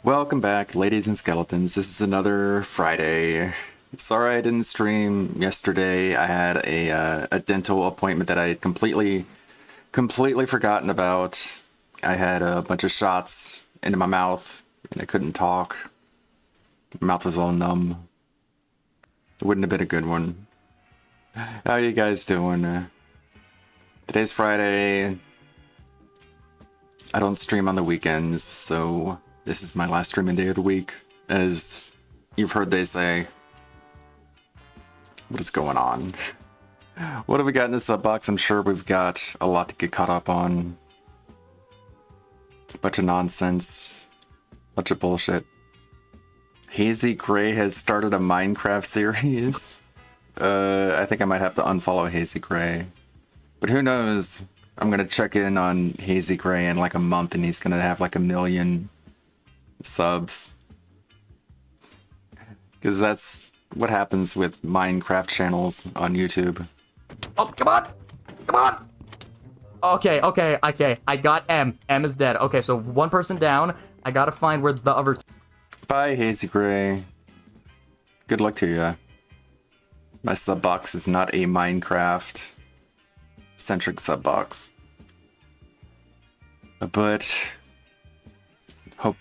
Welcome back, ladies and skeletons. This is another Friday. Sorry I didn't stream yesterday. I had a dental appointment that I had completely forgotten about. I had a bunch of shots into my mouth and I couldn't talk. My mouth was all numb. It wouldn't have been a good one. How you guys doing? Today's Friday. I don't stream on the weekends, so this is my last streaming day of the week. As you've heard they say. What is going on? What have we got in the sub box? I'm sure we've got a lot to get caught up on. A bunch of nonsense. Bunch of bullshit. Hazy Gray has started a Minecraft series. I think I might have to unfollow Hazy Gray. But who knows? I'm gonna check in on Hazy Gray in like a month and he's gonna have like 1 million subs. Because that's what happens with Minecraft channels on YouTube. Oh, come on! Come on! Okay. I got M. M is dead. Okay, so one person down. I gotta find where the other... Bye, Hazy Gray. Good luck to you. My sub box is not a Minecraft-centric sub box. But... Hope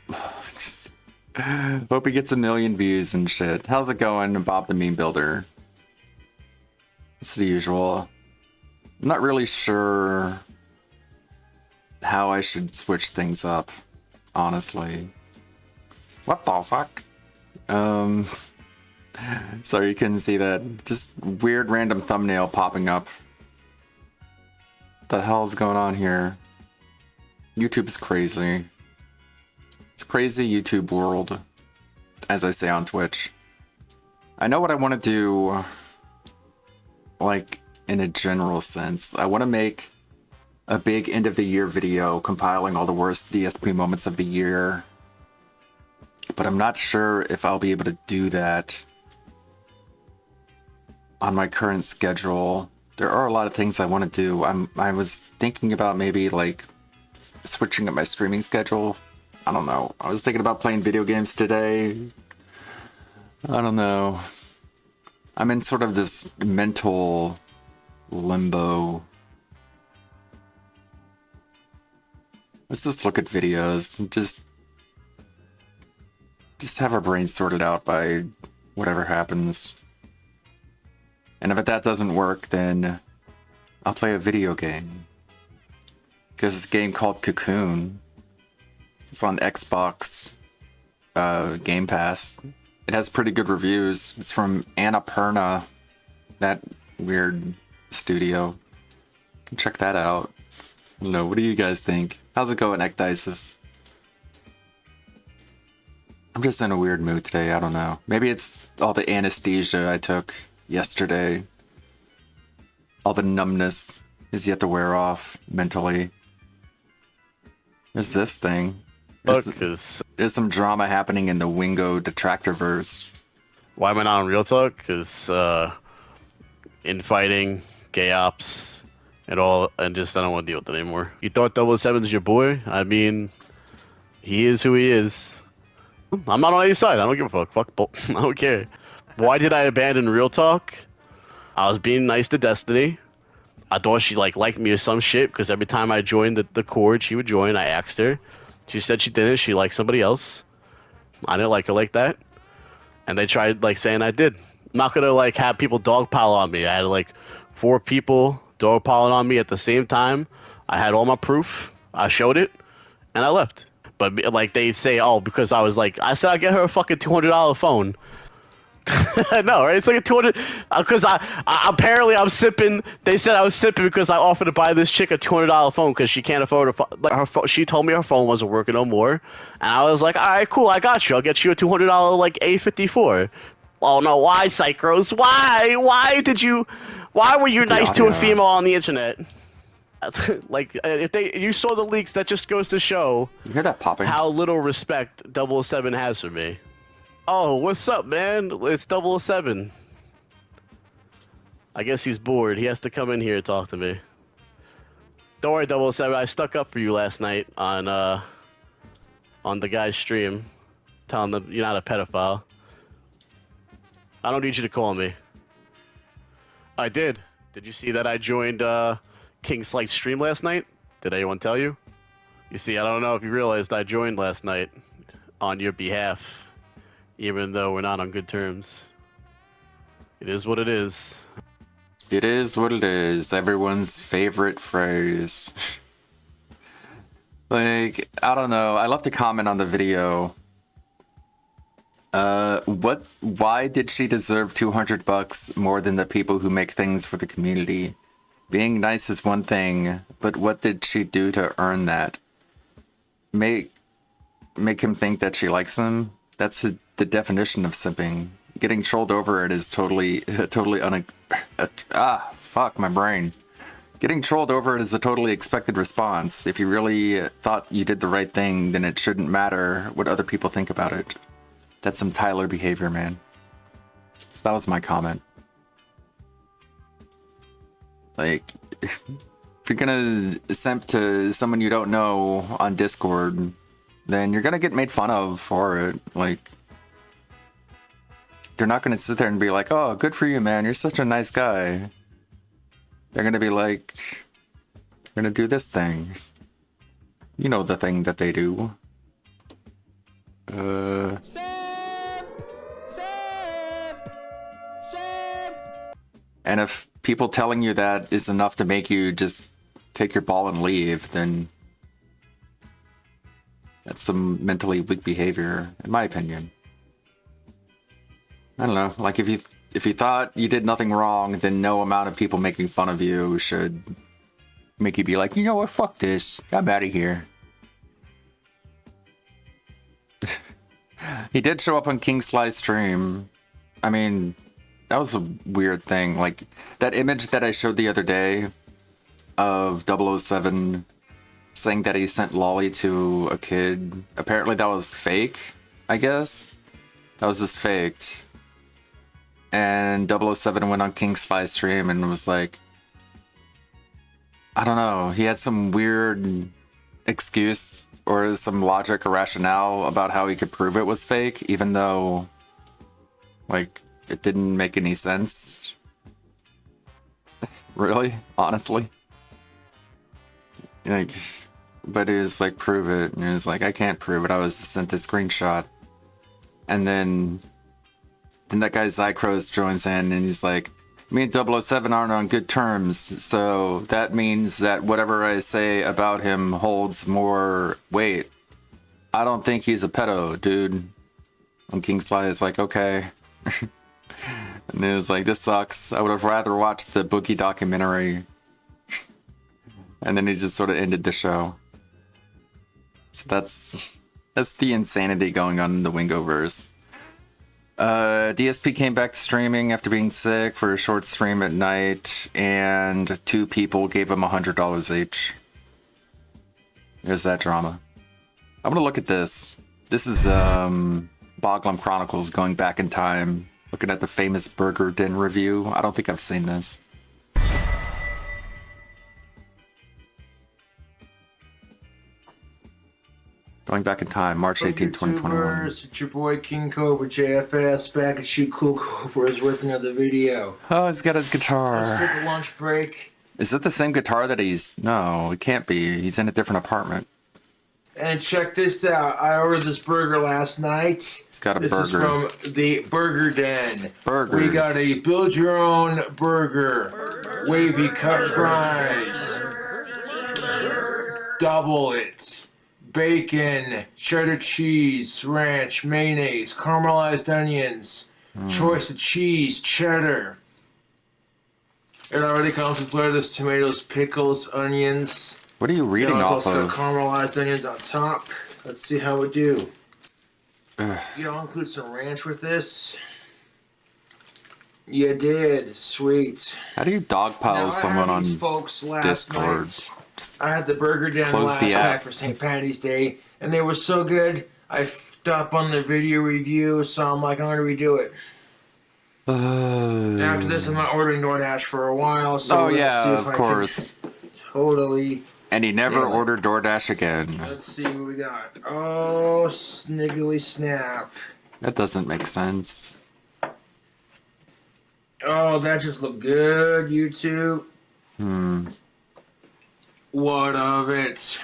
he gets 1 million views and shit. How's it going, Bob the Meme Builder? It's the usual. I'm not really sure how I should switch things up, honestly. What the fuck? Sorry you couldn't see that. Just weird random thumbnail popping up. What the hell's going on here? YouTube's crazy. It's crazy YouTube world, as I say on Twitch. I know what I want to do, like, in a general sense. I want to make a big end of the year video compiling all the worst DSP moments of the year. But I'm not sure if I'll be able to do that on my current schedule. There are a lot of things I want to do. I was thinking about maybe like switching up my streaming schedule. I don't know. I was thinking about playing video games today. I don't know. I'm in sort of this mental limbo. Let's just look at videos and just have our brains sorted out by whatever happens. And if that doesn't work, then I'll play a video game. There's this game called Cocoon. It's on Xbox Game Pass. It has pretty good reviews. It's from Annapurna, that weird studio. Check that out. I don't know, what do you guys think? How's it going, Ecdysis? I'm just in a weird mood today, I don't know. Maybe it's all the anesthesia I took yesterday. All the numbness is yet to wear off mentally. There's this thing. There's some drama happening in the Wingo Detractorverse. Why am I not on Real Talk? Because infighting, gay ops, and all, and just I don't want to deal with it anymore. You thought 007's your boy? I mean, he is who he is. I'm not on any side. I don't give a fuck. I don't care. Why did I abandon Real Talk? I was being nice to Destiny. I thought she liked me or some shit because every time I joined the Cord, she would join. I asked her. She said she didn't. She liked somebody else. I didn't like her like that. And they tried saying I did. I'm not gonna have people dogpile on me. I had 4 people dogpiling on me at the same time. I had all my proof. I showed it, and I left. But they say, oh, because I was I said I'd get her a fucking $200 phone. No, right? It's like a 200 because I apparently I'm sipping. They said I was sipping because I offered to buy this chick a $200 phone because she can't afford her phone. She told me her phone wasn't working no more, and I was like, all right, cool, I got you. I'll get you a $200 A54. Oh no, why, Psychros? Why were you nice to a female on the internet? If you saw the leaks, that just goes to show You hear that popping? how little respect 007 has for me. Oh, what's up, man? It's 007. I guess he's bored. He has to come in here and talk to me. Don't worry, 007. I stuck up for you last night on the guy's stream. telling them you're not a pedophile. I don't need you to call me. I did. Did you see that I joined King Slight's stream last night? Did anyone tell you? You see, I don't know if you realized I joined last night on your behalf, even though we're not on good terms. It is what it is. It is what it is. Everyone's favorite phrase. Like, I don't know. I left a comment on the video. Why did she deserve $200 more than the people who make things for the community? Being nice is one thing, but what did she do to earn that? Make him think that she likes him? That's the definition of simping. Getting trolled over it is totally fuck my brain. Getting trolled over it is a totally expected response. If you really thought you did the right thing, then it shouldn't matter what other people think about it. That's some Tyler behavior, man. So that was my comment. Like, if you're gonna simp to someone you don't know on Discord, then you're gonna get made fun of for it. Like, they're not gonna sit there and be like, oh, good for you, man, you're such a nice guy. They're gonna be like, they're gonna do this thing. You know the thing that they do. And if people telling you that is enough to make you just take your ball and leave, then that's some mentally weak behavior, in my opinion. I don't know, like if you thought you did nothing wrong, then no amount of people making fun of you should make you be like, you know what, fuck this, I'm out of here. He did show up on King Sly's stream. I mean, that was a weird thing. Like, that image that I showed the other day of 007 saying that he sent Lolly to a kid, apparently that was fake, I guess. That was just faked. And 007 went on King Sly's stream and was like, I don't know, he had some weird excuse or some logic or rationale about how he could prove it was fake, even though, like, it didn't make any sense. Really? Honestly? Like, but he was like, prove it. And he was like, I can't prove it. I was sent the screenshot. And then that guy Zycros joins in and he's like, me and 007 aren't on good terms, so that means that whatever I say about him holds more weight. I don't think he's a pedo, dude. And King Sly is like, okay. And it was like, this sucks. I would have rather watched the Boogie documentary. And then he just sort of ended the show. So that's the insanity going on in the Wingoverse. DSP came back to streaming after being sick for a short stream at night, and 2 people gave him $100 each. There's that drama. I'm gonna look at this. This is Boglum Chronicles going back in time, looking at the famous Burger Den review. I don't think I've seen this. Going back in time, March 18, 2021. It's your boy King Cobra JFS back at Shoot Cool Cobras with another video. Oh, he's got his guitar. Let's take a lunch break. Is it the same guitar that he's... No, it can't be. He's in a different apartment. And check this out. I ordered this burger last night. He's got a this burger. This is from the Burger Den. Burgers. We got a build your own burger. Wavy cut fries. Double it. Bacon, cheddar cheese, ranch, mayonnaise, caramelized onions, choice of cheese, cheddar. It already comes with lettuce, tomatoes, pickles, onions. What are you reading off also of? got caramelized onions on top. Let's see how we do. You know, I'll include some ranch with this. You did. Sweet. How do you dogpile Now, someone I had on these folks last Discord? night. I had the Burger Den Close last the app. night for St. Patty's Day, and they were so good. I f***ed up on the video review, so I'm like, I'm going to redo it. After this, I'm not ordering DoorDash for a while, so Oh let's see yeah, if of I course. can totally And he never Nail it. ordered DoorDash again. Let's see what we got. Oh, sniggly snap. That doesn't make sense. Oh, that just looked good, YouTube. What of it?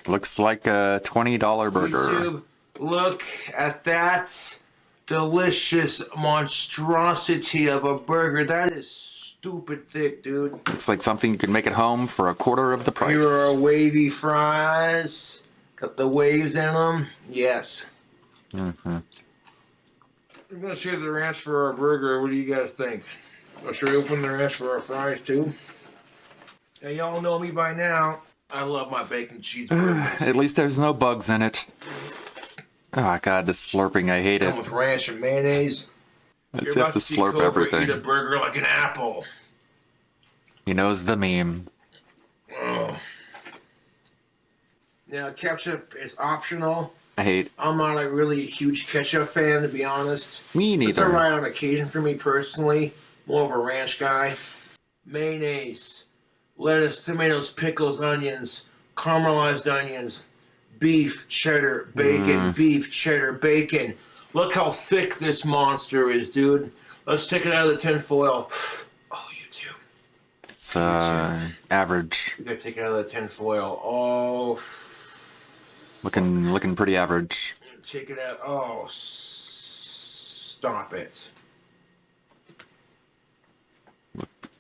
Looks like a $20 burger. YouTube, look at that delicious monstrosity of a burger. That is stupid thick, dude. Looks like something you could make at home for a quarter of the price. Here are wavy fries. Got the waves in them. Yes. I'm gonna save the ranch for our burger. What do you guys think? Or should we open the ranch for our fries too? Now y'all know me by now. I love my bacon cheeseburgers. At least there's no bugs in it. Oh god, this slurping, I hate Come it. with ranch and mayonnaise. Let's You're have about to to see slurp Cobra everything. eat a burger like an apple. He knows the meme. Oh. Now ketchup is optional. I hate I'm not a really huge ketchup fan, to be honest. me It's neither. alright on occasion for me personally. More of a ranch guy. Mayonnaise, lettuce, tomatoes, pickles, onions, caramelized onions, beef, cheddar, bacon, beef, cheddar, bacon. Look how thick this monster is, dude. Let's take it out of the tin foil. Oh, you too. It's average. We gotta take it out of the tin foil. Oh, Looking pretty average. take it out. Oh, stop it.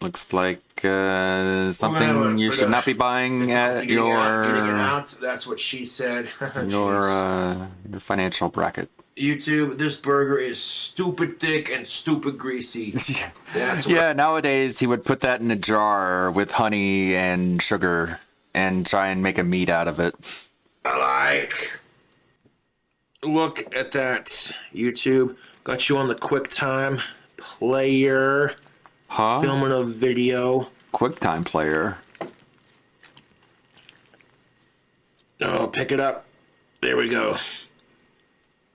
Looks like have a something you bit should of not be buying at Eating it your out. That's what she said. your Jeez. your financial bracket. YouTube, this burger is stupid thick and stupid greasy. That's what Yeah, nowadays he would put that in a jar with honey and sugar and try and make a meat out of it. I like. Look at that, YouTube. Got you on the QuickTime player, Huh? filming a video. QuickTime player. Oh, pick it up. There we go.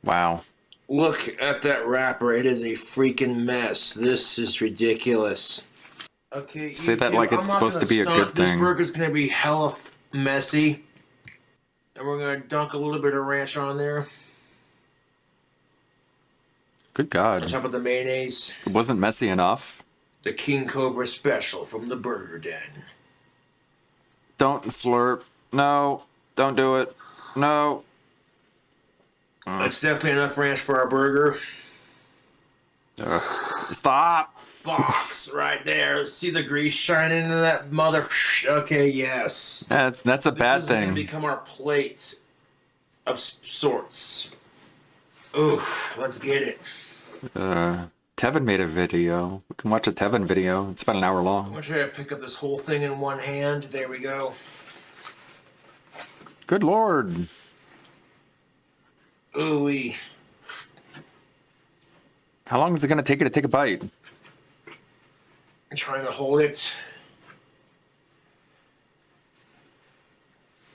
Wow. Look at that wrapper. It is a freaking mess. This is ridiculous. Okay, Say that YouTube, like it's I'm not supposed to gonna be a stunt. good This thing. burger's gonna be hella messy. And we're gonna dunk a little bit of ranch on there. Good On God. top of the mayonnaise. It wasn't messy enough. The King Cobra special from the Burger Den. Don't slurp. No. Don't do it. No. That's definitely enough ranch for our burger. Ugh. Stop. Box right there. See the grease shining into that mother. Okay, yes. That's a bad This is gonna thing. become our plate of sorts. Ooh, let's get it. Tevin made a video. We can watch a Tevin video. It's about an hour I'm long. gonna try to pick up this whole thing in one hand. There we go. Good Lord. Ooh-wee. How long is it going to take you to take a bite? I'm trying to hold it.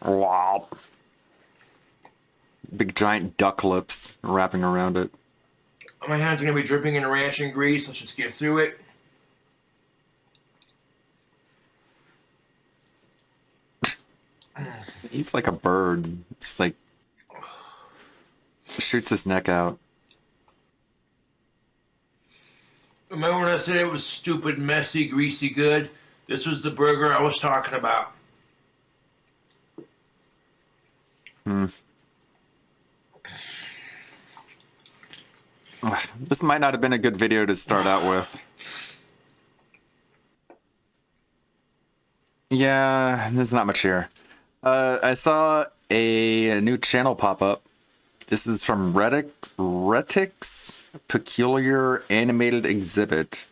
Wow. Big giant duck lips wrapping around it. My hands are gonna be dripping in ranch and grease. Let's just get through it. He's like a bird. It's like shoots his neck out. Remember when I said it was stupid, messy, greasy good? This was the burger I was talking about. This might not have been a good video to start out with. Yeah, there's not much here. I saw a new channel pop up. This is from Retix Peculiar Animated Exhibit.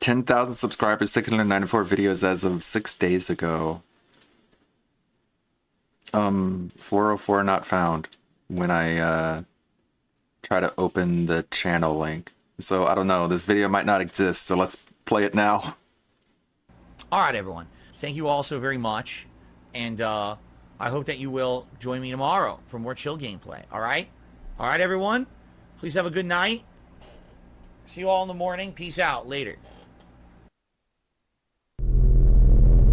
10,000 subscribers, 694 videos as of 6 days ago. 404 not found when I try to open the channel link. So I don't know, this video might not exist, so let's play it now. All right, everyone. Thank you all so very much. And I hope that you will join me tomorrow for more chill gameplay. All right? All right, everyone? Please have a good night. See you all in the morning. Peace out. Later.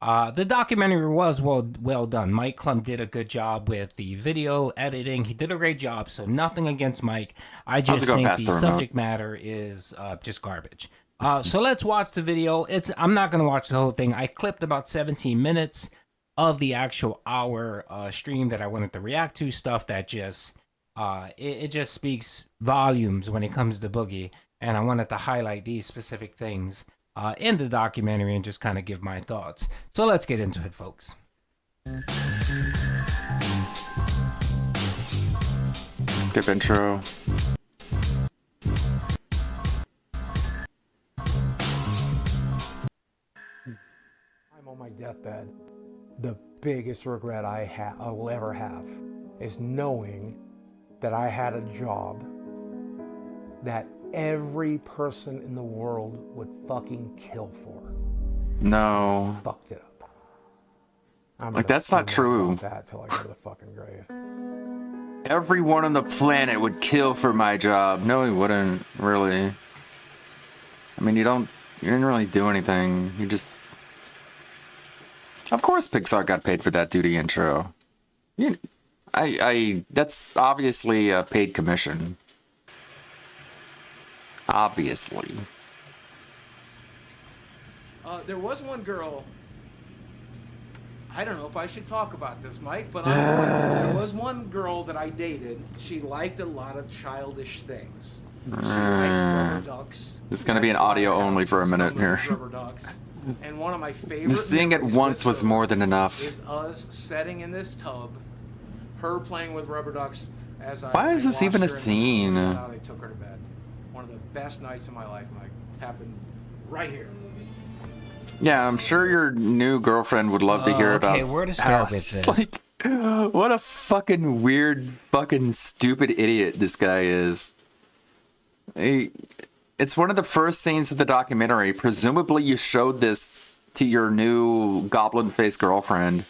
The documentary was well done. Mike Klum did a good job with the video editing. He did a great job. So nothing against Mike. I just it go think past the the remote? subject matter is just garbage. So let's watch the video. I'm not gonna watch the whole thing. I clipped about 17 minutes of the actual hour stream that I wanted to react to. Stuff that just it just speaks volumes when it comes to Boogie, and I wanted to highlight these specific things in the documentary and just kind of give my thoughts. So let's get into it, folks. Skip intro. I'm on my deathbed. The biggest regret I will ever have is knowing that I had a job that every person in the world would fucking kill for. No. Fucked it up. I'm Like, gonna that's not think true. about that till I go to the fucking grave. Everyone on the planet would kill for my job. No, he wouldn't, really. I mean, you didn't really do anything. You just... Of course Pixar got paid for that duty intro. That's obviously a paid commission. Obviously. There was one girl. I don't know if I should talk about this, Mike, but I'm going to. There was one girl that I dated. She liked a lot of childish things. She liked rubber ducks. It's gonna be an That's why audio I have only for a so minute many here. Rubber ducks. And one of my favorite. Seeing it memories once with was her more than enough. Is us sitting in this tub, her playing with rubber ducks. As I Why is this watched even a her and scene? I took her to bed. One of the best nights of my life, Mike. Happened right here. Yeah, I'm sure your new girlfriend would love to hear about. Okay, where to how start with it's this? Like, what a fucking weird, fucking stupid idiot this guy is. It's one of the first scenes of the documentary. Presumably, you showed this to your new goblin-faced girlfriend,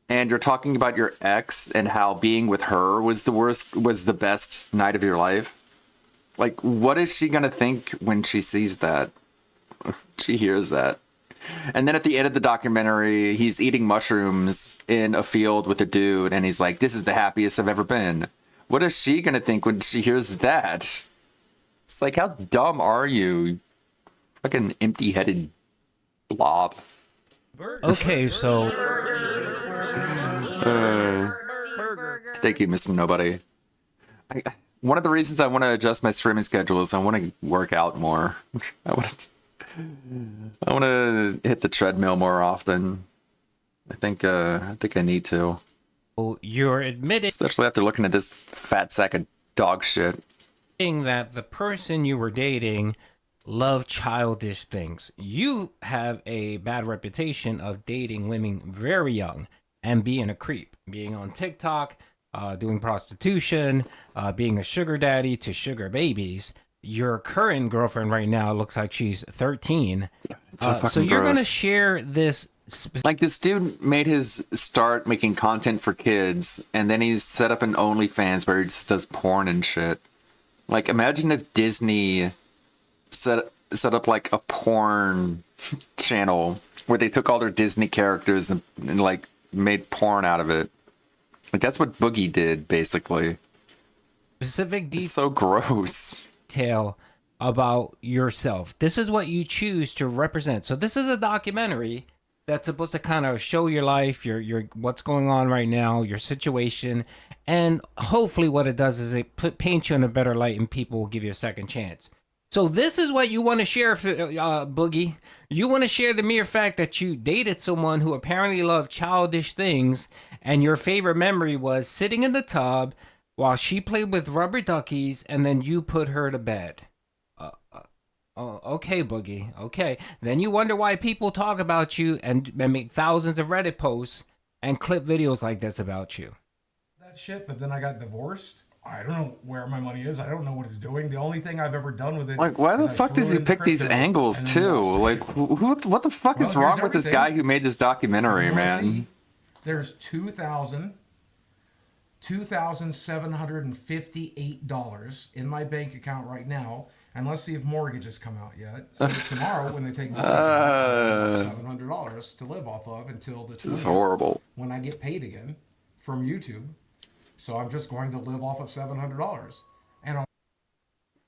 and you're talking about your ex and how being with her was the best night of your life. Like, what is she gonna think when she sees that? She hears that. And then at the end of the documentary, he's eating mushrooms in a field with a dude, and he's like, this is the happiest I've ever been. What is she gonna think when she hears that? It's like, how dumb are you? Fucking empty-headed blob. Okay, so Thank you, Mr. Nobody. One of the reasons I want to adjust my streaming schedule is I want to work out more. I want to hit the treadmill more often. I think I need to, you're admitting especially after looking at this fat sack of dog shit. that the person you were dating loved childish things. You have a bad reputation of dating women very young and being a creep, being on TikTok, doing prostitution, being a sugar daddy to sugar babies. Your current girlfriend right now looks like she's 13. So fucking So you're going to gross. share this Like, this dude made his start making content for kids, and then he's set up an OnlyFans where he just does porn and shit. Like, imagine if Disney set up like a porn channel where they took all their Disney characters and like made porn out of it. Like, that's what Boogie did, basically. specific It's so gross. detail about yourself. This is what you choose to represent. So this is a documentary that's supposed to kind of show your life, your what's going on right now, your situation, and hopefully what it does is it paints you in a better light, and people will give you a second chance. So this is what you want to share, Boogie. You want to share the mere fact that you dated someone who apparently loved childish things, and your favorite memory was sitting in the tub while she played with rubber duckies, and then you put her to bed. Okay, Boogie. Okay. Then you wonder why people talk about you and make thousands of Reddit posts and clip videos like this about you. That shit, but then I got divorced. I don't know where my money is. I don't know what it's doing. The only thing I've ever done with it. Like, why the is I fuck threw does it he into pick these crypto angles, and then too? lost it. Like, what the fuck is Well, wrong here's with this everything. guy who made this documentary, You wanna man? see? There's $2,758 in my bank account right now, And let's see if mortgages come out yet. So tomorrow, when they take mortgages out, $700 to live off of until the 20th, This is horrible. when I get paid again from YouTube. So I'm just going to live off of $700. And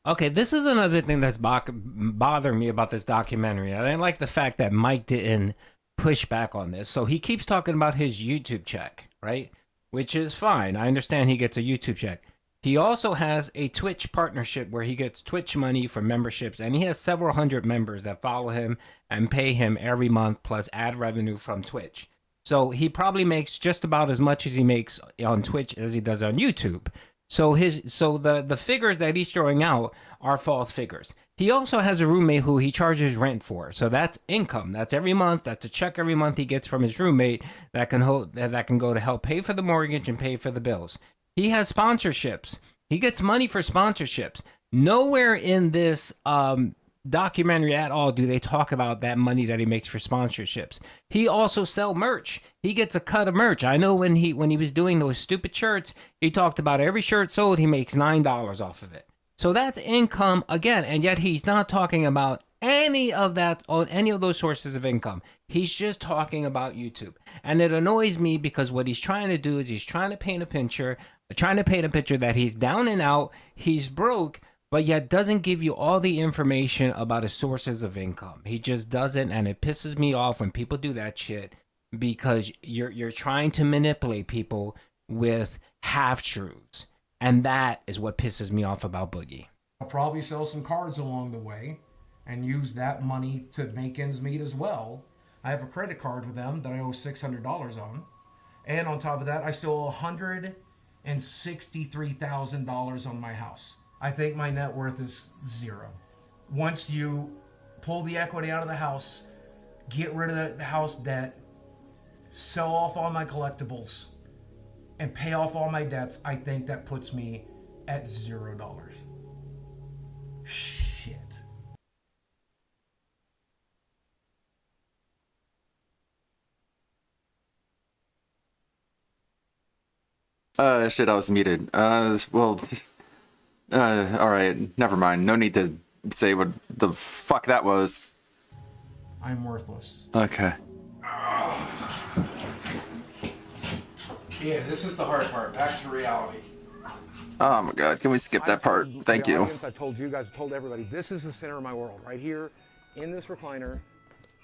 Okay, this is another thing that's bothering me about this documentary. I didn't like the fact that Mike didn't push back on this. So he keeps talking about his YouTube check, right? Which is fine. I understand he gets a YouTube check. He also has a Twitch partnership where he gets Twitch money for memberships, and he has several hundred members that follow him and pay him every month, plus ad revenue from Twitch. So he probably makes just about as much as he makes on Twitch as he does on YouTube. So the figures that he's throwing out are false figures. He also has a roommate who he charges rent for. So that's income. That's every month. That's a check every month he gets from his roommate that can go to help pay for the mortgage and pay for the bills. He has sponsorships. He gets money for sponsorships. Nowhere in this documentary at all do they talk about that money that he makes for sponsorships. He also sells merch. He gets a cut of merch. I know when he was doing those stupid shirts, he talked about every shirt sold, he makes $9 off of it. So that's income again, and yet he's not talking about any of that on any of those sources of income. He's just talking about YouTube. And it annoys me because what he's trying to do is he's trying to paint a picture that he's down and out, he's broke, but yet doesn't give you all the information about his sources of income. He just doesn't, and it pisses me off when people do that shit because you're trying to manipulate people with half-truths. And that is what pisses me off about Boogie. I'll probably sell some cards along the way and use that money to make ends meet as well. I have a credit card with them that I owe $600 on. And on top of that, I still owe $163,000 on my house. I think my net worth is zero. Once you pull the equity out of the house, get rid of the house debt, sell off all my collectibles, and pay off all my debts, I think that puts me at $0. Shit. Shit, I was muted. Well, alright, never mind. No need to say what the fuck that was. I'm worthless. Okay. Yeah, this is the hard part. Back to reality. Oh my god, can we skip that part? Thank you. I told you guys, I told everybody, this is the center of my world. Right here, in this recliner,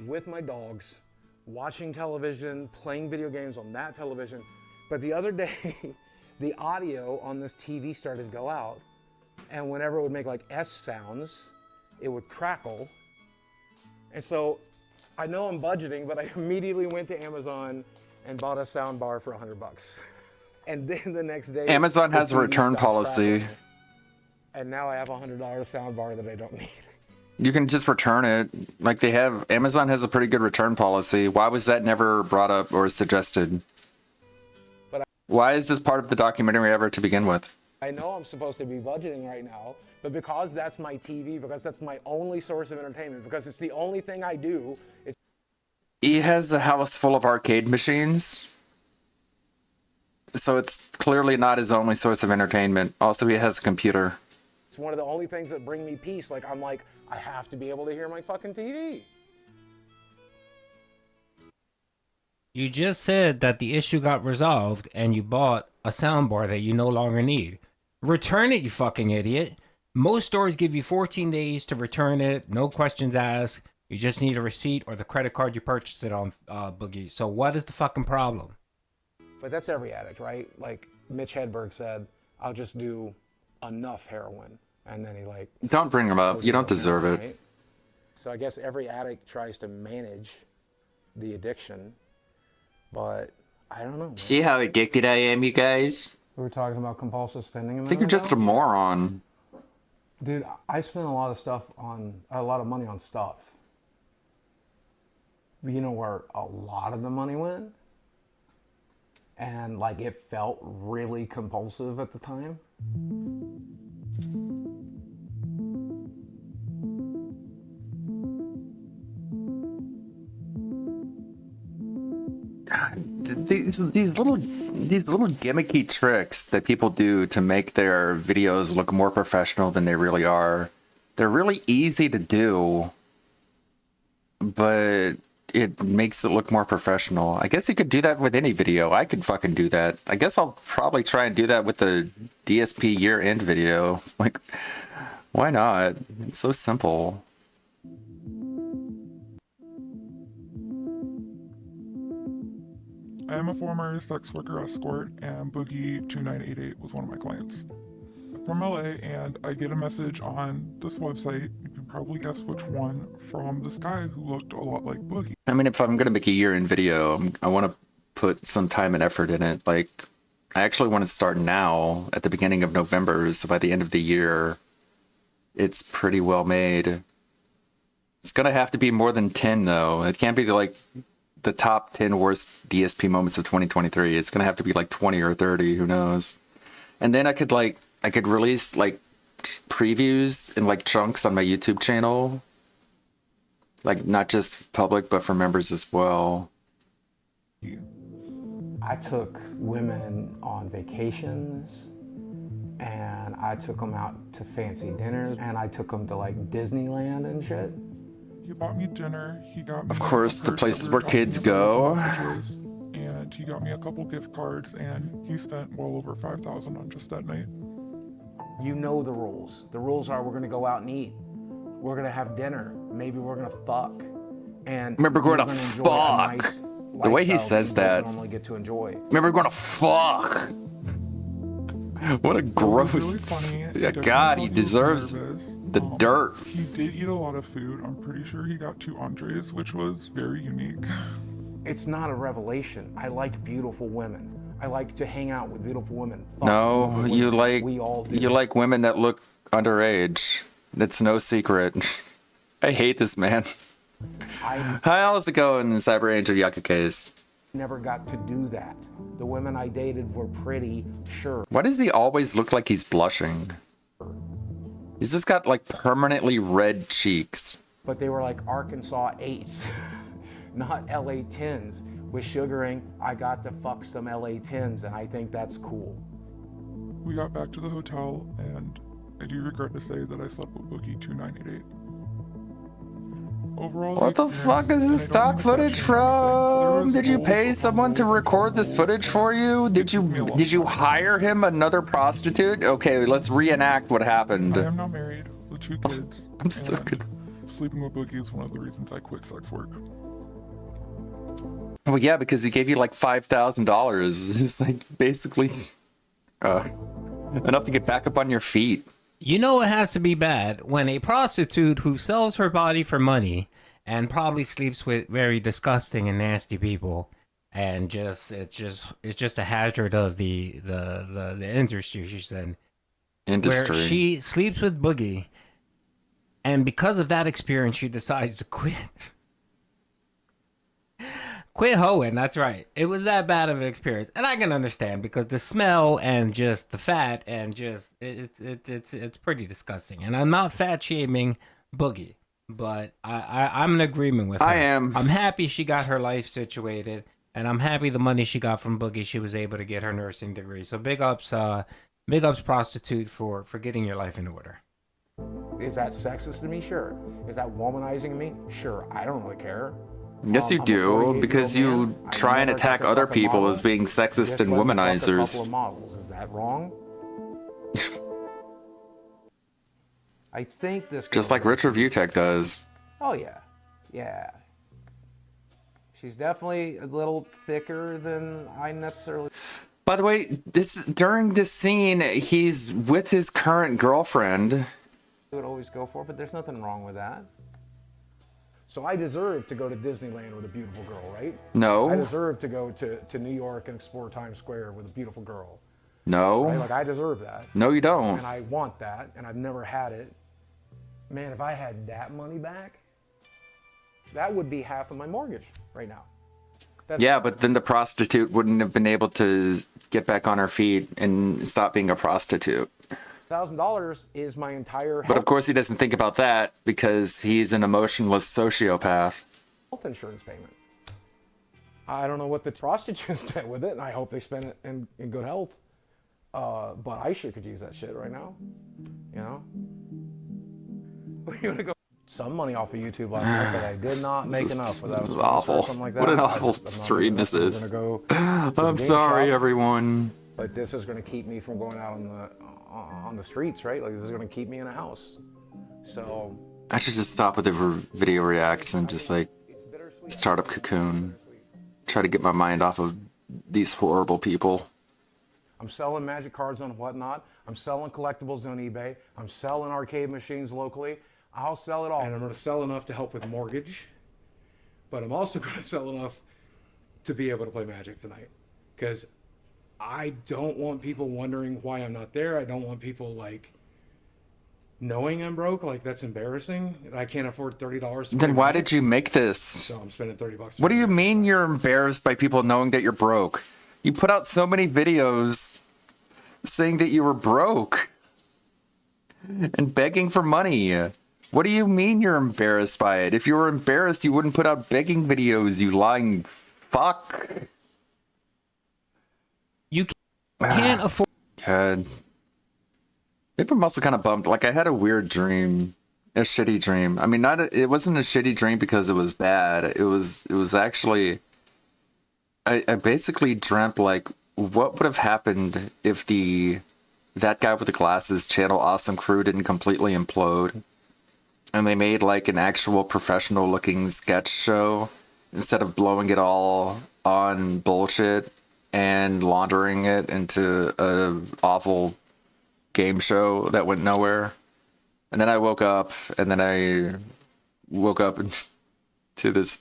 with my dogs, watching television, playing video games on that television. But the other day, the audio on this TV started to go out, and whenever it would make like S sounds, it would crackle. And so, I know I'm budgeting, but I immediately went to Amazon and bought a sound bar for $100. And then the next day, Amazon has a the TV return stopped policy. crackling. And now I have a $100 sound bar that I don't need. You can just return it. Like they have, Amazon has a pretty good return policy. Why was that never brought up or suggested? Why is this part of the documentary ever to begin with? I know I'm supposed to be budgeting right now, but because that's my TV, because that's my only source of entertainment, because it's the only thing I do, it's He has a house full of arcade machines. So it's clearly not his only source of entertainment. Also, he has a computer. one of the only things that bring me peace. Like, I'm like, I have to be able to hear my fucking TV. You just said that the issue got resolved and you bought a soundbar that you no longer need. Return it, you fucking idiot. Most stores give you 14 days to return it, no questions asked. You just need a receipt or the credit card you purchased it on, Boogie. So what is the fucking problem? But that's every addict, right? Like Mitch Hedberg said, I'll just do enough heroin. And then he like... Don't bring him up. You don't deserve it. Right? So I guess every addict tries to manage the addiction. But I don't know. See how addicted I am, you guys? We were talking about compulsive spending. I think you're just a moron. Dude, I spent a lot of money on stuff. You know where a lot of the money went? And like it felt really compulsive at the time. These little gimmicky tricks that people do to make their videos look more professional than they really are They're really easy to do, but it makes it look more professional. I guess you could do that with any video. I could fucking do that. I guess I'll probably try and do that with the DSP year-end video. Like, why not? It's so simple. I am a former sex worker escort, and Boogie2988 was one of my clients. From LA, and I get a message on this website, you can probably guess which one, from this guy who looked a lot like Boogie. I mean, if I'm gonna make a year-end video, I want to put some time and effort in it. Like, I actually want to start now at the beginning of November, so by the end of the year, it's pretty well made. It's gonna have to be more than 10 though. It can't be like the top 10 worst DSP moments of 2023. It's gonna have to be like 20 or 30, who knows. And then I could release like previews in like chunks on my YouTube channel. Like not just public, but for members as well. I took women on vacations, and I took them out to fancy dinners, and I took them to like Disneyland and shit. He bought me dinner, he got me Of course, the purse places that we were where kids talking about, go. messages, and he got me a couple gift cards, and he spent well over $5,000 on just that night. You know the rules. The rules are we're gonna go out and eat. We're gonna have dinner. Maybe we're gonna fuck. And Remember, we're you're gonna enjoy a fuck. nice The way he lifestyle says you don't that. normally get to enjoy. Remember, we're gonna fuck. What a gross. Really funny. Yeah, Definitely God, he thought was deserves nervous. the dirt. He did eat a lot of food. I'm pretty sure he got 2 entrees, which was very unique. It's not a revelation. I like beautiful women. I like to hang out with beautiful women. Fuck No, beautiful you women. like We all do. you like women that look underage. It's no secret. I hate this man. I How's it going, Cyber Angel Yakukes? never got to do that. The women I dated were pretty, sure. Why does he always look like he's blushing? He's just got like permanently red cheeks. But they were like Arkansas 8s, not LA 10s. With sugaring, I got to fuck some LA 10s, and I think that's cool. We got back to the hotel, and I do regret to say that I slept with Boogie2988. Overall, What the fuck is this stock footage from? Did you pay someone to record this footage for you? Did you hire him another prostitute? Okay, let's reenact what happened. I am now married with 2 kids. I'm so and good. Sleeping with Boogie is one of the reasons I quit sex work. Well, yeah, because he gave you like $5,000. It's like basically enough to get back up on your feet. You know it has to be bad when a prostitute who sells her body for money and probably sleeps with very disgusting and nasty people, and it's just a hazard of the industry, she said. Industry. Where she sleeps with Boogie, and because of that experience, she decides to quit. Quit hoeing, that's right. It was that bad of an experience, and I can understand because the smell and just the fat and just it's pretty disgusting. And I'm not fat shaming Boogie, but I'm in agreement with her. I am. I'm happy she got her life situated, and I'm happy the money she got from Boogie, she was able to get her nursing degree. So big ups, prostitute, for getting your life in order. Is that sexist to me? Sure. Is that womanizing me? Sure. I don't really care. Yes, you I'm a do, 48-year-old because man. you I try and never attack took a other fucking people model. as being sexist Just and let me fuck a womanizers. couple of models. Is that wrong? I think this. Just girl- like Rich Review Tech does. Oh yeah, yeah. She's definitely a little thicker than I necessarily By the way, during this scene, he's with his current girlfriend. would always go for, but there's nothing wrong with that. So I deserve to go to Disneyland with a beautiful girl, right? I No, deserve to go to New York and explore Times Square with a beautiful girl, right? no, Like I deserve that, no, you don't. and I want that, and I've never had it. Man, if I had that money back, that would be half of my mortgage right now. That's, Yeah, but then the prostitute wouldn't have been able to get back on her feet and stop being a prostitute. $1,000 is my entire But of course, he doesn't think about that because he's an emotionless sociopath. health insurance payment. I don't know what the prostitutes spent with it, and I hope they spend it in good health. But I sure could use that shit right now, you know? We're gonna go some money off of YouTube last night, but I did not make enough without This is a sponsor or awful. something like that. What an I'm awful not stream doing this that. I'm is. gonna go to the I'm game sorry, shop, everyone. but this is gonna keep me from going out on the streets, right? Like this is gonna keep me in a house. So I should just stop with the video reacts and just like start up Cocoon. Try to get my mind off of these horrible people. I'm selling magic cards on Whatnot. I'm selling collectibles on eBay. I'm selling arcade machines locally. I'll sell it all. And I'm going to sell enough to help with the mortgage, but I'm also going to sell enough to be able to play Magic tonight. Because I don't want people wondering why I'm not there. I don't want people like knowing I'm broke. Like that's embarrassing. I can't afford $30 to Then play why Magic, did you make this? so I'm spending $30. What do you mean you're embarrassed by people knowing that you're broke? You put out so many videos saying that you were broke and begging for money. What do you mean you're embarrassed by it? If you were embarrassed, you wouldn't put out begging videos, you lying fuck. You can't afford. God. Maybe I'm also kind of bummed. Like, I had a weird dream. A shitty dream. I mean, it wasn't a shitty dream because it was bad. It was actually... I basically dreamt, like, what would have happened if that guy with the glasses channel Awesome Crew didn't completely implode, and they made like an actual professional looking sketch show instead of blowing it all on bullshit and laundering it into a awful game show that went nowhere. And then I woke up to this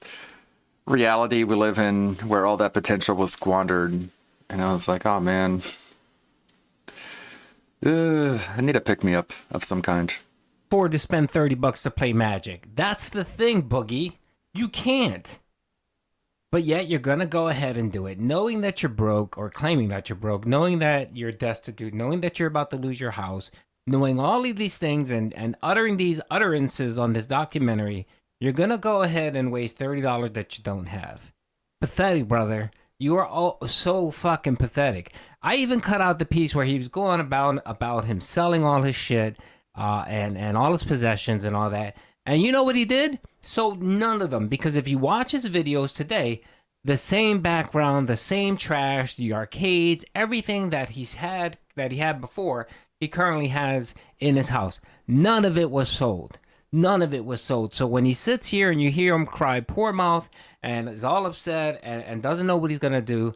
reality we live in where all that potential was squandered. And I was like, oh man, I need a pick-me-up of some kind. afford to spend $30 to play Magic. That's the thing, Boogie. You can't. But yet you're going to go ahead and do it, knowing that you're broke or claiming that you're broke, knowing that you're destitute, knowing that you're about to lose your house, knowing all of these things and uttering these utterances on this documentary. You're going to go ahead and waste $30 that you don't have. Pathetic, brother. You are all so fucking pathetic. I even cut out the piece where he was going about him selling all his shit and all his possessions and all that. And you know what he did? Sold none of them. Because if you watch his videos today, the same background, the same trash, the arcades, everything that he had before, he currently has in his house. None of it was sold. None of it was sold. So when he sits here and you hear him cry poor mouth and is all upset and doesn't know what he's going to do,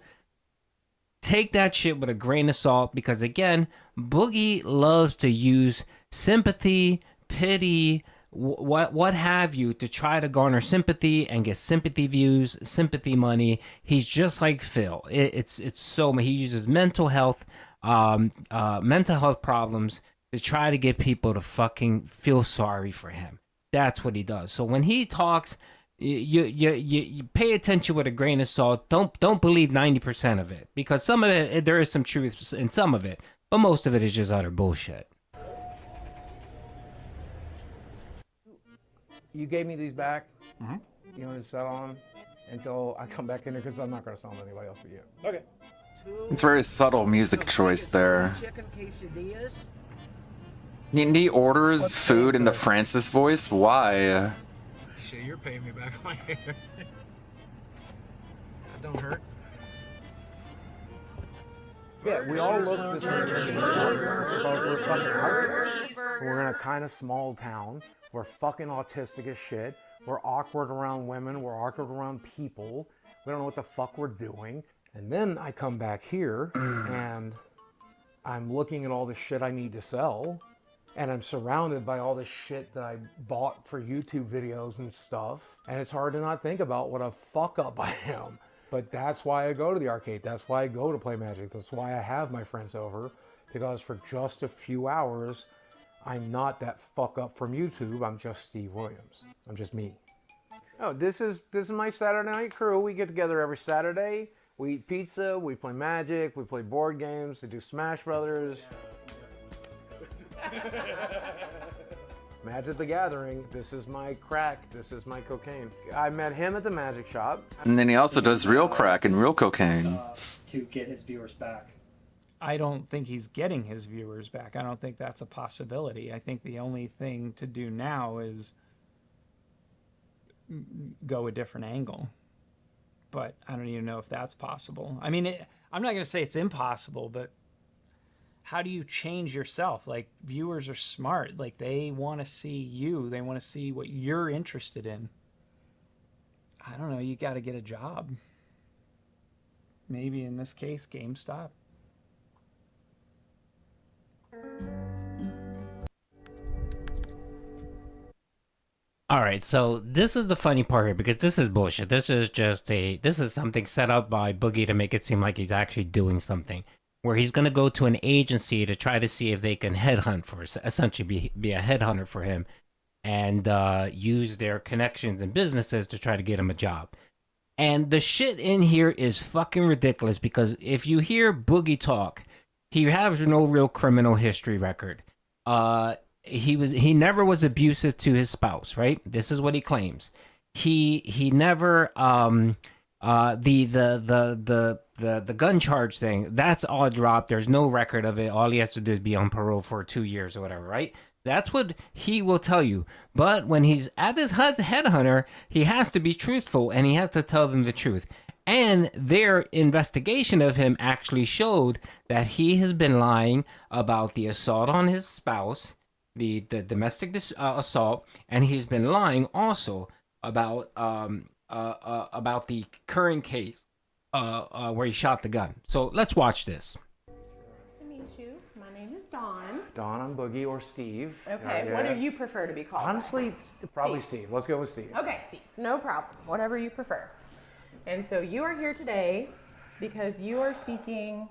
take that shit with a grain of salt, because again, Boogie loves to use sympathy, pity, what have you, to try to garner sympathy and get sympathy views, sympathy money. He's just like Phil. It's so, he uses mental health problems to try to get people to fucking feel sorry for him. That's what he does. So when he talks, you pay attention with a grain of salt. Don't believe 90% of it, because some of it, there is some truth in some of it, but most of it is just utter bullshit. You gave me these back. You know, to sell on until I come back in here, because I'm not going to sell them to anybody else but you. Okay. It's a very subtle music choice there. Chicken quesadillas. He orders food in the Francis voice? Why? Shit, you're paying me back later. That don't hurt. Yeah, we all look the same because we're fucking outcasts. We're in a kind of small town. We're fucking autistic as shit. We're awkward around women. We're awkward around people. We don't know what the fuck we're doing. And then I come back here and I'm looking at all the shit I need to sell. And I'm surrounded by all the shit that I bought for YouTube videos and stuff. And it's hard to not think about what a fuck up I am. But that's why I go to the arcade. That's why I go to play Magic. That's why I have my friends over. Because for just a few hours, I'm not that fuck up from YouTube. I'm just Steve Williams. I'm just me. Oh, this is my Saturday night crew. We get together every Saturday. We eat pizza. We play Magic. We play board games. We do Smash Brothers. Magic the Gathering. This is my crack. This is my cocaine. I met him at the magic shop. And then he also does real crack and real cocaine. To get his viewers back. I don't think he's getting his viewers back. I don't think that's a possibility. I think the only thing to do now is go a different angle. But I don't even know if that's possible. I mean, I'm not going to say it's impossible, but how do you change yourself? Like, viewers are smart. Like, they want to see you. They want to see what you're interested in. I don't know. You got to get a job. Maybe in this case, GameStop. All right, so this is the funny part here because this is bullshit. This is something set up by Boogie to make it seem like he's actually doing something. Where he's gonna go to an agency to try to see if they can headhunt for, essentially be a headhunter for him, and use their connections and businesses to try to get him a job. And the shit in here is fucking ridiculous because if you hear Boogie talk, he has no real criminal history record. He never was abusive to his spouse, right? This is what he claims. He never the gun charge thing, that's all dropped. There's no record of it. All he has to do is be on parole for 2 years or whatever, right? That's what he will tell you. But when he's at this headhunter, he has to be truthful and he has to tell them the truth. And their investigation of him actually showed that he has been lying about the assault on his spouse, the domestic assault, and he's been lying also about the current case where he shot the gun. So let's watch this. Nice to meet you. My name is Dawn. Dawn, I'm Boogie, or Steve. Okay, Yeah. what do you prefer to be called? Honestly, probably Steve. Let's go with Steve. Okay, Steve. No problem. Whatever you prefer. And so you are here today because you are seeking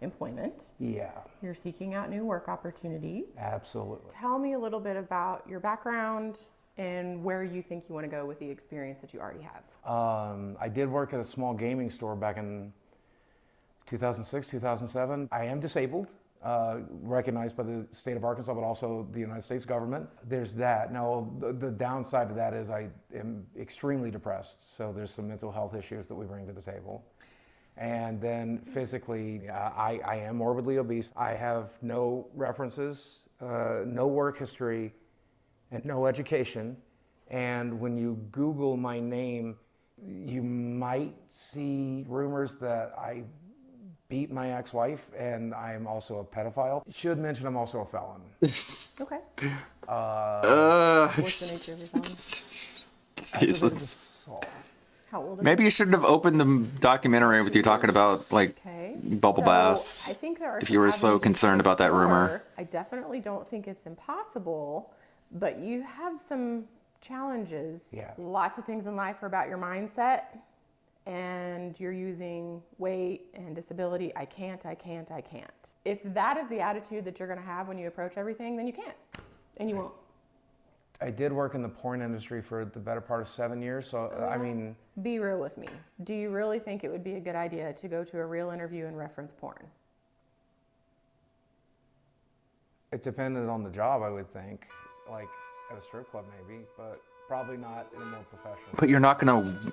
employment. Yeah, You're seeking out new work opportunities. absolutely. Tell me a little bit about your background and where you think you want to go with the experience that you already have. I did work at a small gaming store back in 2006, 2007. I am disabled, recognized by the state of Arkansas, but also the United States government. There's that. Now, the downside of that is I am extremely depressed, so there's some mental health issues that we bring to the table. And then physically, I am morbidly obese. I have no references, no work history, and no education. And when you Google my name, you might see rumors that I beat my ex-wife and I'm also a pedophile. Should mention I'm also a felon. Okay. Jesus. Assault. How old is Maybe you shouldn't have opened the documentary with you talking about like Okay. bubble So, baths. I think there are if some you were so avenues concerned to about that rumor. explore. I definitely don't think it's impossible, but you have some challenges. Yeah. Lots of things in life are about your mindset, and you're using weight and disability. I can't. If that is the attitude that you're going to have when you approach everything, then you can't, and you won't. I did work in the porn industry for the better part of 7 years, so I mean, Be real with me. Do you really think it would be a good idea to go to a real interview and reference porn? it depended on the job, I would think, like at a strip club maybe, but probably not in a more professional. But you're not gonna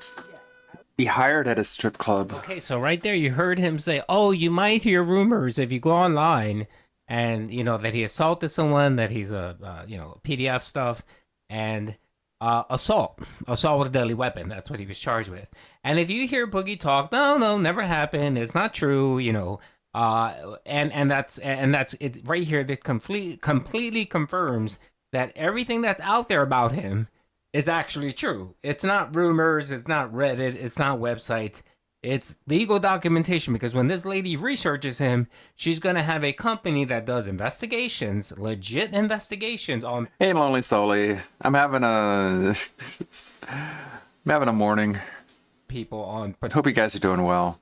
be hired at a strip club. Okay, so right there you heard him say, "Oh, you might hear rumors if you go online, and you know that he assaulted someone, that he's a PDF stuff, and assault with a deadly weapon. That's what he was charged with. And if you hear Boogie talk, no, never happened. It's not true. You know, and that's it right here. That completely confirms that everything that's out there about him is actually true. It's not rumors. It's not Reddit. It's not websites. It's legal documentation, because when this lady researches him, she's going to have a company that does investigations, legit investigations on... Hey, Lonely Solely. I'm having a morning. People on... Hope you guys are doing well.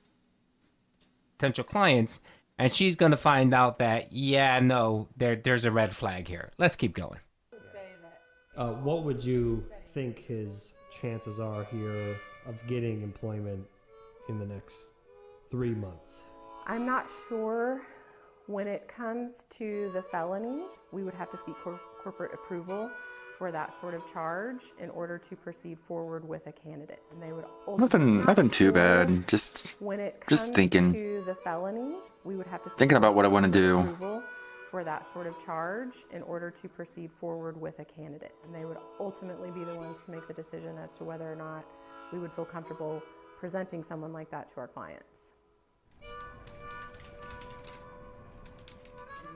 Potential clients, and she's going to find out that, yeah, no, there's a red flag here. Let's keep going. What would you think his chances are here of getting employment in the next 3 months? I'm not sure. When it comes to the felony, we would have to seek corporate approval for that sort of charge in order to proceed forward with a candidate. And they would Nothing too bad. Just when it comes just thinking. to the felony, we would have to Thinking about what I want to do. approval for that sort of charge in order to proceed forward with a candidate. And they would ultimately be the ones to make the decision as to whether or not we would feel comfortable presenting someone like that to our clients.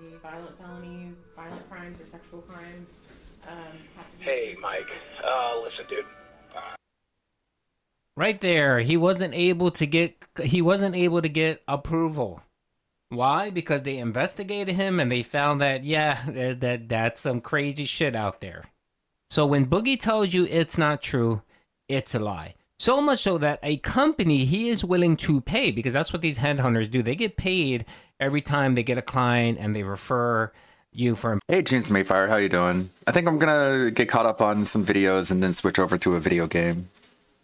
Any violent felonies, violent crimes, or sexual crimes have to be... Hey, Mike. Listen, dude. Right there, he wasn't able to get approval. Why? Because they investigated him and they found that, yeah, that's some crazy shit out there. So when Boogie tells you it's not true, it's a lie. So much so that a company he is willing to pay, because that's what these headhunters do. They get paid every time they get a client and they refer you for... Hey, James Mayfire, how you doing? I think I'm gonna get caught up on some videos and then switch over to a video game.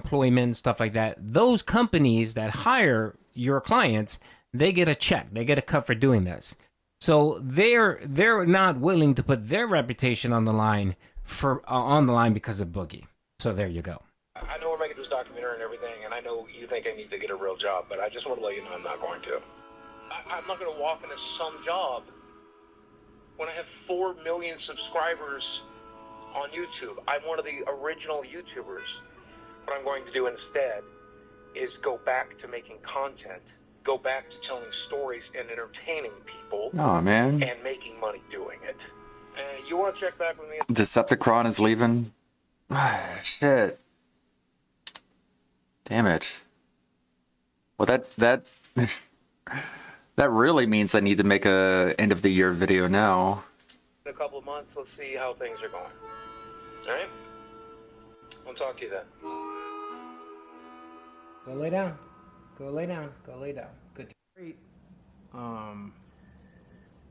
Employment, stuff like that. Those companies that hire your clients, they get a check. They get a cut for doing this. So they're not willing to put their reputation on the line because of Boogie. So there you go. I know we're making this documentary and everything, and I know you think I need to get a real job, but I just want to let you know I'm not going to. I'm not going to walk into some job when I have 4 million subscribers on YouTube. I'm one of the original YouTubers. What I'm going to do instead is go back to making content, go back to telling stories and entertaining people. Aw, man. And making money doing it. You want to check back with me? Decepticon is leaving. Shit. Damn it. Well, that that really means I need to make a end of the year video now. In a couple of months, let's see how things are going. All right? I'll talk to you then. Go lay down. Go lay down. Go lay down. Good.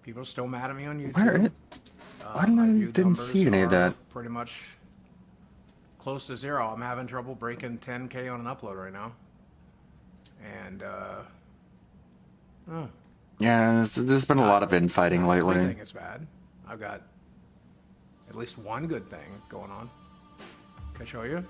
People are still mad at me on YouTube. Where? I didn't see any of that. Pretty much close to zero. I'm having trouble breaking 10K on an upload right now. And Yeah, there's been a lot of infighting lately. everything is bad. I've got at least one good thing going on. Can I show you?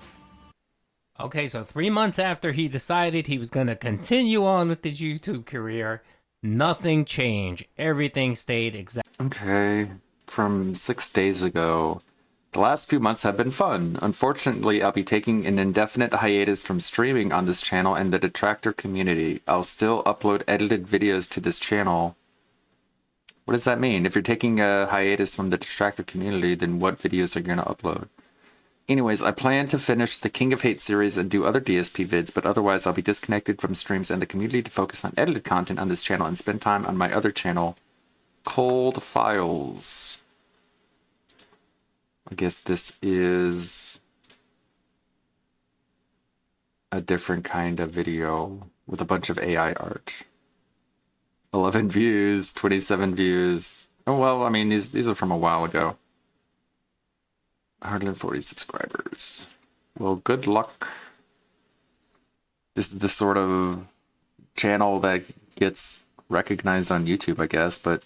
Okay, so 3 months after he decided he was going to continue on with his YouTube career, nothing changed. Everything stayed exact. Okay, from 6 days ago. The last few months have been fun. Unfortunately, I'll be taking an indefinite hiatus from streaming on this channel and the Detractor community. I'll still upload edited videos to this channel. What does that mean? If you're taking a hiatus from the Detractor community, then what videos are you going to upload? Anyways, I plan to finish the King of Hate series and do other DSP vids, but otherwise I'll be disconnected from streams and the community to focus on edited content on this channel and spend time on my other channel, Cold Files. I guess this is a different kind of video with a bunch of AI art. 11 views, 27 views. Oh, well, I mean, these are from a while ago. 140 subscribers. Well, good luck. This is the sort of channel that gets recognized on YouTube, I guess, but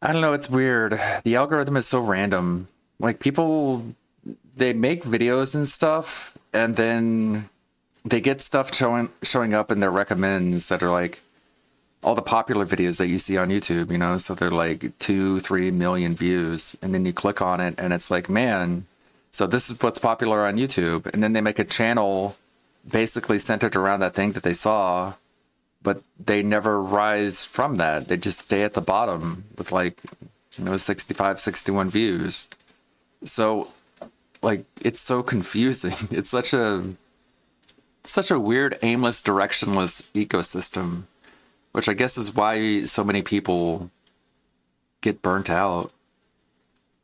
I don't know, it's weird. The algorithm is so random. Like, people, they make videos and stuff, and then they get stuff showing up in their recommends that are like all the popular videos that you see on YouTube, you know? So they're like 2-3 million views, and then you click on it, and it's like, man, so this is what's popular on YouTube. And then they make a channel basically centered around that thing that they saw, but they never rise from that. They just stay at the bottom with like, 65, 61 views. So like, it's so confusing. It's such a weird, aimless, directionless ecosystem, which I guess is why so many people get burnt out.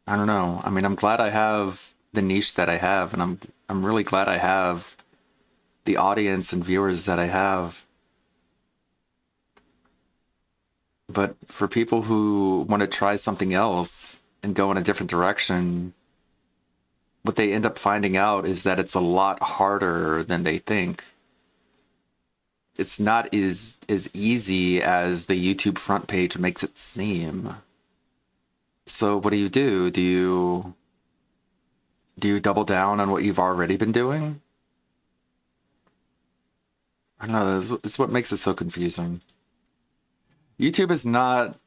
I don't know. I mean, I'm glad I have the niche that I have, and I'm really glad I have the audience and viewers that I have. But for people who want to try something else and go in a different direction, what they end up finding out is that it's a lot harder than they think. It's not as easy as the YouTube front page makes it seem. So what do? Do you Do you double down on what you've already been doing? I don't know, this is what makes it so confusing. YouTube is not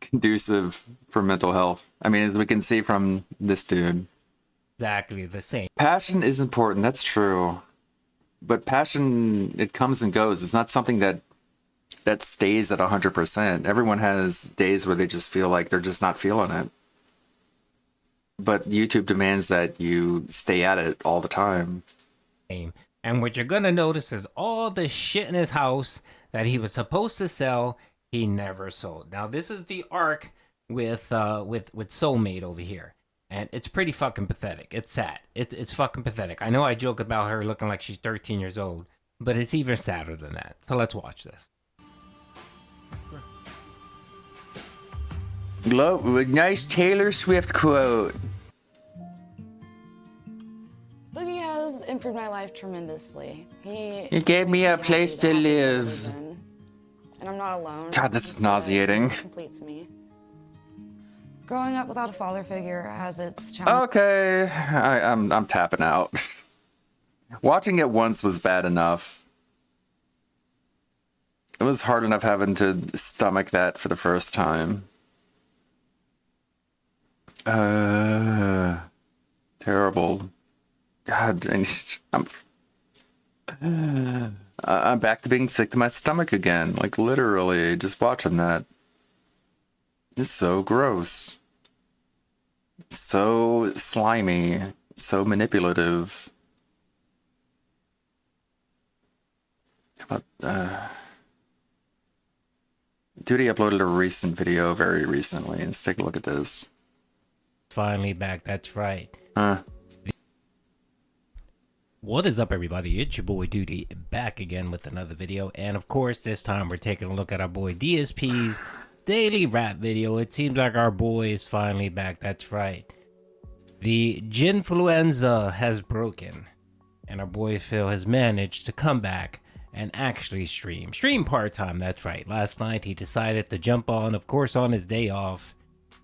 conducive for mental health. I mean, as we can see from this dude. Exactly the same. Passion is important, that's true. But passion, it comes and goes. It's not something that stays at 100%. Everyone has days where they just feel like they're just not feeling it. But YouTube demands that you stay at it all the time. And what you're gonna notice is all the shit in his house that he was supposed to sell, he never sold. Now this is the arc with Soulmate over here, and it's pretty fucking pathetic. It's sad. It's fucking pathetic. I know I joke about her looking like she's 13 years old, but it's even sadder than that. So let's watch this. Nice Taylor Swift quote. Boogie has improved my life tremendously. He gave me a place to live. And I'm not alone. God, this is nauseating. This completes me. Growing up without a father figure has its challenges. Okay, I'm tapping out. Watching it once was bad enough. It was hard enough having to stomach that for the first time. Terrible. God, I'm back to being sick to my stomach again. Like, literally, just watching that. It's so gross. So slimy. So manipulative. How about, Duty uploaded a recent video very recently. Let's take a look at this. Finally back, that's right. Huh. What is up, everybody? It's your boy Duty back again with another video, and of course this time we're taking a look at our boy DSP's daily rap video. It seems like our boy is finally back, that's right. The Ginfluenza has broken, and our boy Phil has managed to come back and actually stream part-time, that's right. Last night he decided to jump on, of course on his day off,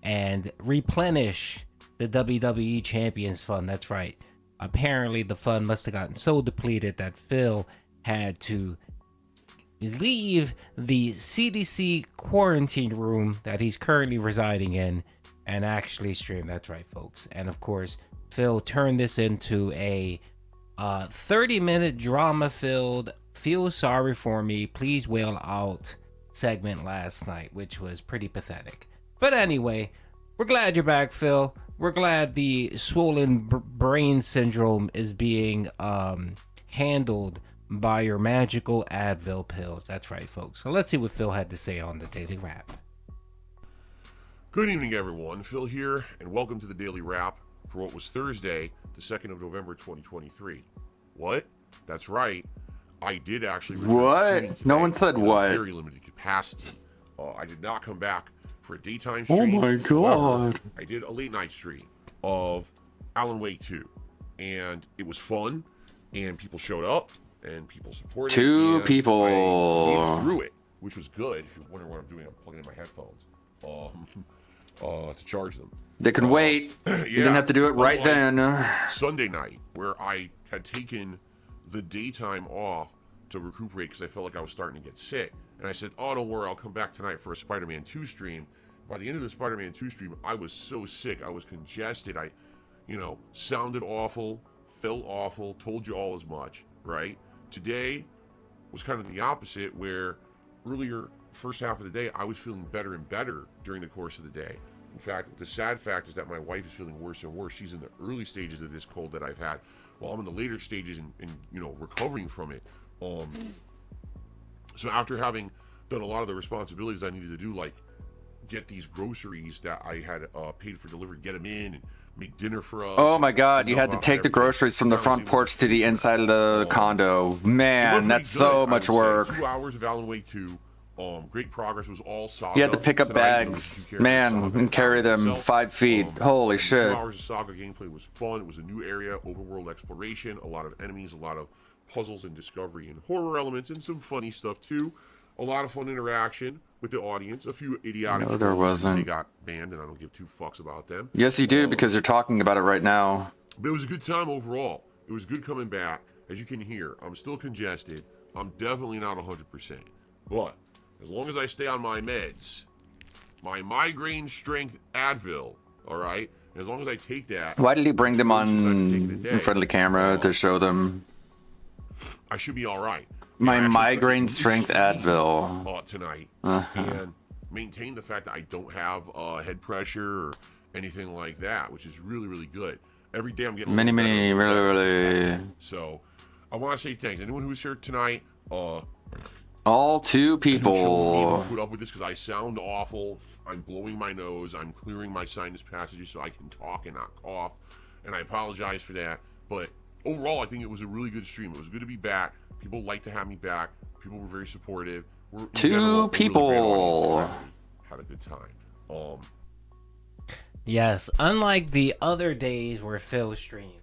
and replenish the WWE Champions Fund, that's right. Apparently the fund must have gotten so depleted that Phil had to leave the CDC quarantine room that he's currently residing in and actually stream, that's right folks. And of course Phil turned this into a 30-minute drama-filled feel sorry for me, please wail out segment last night, which was pretty pathetic. But anyway, we're glad you're back, Phil. We're glad the swollen brain syndrome is being handled by your magical Advil pills. That's right, folks. So let's see what Phil had to say on the Daily Wrap. Good evening, everyone. Phil here, and welcome to the Daily Wrap for what was Thursday, the 2nd of November, 2023. What? That's right. I did actually... What? No one said what. Very limited capacity. I did not come back for a daytime stream. Oh my god. However, I did a late night stream of Alan Wake 2, and it was fun, and people showed up, and people supported. Two people. I made through it, which was good. If you're wondering what I'm doing, I'm plugging in my headphones to charge them. They can wait. Yeah, You didn't have to do it right then. Sunday night, where I had taken the daytime off to recuperate because I felt like I was starting to get sick. And I said, oh, don't worry, I'll come back tonight for a Spider-Man 2 stream. By the end of the Spider-Man 2 stream, I was so sick. I was congested. I, sounded awful, felt awful, told you all as much, right? Today was kind of the opposite, where earlier, first half of the day, I was feeling better and better during the course of the day. In fact, the sad fact is that my wife is feeling worse and worse. She's in the early stages of this cold that I've had, while I'm in the later stages and recovering from it. So after having done a lot of the responsibilities I needed to do, like get these groceries that I had paid for delivery, get them in and make dinner for us. Oh my god, you had to take the groceries from the front porch to the inside of the condo. Man, that's so much work. 2 hours of Alan Wake 2. Great progress. Was all Saga. You had to pick up bags, man, and carry them 5 feet. Holy shit. 2 hours of Saga gameplay was fun. It was a new area, open world exploration, a lot of enemies, a lot of puzzles and discovery and horror elements, and some funny stuff too. A lot of fun interaction with the audience. A few idiotic. No, there wasn't. They got banned, and I don't give two fucks about them. Yes, you do, because you're talking about it right now. But it was a good time overall. It was good coming back. As you can hear, I'm still congested. I'm definitely not 100%. But as long as I stay on my meds, my migraine strength Advil, all right? As long as I take that. Why did he bring them on in front of the camera to show them? I should be all right. My migraine strength Advil. Tonight. And maintain the fact that I don't have head pressure or anything like that, which is really, really good. Every day I'm getting really. So I want to say thanks. Anyone who's here tonight, all 2 people. Put up with this because I sound awful. I'm blowing my nose. I'm clearing my sinus passages so I can talk and not cough. And I apologize for that. But overall, I think it was a really good stream. It was good to be back. People like to have me back. People were very supportive. We're, 2 people. Had a good time. Yes, unlike the other days where Phil streamed,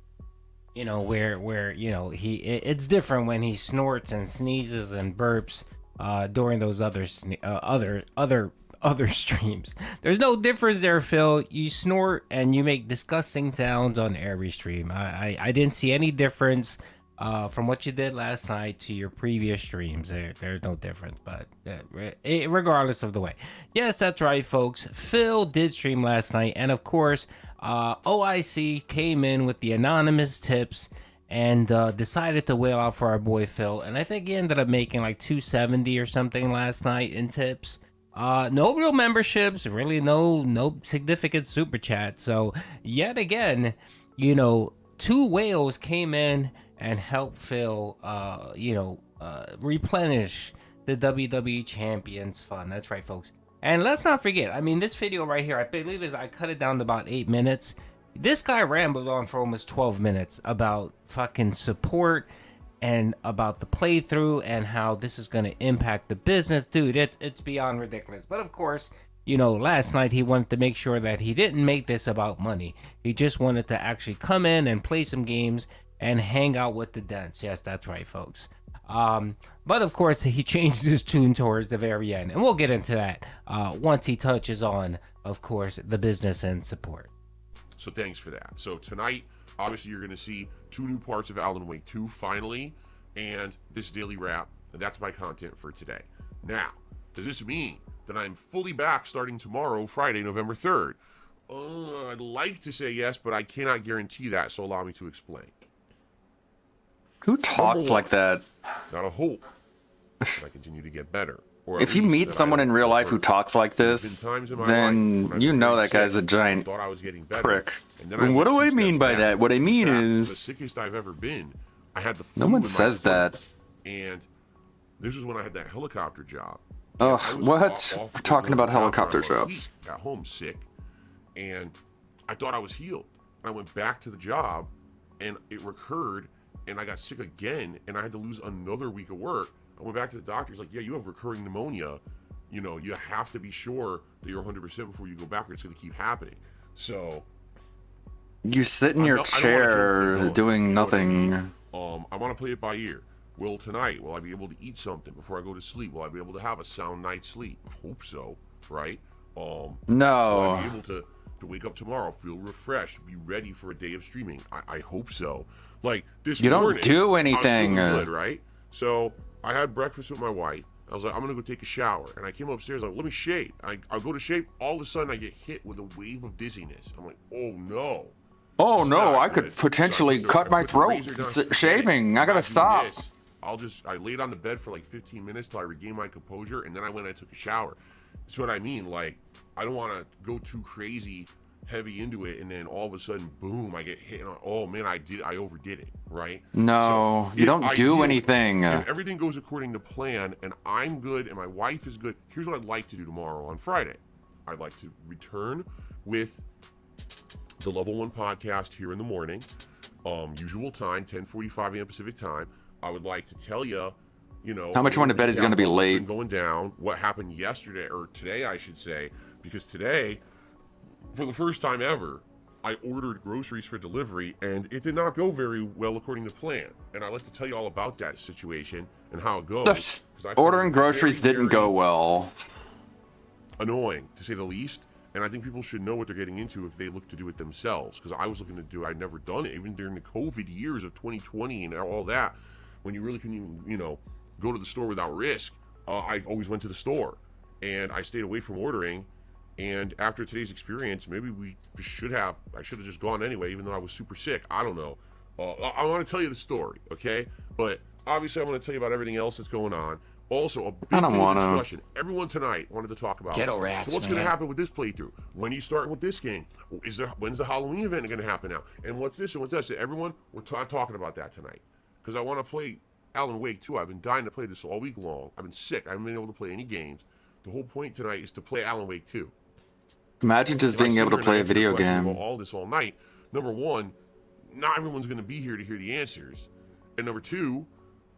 you know, where you know it's different when he snorts and sneezes and burps during those other streams. There's no difference there, Phil. You snort and you make disgusting sounds on every stream. I didn't see any difference from what you did last night to your previous streams. There's no difference, but regardless of the way. Yes, that's right, folks. Phil did stream last night, and of course, OIC came in with the anonymous tips and decided to whale out for our boy Phil. And I think he ended up making like $270 or something last night in tips. No real memberships, really no significant super chat. So yet again, you know, 2 whales came in and help Phil, replenish the WWE Champions Fund. That's right, folks. And let's not forget, I mean, this video right here, I believe I cut it down to about 8 minutes. This guy rambled on for almost 12 minutes about fucking support and about the playthrough and how this is going to impact the business. Dude, it's beyond ridiculous. But of course, you know, last night he wanted to make sure that he didn't make this about money. He just wanted to actually come in and play some games and hang out with the dents. Yes, that's right, folks. But of course, he changed his tune towards the very end, and we'll get into that once he touches on, of course, the business and support. So thanks for that. So tonight, obviously, you're going to see 2 new parts of Alan Wake 2 finally, and this daily wrap, and that's my content for today. Now, does this mean that I'm fully back starting tomorrow, Friday, November 3rd? I'd like to say yes, but I cannot guarantee that, so allow me to explain. Who talks like that? Not a hope that I continue to get better. Or If you meet someone in real life who talks like this, then you know that guy's a giant prick. And what do I mean by that? What I mean is, the sickest I've ever been. I had the flu no one in my says foot, that. And this was when I had that helicopter job. Ugh, what? We're talking about helicopter jobs. Got home sick, and I thought I was healed. I went back to the job, and it recurred, and I got sick again, and I had to lose another week of work. I went back to the doctor. He's like, yeah, you have recurring pneumonia. You know, you have to be sure that you're 100% before you go back, or it's going to keep happening. So you sit in your chair doing nothing. I want to play it by ear. Will tonight, will I be able to eat something before I go to sleep? Will I be able to have a sound night's sleep? I hope so, right? No. Will I be able to wake up tomorrow, feel refreshed, be ready for a day of streaming? I hope so. Like this You morning, don't do anything. I was feeling good, right? So I had breakfast with my wife. I was like, I'm gonna go take a shower, and I came upstairs like, let me shave. I'll go to shave. All of a sudden, I get hit with a wave of dizziness. I'm like, oh no. Oh no, I could potentially cut my throat shaving. I gotta stop. I laid on the bed for like 15 minutes till I regained my composure, and then I went and I took a shower. That's what I mean. Like, I don't want to go too crazy, heavy into it, and then all of a sudden, boom, I get hit. And oh man, I overdid it, right? No, so you don't do anything. If everything goes according to plan, and I'm good, and my wife is good, here's what I'd like to do tomorrow on Friday. I'd like to return with the Level 1 podcast here in the morning, usual time, 10:45 a.m. Pacific time. I would like to tell you, you know, how much you want to bet is going to be late. Going down, what happened yesterday, or today, I should say, because today, for the first time ever, I ordered groceries for delivery, and it did not go very well according to plan. And I'd like to tell you all about that situation and how it goes. Ordering groceries didn't go well. Annoying, to say the least. And I think people should know what they're getting into if they look to do it themselves. Because I was looking to do it, I'd never done it, even during the COVID years of 2020 and all that, when you really couldn't even, you know, go to the store without risk. I always went to the store, and I stayed away from ordering. And after today's experience, maybe I should have just gone anyway, even though I was super sick. I don't know. I want to tell you the story, okay? But obviously, I want to tell you about everything else that's going on. Also, a big discussion. Everyone tonight wanted to talk about Ghetto rats, so what's going to happen with this playthrough? When are you starting with this game? When's the Halloween event going to happen now? And what's this and what's that? So everyone, we're talking about that tonight. Because I want to play Alan Wake 2. I've been dying to play this all week long. I've been sick. I haven't been able to play any games. The whole point tonight is to play Alan Wake 2. Imagine just being able to play a video game. All this all night. Number one, not everyone's going to be here to hear the answers. And number two,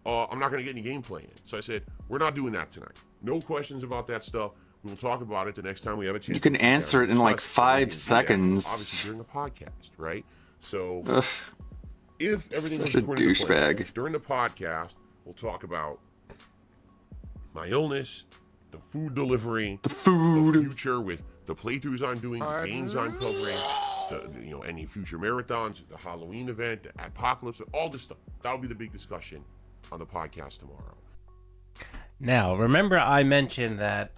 I'm not going to get any gameplay in. So I said, we're not doing that tonight. No questions about that stuff. We will talk about it the next time we have a chance. You can answer it in like 5 seconds. Obviously during a podcast, right? So if everything Such a douchebag. During the podcast, we'll talk about my illness, the food delivery, the future with the playthroughs I'm doing, the games I'm covering, any future marathons, the Halloween event, the apocalypse, all this stuff. That'll be the big discussion on the podcast tomorrow. Now, remember I mentioned that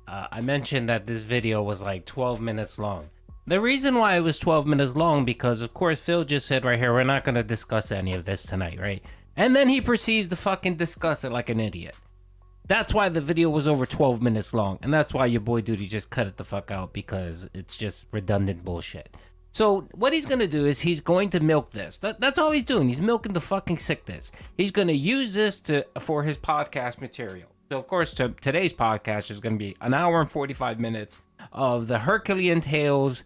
this video was like 12 minutes long. The reason why it was 12 minutes long, because of course Phil just said right here, we're not going to discuss any of this tonight, right? And then he proceeds to fucking discuss it like an idiot. That's why the video was over 12 minutes long, and that's why your boy Duty just cut it the fuck out, because it's just redundant bullshit. So what he's gonna do is he's going to milk this. That's all he's doing. He's milking the fucking sickness. He's gonna use this for his podcast material. So of course today's podcast is gonna be an hour and 45 minutes of the Herculean tales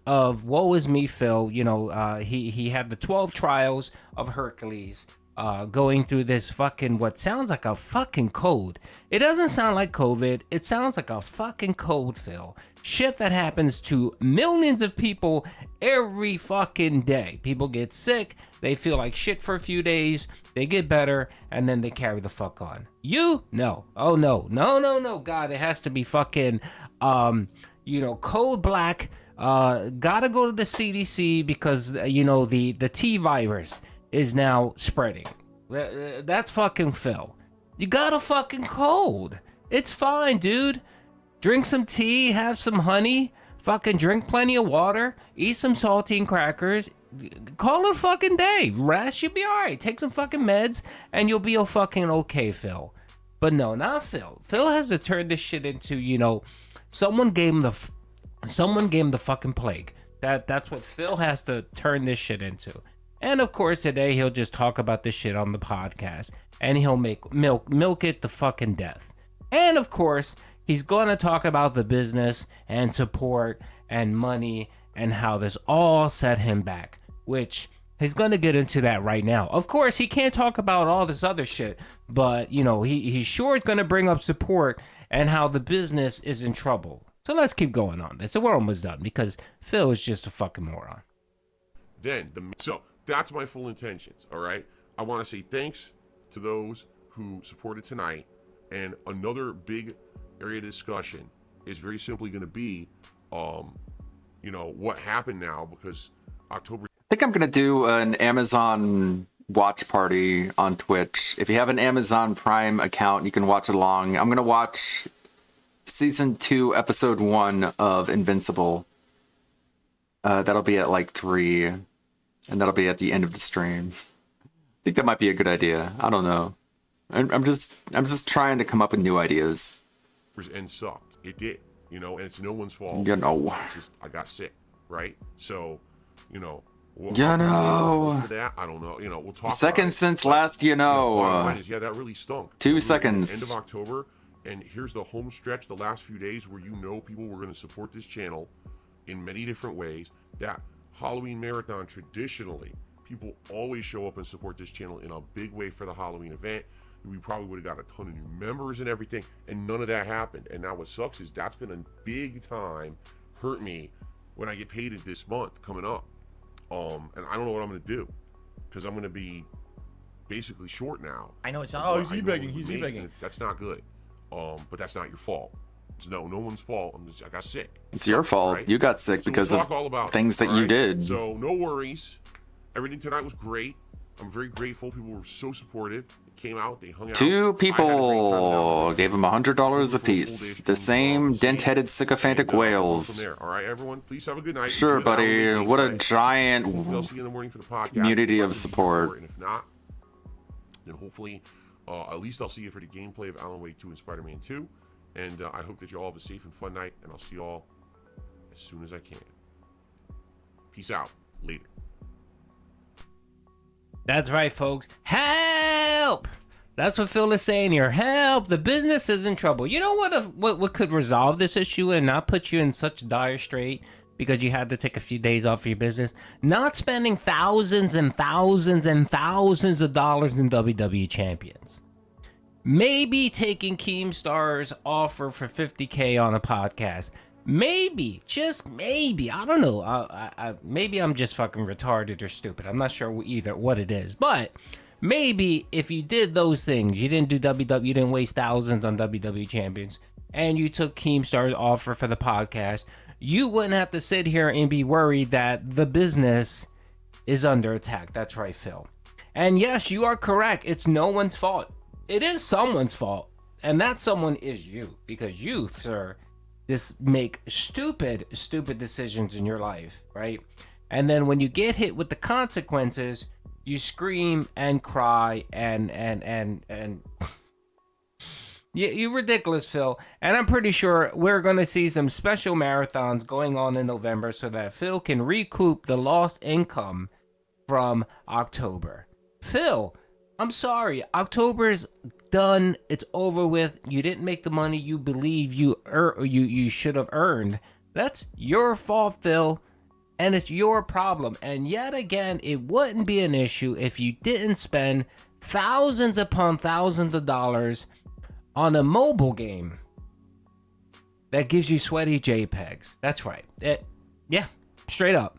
of Woe Is Me Phil. You know, he had the 12 trials of Hercules. Going through this fucking, what sounds like a fucking code. It doesn't sound like COVID. It sounds like a fucking code, Phil. Shit that happens to millions of people every fucking day. People get sick. They feel like shit for a few days. They get better. And then they carry the fuck on. You? No. Oh, no. No. God, it has to be fucking, code black. Gotta go to the CDC because, the T virus is now spreading. That's fucking Phil. You got a fucking cold. It's fine, dude. Drink some tea, have some honey, fucking drink plenty of water, eat some saltine crackers, call it a fucking day. Rest, you'll be alright. Take some fucking meds, and you'll be fucking okay, Phil. But no, not Phil. Phil has to turn this shit into, someone gave him the fucking plague. That's what Phil has to turn this shit into. And of course today he'll just talk about this shit on the podcast, and he'll milk it to fucking death. And of course he's going to talk about the business and support and money and how this all set him back, which he's going to get into that right now. Of course he can't talk about all this other shit, but he sure is going to bring up support and how the business is in trouble. So let's keep going on this, and we're almost done because Phil is just a fucking moron. So that's my full intentions, all right? I want to say thanks to those who supported tonight. And another big area of discussion is very simply going to be, what happened now, because October... I think I'm going to do an Amazon watch party on Twitch. If you have an Amazon Prime account, you can watch along. I'm going to watch Season 2, Episode 1 of Invincible. That'll be at like 3. And that'll be at the end of the stream. I think that might be a good idea. I don't know. I'm just trying to come up with new ideas. And sucked. It did, and it's no one's fault. It's just I got sick, right? So, that, I don't know. We'll talk. Second since last, bottom line is, that really stunk. 2 seconds. End of October, and here's the home stretch. The last few days where people were going to support this channel in many different ways. That Halloween Marathon, traditionally, people always show up and support this channel in a big way for the Halloween event. We probably would have got a ton of new members and everything, and none of that happened. And now what sucks is that's going to big time hurt me when I get paid this month coming up. And I don't know what I'm going to do, because I'm going to be basically short now. I know it's not. Oh, he's e-begging. He's e-begging. That's not good. But that's not your fault. No one's fault. I got sick. It's your fault. Right? You got sick So because we'll of talk all about things it, that all you right? did. So no worries. Everything tonight was great. I'm very grateful. People were so supportive. They came out. They hung out. Two I had a great time people gave him $100 a apiece. The same dent-headed sycophantic from whales. there. All right, everyone. Please have a good night. Sure, Enjoy the buddy. Halloween What a gameplay. giant Hopefully I'll see you in the morning for the podcast. community of Let me support. And if not, then hopefully, at least I'll see you for the gameplay of Alan Wake 2 and Spider-Man 2. And I hope that you all have a safe and fun night. And I'll see you all as soon as I can. Peace out. Later. That's right, folks. Help! That's what Phil is saying here. Help! The business is in trouble. You know what could resolve this issue and not put you in such dire strait because you had to take a few days off for your business? Not spending thousands and thousands and thousands of dollars in WWE champions. Maybe taking Keemstar's offer for $50K on a podcast. Maybe, just maybe. I don't know. Maybe I'm just fucking retarded or stupid. I'm not sure either what it is. But maybe if you did those things, you didn't do WWE, you didn't waste thousands on WWE champions, and you took Keemstar's offer for the podcast, you wouldn't have to sit here and be worried that the business is under attack. That's right, Phil. And yes, you are correct. It's no one's fault. It is someone's fault. And that someone is you. Because you, sir, just make stupid decisions in your life, right? And then when you get hit with the consequences, you scream and cry and you're ridiculous, Phil. And I'm pretty sure we're going to see some special marathons going on in November so that Phil can recoup the lost income from October. Phil, I'm sorry. October is done. It's over with. You didn't make the money you believe you should have earned. That's your fault, Phil. And it's your problem. And yet again, it wouldn't be an issue if you didn't spend thousands upon thousands of dollars on a mobile game that gives you sweaty JPEGs. That's right. Yeah, straight up.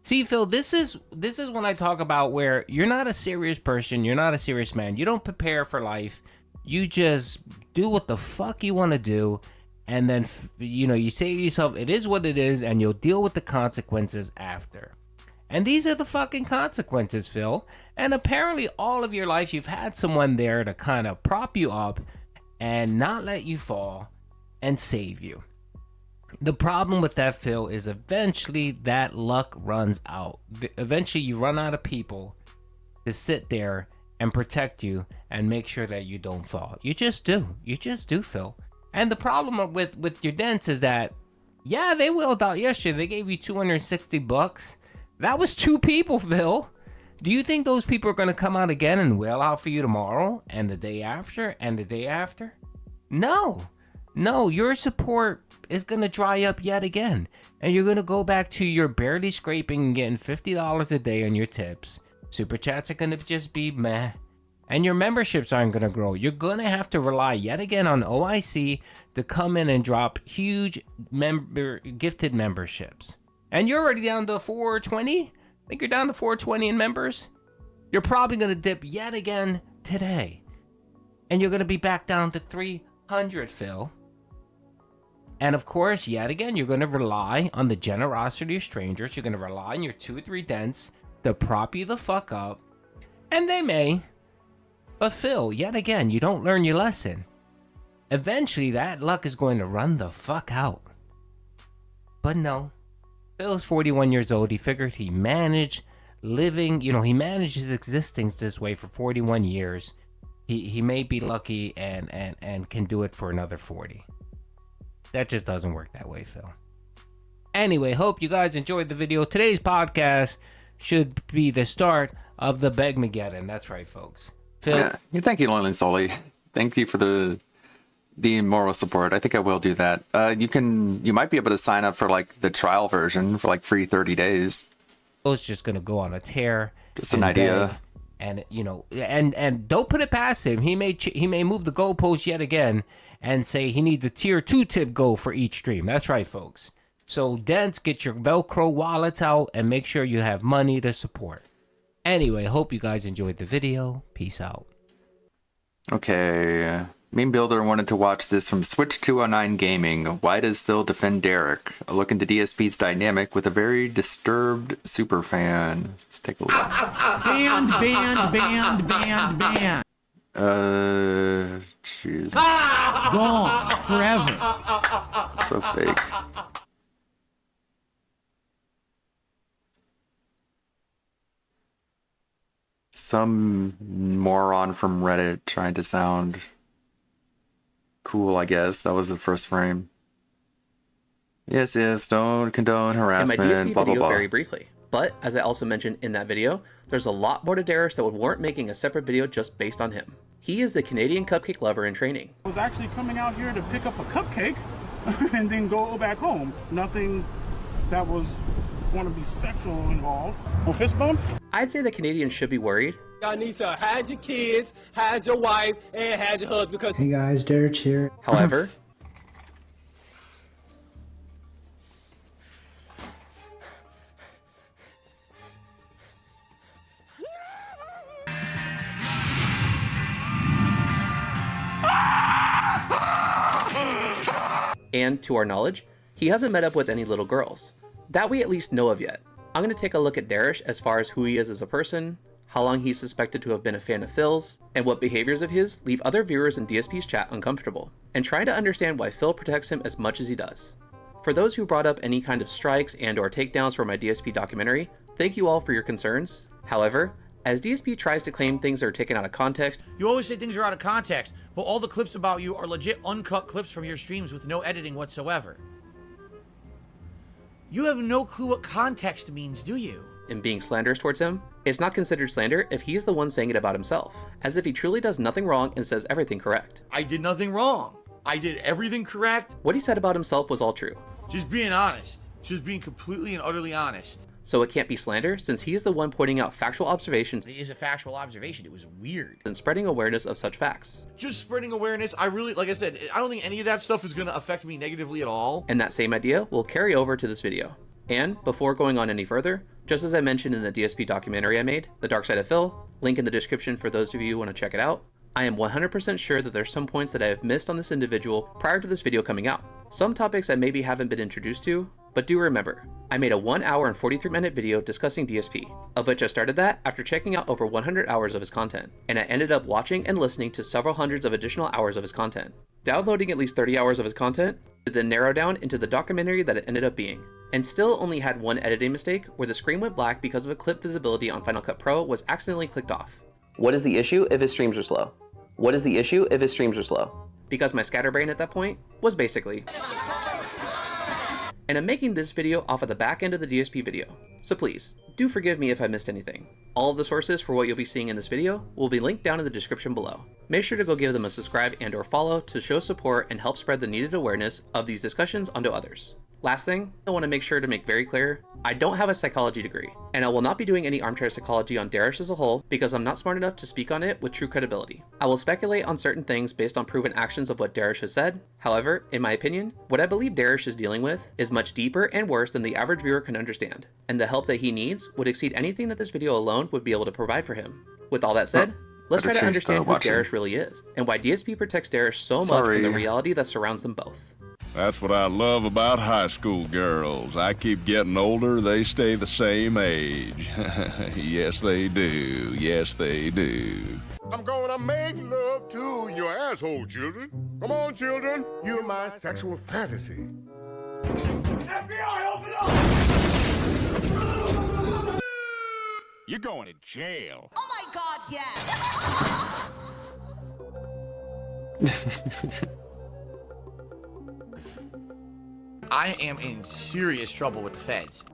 See, Phil, this is when I talk about where you're not a serious person, you're not a serious man. You don't prepare for life. You just do what the fuck you want to do, and then you say to yourself, it is what it is, and you'll deal with the consequences after. And these are the fucking consequences, Phil. And apparently all of your life you've had someone there to kind of prop you up and not let you fall and save you. The problem with that, Phil, is eventually that luck runs out. Eventually you run out of people to sit there and protect you and make sure that you don't fall. You just do, Phil. And the problem with your dents is that, yeah, they wheeled out yesterday. They gave you $260. That was 2 people, Phil. Do you think those people are going to come out again and wheel out for you tomorrow and the day after and the day after? No, your support is going to dry up yet again. And you're going to go back to your barely scraping and getting $50 a day on your tips. Super chats are going to just be meh. And your memberships aren't going to grow. You're going to have to rely yet again on OIC to come in and drop huge gifted memberships. And you're already down to 420? I think you're down to 420 in members? You're probably going to dip yet again today. And you're going to be back down to 300, Phil. And of course, yet again, you're going to rely on the generosity of strangers. You're going to rely on your 2 or 3 dents to prop you the fuck up. And they may. But Phil, yet again, you don't learn your lesson. Eventually, that luck is going to run the fuck out. But no. Phil's 41 years old. He figured he managed living, he managed his existence this way for 41 years. He may be lucky and can do it for another 40. That just doesn't work that way, Phil. Anyway, hope you guys enjoyed the video. Today's podcast should be the start of the Begmageddon. That's right, folks. Phil? Yeah, thank you, Lonely Sully. Thank you for the moral support. I think I will do that. You might be able to sign up for like the trial version for like free 30 days. Phil's just gonna go on a tear. Just an idea. And and don't put it past him. He may move the goalpost yet again and say he needs a tier 2 tip go for each stream. That's right, folks. So Dents, get your Velcro wallets out and make sure you have money to support. Anyway, hope you guys enjoyed the video. Peace out. Okay. Meme Builder wanted to watch this from Switch 209 Gaming. Why does Phil defend Derek? A look into DSP's dynamic with a very disturbed superfan. Let's take a look. Banned. Jeez. Gone forever. So fake. Some moron from Reddit trying to sound cool, I guess. That was the first frame. Yes, don't condone In my harassment, DSP blah, blah, video blah. very briefly. But, as I also mentioned in that video, there's a lot more to Darish that would warrant making a separate video just based on him. He is the Canadian cupcake lover in training. I was actually coming out here to pick up a cupcake and then go back home. Nothing that was going to be sexual involved. Well, fist bump? I'd say the Canadians should be worried. Y'all need to hide your kids, hide your wife, and hide your husband because... Hey guys, Derek here. However, and to our knowledge, he hasn't met up with any little girls. That we at least know of yet. I'm going to take a look at Darish as far as who he is as a person, how long he's suspected to have been a fan of Phil's, and what behaviors of his leave other viewers in DSP's chat uncomfortable, and trying to understand why Phil protects him as much as he does. For those who brought up any kind of strikes and or takedowns for my DSP documentary, thank you all for your concerns. However, as DSP tries to claim things are taken out of context, You always say things are out of context, but all the clips about you are legit uncut clips from your streams with no editing whatsoever. You have no clue what context means, do you? and being slanderous towards him, it's not considered slander if he's the one saying it about himself, as if he truly does nothing wrong and says everything correct. I did nothing wrong. I did everything correct. What he said about himself was all true. Just being honest. Just being completely and utterly honest. So it can't be slander since he is the one pointing out factual observations It is a factual observation. It was weird. and spreading awareness of such facts. Just spreading awareness. I really, like I said, I don't think any of that stuff is going to affect me negatively at all. And that same idea will carry over to this video. And before going on any further, just as I mentioned in the DSP documentary I made, The Dark Side of Phil, link in the description for those of you who want to check it out, I am 100% sure that there's some points that I have missed on this individual prior to this video coming out. Some topics I maybe haven't been introduced to, but do remember, I made a 1 hour and 43 minute video discussing DSP, of which I started that after checking out over 100 hours of his content, and I ended up watching and listening to several hundreds of additional hours of his content, downloading at least 30 hours of his content, to then narrow down into the documentary that it ended up being, and still only had one editing mistake where the screen went black because of a clip visibility on Final Cut Pro was accidentally clicked off. What is the issue if his streams are slow? What is the issue if his streams are slow? Because my scatterbrain at that point was basically... And I'm making this video off of the back end of the DSP video, so please, do forgive me if I missed anything. All of the sources for what you'll be seeing in this video will be linked down in the description below. Make sure to go give them a subscribe and or follow to show support and help spread the needed awareness of these discussions onto others. Last thing, I want to make sure to make very clear, I don't have a psychology degree, and I will not be doing any armchair psychology on Darish as a whole because I'm not smart enough to speak on it with true credibility. I will speculate on certain things based on proven actions of what Darish has said. However, in my opinion, what I believe Darish is dealing with is much deeper and worse than the average viewer can understand, and the help that he needs would exceed anything that this video alone would be able to provide for him. With all that said, let's try to understand who Darish really is, and why DSP protects Darish so much from the reality that surrounds them both. That's what I love about high school girls. I keep getting older, they stay the same age. Yes, they do. Yes, they do. I'm gonna make love to your asshole, children. Come on, children. You're my sexual fantasy. FBI, open up! You're going to jail. Oh my god, yes! I am in serious trouble with the feds.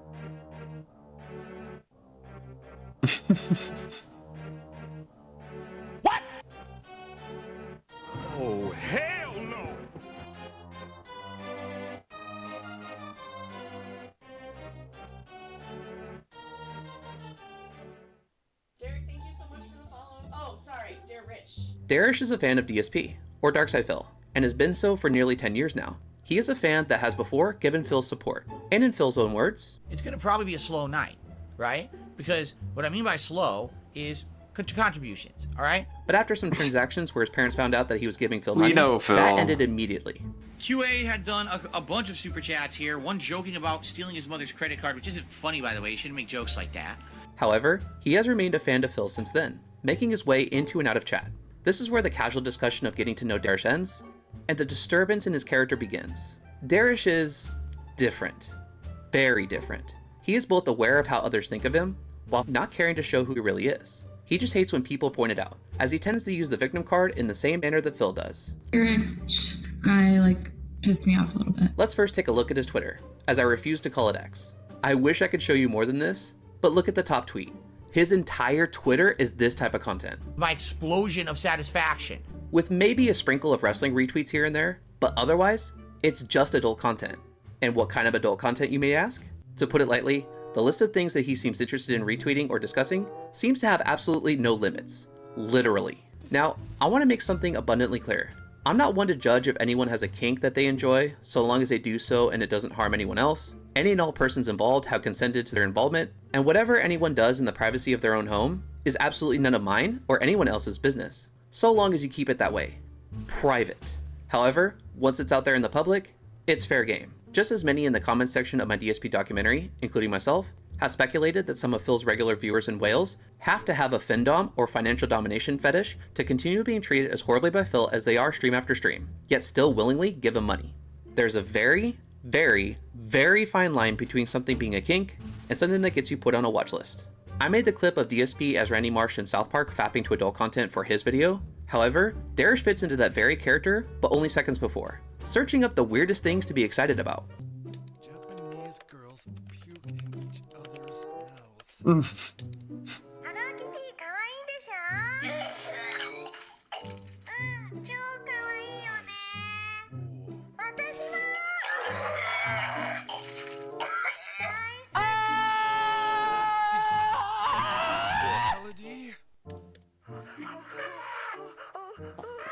What? Oh, hell no! Derek, thank you so much for the follow. Oh, sorry, dear Rich. Darish is a fan of DSP, or Darkside Phil, and has been so for nearly 10 years now. He is a fan that has before given Phil support, and in Phil's own words, It's gonna probably be a slow night, right? Because what I mean by slow is contributions, all right? But after some transactions where his parents found out that he was giving Phil We money, know Phil. that ended immediately. QA had done a bunch of super chats here, one joking about stealing his mother's credit card, which isn't funny, by the way. You shouldn't make jokes like that. However, he has remained a fan to Phil since then, making his way into and out of chat. This is where the casual discussion of getting to know Darish ends, and the disturbance in his character begins. Darish is different. Very different. He is both aware of how others think of him, while not caring to show who he really is. He just hates when people point it out, as he tends to use the victim card in the same manner that Phil does. Rich guy, pissed me off a little bit. Let's first take a look at his Twitter, as I refuse to call it X. I wish I could show you more than this, but look at the top tweet. His entire Twitter is this type of content. My explosion of satisfaction. With maybe a sprinkle of wrestling retweets here and there, but otherwise, it's just adult content. And what kind of adult content, you may ask? To put it lightly, the list of things that he seems interested in retweeting or discussing seems to have absolutely no limits. Literally. Now, I want to make something abundantly clear. I'm not one to judge if anyone has a kink that they enjoy, so long as they do so and it doesn't harm anyone else. Any and all persons involved have consented to their involvement, and whatever anyone does in the privacy of their own home is absolutely none of mine or anyone else's business, so long as you keep it that way. Private. However, once it's out there in the public, it's fair game. Just as many in the comments section of my DSP documentary, including myself, have speculated that some of Phil's regular viewers in Wales have to have a findom or financial domination fetish to continue being treated as horribly by Phil as they are stream after stream, yet still willingly give him money. There's a very, very, very fine line between something being a kink and something that gets you put on a watch list. I made the clip of DSP as Randy Marsh in South Park fapping to adult content for his video. However, Darish fits into that very character, but only seconds before, searching up the weirdest things to be excited about. Japanese girls puke in each other's mouths.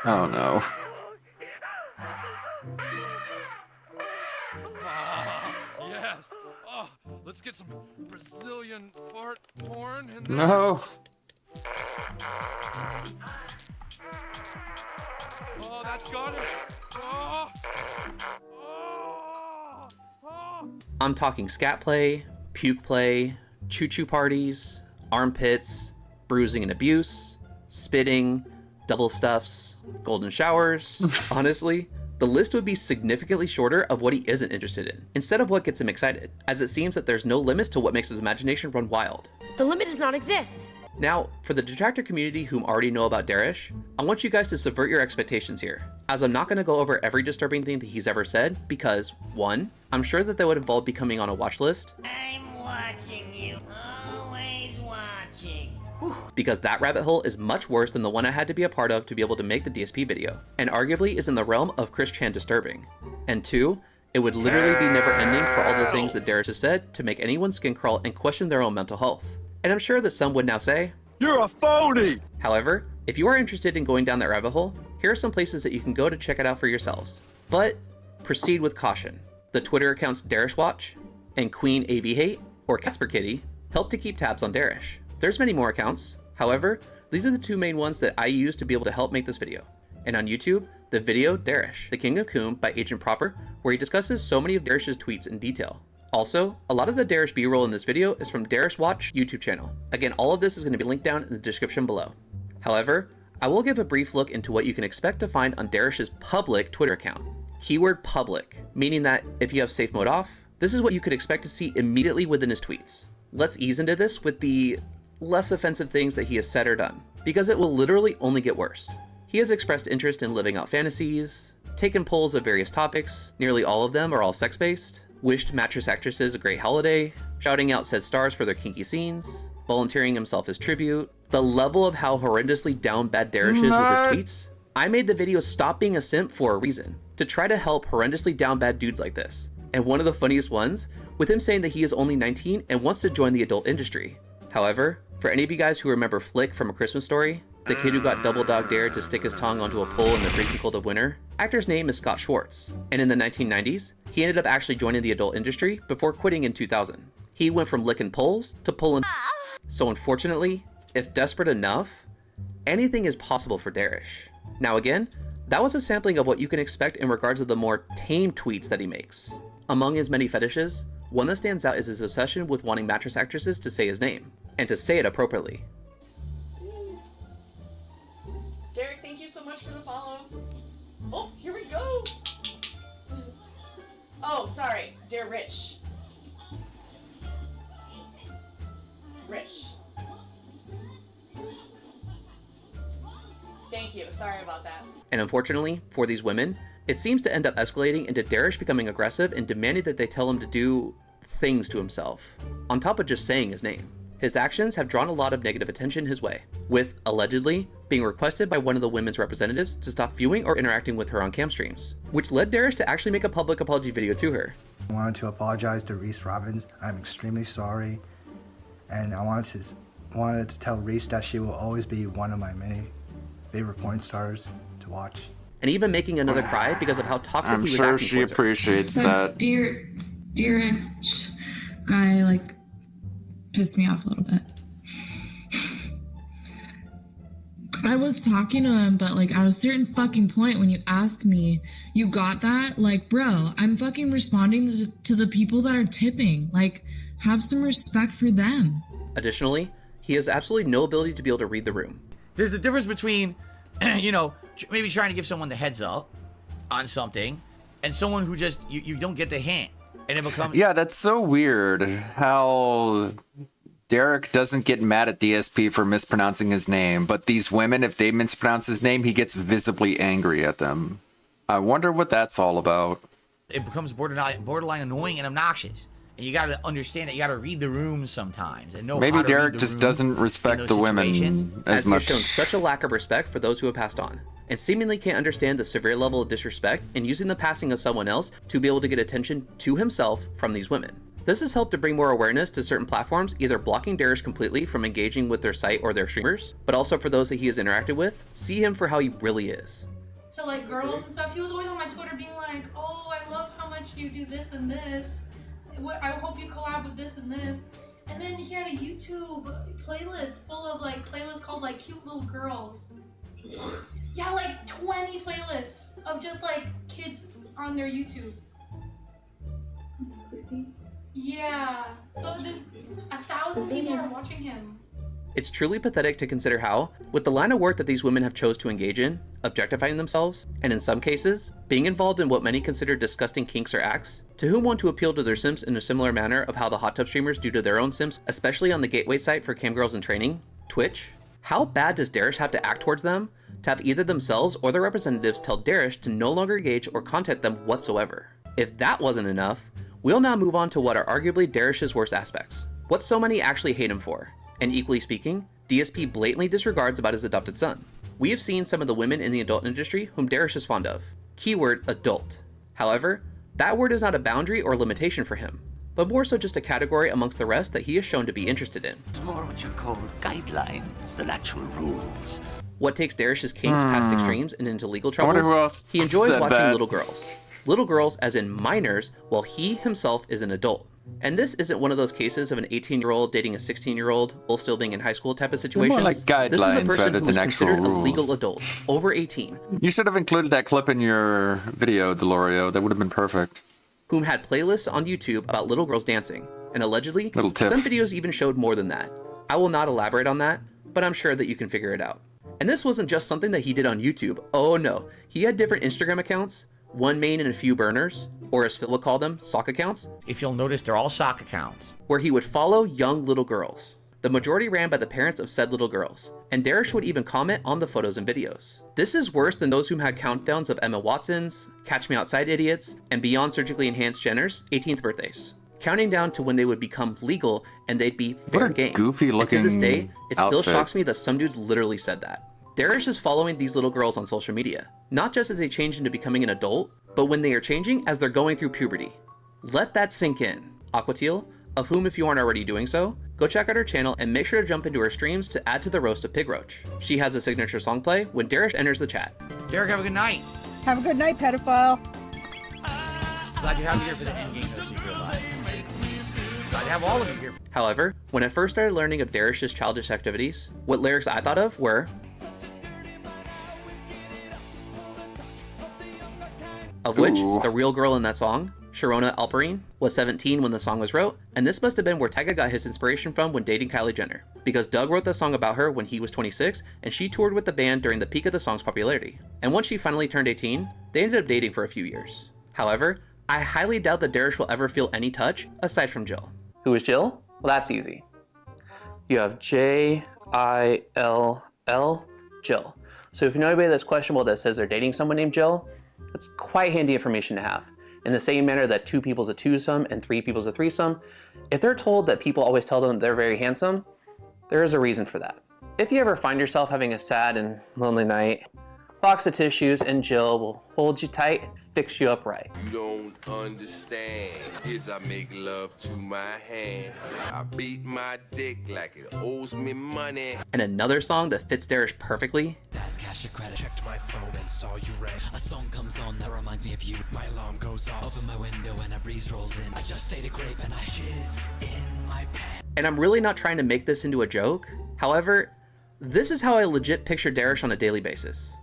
Oh no. Yes. Oh, let's get some Brazilian fart porn in there. No. Oh, that's got it. Oh. I'm talking scat play, puke play, choo-choo parties, armpits, bruising and abuse, spitting, double stuffs, golden showers. Honestly, the list would be significantly shorter of what he isn't interested in, instead of what gets him excited, as it seems that there's no limits to what makes his imagination run wild. The limit does not exist. Now, for the detractor community whom already know about Darish, I want you guys to subvert your expectations here, as I'm not going to go over every disturbing thing that he's ever said, because 1, I'm sure that would involve becoming on a watch list. I'm watching you, always watching. Because that rabbit hole is much worse than the one I had to be a part of to be able to make the DSP video, and arguably is in the realm of Chris Chan disturbing. And 2, it would literally be never ending for all the things that Darish has said to make anyone's skin crawl and question their own mental health. And I'm sure that some would now say, "You're a phony!" However, if you are interested in going down that rabbit hole, here are some places that you can go to check it out for yourselves. But proceed with caution. The Twitter accounts DarishWatch and Queen AV Hate, or Casper Kitty, help to keep tabs on Darish. There's many more accounts. However, these are the 2 main ones that I use to be able to help make this video. And on YouTube, the video Darish, the King of Coom by Agent Proper, where he discusses so many of Darish's tweets in detail. Also, a lot of the Darish B-roll in this video is from DarishWatch YouTube channel. Again, all of this is going to be linked down in the description below. However, I will give a brief look into what you can expect to find on Darish's public Twitter account. Keyword public, meaning that if you have safe mode off, this is what you could expect to see immediately within his tweets. Let's ease into this with the less offensive things that he has said or done, because it will literally only get worse. He has expressed interest in living out fantasies, taken polls of various topics, nearly all of them are all sex-based, wished mattress actresses a great holiday, shouting out said stars for their kinky scenes, volunteering himself as tribute. The level of how horrendously down bad Darish is with his tweets. I made the video Stop Being a Simp for a reason, to try to help horrendously down bad dudes like this. And one of the funniest ones, with him saying that he is only 19 and wants to join the adult industry. However, for any of you guys who remember Flick from A Christmas Story, the kid who got double dog dared to stick his tongue onto a pole in the freezing cold of winter, actor's name is Scott Schwartz, and in the 1990s, he ended up actually joining the adult industry before quitting in 2000. He went from licking poles to pulling. So unfortunately, If desperate enough, anything is possible for Darish. Now again, that was a sampling of what you can expect in regards to the more tame tweets that he makes. Among his many fetishes, one that stands out is his obsession with wanting mattress actresses to say his name, and to say it appropriately. Derek, thank you so much for the follow. Oh, here we go. Oh, sorry, dear Rich. Rich. Thank you, sorry about that. And unfortunately, for these women, it seems to end up escalating into Darish becoming aggressive and demanding that they tell him to do things to himself, on top of just saying his name. His actions have drawn a lot of negative attention his way, with, allegedly, being requested by one of the women's representatives to stop viewing or interacting with her on cam streams, which led Darish to actually make a public apology video to her. I wanted to apologize to Reese Robbins. I'm extremely sorry, and I wanted to tell Reese that she will always be one of my many favorite porn stars to watch. And even making another cry because of how toxic I'm he was sure acting she towards her. appreciates that. Dear guy, like, pissed me off a little bit. I was talking to him, but like at a certain fucking point when you ask me, you got that? Like, bro, I'm fucking responding to the people that are tipping. Like, have some respect for them. Additionally, he has absolutely no ability to be able to read the room. There's a difference between, you know, maybe trying to give someone the heads up on something and someone who just, you don't get the hint. And it becomes... Yeah, that's so weird how Derek doesn't get mad at DSP for mispronouncing his name, but these women, if they mispronounce his name, he gets visibly angry at them. I wonder what that's all about. It becomes borderline annoying and obnoxious. And you gotta understand that you gotta read the room sometimes and know Maybe how to Derek read the just room doesn't in respect those the women situations. as He much. has shown such a lack of respect for those who have passed on, and seemingly can't understand the severe level of disrespect in using the passing of someone else to be able to get attention to himself from these women. This has helped to bring more awareness to certain platforms, either blocking Darish completely from engaging with their site or their streamers, but also for those that he has interacted with, see him for how he really is. To like girls and stuff, he was always on my Twitter being like, oh, I love how much you do this and this. I hope you collab with this and this. And then he had a YouTube playlist full of like playlists called like cute little girls. Yeah, like 20 playlists of just like kids on their YouTubes. Yeah. So there's 1,000 people are watching him. It's truly pathetic to consider how, with the line of work that these women have chose to engage in, objectifying themselves, and in some cases, being involved in what many consider disgusting kinks or acts, to whom want to appeal to their sims in a similar manner of how the hot tub streamers do to their own sims, especially on the gateway site for camgirls in training, Twitch. How bad does Darish have to act towards them to have either themselves or their representatives tell Darish to no longer engage or contact them whatsoever? If that wasn't enough, we'll now move on to what are arguably Darish's worst aspects. What so many actually hate him for. And equally speaking, DSP blatantly disregards about his adopted son. We have seen some of the women in the adult industry whom Darish is fond of. Keyword adult. However, that word is not a boundary or limitation for him, but more so just a category amongst the rest that he is shown to be interested in. It's more what you'd call guidelines than actual rules. What takes Darish's kinks past extremes and into legal I wonder troubles? who else He enjoys said watching that. little girls. Little girls as in minors, while he himself is an adult. And this isn't one of those cases of an 18-year-old dating a 16-year-old while still being in high school type of situations. More like This is a guidelines person rather who than is actual considered a rules. legal adult, over 18, You should have included that clip in your video, Delorio. That would have been perfect. whom had playlists on YouTube about little girls dancing. And allegedly, Little tip. some videos even showed more than that. I will not elaborate on that, but I'm sure that you can figure it out. And this wasn't just something that he did on YouTube. Oh no, he had different Instagram accounts, one main and a few burners, or as Phil would call them, sock accounts. If you'll notice, they're all sock accounts. Where he would follow young little girls. The majority ran by the parents of said little girls, and Darish would even comment on the photos and videos. This is worse than those whom had countdowns of Emma Watson's, Catch Me Outside idiots, and beyond surgically enhanced Jenner's 18th birthdays. Counting down to when they would become legal and they'd be fair game. Goofy And looking to this day, it still outfit. shocks me that some dudes literally said that. Darish is following these little girls on social media, not just as they change into becoming an adult, but when they are changing as they're going through puberty. Let that sink in. Aquateal, of whom if you aren't already doing so, go check out her channel and make sure to jump into her streams to add to the roast of Pig Roach. She has a signature song play when Darish enters the chat. Derek, have a good night. Have a good night, pedophile. Glad you have me here for the end game of Secret Life. Glad I'd have all of you here. However, when I first started learning of Darish's childish activities, what lyrics I thought of were, of which the real girl in that song, Sharona Alperine, was 17 when the song was wrote, and this must have been where Tyga got his inspiration from when dating Kylie Jenner, because Doug wrote the song about her when he was 26, and she toured with the band during the peak of the song's popularity. And once she finally turned 18, they ended up dating for a few years. However, I highly doubt that Darish will ever feel any touch aside from Jill. Who is Jill? Well, that's easy. You have J-I-L-L, Jill. So if you know anybody that's questionable that says they're dating someone named Jill, that's quite handy information to have. In the same manner that 2 people's a twosome and 3 people's a threesome, if they're told that people always tell them they're very handsome, there is a reason for that. If you ever find yourself having a sad and lonely night, box of tissues and Jill will hold you tight and fix you up right. You don't understand is I make love to my hand. I beat my dick like it owes me money. And another song that fits Darish perfectly. Cash or credit. Checked my phone and saw you read. A song comes on that reminds me of you. My alarm goes off. Open my window and a breeze rolls in. I just ate a grape and I shizzed in my pants. And I'm really not trying to make this into a joke. However, this is how I legit picture Darish on a daily basis.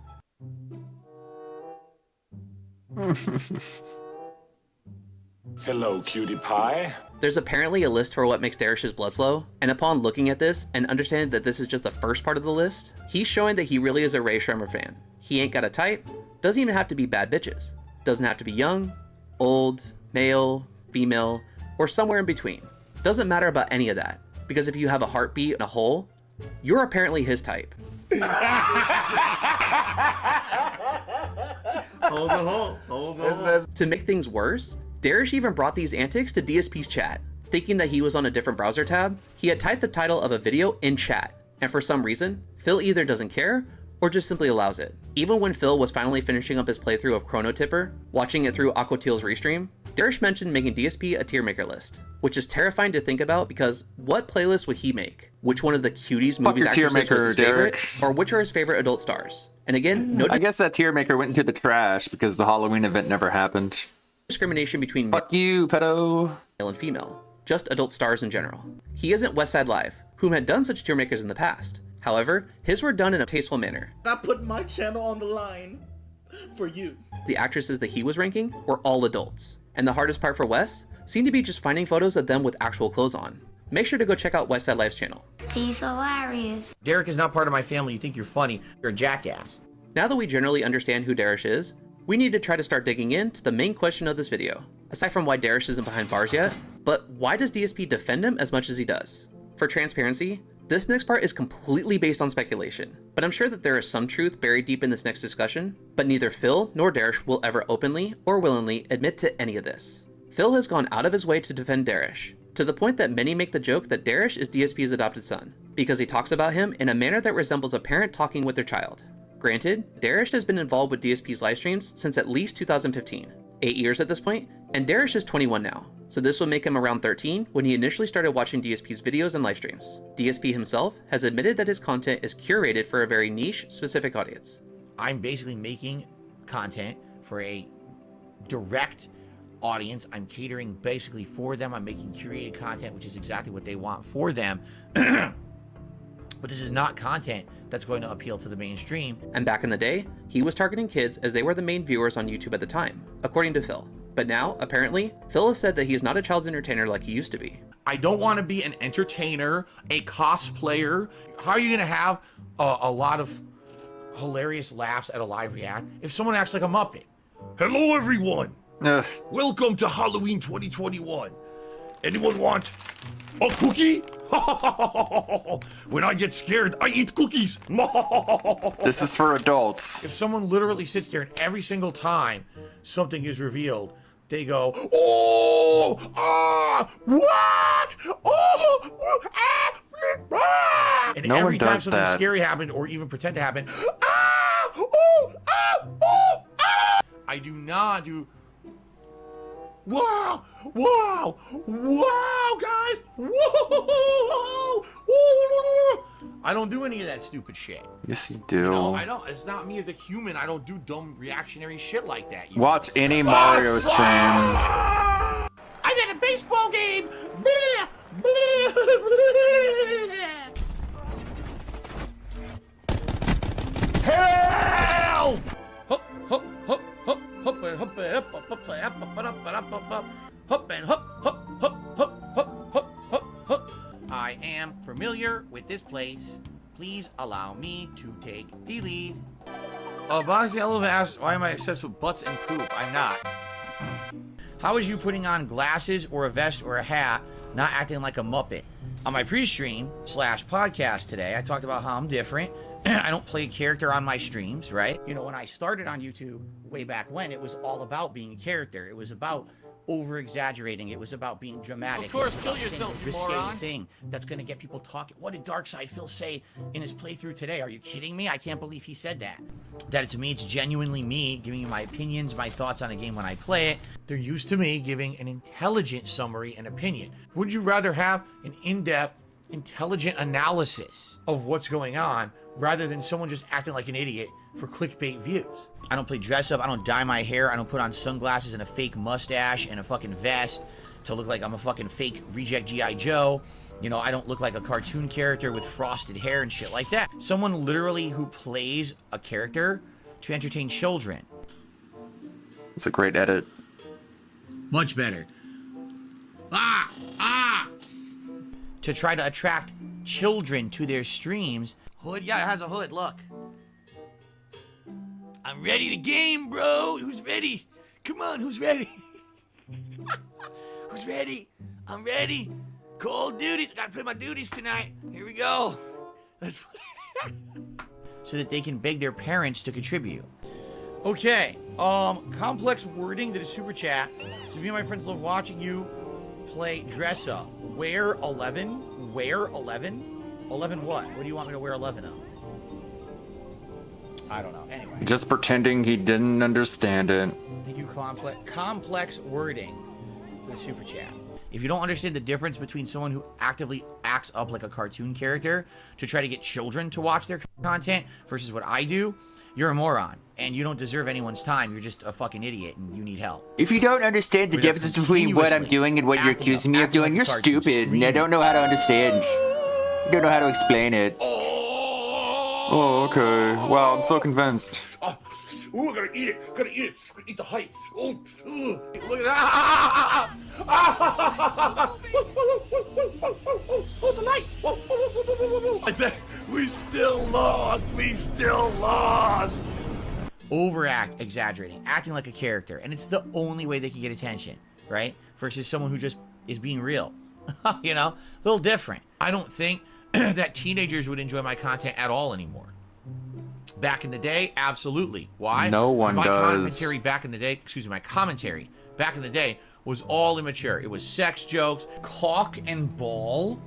Hello, cutie pie. There's apparently a list for what makes Darish's blood flow, and upon looking at this and understanding that this is just the first part of the list, he's showing that he really is a Ray Shremmer fan. He ain't got a type, doesn't even have to be bad bitches, doesn't have to be young, old, male, female, or somewhere in between. Doesn't matter about any of that, because if you have a heartbeat and a hole, you're apparently his type. Hole's a hole. Hole's a hole. To make things worse, Darish even brought these antics to DSP's chat. Thinking that he was on a different browser tab, he had typed the title of a video in chat, and for some reason, Phil either doesn't care or just simply allows it. Even when Phil was finally finishing up his playthrough of Chrono Tipper, watching it through Aquateal's restream, Darish mentioned making DSP a tier maker list, which is terrifying to think about because what playlist would he make? Which one of the cuties movies actresses was his favorite? Or which are his favorite adult stars? And again, no I guess that tier maker went into the trash because the Halloween event never happened. Discrimination between fuck you, pedo, male and female, just adult stars in general. He isn't Westside Live, whom had done such tier makers in the past. However, his were done in a tasteful manner. Not putting my channel on the line for you. The actresses that he was ranking were all adults. And the hardest part for Wes seemed to be just finding photos of them with actual clothes on. Make sure to go check out Westside Live's channel. He's hilarious. Derek is not part of my family. You think you're funny. You're a jackass. Now that we generally understand who Darish is, we need to try to start digging into the main question of this video. Aside from why Darish isn't behind bars yet, but why does DSP defend him as much as he does? For transparency, this next part is completely based on speculation, but I'm sure that there is some truth buried deep in this next discussion, but neither Phil nor Darish will ever openly or willingly admit to any of this. Phil has gone out of his way to defend Darish, to the point that many make the joke that Darish is DSP's adopted son, because he talks about him in a manner that resembles a parent talking with their child. Granted, Darish has been involved with DSP's livestreams since at least 2015, 8 years at this point, and Darish is 21 now, so this will make him around 13 when he initially started watching DSP's videos and livestreams. DSP himself has admitted that his content is curated for a very niche, specific audience. I'm basically making content for a direct audience. I'm catering basically for them. I'm making curated content, which is exactly what they want for them. But this is not content that's going to appeal to the mainstream. And back in the day, he was targeting kids as they were the main viewers on YouTube at the time, according to Phil. But now, apparently, Phil has said that he is not a child's entertainer like he used to be. I don't want to be an entertainer, a cosplayer. How are you going to have a lot of hilarious laughs at a live react if someone acts like a Muppet? Hello, everyone. Ugh. Welcome to Halloween 2021. Anyone want a cookie? When I get scared, I eat cookies. This is for adults. If someone literally sits there and every single time something is revealed, they go, oh, ah, what? Oh, ah, ah. And no every one time does something that. scary happened or even pretend to happen, ah, oh, ah, oh, ah. I do not do. Wow! Wow! Wow, guys! Whoa! I don't do any of that stupid shit. Yes, you do. You know, I don't. It's not me as a human. I don't do dumb reactionary shit like that. Watch any Mario stream. I'm at a baseball game. Blah. familiar with this place, please allow me to take the lead. Boxy Elephant asks, why am I obsessed with butts and poop? I'm not. How is you putting on glasses or a vest or a hat, not acting like a Muppet? On my pre-stream / podcast today, I talked about how I'm different. I don't play a character on my streams, right? You know, when I started on YouTube way back when, it was all about being a character. It was about over-exaggerating. It was about being dramatic. Of course, It was kill about saying yourself, a you risque moron. thing that's gonna get people talking. What did Darkseid Phil say in his playthrough today? Are you kidding me? I can't believe he said that. That to me, it's genuinely me giving you my opinions, my thoughts on a game when I play it. They're used to me giving an intelligent summary and opinion. Would you rather have an in-depth, intelligent analysis of what's going on rather than someone just acting like an idiot for clickbait views? I don't play dress up. I don't dye my hair. I don't put on sunglasses and a fake mustache and a fucking vest to look like I'm a fucking fake reject G.I. Joe. You know, I don't look like a cartoon character with frosted hair and shit like that. Someone literally who plays a character to entertain children. It's a great edit. Much better. To try to attract children to their streams. Hood? Yeah, it has a hood, look. I'm ready to game, bro. Who's ready? Come on, who's ready? Who's ready? I'm ready. Call duties. Gotta play my duties tonight. Here we go. Let's play. So that they can beg their parents to contribute. Okay. Complex wording to the super chat. So me and my friends love watching you play dress up. Wear 11? Wear 11? 11 what? What do you want me to wear 11 of? I don't know. Anyway. Just pretending he didn't understand it. Thank you, complex wording for the super chat. If you don't understand the difference between someone who actively acts up like a cartoon character to try to get children to watch their content versus what I do, you're a moron. And you don't deserve anyone's time. You're just a fucking idiot and you need help. If you don't understand the difference between what I'm doing and what you're accusing me of doing, you're stupid, and I don't know how to understand. I don't know how to explain it. Oh, okay. Wow, I'm so convinced. Ooh, I gotta eat it. Gotta eat it. Gotta eat the hype. Oh, look at that. Oh, the light. I bet we still lost. We still lost. Overact, exaggerating, acting like a character. And it's the only way they can get attention, right? Versus someone who just is being real. You know? A little different. I don't think that teenagers would enjoy my content at all anymore. Back in the day, absolutely. Why? No one my does. Commentary back in the day, my commentary back in the day was all immature. It was sex jokes, cock and ball.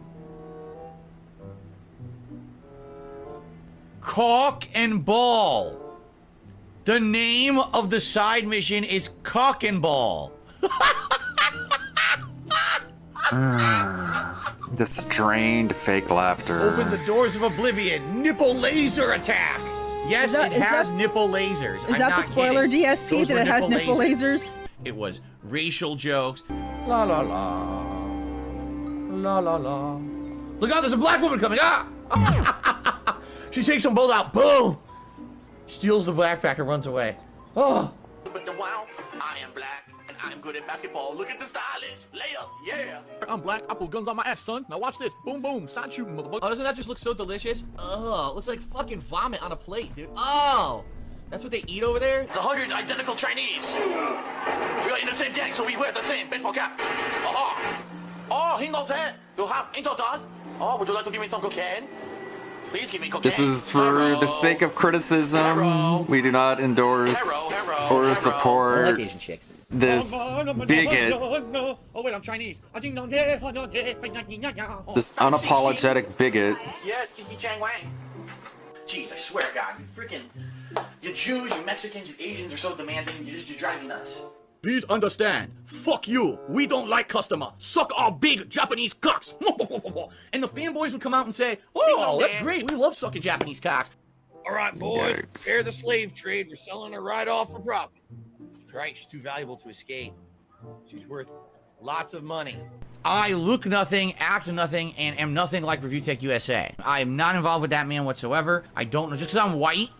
Cock and ball. The name of the side mission is Cock and Ball. The strained fake laughter. Open the doors of oblivion. Nipple laser attack. Yes, it has nipple lasers. Is that the spoiler DSP Those that were it has nipple lasers? It was racial jokes. La la la. La la la. Look out, there's a black woman coming. Ah! She takes some bolt out. Boom! Steals the backpack and runs away. Oh. But the wow, I am black and I'm good at basketball. Look at the stylish layup, yeah. I'm black. I pull guns on my ass, son. Now watch this. Boom, boom. Side shooting, motherfucker. Oh, doesn't that just look so delicious? Ugh, looks like fucking vomit on a plate, dude. Oh, that's what they eat over there? It's 100 identical Chinese. We are in the same gang, so we wear the same baseball cap. Oh, oh, he knows that. You have into does. Oh, would you like to give me some cocaine? Please give me cocaine. This is for the sake of criticism. We do not endorse or support I like Asian chicks. this bigot, Oh, wait, I'm Chinese. this unapologetic bigot. Yes, Kiki Chang Wang. Jeez, I swear, God, you freaking, you Jews, you Mexicans, you Asians are so demanding. You drive me nuts. Please understand. Fuck you. We don't like customer. Suck our big Japanese cocks. And the fanboys would come out and say, oh, that's great. We love sucking Japanese cocks. All right, boys. Prepare the slave trade. We're selling her right off for profit. Right, she's too valuable to escape. She's worth lots of money. I look nothing, act nothing, and am nothing like Review Tech USA. I am not involved with that man whatsoever. I don't know. Just because I'm white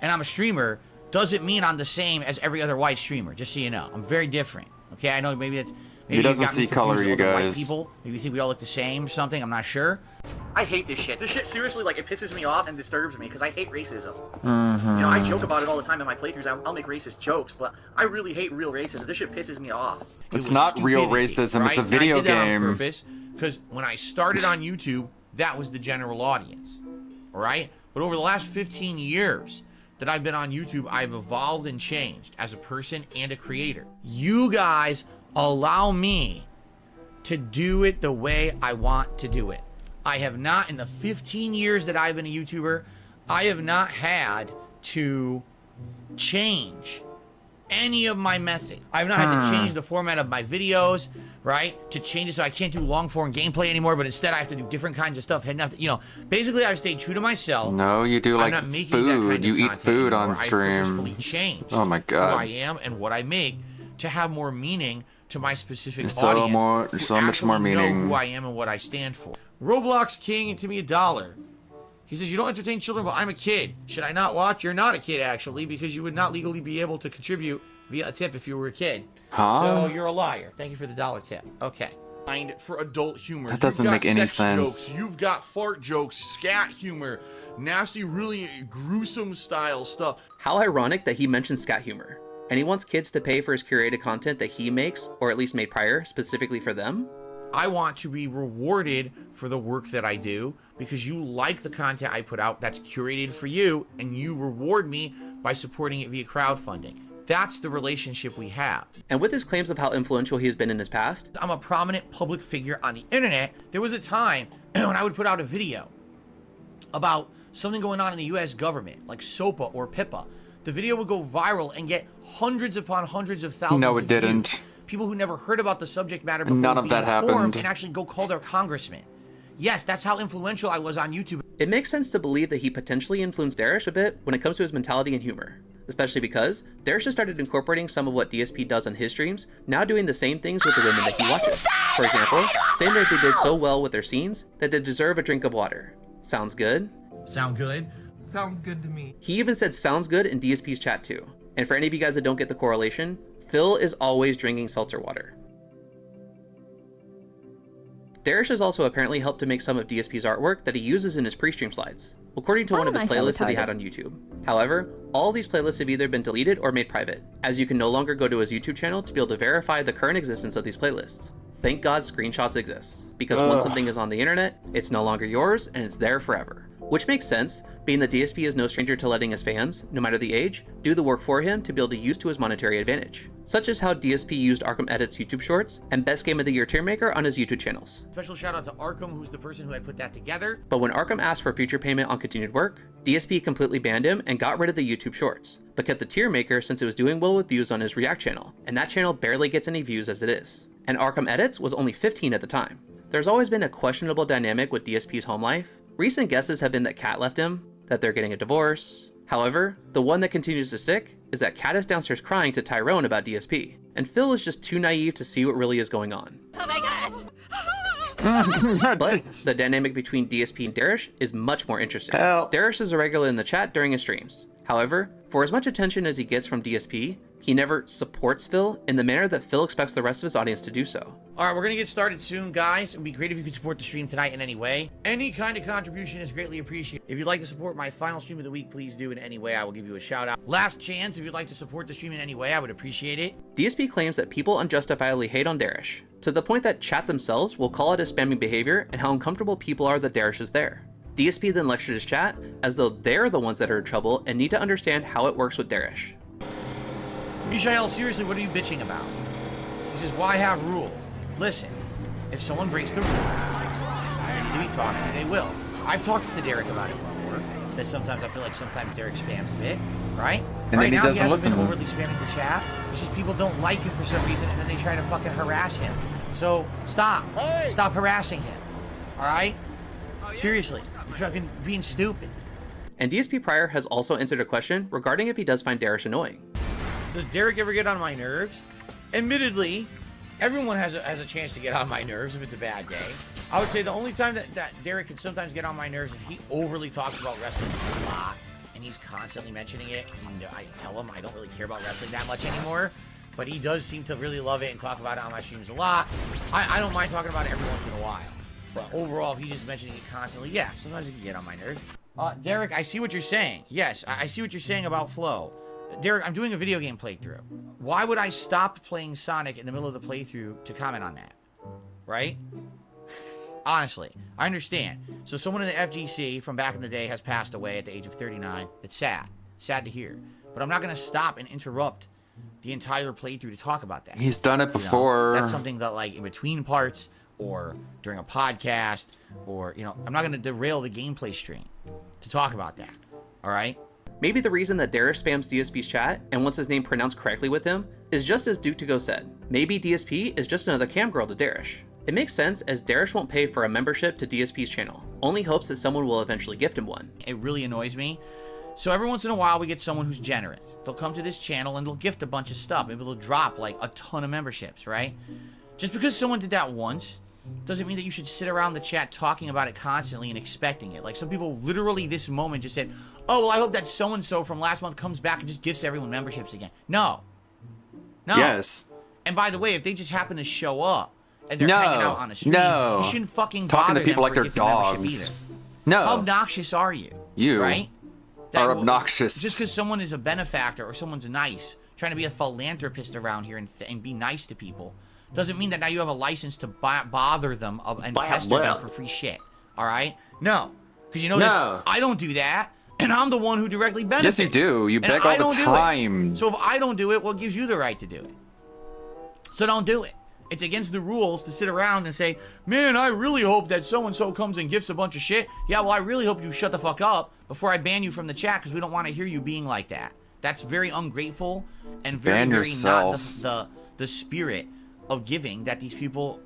and I'm a streamer doesn't mean I'm the same as every other white streamer, just so you know. I'm very different. Okay, I know maybe Maybe He doesn't you got me see color, confused you with other white guys. People. Maybe you think we all look the same or something. I'm not sure. I hate this shit. This shit seriously, like, it pisses me off and disturbs me because I hate racism. Mhm. You know, I joke about it all the time in my playthroughs. I'll make racist jokes, but I really hate real racism. This shit pisses me off. It's not real racism. It's a video game. Because when I started on YouTube, that was the general audience. All right? But over the last 15 years that I've been on YouTube, I've evolved and changed as a person and a creator. You guys allow me to do it the way I want to do it. I have not, in the 15 years that I've been a YouTuber, I have not had to change any of my method. I've not had to change the format of my videos, right? To change it so I can't do long form gameplay anymore, but instead I have to do different kinds of stuff. Basically I've stayed true to myself. No, you do I'm like not making that food. kind of You eat content food anymore. on I've stream. purposefully changed Oh my who I god. am and what I make to have more meaning to my specific So audience. more- who so much more actually know meaning. who I am and what I stand for. Roblox King to me $1. He says, you don't entertain children, but I'm a kid. Should I not watch? You're not a kid, actually, because you would not legally be able to contribute via a tip if you were a kid. Huh? So you're a liar. Thank you for the $1 tip. Okay. Mind for adult humor. That doesn't You've got make any sex sense. Jokes. You've got fart jokes, scat humor, nasty, really gruesome style stuff. How ironic that he mentioned scat humor. And he wants kids to pay for his curated content that he makes, or at least made prior, specifically for them? I want to be rewarded for the work that I do because you like the content I put out that's curated for you, and you reward me by supporting it via crowdfunding. That's the relationship we have. And with his claims of how influential he has been in his past, I'm a prominent public figure on the internet. There was a time when I would put out a video about something going on in the US government, like SOPA or PIPA. The video would go viral and get hundreds upon hundreds of thousands No, it of views. didn't. People who never heard about the subject matter before None would of be that informed happened. and actually go call their congressman. Yes, that's how influential I was on YouTube. it makes sense to believe that he potentially influenced Darish a bit when it comes to his mentality and humor. Especially because Darish has started incorporating some of what DSP does on his streams, now doing the same things with the women that he watches. For example, saying that they did so well with their scenes that they deserve a drink of water. Sounds good? Sound good? Sounds good to me. He even said sounds good in DSP's chat too. And for any of you guys that don't get the correlation, Phil is always drinking seltzer water. Darish has also apparently helped to make some of DSP's artwork that he uses in his pre-stream slides, according to one of his playlists that he had on YouTube. However, all these playlists have either been deleted or made private, as you can no longer go to his YouTube channel to be able to verify the current existence of these playlists. Thank God screenshots exist, because once something is on the internet, it's no longer yours and it's there forever. Which makes sense, being that DSP is no stranger to letting his fans, no matter the age, do the work for him to be able to use to his monetary advantage. Such as how DSP used Arkham Edit's YouTube Shorts and Best Game of the Year tier maker on his YouTube channels. Special shout out to Arkham, who's the person who had put that together. But when Arkham asked for future payment on continued work, DSP completely banned him and got rid of the YouTube Shorts, but kept the tier maker since it was doing well with views on his React channel, and that channel barely gets any views as it is. And Arkham Edits was only 15 at the time. There's always been a questionable dynamic with DSP's home life. Recent guesses have been that Kat left him, that they're getting a divorce. However, the one that continues to stick is that Kat is downstairs crying to Tyrone about DSP, and Phil is just too naive to see what really is going on. Oh my god! But the dynamic between DSP and Darish is much more interesting. Darish is a regular in the chat during his streams. However, for as much attention as he gets from DSP, he never supports Phil in the manner that Phil expects the rest of his audience to do so. All right, we're going to get started soon, guys. It would be great if you could support the stream tonight in any way. Any kind of contribution is greatly appreciated. If you'd like to support my final stream of the week, please do in any way. I will give you a shout out. Last chance, if you'd like to support the stream in any way, I would appreciate it. DSP claims that people unjustifiably hate on Darish, to the point that chat themselves will call it a spamming behavior and how uncomfortable people are that Darish is there. DSP then lectured his chat as though they're the ones that are in trouble and need to understand how it works with Darish. Mishael, seriously, what are you bitching about? He says, why have rules? Listen, if someone breaks the rules and they need to be talked to, they will. I've talked to Derek about it before, that sometimes I feel like sometimes Derek spams a bit, right? And right then he now, doesn't he hasn't listen. been overly spamming the chat. It's just people don't like him for some reason, and then they try to fucking harass him. So, stop. Stop harassing him. All right? Seriously, you're fucking being stupid. And DSP Prior has also answered a question regarding if he does find Darish annoying. Does Derek ever get on my nerves? Admittedly, everyone has a chance to get on my nerves if it's a bad day. I would say the only time that Derek can sometimes get on my nerves is he overly talks about wrestling a lot, and he's constantly mentioning it. And I tell him I don't really care about wrestling that much anymore. but he does seem to really love it and talk about it on my streams a lot. I don't mind talking about it every once in a while. But overall, if he's just mentioning it constantly, yeah, sometimes it can get on my nerves. Derek, I see what you're saying. Yes, I see what you're saying about Flow. Derek, I'm doing a video game playthrough. Why would I stop playing Sonic in the middle of the playthrough to comment on that? Right? Honestly, I understand. So someone in the FGC from back in the day has passed away at the age of 39. It's sad. Sad to hear. But I'm not going to stop and interrupt the entire playthrough to talk about that. He's done it before. That's something that, like, in between parts or during a podcast or, I'm not going to derail the gameplay stream to talk about that. All right? Maybe the reason that Darish spams DSP's chat and wants his name pronounced correctly with him is just as Duke to Go said. Maybe DSP is just another cam girl to Darish. It makes sense as Darish won't pay for a membership to DSP's channel, only hopes that someone will eventually gift him one. It really annoys me. So every once in a while we get someone who's generous. They'll come to this channel and they'll gift a bunch of stuff. Maybe they'll drop like a ton of memberships, right? Just because someone did that once doesn't mean that you should sit around the chat talking about it constantly and expecting it. Like some people literally this moment just said, oh, well, I hope that so-and-so from last month comes back and just gifts everyone memberships again. No. Yes. And by the way, if they just happen to show up and they're hanging out on a stream, you shouldn't fucking talking bother to people them like for a they're gift membership dogs. either. No. How obnoxious are you? You right? are obnoxious. Just because someone is a benefactor or someone's nice, trying to be a philanthropist around here and be nice to people, doesn't mean that now you have a license to bother them and pester them for free shit. All right? No. Because you notice, I don't do that, and I'm the one who directly benefits. Yes, you do. You beg all the time. So if I don't do it, what gives you the right to do it? So don't do it. It's against the rules to sit around and say, man, I really hope that so-and-so comes and gifts a bunch of shit. Yeah, well, I really hope you shut the fuck up before I ban you from the chat because we don't want to hear you being like that. That's very ungrateful and very not the spirit of giving that these people,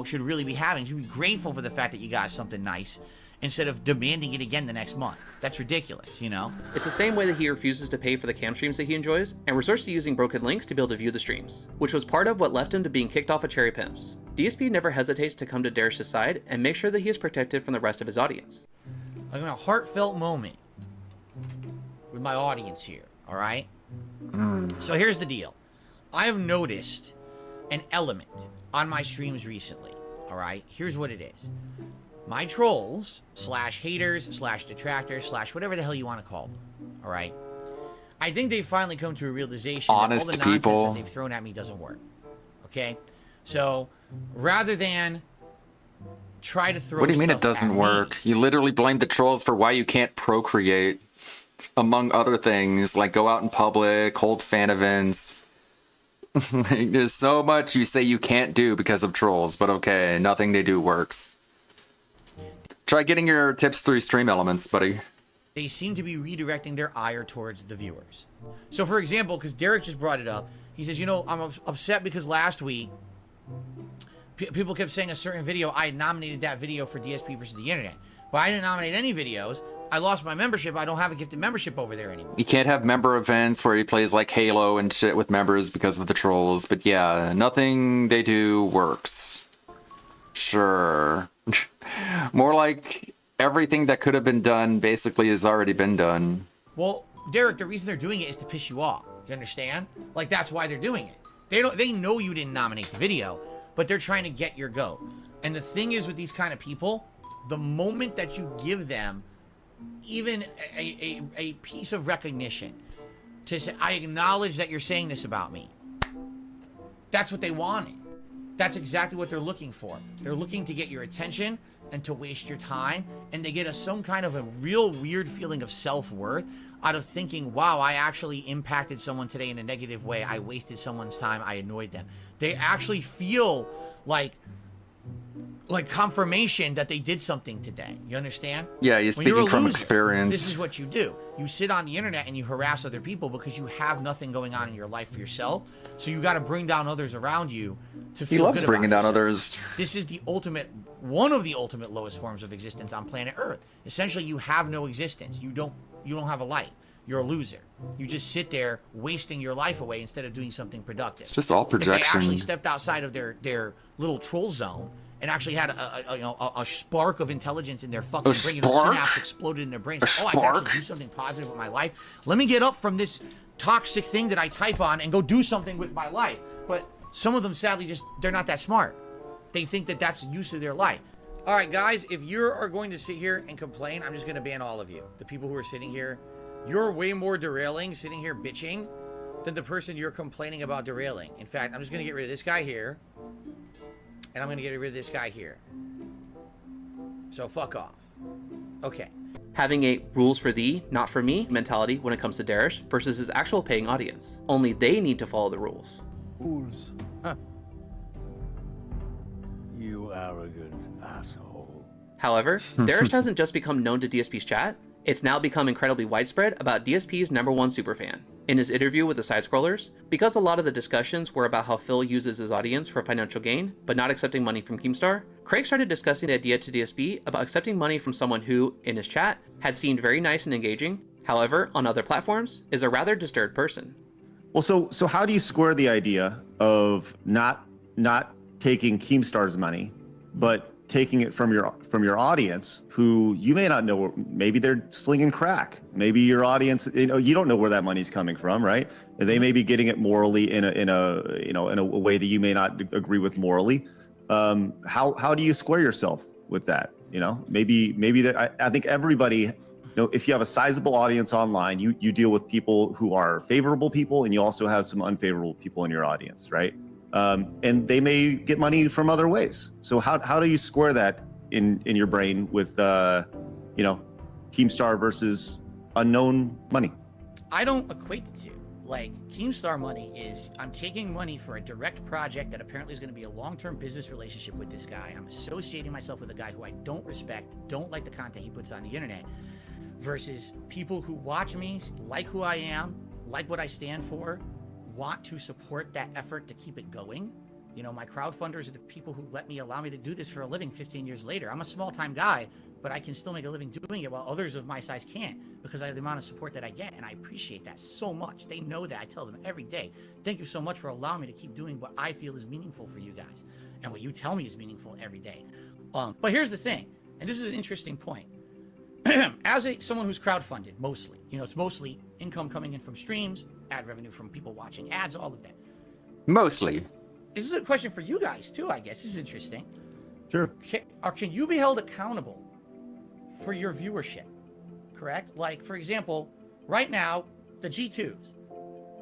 should really be having. You should be grateful for the fact that you got something nice instead of demanding it again the next month. That's ridiculous, It's the same way that he refuses to pay for the cam streams that he enjoys and resorts to using broken links to be able to view the streams, which was part of what left him to being kicked off of Cherry Pimps. DSP never hesitates to come to Darish's side and make sure that he is protected from the rest of his audience. I'm in a heartfelt moment with my audience here, all right? So here's the deal. I have noticed an element on my streams recently, all right? Here's what it is. My trolls, /haters, /detractors, /whatever the hell you want to call them, all right? I think they've finally come to a realization that all the nonsense that they've thrown at me doesn't work, okay? So, rather than try to throw What do you mean it doesn't work? You literally blame the trolls for why you can't procreate, among other things, like go out in public, hold fan events. There's so much you say you can't do because of trolls, but okay, nothing they do works. Try getting your tips through Stream Elements, buddy. They seem to be redirecting their ire towards the viewers. So, for example, because Derek just brought it up, he says, I'm upset because last week, people kept saying a certain video, I had nominated that video for DSP versus the internet. But I didn't nominate any videos. I lost my membership. I don't have a gifted membership over there anymore. You can't have member events where he plays like Halo and shit with members because of the trolls. But yeah, nothing they do works. Sure. More like everything that could have been done basically has already been done. Well, Derek, the reason they're doing it is to piss you off. You understand? Like, that's why they're doing it. They know you didn't nominate the video, but they're trying to get your go. And the thing is with these kind of people, the moment that you give them even a piece of recognition to say, I acknowledge that you're saying this about me. That's what they wanted. That's exactly what they're looking for. They're looking to get your attention and to waste your time, and they get some kind of a real weird feeling of self-worth out of thinking, wow, I actually impacted someone today in a negative way. I wasted someone's time. I annoyed them. They actually feel like confirmation that they did something today. You understand? Yeah, you're speaking from experience. This is what you do. You sit on the internet and you harass other people because you have nothing going on in your life for yourself. So you got to bring down others around you to feel good. He loves bringing down others. This is one of the ultimate lowest forms of existence on planet Earth. Essentially, you have no existence. You don't have a life. You're a loser. You just sit there wasting your life away instead of doing something productive. It's just all projection. If they actually stepped outside of their little troll zone and actually had a spark of intelligence in their fucking brain, synapse exploded in their brains. Like, oh, I can actually do something positive with my life. Let me get up from this toxic thing that I type on and go do something with my life. But some of them, sadly, they're not that smart. They think that that's the use of their life. All right, guys, if you are going to sit here and complain, I'm just going to ban all of you. The people who are sitting here, you're way more derailing, sitting here bitching, than the person you're complaining about derailing. In fact, I'm just going to get rid of this guy here, and I'm going to get rid of this guy here. So fuck off. Okay. Having a rules for thee, not for me mentality when it comes to Darish versus his actual paying audience. Only they need to follow the rules. Rules. Huh. You arrogant asshole. However, Darish hasn't just become known to DSP's chat, it's now become incredibly widespread about DSP's #1 superfan. In his interview with the Side Scrollers, because a lot of the discussions were about how Phil uses his audience for financial gain, but not accepting money from Keemstar, Craig started discussing the idea to DSP about accepting money from someone who, in his chat, had seemed very nice and engaging, however, on other platforms, is a rather disturbed person. Well, so how do you square the idea of not taking Keemstar's money, but taking it from your audience, who you may not know, maybe they're slinging crack, maybe your audience, you don't know where that money's coming from, right? They may be getting it morally in a way that you may not agree with morally. How do you square yourself with that? Maybe that I think everybody, if you have a sizable audience online, you deal with people who are favorable people, and you also have some unfavorable people in your audience, right? And they may get money from other ways. So how do you square that in your brain with Keemstar versus unknown money? I don't equate the two. Like, Keemstar money is, I'm taking money for a direct project that apparently is going to be a long-term business relationship with this guy. I'm associating myself with a guy who I don't respect, don't like the content he puts on the internet, versus people who watch me, like who I am, like what I stand for, want to support that effort to keep it going. My crowdfunders are the people who allow me to do this for a living 15 years later. I'm a small-time guy, but I can still make a living doing it while others of my size can't, because of the amount of support that I get, and I appreciate that so much. They know that. I tell them every day, thank you so much for allowing me to keep doing what I feel is meaningful for you guys, and what you tell me is meaningful every day. But here's the thing, and this is an interesting point. As someone who's crowdfunded, mostly, it's mostly income coming in from streams, ad revenue from people watching ads, all of that. Mostly. This is a question for you guys too, I guess. This is interesting. Sure. Can you be held accountable for your viewership? Correct? Like, for example, right now, the G2s.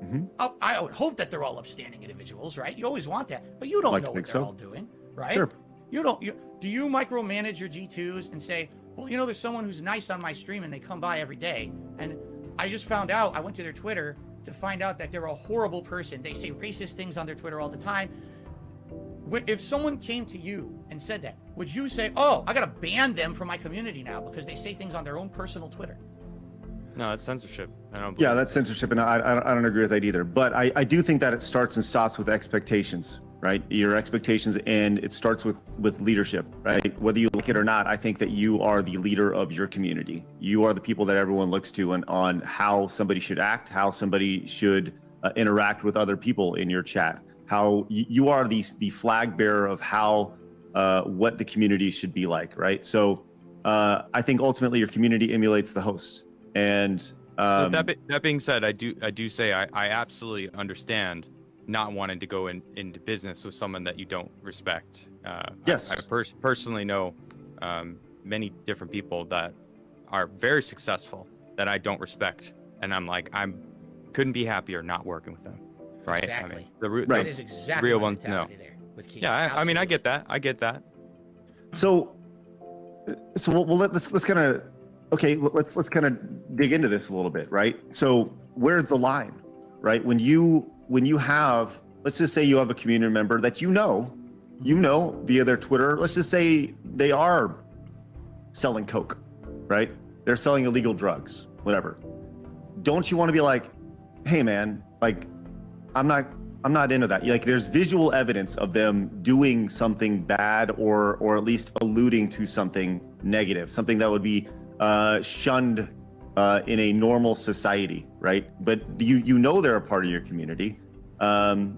Mm-hmm. I would hope that they're all upstanding individuals, right? You always want that, but you don't know what they're all doing, right? Sure. Do you micromanage your G2s and say, well, there's someone who's nice on my stream and they come by every day, and I just found out, I went to their Twitter to find out that they're a horrible person. They say racist things on their Twitter all the time. If someone came to you and said that, would you say, oh, I gotta ban them from my community now because they say things on their own personal Twitter? No, it's censorship. Yeah, that's censorship, and I don't agree with that either. But I do think that it starts and stops with expectations, right? Your expectations, and it starts with leadership, right? Whether you like it or not, I think that you are the leader of your community. You are the people that everyone looks to on how somebody should act, how somebody should interact with other people in your chat. How you are the flag bearer of how what the community should be like, right? So I think ultimately your community emulates the host. And that being said, I do say I absolutely understand not wanting to go into business with someone that you don't respect. Yes. I personally know many different people that are very successful that I don't respect, and I'm like, couldn't be happier not working with them. Right. Exactly. That is exactly real my ones. No. There with Keemstar. Yeah. I mean, I get that. So let's kind of. Okay, let's kind of dig into this a little bit, right? So where's the line, right? When you have, let's just say you have a community member that you know via their Twitter, let's just say they are selling coke, right? They're selling illegal drugs, whatever. Don't you want to be like, hey man, like I'm not into that. Like there's visual evidence of them doing something bad or at least alluding to something negative, something that would be shunned in a normal society, right? But you know they're a part of your community, and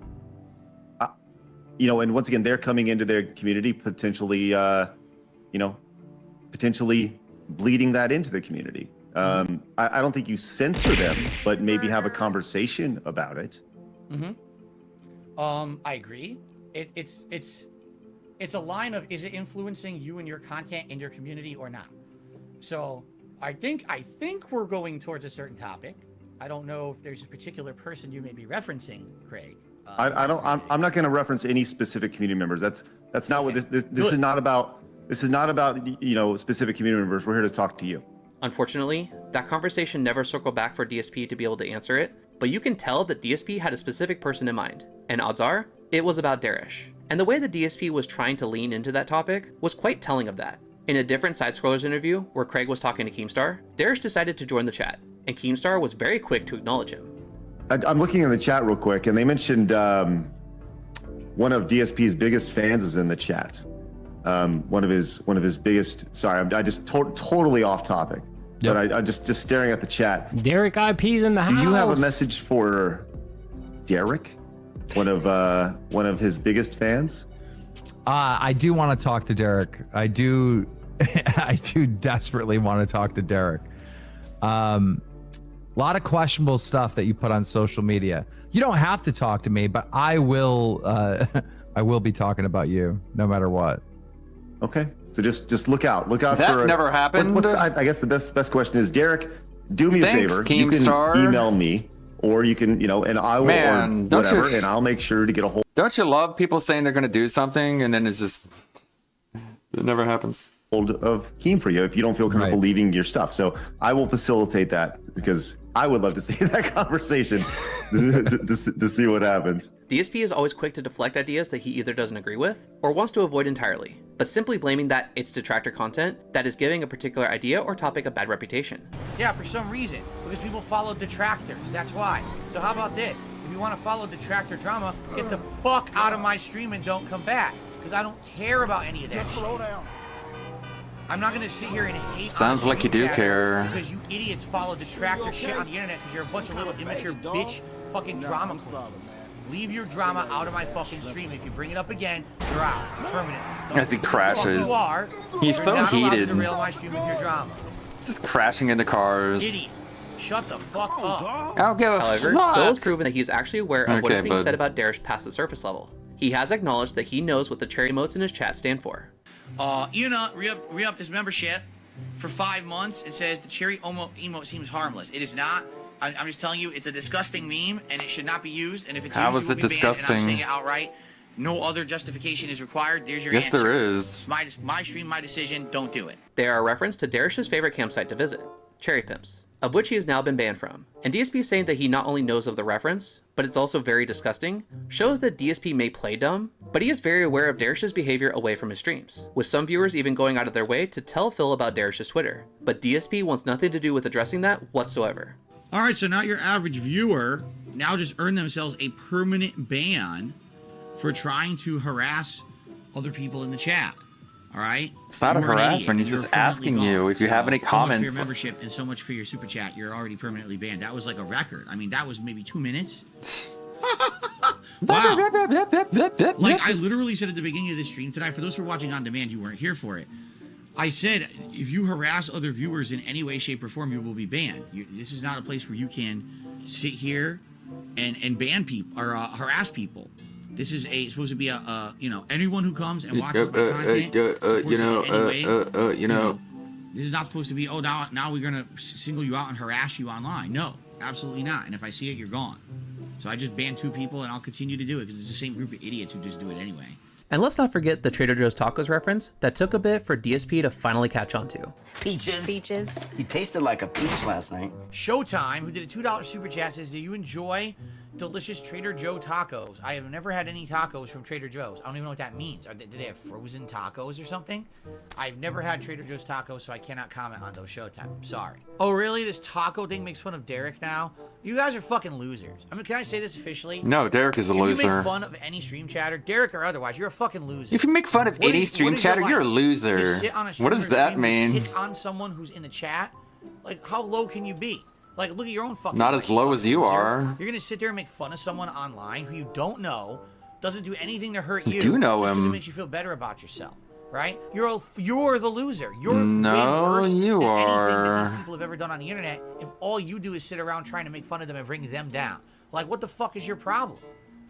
once again they're coming into their community potentially bleeding that into the community. I don't think you censor them, but maybe have a conversation about it. I agree. It's a line of, is it influencing you and your content in your community or not? So I think we're going towards a certain topic. I don't know if there's a particular person you may be referencing, Craig. I'm not going to reference any specific community members. That's not what this is not about. This is not about, specific community members. We're here to talk to you. Unfortunately, that conversation never circled back for DSP to be able to answer it, but you can tell that DSP had a specific person in mind, and odds are, it was about Darish. And the way the DSP was trying to lean into that topic was quite telling of that. In a different Side Scrollers interview, where Craig was talking to Keemstar, Darish decided to join the chat, and Keemstar was very quick to acknowledge him. I'm looking in the chat real quick, and they mentioned one of DSP's biggest fans is in the chat. One of his biggest. Sorry, I just totally off topic. Yep. But I'm just staring at the chat. Derek IP's in the house. Do you have a message for Derek, one of his biggest fans? I do want to talk to Derek. I do desperately want to talk to Derek. A lot of questionable stuff that you put on social media. You don't have to talk to me, but I will. I will be talking about you no matter what. Okay, so just look out. Look out that for. That never happened. I guess the best question is, Derek, do me a favor. Keemstar. You can email me, or you can, and I will, or whatever, and I'll make sure to get a hold. Don't you love people saying they're going to do something and then it's just it never happens? Hold of Keem for you if you don't feel comfortable leaving your stuff. So I will facilitate that because I would love to see that conversation to see what happens. DSP is always quick to deflect ideas that he either doesn't agree with or wants to avoid entirely, but simply blaming that it's detractor content that is giving a particular idea or topic a bad reputation. Yeah, for some reason, because people follow detractors. That's why. So how about this? If you want to follow detractor drama, get the fuck out of my stream and don't come back, because I don't care about any of that. Just slow down. I'm not gonna sit here and hate. Sounds like you do care. Because you idiots follow detractor shit on the internet because you're a bunch of little immature bitch fucking drama queens. Leave your drama out of my fucking stream. If you bring it up again, you're out permanently. As he crashes, he's so heated. This is crashing into cars. Idiots. Shut the fuck up. I don't give a However, fuck. Bill has proven that he's actually aware of what is being bud. said about Darish past the surface level. He has acknowledged that he knows what the cherry emotes in his chat stand for. Re-up this membership for 5 months. It says the cherry emote seems harmless. It is not. I'm just telling you, it's a disgusting meme, and it should not be used. And if it's used, it will be disgusting? banned, and I'm saying it outright. No other justification is required. There's your Yes, answer. there is. It's my stream, my decision. Don't do it. They are a reference to Darish's favorite campsite to visit, Cherry Pimps, of which he has now been banned from. And DSP saying that he not only knows of the reference, but it's also very disgusting, shows that DSP may play dumb, but he is very aware of Darish's behavior away from his streams, with some viewers even going out of their way to tell Phil about Darish's Twitter. But DSP wants nothing to do with addressing that whatsoever. All right, so now your average viewer now just earned themselves a permanent ban for trying to harass other people in the chat. All right? It's not a harassment. He's just asking you if you have any So much comments. for your membership and so much for your super chat. You're already permanently banned. That was like a record. I mean, that was maybe 2 minutes. Wow. Like, I literally said at the beginning of this stream tonight, for those who are watching on demand, you weren't here for it. I said, if you harass other viewers in any way, shape, or form, you will be banned. This is not a place where you can sit here and ban people or harass people. This is supposed to be anyone who comes and watches my content. This is not supposed to be, now we're gonna single you out and harass you online. No, absolutely not. And if I see it, you're gone. So I just banned 2 people, and I'll continue to do it because it's the same group of idiots who just do it anyway. And let's not forget the Trader Joe's Tacos reference that took a bit for DSP to finally catch on to. Peaches. Peaches. You tasted like a peach last night. Showtime, who did a $2 super chat, says, do you enjoy delicious Trader Joe tacos? I have never had any tacos from Trader Joe's. I don't even know what that means. Do they have frozen tacos or something? I've never had Trader Joe's tacos, so I cannot comment on those Showtime. I'm sorry. Oh, really? This taco thing makes fun of Derek now? You guys are fucking losers. I mean, can I say this officially? No, Derek is a If you loser. make fun of any stream chatter, Derek or otherwise, you're a fucking loser. If you make fun of What any is- stream what is your chatter, life? you're a loser. You sit on a What does streamer that stream and mean? hit on someone who's in the chat? Like, how low can you be? Like, look at your own fucking Not life, as low fucking as you loser. are. You're gonna sit there and make fun of someone online who you don't know, doesn't do anything to hurt You you. do know just 'cause him. it makes you feel better about yourself. right? You're the loser. You're No, way worse you than anything that are. these people have ever done on the internet. If all you do is sit around trying to make fun of them and bring them down, like what the fuck is your problem?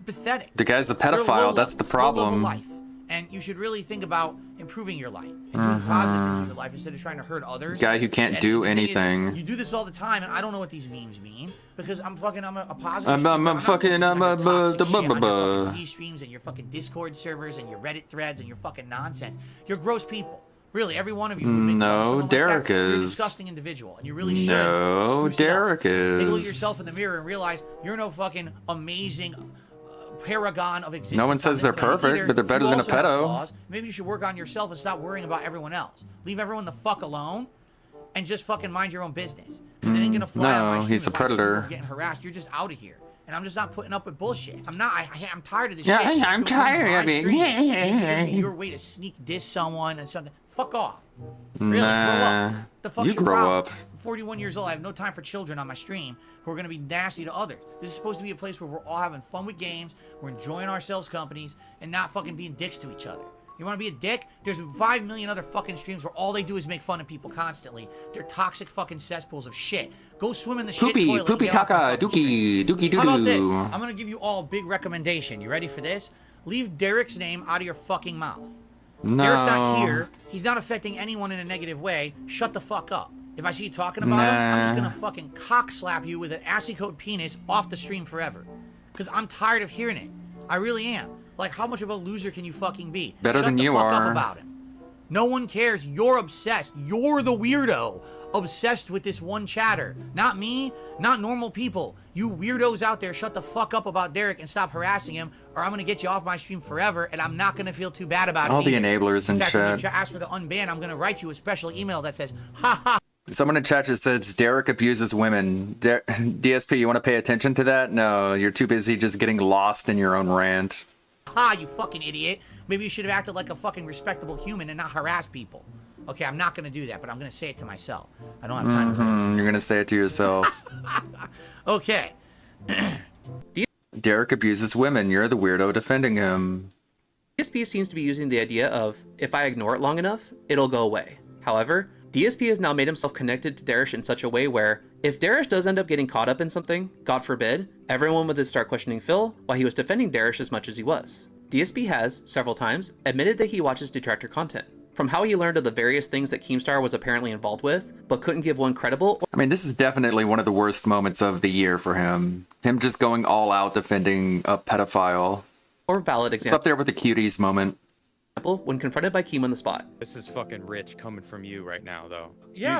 Pathetic. The guy's a You're low pedophile. level- That's the low-level problem. life. And you should really think about improving your life and doing positive things with your life instead of trying to hurt others. Guy who can't And do the thing is, anything. you do this all the time, and I don't know what these memes mean because I'm a positive. I'm not fucking. focusing on your toxic shit on your fucking I'm P streams and your fucking Discord servers and your Reddit threads and your fucking nonsense. You're gross people. Really, every one of you. Would make fun of No, someone like Derek that. You're a is. disgusting individual, and you really should. No, spruce it up. Derek Take a look at is. yourself in the mirror and realize you're no fucking amazing paragon of existence. No one on says this they're planet perfect, either. but they're better You than a also have pedo. flaws. Maybe you should work on yourself and stop worrying about everyone else. Leave everyone the fuck alone, and just fucking mind your own business. Because it ain't gonna fly on my No, stream he's a if I see predator. people getting harassed. You're just out of here. And I'm just not putting up with bullshit. I'm not. I'm tired of this Yeah, shit. I'm You're going tired on of my it. stream. Yeah, yeah, This is gonna yeah. be your way to sneak diss someone and something. Fuck off. Really, grow Nah, up. The fuck's you your grow problem? up. I'm 41 years old. I have no time for children on my stream who are going to be nasty to others. This is supposed to be a place where we're all having fun with games, we're enjoying ourselves companies, and not fucking being dicks to each other. You want to be a dick? There's 5 million other fucking streams where all they do is make fun of people constantly. They're toxic fucking cesspools of shit. Go swim in the shit Poopy, toilet. and poopy get off my caca, fucking dookie, dookie doo How about this? doo. I'm gonna give you all a big recommendation. You ready for this? Leave Derek's name out of your fucking mouth. Derek's not No. here. He's not affecting anyone in a negative way. Shut the fuck up. If I see you talking about him, I'm just Nah. gonna fucking cock slap you with an acid-coated penis off the stream forever. Because I'm tired of hearing it. I really am. Like, how much of a loser can you fucking be? Better Shut than the you fuck are. up about him. No one cares. You're obsessed. You're the weirdo. Obsessed with this one chatter. Not me, not normal people. You weirdos out there, shut the fuck up about Derek and stop harassing him, or I'm gonna get you off my stream forever, and I'm not gonna feel too bad about it. All the either. enablers in fact, when chat. you ask for the unban, I'm gonna write you a special email that says, ha ha. Someone in chat just says Derek abuses women. DSP, you want to pay attention to that? No, you're too busy just getting lost in your own rant. Ha, you fucking idiot. Maybe you should have acted like a fucking respectable human and not harass people. Okay, I'm not gonna do that, but I'm gonna say it to myself. I don't have time for You're gonna say it to yourself. Okay. Derek abuses women. You're the weirdo defending him. DSP seems to be using the idea of, if I ignore it long enough, it'll go away. However, DSP has now made himself connected to Darish in such a way where, if Darish does end up getting caught up in something, God forbid, everyone would then start questioning Phil while he was defending Darish as much as he was. DSP has, several times, admitted that he watches detractor content. From how he learned of the various things that Keemstar was apparently involved with, but couldn't give one credible I mean, this is definitely one of the worst moments of the year for him. Him just going all out defending a pedophile. or valid It's example up there with the cuties moment. when confronted by Keem on the spot. This is fucking rich coming from you right now, though. Yeah,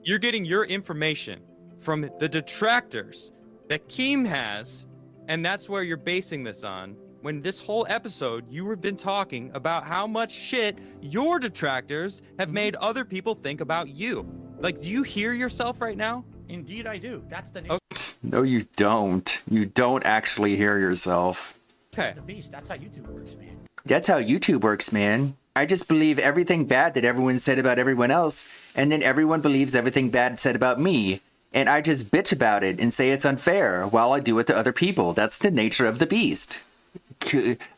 you're getting your information from the detractors that Keem has, and that's where you're basing this on. When this whole episode, you have been talking about how much shit your detractors have made other people think about you. Like, do you hear yourself right now? Indeed, I do. That's the No, you don't. You don't actually hear yourself. Okay. The beast. That's how YouTube works, man. That's how YouTube works, man. I just believe everything bad that everyone said about everyone else, and then everyone believes everything bad said about me. And I just bitch about it and say it's unfair while I do it to other people. That's the nature of the beast.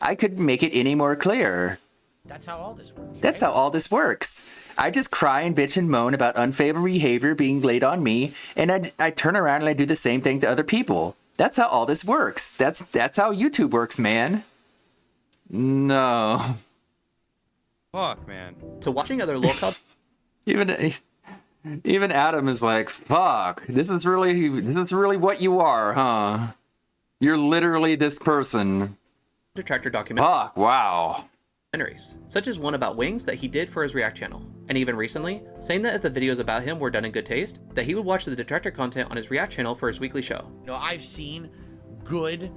I couldn't make it any more clear. That's how all this works. That's how all this works. I just cry and bitch and moan about unfavorable behavior being laid on me, and I turn around and I do the same thing to other people. That's how all this works. That's how YouTube works, man. No. Fuck, man. To watching other local Even Adam is like, fuck, this is really what you are, huh? You're literally this person. detractor Fuck, wow. documentaries, such as one about wings that he did for his React channel, and even recently, saying that if the videos about him were done in good taste, that he would watch the detractor content on his React channel for his weekly show. You know, I've seen good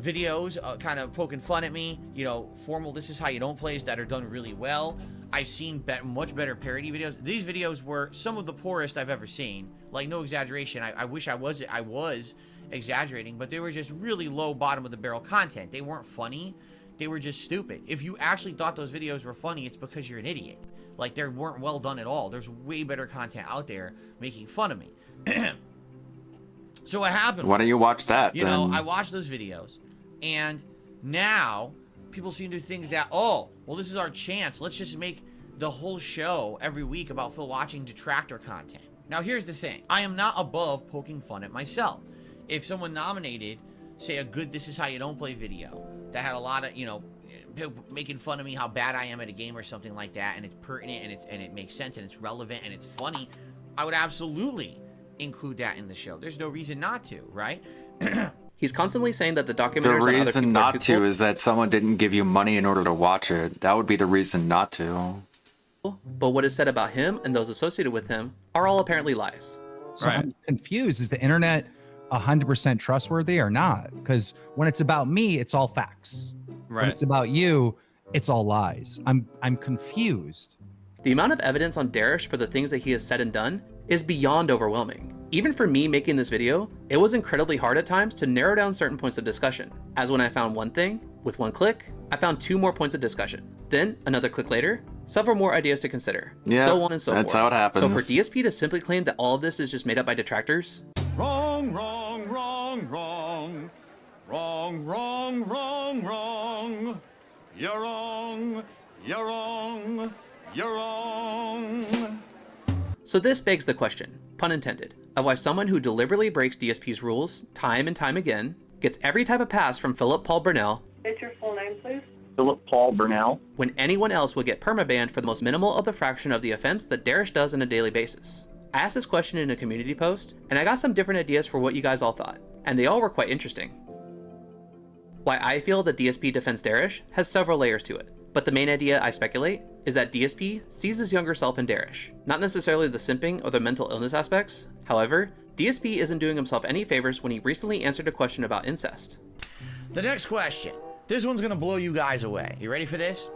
videos kind of poking fun at me, you know, formal this is how you don't plays that are done really well. I've seen much better parody videos. These videos were some of the poorest I've ever seen. Like, no exaggeration. I wish I was exaggerating, but they were just really low bottom of the barrel content. They weren't funny. They were just stupid. If you actually thought those videos were funny, it's because you're an idiot. Like, they weren't well done at all. There's way better content out there making fun of me. So what happened? Why don't you watch that, You know, then? I watched those videos, and now people seem to think that, oh, well, this is our chance. Let's just make the whole show every week about Phil watching detractor content. Now, here's the thing. I am not above poking fun at myself. If someone nominated, say, a good This Is How You Don't Play video that had a lot of, you know, making fun of me how bad I am at a game or something like that, and it's pertinent and it makes sense and it's relevant and it's funny, I would absolutely include that in the show. There's no reason not to, right? He's constantly saying that the documentaries The on other reason people are not too to cool. is that someone didn't give you money in order to watch it. That would be the reason not to. But what is said about him and those associated with him are all apparently lies. So I'm confused. Is the internet 100% trustworthy or not? Because when it's about me, it's all facts. When it's about you, it's all lies. I'm confused. The amount of evidence on Darish for the things that he has said and done is beyond overwhelming. Even for me making this video, it was incredibly hard at times to narrow down certain points of discussion, as when I found one thing, with one click, I found 2 more points of discussion. Then, another click later, several more ideas to consider. Yeah, so on and so that's forth. how it happens. So for DSP to simply claim that all of this is just made up by detractors, Wrong, wrong, wrong, wrong. Wrong, wrong, wrong, wrong. You're wrong. You're wrong. You're wrong. So this begs the question, pun intended, of why someone who deliberately breaks DSP's rules time and time again gets every type of pass from Philip Paul Burnell. State your full name, please. Philip Paul Burnell. When anyone else would get permabanned for the most minimal of the fraction of the offense that Darish does on a daily basis. I asked this question in a community post, and I got some different ideas for what you guys all thought, and they all were quite interesting. Why I feel that DSP defends Darish has several layers to it, but the main idea I speculate is that DSP sees his younger self in Darish, not necessarily the simping or the mental illness aspects. However, DSP isn't doing himself any favors when he recently answered a question about incest. The next question. This one's gonna blow you guys away. You ready for this?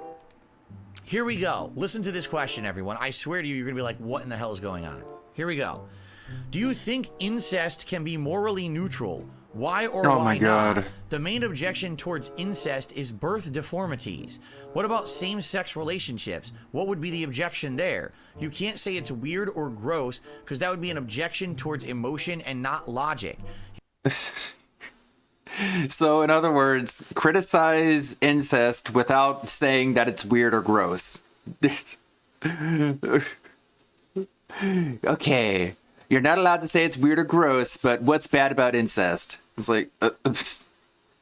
Here we go. Listen to this question, everyone. I swear to you, you're gonna be like, what in the hell is going on? Here we go. Do you think incest can be morally neutral? Why or Oh why my God. not? The main objection towards incest is birth deformities. What about same-sex relationships? What would be the objection there? You can't say it's weird or gross because that would be an objection towards emotion and not logic. So, in other words, criticize incest without saying that it's weird or gross. Okay, you're not allowed to say it's weird or gross, but what's bad about incest? It's like,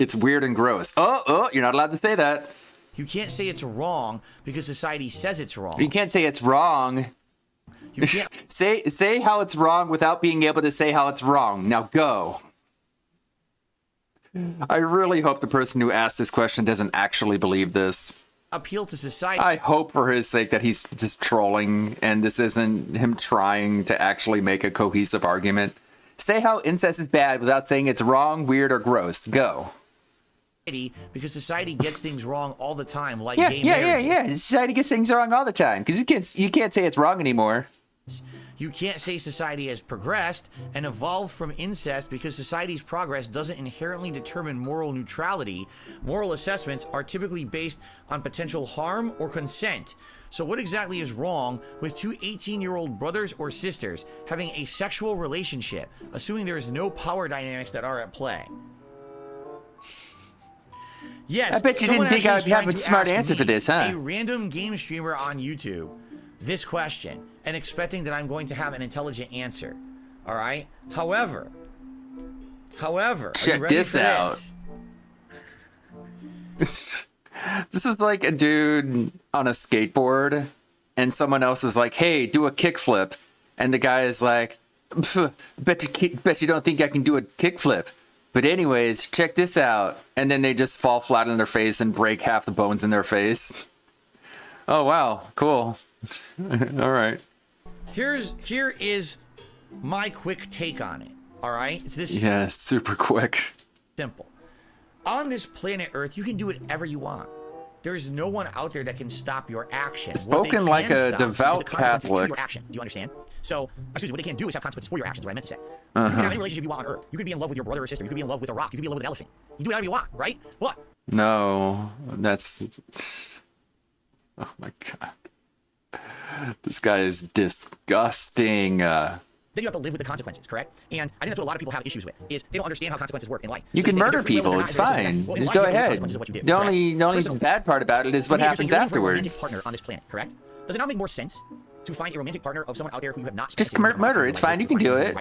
it's weird and gross. Oh, you're not allowed to say that. You can't say it's wrong because society says it's wrong. You can't say it's wrong. You can't say how it's wrong without being able to say how it's wrong. Now go. I really hope the person who asked this question doesn't actually believe this. appeal to society. I hope for his sake that he's just trolling and this isn't him trying to actually make a cohesive argument. Say how incest is bad without saying it's wrong, weird, or gross. Go. Because society gets things wrong all the time, like Yeah, gay yeah, marriage. yeah. Society gets things wrong all the time because you can't say it's wrong anymore. You can't say society has progressed and evolved from incest because society's progress doesn't inherently determine moral neutrality. Moral assessments are typically based on potential harm or consent. So what exactly is wrong with two 18-year-old brothers or sisters having a sexual relationship, assuming there is no power dynamics that are at play? Yes, I bet you someone didn't think actually I is would have trying a to smart ask answer for me, this, huh? A random game streamer on YouTube, this question, and expecting that I'm going to have an intelligent answer. All right. However, are check you ready this for out. this? This is like a dude on a skateboard, and someone else is like, "Hey, do a kickflip," and the guy is like, "Bet you don't think I can do a kickflip." But anyways, check this out. And then they just fall flat on their face and break half the bones in their face. Oh, wow. Cool. All right. Here is my quick take on it. All right. It's this Yeah, super quick. simple. On this planet Earth, you can do whatever you want. There's no one out there that can stop your action. What they Spoken like can a stop is devout the consequences to Catholic. your action. Do you understand? So, excuse me, what they can't do is have consequences for your actions, what I meant to say. You Uh-huh. can have any relationship you want on Earth. You could be in love with your brother or sister. You could be in love with a rock. You could be in love with an elephant. You do whatever you want, right? What? No, that's... Oh my god. This guy is disgusting. Then you have to live with the consequences, correct? And I think that's what a lot of people have issues with, is they don't understand how consequences work in life. You So can they think murder either free will people, or it's not, versus that. fine. Well, in Just life, go you have ahead. consequences of what you do, The only correct? Personally, bad part about it is what you're happens saying you're looking for a afterwards. romantic partner on this planet, correct? Does it not make more sense to find a romantic partner of someone out there who you have not Just commit murder. It's fine. You can do it.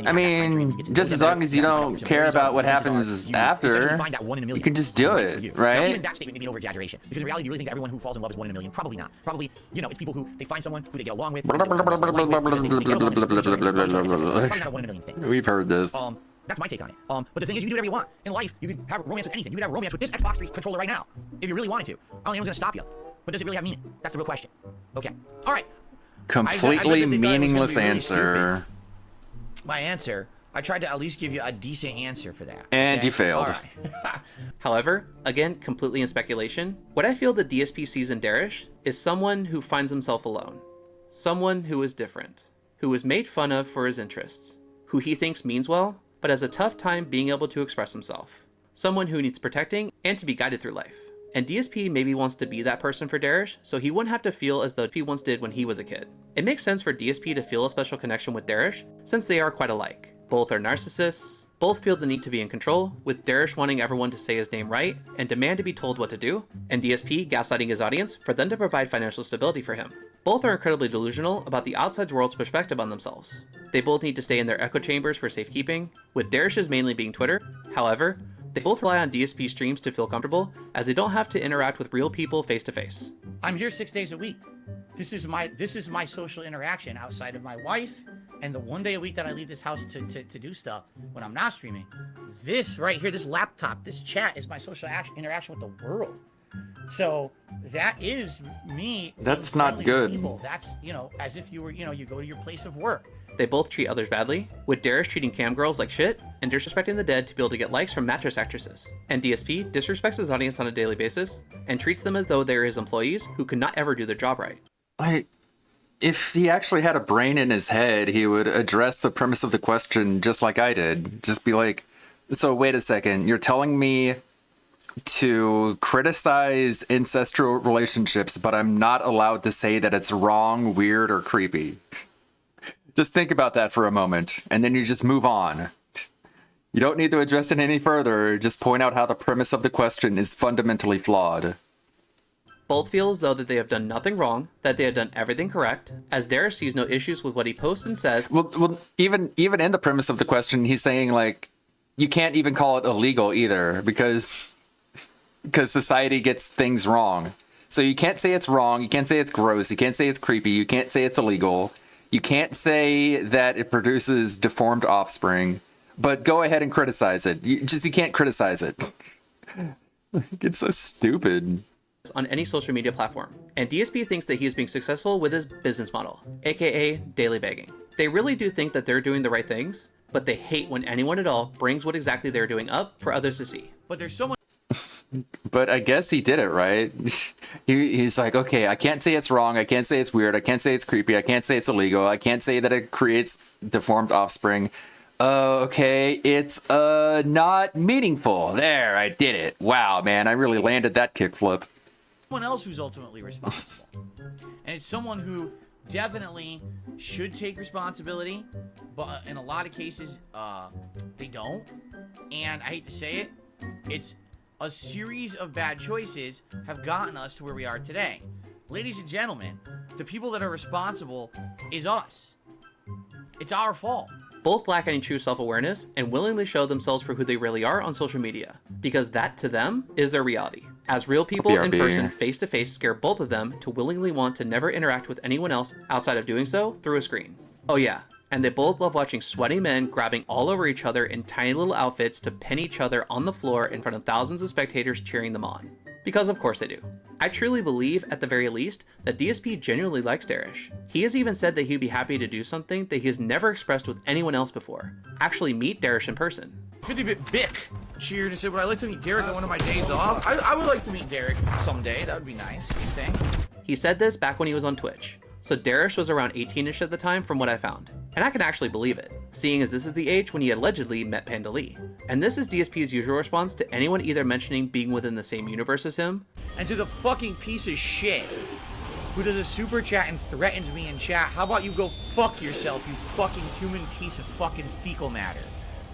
I mean, just as long as you don't care about what happens after, you can just do it, Now, right? even that statement may be an over-exaggeration, because in reality, do you really think that everyone who falls in love is 1 in a million? Probably not. Probably, you know, it's people who they find someone who they get along with. Probably not a 1 in a million thing. We've heard this. That's my take on it. But the thing is, you can do whatever you want in life. You can have romance with anything. You can have romance with this Xbox 3 controller right now, if you really wanted to. I don't think anyone's gonna stop you. But does it really have meaning? That's the real question. Okay. All right. Completely meaningless answer. My answer. I tried to at least give you a decent answer for that. And you failed. Right. However, again, completely in speculation, what I feel the DSP sees in Darish is someone who finds himself alone. Someone who is different. Who is made fun of for his interests. Who he thinks means well, but has a tough time being able to express himself. Someone who needs protecting and to be guided through life. And DSP maybe wants to be that person for Darish, so he wouldn't have to feel as though he once did when he was a kid. It makes sense for DSP to feel a special connection with Darish, since they are quite alike. Both are narcissists, both feel the need to be in control, with Darish wanting everyone to say his name right and demand to be told what to do, and DSP gaslighting his audience for them to provide financial stability for him. Both are incredibly delusional about the outside world's perspective on themselves. They both need to stay in their echo chambers for safekeeping, with Darish's mainly being Twitter. However, they both rely on DSP streams to feel comfortable, as they don't have to interact with real people face to face. I'm here 6 days a week. This is my social interaction outside of my wife, and the 1 day a week that I leave this house to do stuff when I'm not streaming. This right here, this laptop, this chat is my social interaction with the world. So that is me. That's not good. People. That's, you know, as if you were, you know, you go to your place of work. They both treat others badly, with Darish treating cam girls like shit and disrespecting the dead to be able to get likes from mattress actresses. And DSP disrespects his audience on a daily basis and treats them as though they are his employees who could not ever do their job right. If he actually had a brain in his head, he would address the premise of the question just like I did. Just be like, so wait a second, you're telling me to criticize ancestral relationships, but I'm not allowed to say that it's wrong, weird, or creepy. Just think about that for a moment, and then you just move on. You don't need to address it any further, just point out how the premise of the question is fundamentally flawed. Both feel as though that they have done nothing wrong, that they have done everything correct, as Darish sees no issues with what he posts and says. Well, even in the premise of the question, he's saying, like, you can't even call it illegal either, because society gets things wrong. So you can't say it's wrong, you can't say it's gross, you can't say it's creepy, you can't say it's illegal. You can't say that it produces deformed offspring, but go ahead and criticize it. You can't criticize it. It's so stupid. On any social media platform. And DSP thinks that he is being successful with his business model, aka daily begging. They really do think that they're doing the right things, but they hate when anyone at all brings what exactly they're doing up for others to see. But there's so much. But I guess he did it, right? He's like, okay, I can't say it's wrong. I can't say it's weird. I can't say it's creepy. I can't say it's illegal. I can't say that it creates deformed offspring. Okay, it's not meaningful. There, I did it. Wow, man, I really landed that kickflip. Someone else who's ultimately responsible. And it's someone who definitely should take responsibility, but in a lot of cases, they don't. And I hate to say it, it's a series of bad choices have gotten us to where we are today. Ladies and gentlemen, the people that are responsible is us. It's our fault. Both lack any true self-awareness and willingly show themselves for who they really are on social media, because that to them is their reality. As real people in person, face to face, scare both of them to willingly want to never interact with anyone else outside of doing so through a screen. Oh yeah, and they both love watching sweaty men grabbing all over each other in tiny little outfits to pin each other on the floor in front of thousands of spectators cheering them on. Because of course they do. I truly believe, at the very least, that DSP genuinely likes Darish. He has even said that he'd be happy to do something that he has never expressed with anyone else before. Actually meet Darish in person. 50-bit Bick cheered and said, would I like to meet Derek on one of my days off? I would like to meet Derek someday. That would be nice, you think? He said this back when he was on Twitch. So Darish was around 18-ish at the time from what I found. And I can actually believe it, seeing as this is the age when he allegedly met Panda Lee. And this is DSP's usual response to anyone either mentioning being within the same universe as him. And to the fucking piece of shit who does a super chat and threatens me in chat, how about you go fuck yourself, you fucking human piece of fucking fecal matter.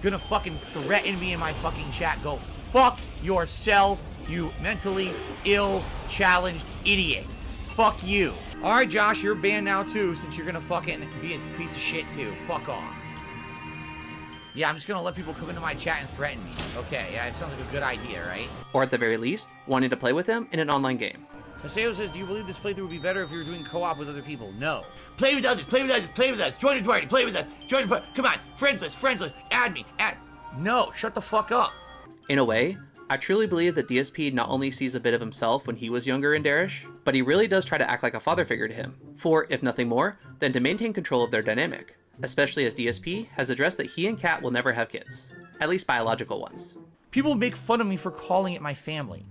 Gonna fucking threaten me in my fucking chat, go fuck yourself, you mentally ill, challenged idiot. Fuck you. All right, Josh, you're banned now too, since you're gonna fucking be a piece of shit too. Fuck off. Yeah, I'm just gonna let people come into my chat and threaten me. Okay, yeah, it sounds like a good idea, right? Or at the very least, wanting to play with them in an online game. Maseo says, do you believe this playthrough would be better if you were doing co-op with other people? No. Play with others, play with others, play with us. Join the party, play with us. Join the party. Come on, friends list, add me, add. No, shut the fuck up. In a way, I truly believe that DSP not only sees a bit of himself when he was younger in Darish, but he really does try to act like a father figure to him, for, if nothing more, than to maintain control of their dynamic, especially as DSP has addressed that he and Kat will never have kids, at least biological ones. People make fun of me for calling it my family.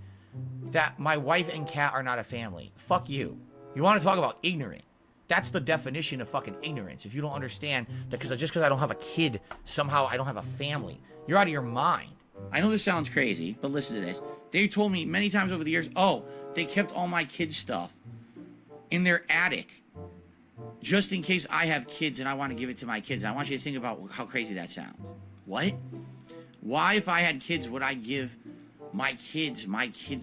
That my wife and Kat are not a family. Fuck you. You want to talk about ignorant? That's the definition of fucking ignorance. If you don't understand that just because I don't have a kid, somehow I don't have a family. You're out of your mind. I know this sounds crazy, but listen to this. They told me many times over the years, oh, they kept all my kids' stuff in their attic just in case I have kids and I want to give it to my kids. And I want you to think about how crazy that sounds. What? Why, if I had kids, would I give my kids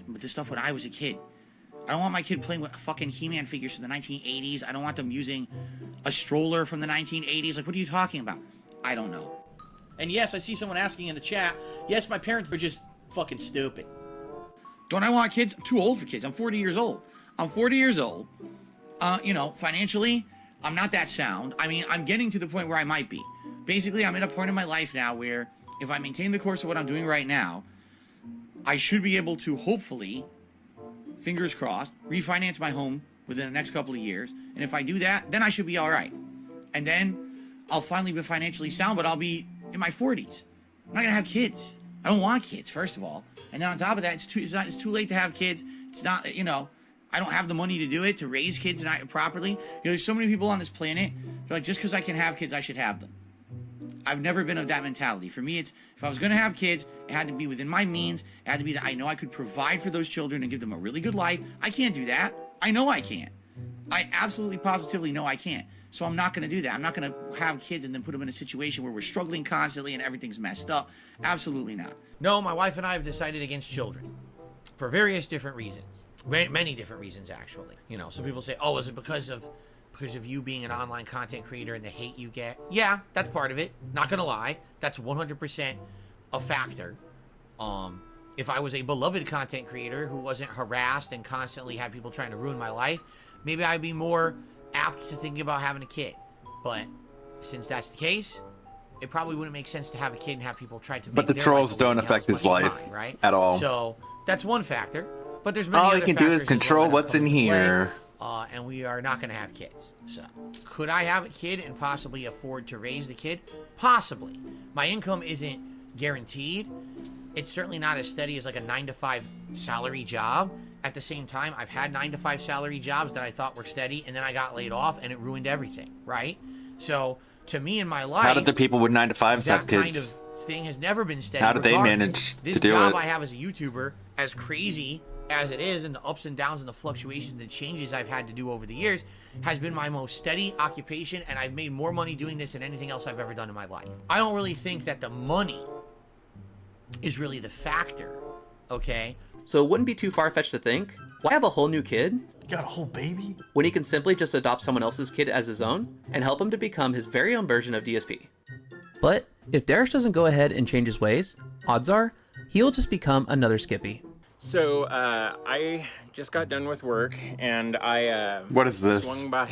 the stuff when I was a kid? I don't want my kid playing with fucking He-Man figures from the 1980s. I don't want them using a stroller from the 1980s. Like, what are you talking about? I don't know. And yes, I see someone asking in the chat, yes, my parents are just fucking stupid. Don't I want kids? I'm too old for kids. I'm 40 years old. I'm 40 years old. You know, financially, I'm not that sound. I mean, I'm getting to the point where I might be. Basically, I'm at a point in my life now where if I maintain the course of what I'm doing right now, I should be able to, hopefully, fingers crossed, refinance my home within the next couple of years. And if I do that, then I should be all right. And then I'll finally be financially sound, but I'll be in my 40s. I'm not going to have kids. I don't want kids, first of all. And then on top of that, it's too late to have kids. It's not, you know, I don't have the money to do it, to raise kids properly. You know, there's so many people on this planet, they're like, just because I can have kids, I should have them. I've never been of that mentality. For me, it's if I was going to have kids, it had to be within my means. It had to be that I know I could provide for those children and give them a really good life. I can't do that. I know I can't. I absolutely positively know I can't. So I'm not going to do that. I'm not going to have kids and then put them in a situation where we're struggling constantly and everything's messed up. Absolutely not. No, my wife and I have decided against children for various different reasons. Many different reasons, actually. You know, some people say, oh, is it because of you being an online content creator and the hate you get? Yeah, that's part of it. Not gonna lie, that's 100% a factor. If I was a beloved content creator who wasn't harassed and constantly had people trying to ruin my life, maybe I'd be more apt to thinking about having a kid. But since that's the case, it probably wouldn't make sense to have a kid and have people try to make But the their trolls life don't affect his life mine, right? at all. So that's one factor. But there's many All other he can do is factors as well control that what's come in into play. here. And we are not going to have kids. So, could I have a kid and possibly afford to raise the kid? Possibly. My income isn't guaranteed. It's certainly not as steady as like a 9-to-5 salary job. At the same time, I've had 9-to-5 salary jobs that I thought were steady, and then I got laid off, and it ruined everything, right? So, to me in my life, How did the people with 9-to-5s have that kind kids? of thing has never been steady. How did they regardless. manage This to do job it? I have as a YouTuber, as crazy as it is, and the ups and downs and the fluctuations and the changes I've had to do over the years, has been my most steady occupation, and I've made more money doing this than anything else I've ever done in my life. I don't really think that the money is really the factor, okay? So it wouldn't be too far-fetched to think, why have a whole new kid? You got a whole baby? When he can simply just adopt someone else's kid as his own and help him to become his very own version of DSP. But if Darish doesn't go ahead and change his ways, odds are he'll just become another Skippy. So, I just got done with work, and I What is this? swung by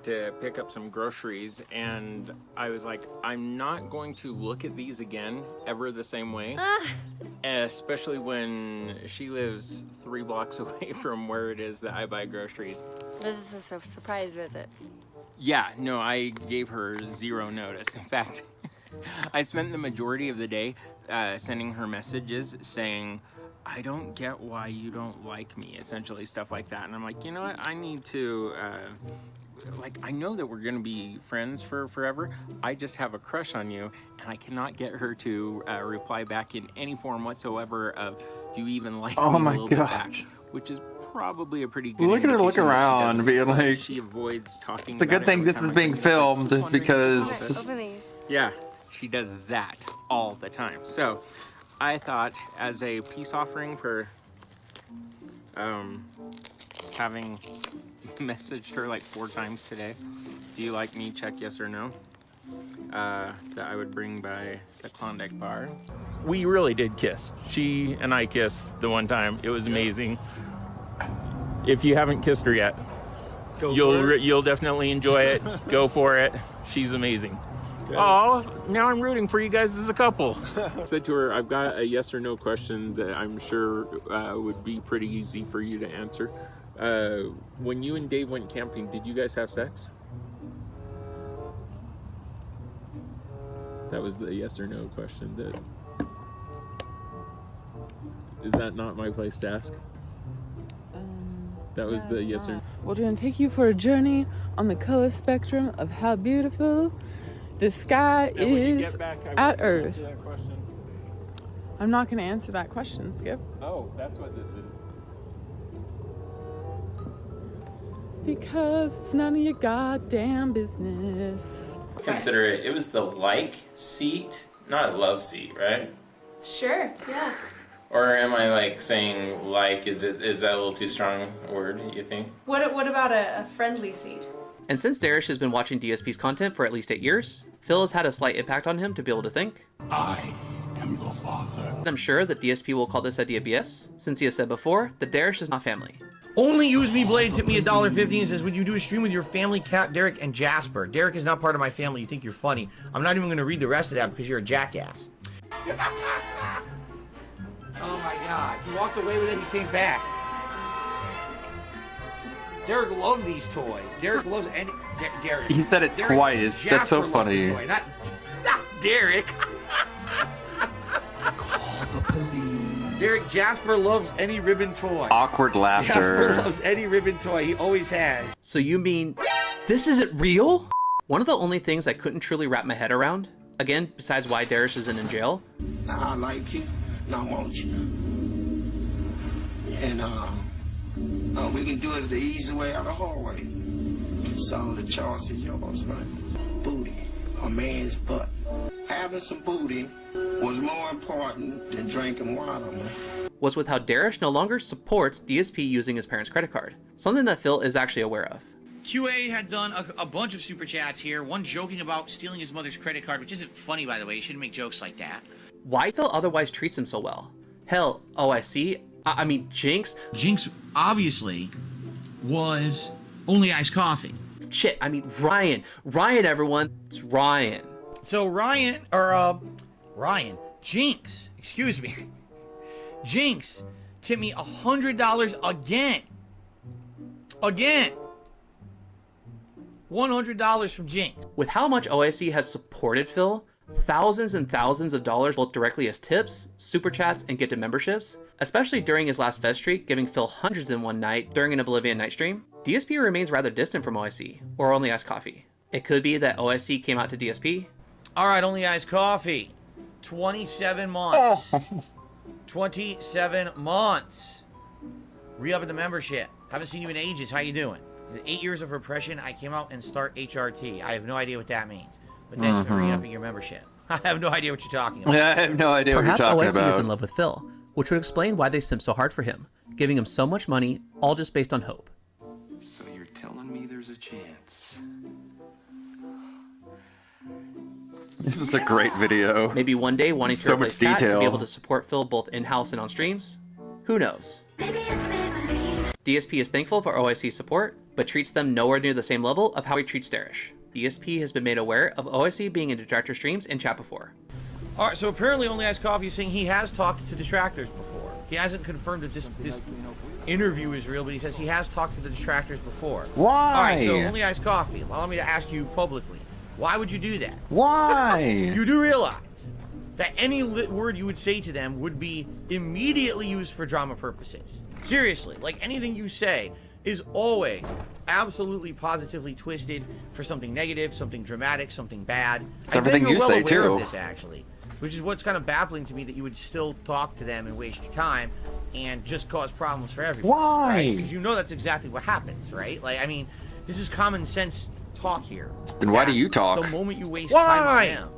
to pick up some groceries, and I was like, I'm not going to look at these again ever the same way, especially when she lives 3 blocks away from where it is that I buy groceries. This is a surprise visit. Yeah, no, I gave her 0 notice. In fact, I spent the majority of the day sending her messages saying, I don't get why you don't like me, essentially stuff like that. And I'm like, you know what, I need to, like, I know that we're gonna be friends for forever. I just have a crush on you, and I cannot get her to reply back in any form whatsoever of, do you even like Oh me my a little bit gosh. back? Which is probably a pretty good Look at her look indication that she around, doesn't- being like, she avoids talking it's a about good it thing every this time is I being bring it up. filmed Just wondering- because Open these. Yeah, she does that all the time. So I thought, as a peace offering for having messaged her like 4 times today. Do you like me? Check yes or no. That I would bring by the Klondike bar. We really did kiss. She and I kissed the one time. It was amazing. If you haven't kissed her yet, you'll definitely enjoy it. Go for it. She's amazing. Oh, now I'm rooting for you guys as a couple. I said to her, I've got a yes or no question that I'm sure would be pretty easy for you to answer. When you and Dave went camping, did you guys have sex? That was the yes or no question. Is that not my place to ask? That was the yes or no. We're going to take you for a journey on the color spectrum of how beautiful the sky is at Earth. I'm not going to answer that question, Skip. Oh, that's what this is. Because it's none of your goddamn business. Consider it. It was the like seat, not a love seat, right? Sure, yeah. Or am I like saying like? Is that a little too strong a word? You think? What about a friendly seat? And since Darish has been watching DSP's content for at least 8 years, Phil has had a slight impact on him to be able to think. I am your father. And I'm sure that DSP will call this idea BS, since he has said before that Darish is not family. Only Use Me Blades hit me $1.50 and says, would you do a stream with your family, Cat, Derek, and Jasper? Derek is not part of my family. You think you're funny. I'm not even going to read the rest of that because you're a jackass. Oh my god. He walked away with it, he came back. Derek loves these toys. Derek loves any... Derek. He said it Derek, twice. That's so Jasper loves the funny. toy, not Derek. Call the police. Derek, Jasper loves any ribbon toy. Awkward laughter. Jasper loves any ribbon toy. He always has. So you mean this isn't real? One of the only things I couldn't truly wrap my head around, again, besides why Darish isn't in jail. Now I like you. Now I want you. And we can do it the easy way or the hard way. So the choice is yours, right? Booty, a man's butt. Having some booty was more important than drinking water, man. Was with how Darish no longer supports DSP using his parents' credit card, something that Phil is actually aware of. QA had done a bunch of super chats here, one joking about stealing his mother's credit card, which isn't funny, by the way. You shouldn't make jokes like that. Why Phil otherwise treats him so well? Hell, OIC, I mean, Jinx. Jinx, obviously, was Only Iced Coffee. Shit, I mean, Ryan. Ryan, everyone. It's Ryan. So Ryan, Jinx, excuse me. Jinx tipped me $100 again. Again. $100 from Jinx. With how much OIC has supported Phil, thousands and thousands of dollars both directly as tips, super chats, and gifted memberships, especially during his last Fez streak, giving Phil hundreds in one night during an Oblivion night stream, DSP remains rather distant from OIC, or Only Iced Coffee. It could be that OIC came out to DSP. All right, Only Iced Coffee. 27 months. 27 months. Re-upping the membership. Haven't seen you in ages. How you doing? 8 years of repression. I came out and start HRT. I have no idea what that means. But thanks for re-upping your membership. I have no idea what you're talking about. Yeah, I have no idea Perhaps what you're talking OIC about. is in love with Phil, which would explain why they simp so hard for him, giving him so much money, all just based on hope. So you're telling me there's a chance? This is a great video. Maybe one day wanting to So replace much Kat to detail. be able to support Phil both in-house and on streams? Who knows? DSP is thankful for OIC's support, but treats them nowhere near the same level of how he treats Darish. DSP has been made aware of OIC being in detractor streams in chat before. All right, so apparently Only Iced Coffee is saying he has talked to detractors before. He hasn't confirmed that this interview is real, but he says he has talked to the detractors before. Why? All right, so Only Iced Coffee, allow me to ask you publicly, why would you do that? Why? You do realize that any word you would say to them would be immediately used for drama purposes. Seriously, like anything you say is always absolutely positively twisted for something negative, something dramatic, something bad. It's everything you say, aware too. of this, actually, which is what's kind of baffling to me, that you would still talk to them and waste your time and just cause problems for everyone. Why? Because you know that's exactly what happens, right? Like, I mean, this is common sense talk here. Then why do you talk? The moment you waste time on them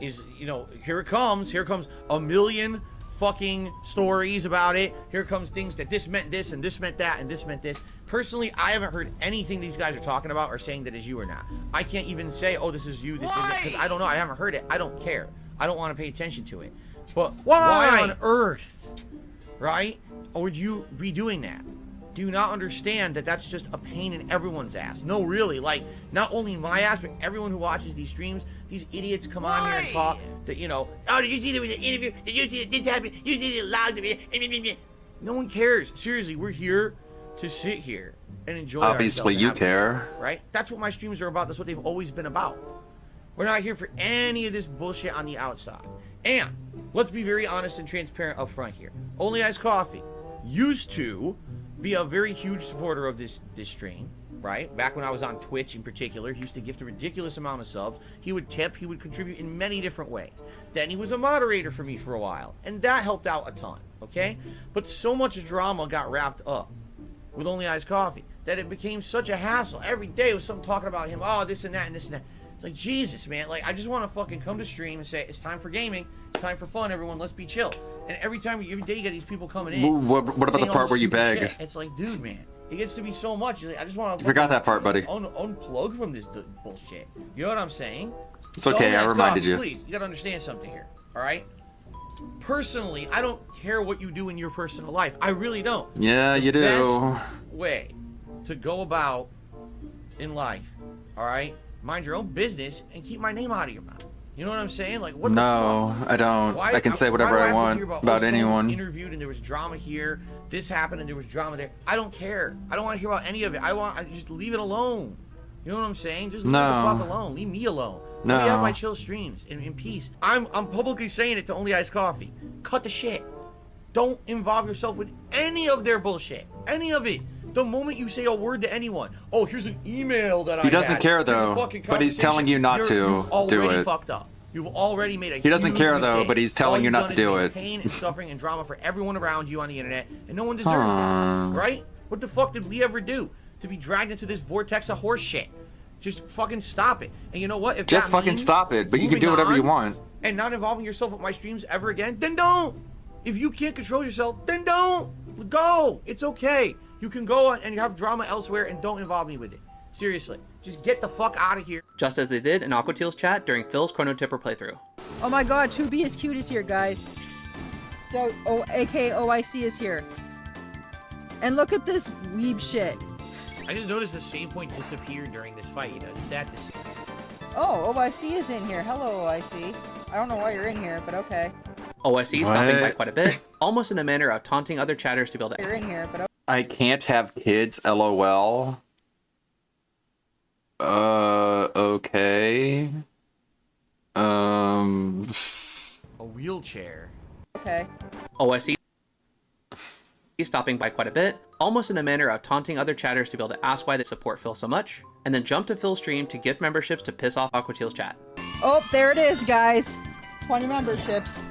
is, you know, here comes $1 million fucking stories about it. Here comes things that this meant this and this meant that and this meant this. Personally, I haven't heard anything these guys are talking about or saying that is you or not. I can't even say, oh, this is you, this isn't, because I don't know. I haven't heard it. I don't care. I don't want to pay attention to it. But why on earth, right, would you be doing that? Do you not understand that that's just a pain in everyone's ass? No, really. Like, not only my ass, but everyone who watches these streams, these idiots come on here and talk that, you know, oh, did you see there was an interview? Did you see that this happened? You see that loud? No one cares. Seriously, we're here to sit here and enjoy Obviously, ourselves. you care. Right? That's what my streams are about. That's what they've always been about. We're not here for any of this bullshit on the outside. And let's be very honest and transparent up front here. Only Iced Coffee used to be a very huge supporter of this stream, right? Back when I was on Twitch in particular, he used to gift a ridiculous amount of subs. He would tip, he would contribute in many different ways. Then he was a moderator for me for a while, and that helped out a ton, okay? But so much drama got wrapped up with Only Iced Coffee that it became such a hassle. Every day was something talking about him, oh, this and that and this and that. It's like, Jesus, man, like, I just want to fucking come to stream and say, it's time for gaming, it's time for fun, everyone, let's be chill. And every day you get these people coming in. What about the part where you beg? Shit. It's like, dude, man, it gets to be so much. Like, I just want to. You forgot that part, buddy. Unplug from this bullshit. You know what I'm saying? It's okay, I reminded you. Please, you gotta understand something here, all right? Personally, I don't care what you do in your personal life. I really don't. Yeah, you do. Best way to go about in life, all right? Mind your own business and keep my name out of your mouth. You know what I'm saying? Like, what No, the fuck? I don't. Why, I can say whatever I want about anyone. Interviewed and there was drama here. This happened and there was drama there. I don't care. I don't want to hear about any of it. I just leave it alone. You know what I'm saying? Just leave the fuck alone. Leave me alone. No. Let me have my chill streams in peace. I'm publicly saying it to Only Iced Coffee. Cut the shit. Don't involve yourself with any of their bullshit. Any of it. The moment you say a word to anyone, oh, here's an email that I He doesn't had. care Here's a though, fucking but he's telling you not You've to do already it. fucked up. You've already made a He doesn't huge care though, mistake. but he's telling All you you've not done to is do make it. Pain and suffering and drama for everyone around you on the internet, and no one deserves that, right? What the fuck did we ever do to be dragged into this vortex of horse shit? Just fucking stop it. And you know what? If Just that fucking means stop it, but you can moving do whatever you on want. and not involving yourself with my streams ever again, then don't. If you can't control yourself, then don't. Go. It's okay. You can go and you have drama elsewhere and don't involve me with it. Seriously. Just get the fuck out of here. Just as they did in Aquateal's chat during Phil's Chrono Tipper playthrough. Oh my god, 2B is cute is here, guys. So, aka OIC is here. And look at this weeb shit. I just noticed the same point disappeared during this fight. You know, it's sad to see. Oh, OIC is in here. Hello, OIC. I don't know why you're in here, but okay. OIC stopping by quite a bit, almost in a manner of taunting other chatters to be able to. You're in here, but I can't have kids, LOL. Okay. A wheelchair. Okay. OIC stopping by quite a bit, almost in a manner of taunting other chatters to be able to ask why they support Phil so much, and then jump to Phil's stream to gift memberships to piss off Aquateal's chat. Oh, there it is, guys. 20 memberships.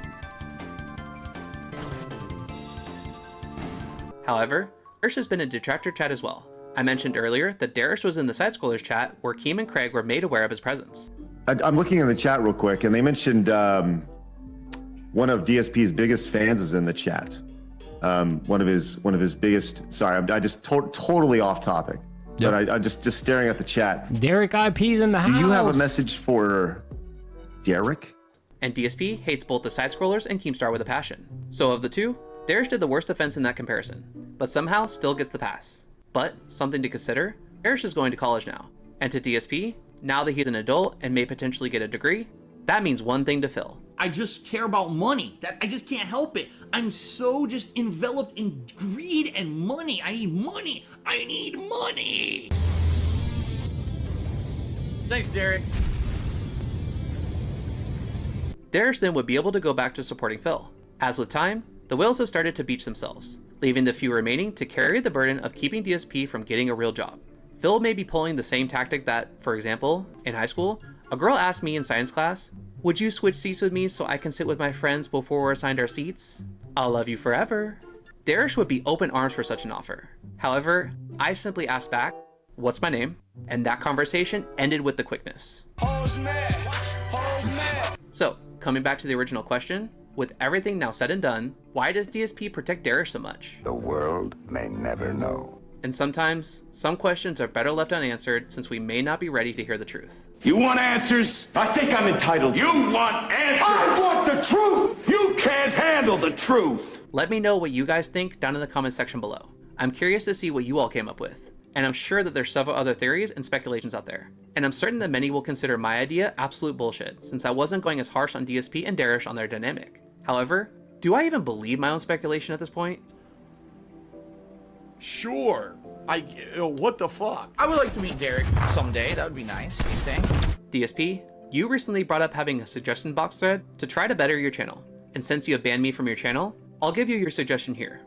However, Darish has been in detractor chat as well. I mentioned earlier that Darish was in the Side Scrollers chat where Keem and Craig were made aware of his presence. I'm looking in the chat real quick, and they mentioned one of DSP's biggest fans is in the chat. One of his biggest. Sorry, I just totally off topic. But I'm just staring at the chat. Derek IP's in the house. Do you have a message for Derek? And DSP hates both the Side Scrollers and Keemstar with a passion. So of the two, Darish did the worst offense in that comparison, but somehow still gets the pass. But, something to consider, Darish is going to college now. And to DSP, now that he's an adult and may potentially get a degree, that means one thing to Phil. I just care about money. I just can't help it. I'm so just enveloped in greed and money. I need money. I need money. Thanks, Derek. Darish then would be able to go back to supporting Phil. As with time, the whales have started to beach themselves, leaving the few remaining to carry the burden of keeping DSP from getting a real job. Phil may be pulling the same tactic that, for example, in high school, a girl asked me in science class, "Would you switch seats with me so I can sit with my friends before we're assigned our seats? I'll love you forever." Darish would be open arms for such an offer. However, I simply asked back, "What's my name?" And that conversation ended with the quickness. So, coming back to the original question, With everything now said and done, why does DSP protect Darish so much? The world may never know. And sometimes, some questions are better left unanswered since we may not be ready to hear the truth. You want answers? I think I'm entitled. You want answers? I want the truth! You can't handle the truth! Let me know what you guys think down in the comment section below. I'm curious to see what you all came up with. And I'm sure that there's several other theories and speculations out there. And I'm certain that many will consider my idea absolute bullshit, since I wasn't going as harsh on DSP and Darish on their dynamic. However, do I even believe my own speculation at this point? Sure. What the fuck? I would like to meet Derek someday. That would be nice. You think? DSP, you recently brought up having a suggestion box thread to try to better your channel. And since you have banned me from your channel, I'll give you your suggestion here.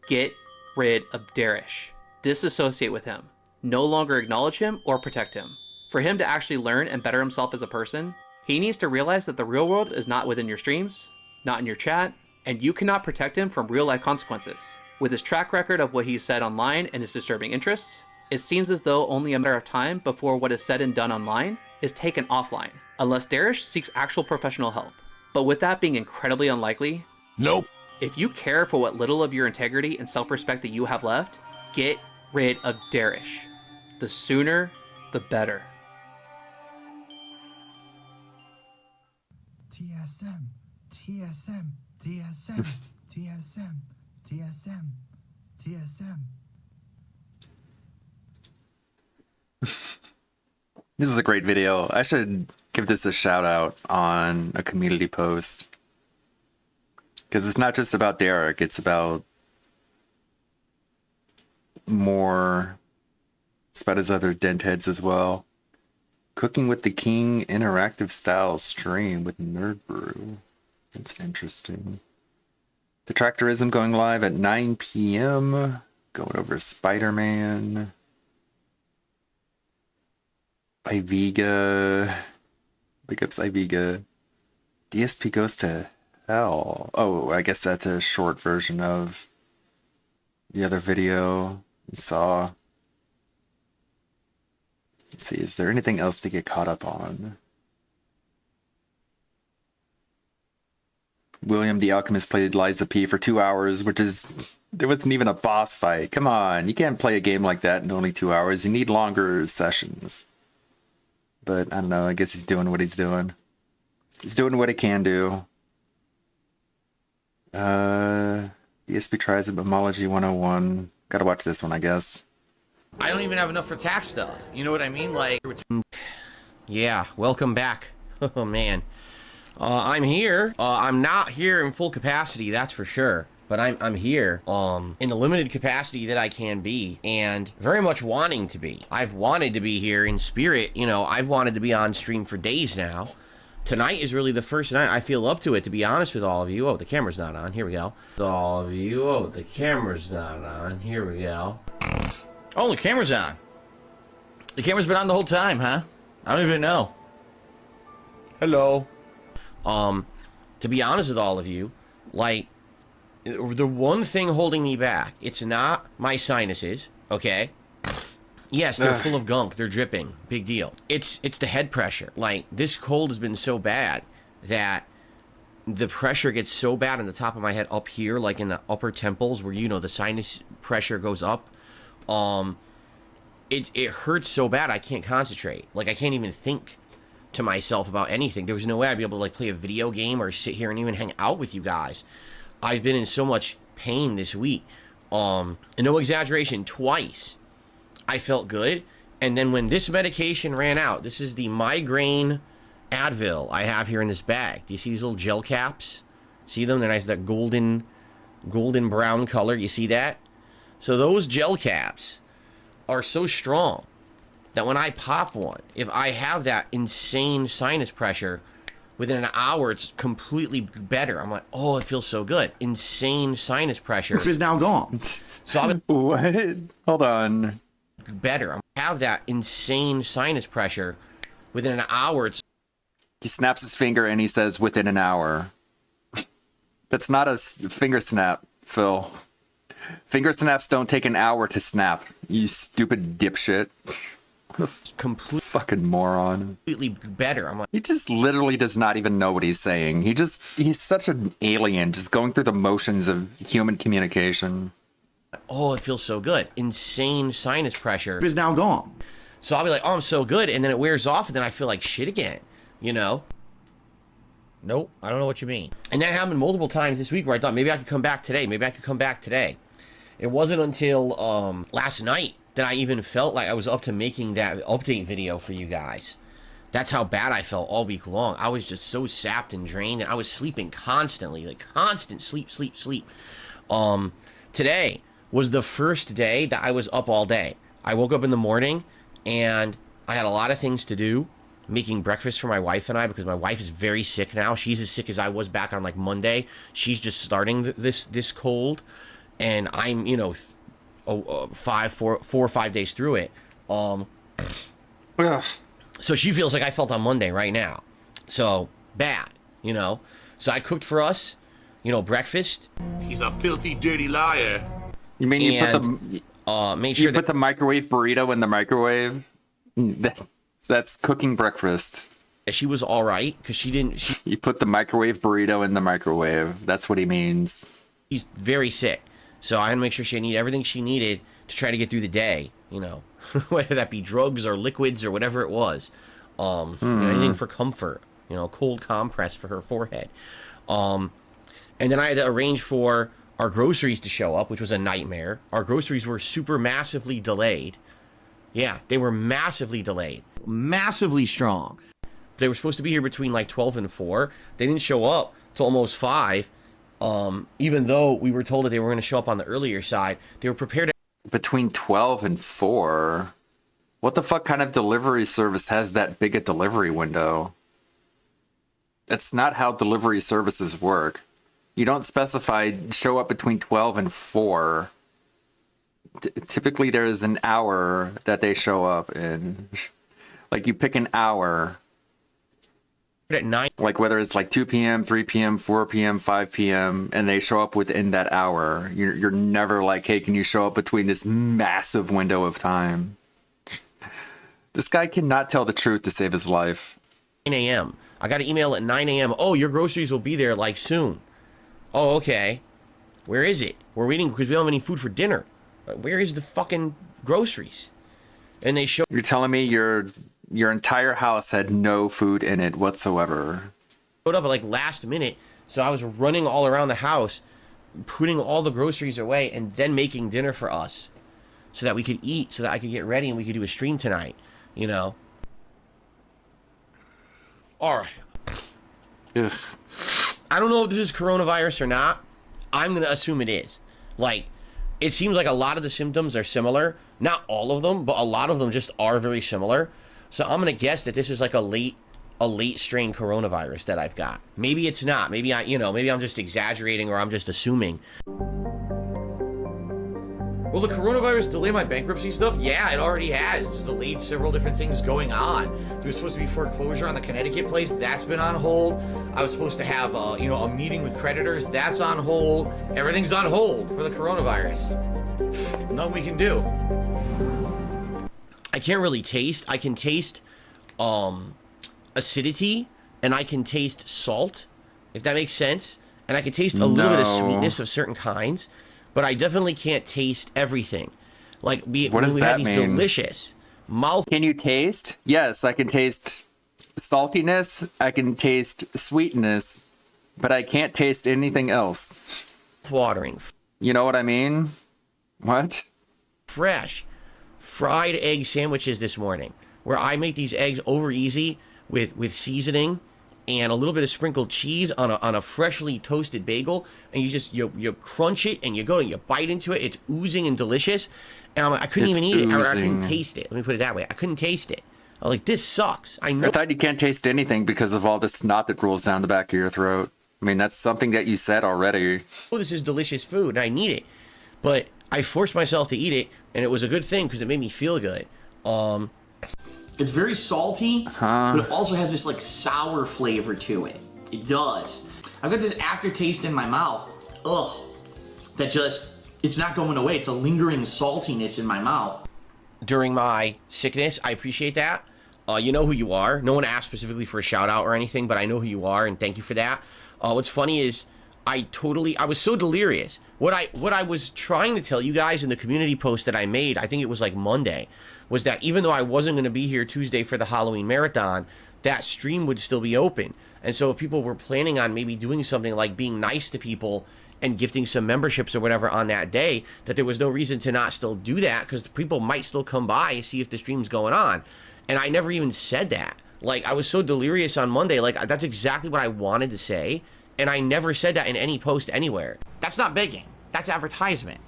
Get rid of Darish. Disassociate with him. No longer acknowledge him or protect him. For him to actually learn and better himself as a person, he needs to realize that the real world is not within your streams, not in your chat, and you cannot protect him from real life consequences. With his track record of what he's said online and his disturbing interests, it seems as though only a matter of time before what is said and done online is taken offline, unless Darish seeks actual professional help. But with that being incredibly unlikely, nope. If you care for what little of your integrity and self-respect that you have left, get rid of Darish. The sooner, the better. TSM, TSM, TSM, TSM, TSM, TSM. This is a great video. I should give this a shout out on a community post. Because it's not just about Derek, it's about more. It's about his other dent heads as well. Cooking with the King interactive style stream with Nerd Brew. That's interesting. The Tractorism going live at 9 p.m. Going over Spider-Man. Iviga. Big ups Iviga. DSP goes to hell. Oh, I guess that's a short version of the other video we saw. Let's see, is there anything else to get caught up on? William the Alchemist played Liza P for 2 hours, which is... There wasn't even a boss fight. Come on, you can't play a game like that in only 2 hours. You need longer sessions. But, I don't know, I guess he's doing what he's doing. He's doing what he can do. DSP tries Etymology 101. Gotta watch this one, I guess. I don't even have enough for tax stuff. You know what I mean? Like, yeah, welcome back. Oh, man. I'm here. I'm not here in full capacity, that's for sure. But I'm here in the limited capacity that I can be, and very much wanting to be. I've wanted to be here in spirit. You know, I've wanted to be on stream for days now. Tonight is really the first night I feel up to it, to be honest with all of you. Oh, the camera's not on. Here we go. All of you. Oh, the camera's not on. Here we go. Oh, the camera's on. The camera's been on the whole time, huh? I don't even know. Hello. To be honest with all of you, like, the one thing holding me back, it's not my sinuses, okay? Yes, they're full of gunk. They're dripping. Big deal. It's the head pressure. Like, this cold has been so bad that the pressure gets so bad in the top of my head up here, like in the upper temples where, you know, the sinus pressure goes up. It hurts so bad I can't concentrate. Like, I can't even think to myself about anything. There was no way I'd be able to, like, play a video game or sit here and even hang out with you guys. I've been in so much pain this week. And no exaggeration, twice I felt good, and then when this medication ran out, this is the migraine Advil I have here in this bag. Do you see these little gel caps? See them? They're nice, that golden brown color. You see that? So those gel caps are so strong that when I pop one, if I have that insane sinus pressure, within an hour it's completely better. I'm like, oh, it feels so good. Insane sinus pressure. Which is now gone. So I'm what? Hold on. Better. I have that insane sinus pressure within an hour. He snaps his finger and he says within an hour. That's not a finger snap, Phil. Finger snaps don't take an hour to snap, you stupid dipshit. Completely fucking moron. Better. I'm like, he just literally does not even know what he's saying. He's such an alien, just going through the motions of human communication. oh, it feels so good. Insane sinus pressure is now gone. So I'll be like, oh, I'm so good, and then it wears off, and then I feel like shit again. You know? Nope, I don't know what you mean. And that happened multiple times this week where I thought maybe I could come back today. Maybe I could come back today. It wasn't until last night that I even felt like I was up to making that update video for you guys. That's how bad I felt all week long. I was just so sapped and drained, and I was sleeping constantly, like constant sleep. Today was the first day that I was up all day. I woke up in the morning, and I had a lot of things to do, making breakfast for my wife and I, because my wife is very sick now. She's as sick as I was back on like Monday. She's just starting this cold, and I'm, you know, 4 or 5 days through it. So she feels like I felt on Monday right now. So bad, you know. So I cooked for us, you know, breakfast. He's a filthy, dirty liar. You mean you put the microwave burrito in the microwave? That's cooking breakfast. She was all right because she didn't. You put the microwave burrito in the microwave. That's what he means. She's very sick, so I had to make sure she needed everything she needed to try to get through the day. You know, whether that be drugs or liquids or whatever it was. You know, anything for comfort. You know, cold compress for her forehead. And then I had to arrange for our groceries to show up, which was a nightmare. Our groceries were super massively delayed. Yeah, they were massively delayed. Massively strong. They were supposed to be here between like 12 and 4. They didn't show up till almost 5. Even though we were told that they were going to show up on the earlier side. They were prepared to... Between 12 and 4? What the fuck kind of delivery service has that big a delivery window? That's not how delivery services work. You don't specify show up between 12 and 4. Typically there is an hour that they show up in. Like you pick an hour. At 9. Like whether it's like 2 p.m., 3 p.m., 4 p.m., 5 p.m., and they show up within that hour. You're never like, hey, can you show up between this massive window of time? This guy cannot tell the truth to save his life. 9 a.m. I got an email at 9 a.m. Oh, your groceries will be there like soon. Oh, okay. Where is it? We're waiting because we don't have any food for dinner. Where is the fucking groceries? And they show... You're telling me your entire house had no food in it whatsoever. Showed up at like last minute, so I was running all around the house, putting all the groceries away, and then making dinner for us, so that we could eat, so that I could get ready and we could do a stream tonight. You know. All right. Ugh. I don't know if this is coronavirus or not. I'm gonna assume it is. Like, it seems like a lot of the symptoms are similar. Not all of them, but a lot of them just are very similar. So I'm gonna guess that this is like a late strain coronavirus that I've got. Maybe it's not. Maybe maybe I'm just exaggerating or I'm just assuming. Will the coronavirus delay my bankruptcy stuff? Yeah, it already has. It's delayed several different things going on. There was supposed to be foreclosure on the Connecticut place. That's been on hold. I was supposed to have a meeting with creditors. That's on hold. Everything's on hold for the coronavirus. Nothing we can do. I can't really taste. I can taste acidity, and I can taste salt, if that makes sense. And I can taste a little bit of sweetness of certain kinds. But I definitely can't taste everything. Like, what does that mean? Delicious mouth. Can you taste? Yes, I can taste saltiness. I can taste sweetness, but I can't taste anything else. Watering. You know what I mean? What? Fresh fried egg sandwiches this morning, where I make these eggs over easy with seasoning and a little bit of sprinkled cheese on a freshly toasted bagel, and you crunch it and you go and you bite into it. It's oozing and delicious, and I couldn't even eat it. I couldn't taste it. Let me put it that way. I couldn't taste it. I was like, this sucks. I thought you can't taste anything because of all the snot that rolls down the back of your throat. I mean, that's something that you said already. Oh, this is delicious food, and I need it, but I forced myself to eat it, and it was a good thing because it made me feel good. It's very salty, but it also has this like sour flavor to it. It does. I've got this aftertaste in my mouth. Ugh. That just, it's not going away. It's a lingering saltiness in my mouth. during my sickness. I appreciate that. You know who you are. No one asked specifically for a shout out or anything, but I know who you are, and thank you for that. What's funny is I was so delirious. What I was trying to tell you guys in the community post that I made, I think it was like Monday, was that even though I wasn't going to be here Tuesday for the Halloween marathon, that stream would still be open. And so if people were planning on maybe doing something like being nice to people and gifting some memberships or whatever on that day, that there was no reason to not still do that, because people might still come by and see if the stream's going on. And I never even said that. Like, I was so delirious on Monday. Like, that's exactly what I wanted to say. And I never said that in any post anywhere. That's not begging. That's advertisement.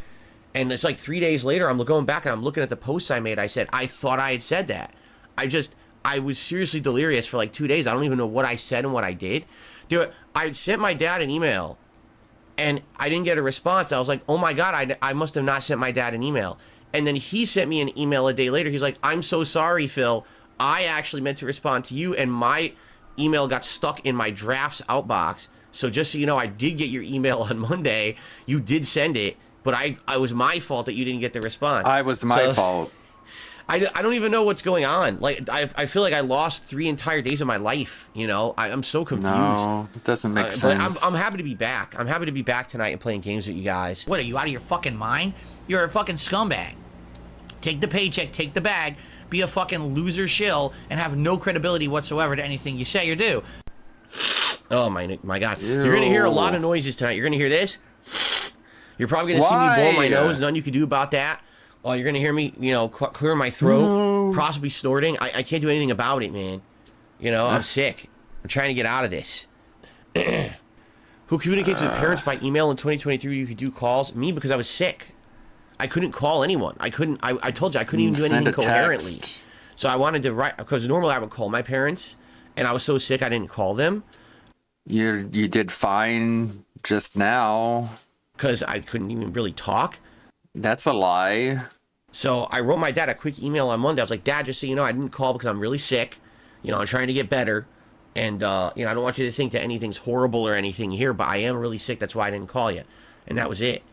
And it's like 3 days later, I'm going back and I'm looking at the posts I made. I said, I thought I had said that. I was seriously delirious for like 2 days. I don't even know what I said and what I did. Dude, I sent my dad an email and I didn't get a response. I was like, oh my God, I must have not sent my dad an email. And then he sent me an email a day later. He's like, I'm so sorry, Phil. I actually meant to respond to you, and my email got stuck in my drafts outbox. So just so you know, I did get your email on Monday. You did send it, but I was my fault that you didn't get the response. I was my fault. I don't even know what's going on. Like, I feel like I lost 3 entire days of my life, you know? I'm so confused. No, it doesn't make sense. But I'm happy to be back. I'm happy to be back tonight and playing games with you guys. What, are you out of your fucking mind? You're a fucking scumbag. Take the paycheck, take the bag, be a fucking loser shill, and have no credibility whatsoever to anything you say or do. Oh my God. Ew. You're gonna hear a lot of noises tonight. You're gonna hear this. You're probably gonna see me blow my nose. Nothing you can do about that. You're gonna hear me, you know, clear my throat, possibly snorting. I can't do anything about it, man. You know, I'm sick. I'm trying to get out of this. Who communicates with parents by email in 2023? You could do calls. Me, because I was sick. I couldn't call anyone. I told you I couldn't even do anything coherently. So I wanted to write, because normally I would call my parents, and I was so sick I didn't call them. You did fine just now. Because I couldn't even really talk. That's a lie. So I wrote my dad a quick email on Monday. I was like, Dad, just so you know, I didn't call because I'm really sick. You know, I'm trying to get better. And, you know, I don't want you to think that anything's horrible or anything here, but I am really sick. That's why I didn't call you. And that was it.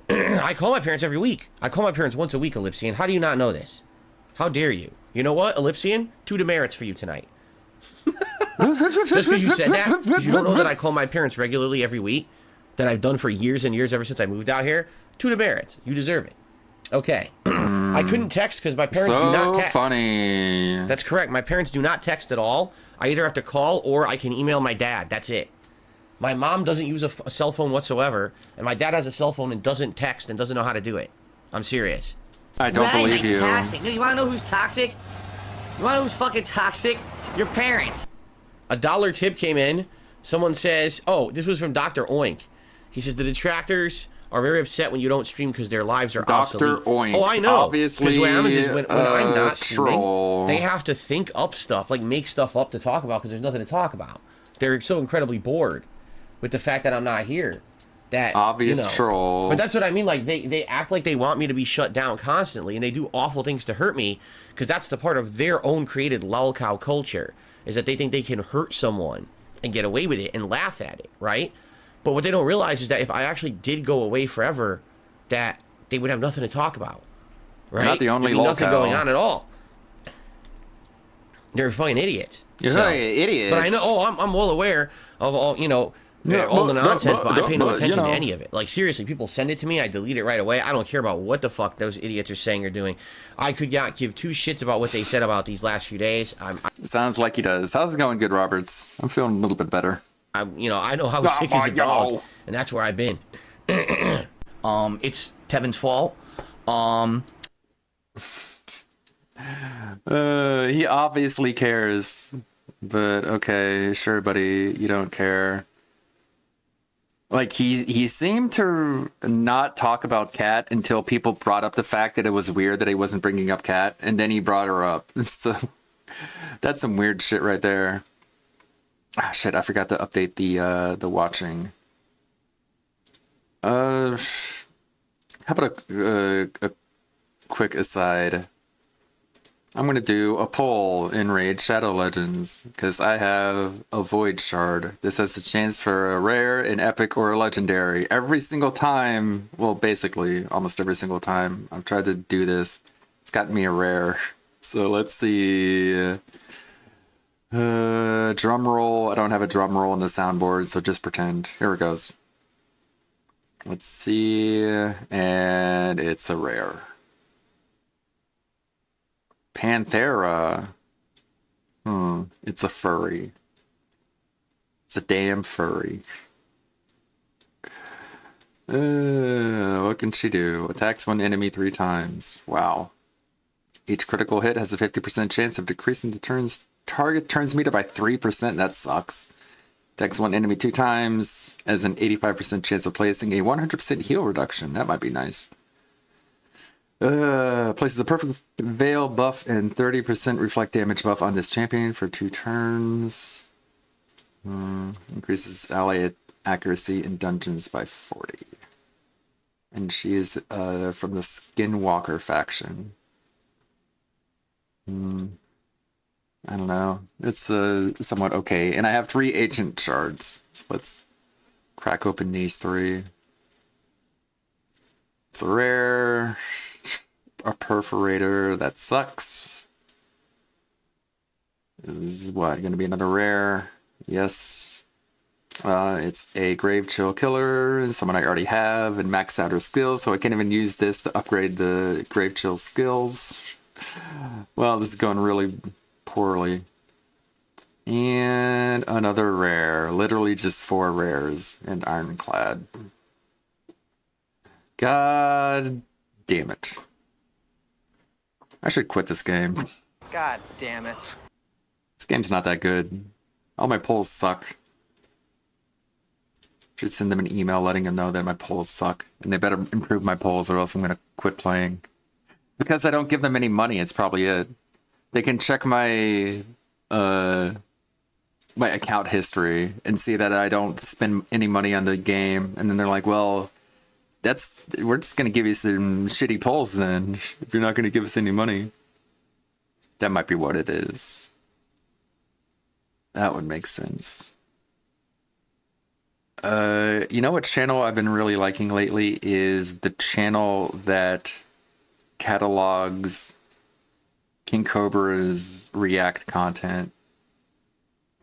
I call my parents every week. I call my parents once a week, Ellipsian. How do you not know this? How dare you? You know what, Ellipsian? 2 demerits for you tonight. Just because you said that? Because you don't know that I call my parents regularly every week? That I've done for years and years ever since I moved out here? 2 demerits. You deserve it. Okay. I couldn't text because my parents do not text. So funny. That's correct. My parents do not text at all. I either have to call or I can email my dad. That's it. My mom doesn't use a cell phone whatsoever, and my dad has a cell phone and doesn't text and doesn't know how to do it. I'm serious. I don't believe you. Toxic. You want to know who's toxic? You want to know who's fucking toxic? Your parents. A $1 tip came in. Someone says, oh, this was from Dr. Oink. He says, the detractors are very upset when you don't stream because their lives are obsolete. Dr. Oink. Oh, I know. Obviously, because what happens is when I'm not streaming, troll. they have to think up stuff, like make stuff up to talk about because there's nothing to talk about. They're so incredibly bored with the fact that I'm not here. That obvious, you know, troll. But that's what I mean. Like they act like they want me to be shut down constantly, and they do awful things to hurt me because that's the part of their own created lolcow culture, is that they think they can hurt someone and get away with it and laugh at it, right? But what they don't realize is that if I actually did go away forever, that they would have nothing to talk about, right? You're not the only There'd be nothing lolcow. going on at all. They're fucking idiots. You're right, idiots. But I know. Oh, I'm well aware of all, you know, all the nonsense, but I pay no attention to any of it. Like, seriously, people send it to me, I delete it right away. I don't care about what the fuck those idiots are saying or doing. I could not give 2 shits about what they said about these last few days. Sounds like he does. How's it going, Good Roberts? I'm feeling a little bit better. You know, I know how sick as a dog, and that's where I've been. It's Tevin's fault. He obviously cares. But okay, sure, buddy, you don't care. Like, he seemed to not talk about Kat until people brought up the fact that it was weird that he wasn't bringing up Kat, and then he brought her up. So, that's some weird shit right there. Ah, shit, I forgot to update the watching. How about a quick aside? I'm gonna do a poll in Raid Shadow Legends because I have a Void Shard. This has a chance for a rare, an epic, or a legendary. Every single time, well, basically almost every single time I've tried to do this, It's got me a rare. So let's see. Drum roll. I don't have a drum roll on the soundboard, so just pretend. Here it goes. Let's see. And it's a rare. Panthera. It's a furry. It's a damn furry. What can she do? Attacks one enemy 3 times. Wow. Each critical hit has a 50% chance of decreasing the target turns meter by 3%. That sucks. Attacks one enemy 2 times, has an 85% chance of placing a 100% heal reduction. That might be nice. Places a perfect veil buff and 30% reflect damage buff on this champion for 2 turns. Increases ally accuracy in dungeons by 40. And she is from the Skinwalker faction. I don't know. It's somewhat okay. And I have 3 ancient shards. So let's crack open these 3. It's a rare. A perforator. That sucks. This is what? Gonna be another rare? Yes. It's a Grave Chill Killer, and someone I already have, and maxed out her skills, so I can't even use this to upgrade the Grave Chill skills. Well, this is going really poorly. And another rare. Literally just 4 rares and Ironclad. God damn it. I should quit this game. God damn it. This game's not that good. All my polls suck. Should send them an email letting them know that my polls suck. And they better improve my polls or else I'm gonna quit playing. Because I don't give them any money, it's probably it. They can check my my account history and see that I don't spend any money on the game, and then they're like, well, we're just gonna give you some shitty polls then, if you're not gonna give us any money. That might be what it is. That would make sense. You know what channel I've been really liking lately is the channel that catalogs King Cobra's React content.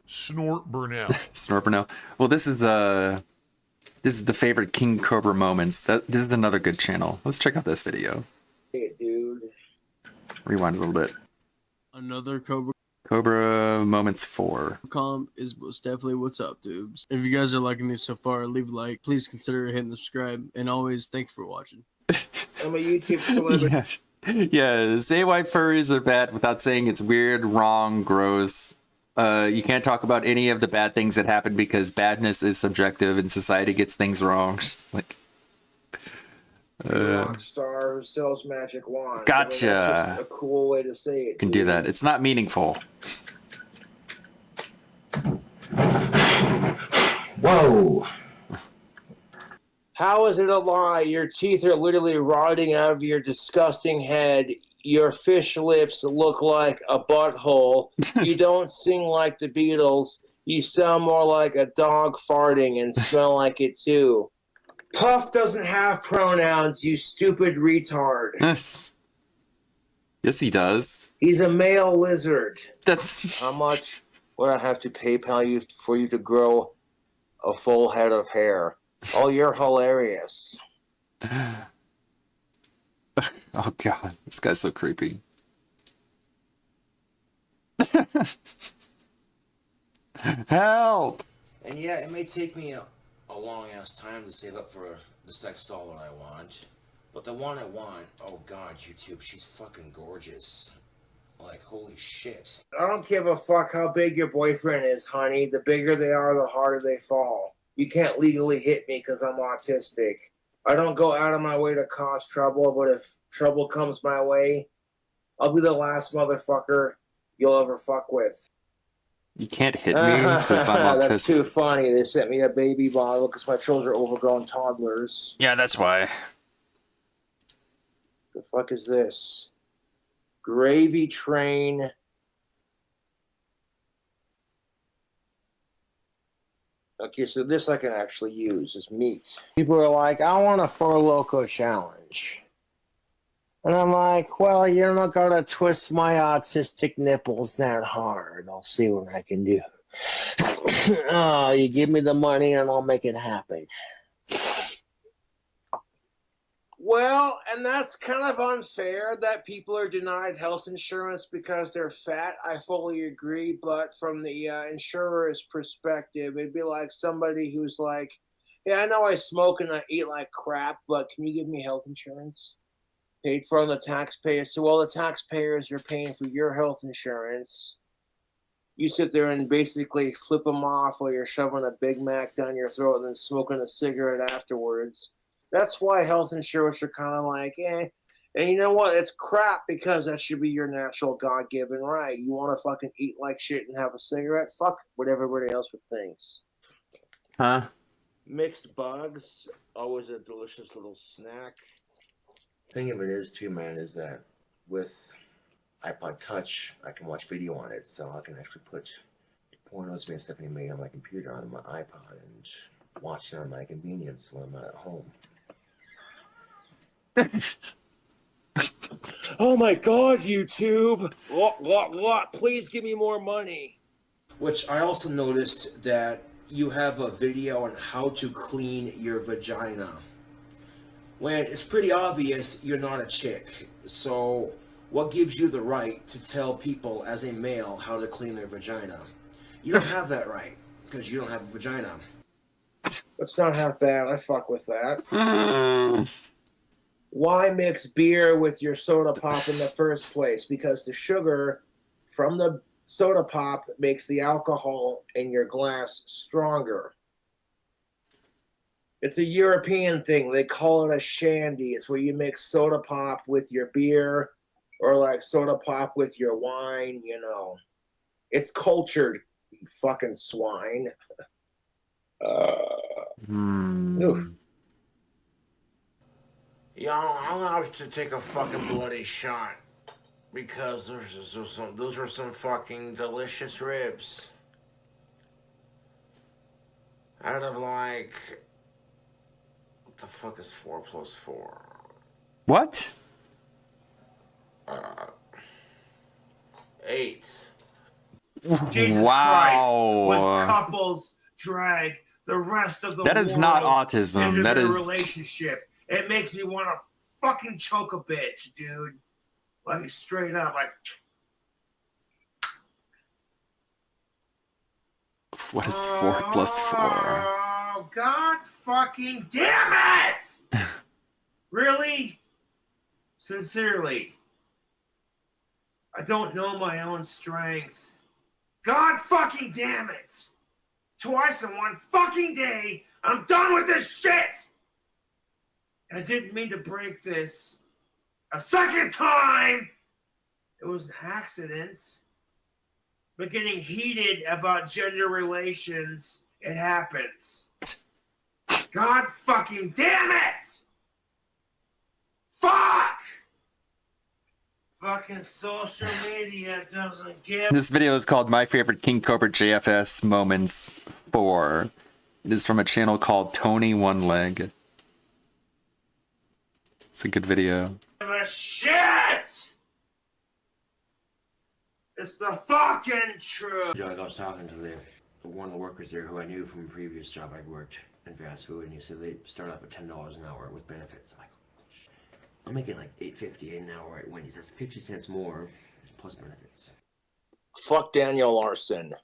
Snort Burnell. Snort Burnell. Well, this is the favorite King Cobra moments. This is another good channel. Let's check out this video. Hey, dude. Rewind a little bit. Another Cobra Moments 4. Comp is most definitely what's up, dudes. If you guys are liking these so far, leave a like. Please consider hitting the subscribe. And always, thanks for watching. I'm a YouTube celebrity. Yeah, say why furries are bad without saying it's weird, wrong, gross. You can't talk about any of the bad things that happen because badness is subjective and society gets things wrong. It's like... rock star who sells magic wands. Gotcha. That's just a cool way to say it. Can do that. It's not meaningful. Whoa. How is it a lie? Your teeth are literally rotting out of your disgusting head. Your fish lips look like a butthole. You don't sing like the Beatles. You sound more like a dog farting and smell like it too. Puff doesn't have pronouns, you stupid retard. Yes, he does. He's a male lizard. That's... How much would I have to PayPal you for you to grow a full head of hair? Oh, you're hilarious. Oh god, this guy's so creepy. Help! And yeah, it may take me a long ass time to save up for the sex doll that I want. But the one I want, oh god, YouTube, she's fucking gorgeous. Like, holy shit. I don't give a fuck how big your boyfriend is, honey. The bigger they are, the harder they fall. You can't legally hit me because I'm autistic. I don't go out of my way to cause trouble, but if trouble comes my way, I'll be the last motherfucker you'll ever fuck with. You can't hit me because I'm autistic. That's too funny. They sent me a baby bottle because my children are overgrown toddlers. Yeah, that's why. The fuck is this? Gravy train. Okay, so this I can actually use as meat. People are like, I want a Four Loko challenge. And I'm like, well, you're not going to twist my autistic nipples that hard. I'll see what I can do. Oh, you give me the money and I'll make it happen. Well, and that's kind of unfair that people are denied health insurance because they're fat. I fully agree. But from the insurer's perspective, it'd be like somebody who's like, yeah, I know I smoke and I eat like crap, but can you give me health insurance? Paid for on the taxpayers. So all the taxpayers are paying for your health insurance. You sit there and basically flip them off while you're shoving a Big Mac down your throat and then smoking a cigarette afterwards. That's why health insurance are kind of like, eh. And you know what? It's crap because that should be your natural God-given right. You want to fucking eat like shit and have a cigarette? Fuck what everybody else would think. Huh? Mixed bugs, always a delicious little snack. Thing of it is too, man, is that with iPod Touch, I can watch video on it, so I can actually put pornos me and Stephanie made on my computer on my iPod and watch it on my convenience when I'm not at home. Oh my God, YouTube! Please give me more money. Which I also noticed that you have a video on how to clean your vagina. When it's pretty obvious you're not a chick. So what gives you the right to tell people as a male how to clean their vagina? You don't have that right because you don't have a vagina. That's not half bad. I fuck with that. Why mix beer with your soda pop in the first place? Because the sugar from the soda pop makes the alcohol in your glass stronger. It's a European thing. They call it a shandy. It's where you mix soda pop with your beer or like soda pop with your wine, you know. It's cultured, you fucking swine. Oof. Y'all, I'm gonna have to take a fucking bloody shot because those were some fucking delicious ribs. Out of like, what the fuck is 4 plus 4? What? 8. Jesus Wow. Christ! When couples drag the rest of the That is not world autism. into That their is- relationship, it makes me want to fucking choke a bitch, dude. Like straight up, like. What is 4 plus 4? Oh God fucking damn it! Really? Sincerely. I don't know my own strength. God fucking damn it! Twice in one fucking day, I'm done with this shit! And I didn't mean to break this a second time! It was an accident. But getting heated about gender relations, it happens. God fucking damn it! Fuck! Fucking social media doesn't give. This video is called My Favorite King Cobra JFS Moments 4. It is from a channel called Tony One Leg. It's a good video. A shit! It's the fucking truth. I was talking to one of the workers there who I knew from a previous job I'd worked in fast food, and he said they start off at $10 an hour with benefits. I'm like, I'm making like $8.50 an hour at Wendy's. That's 50 cents more plus benefits. Fuck Daniel Larson.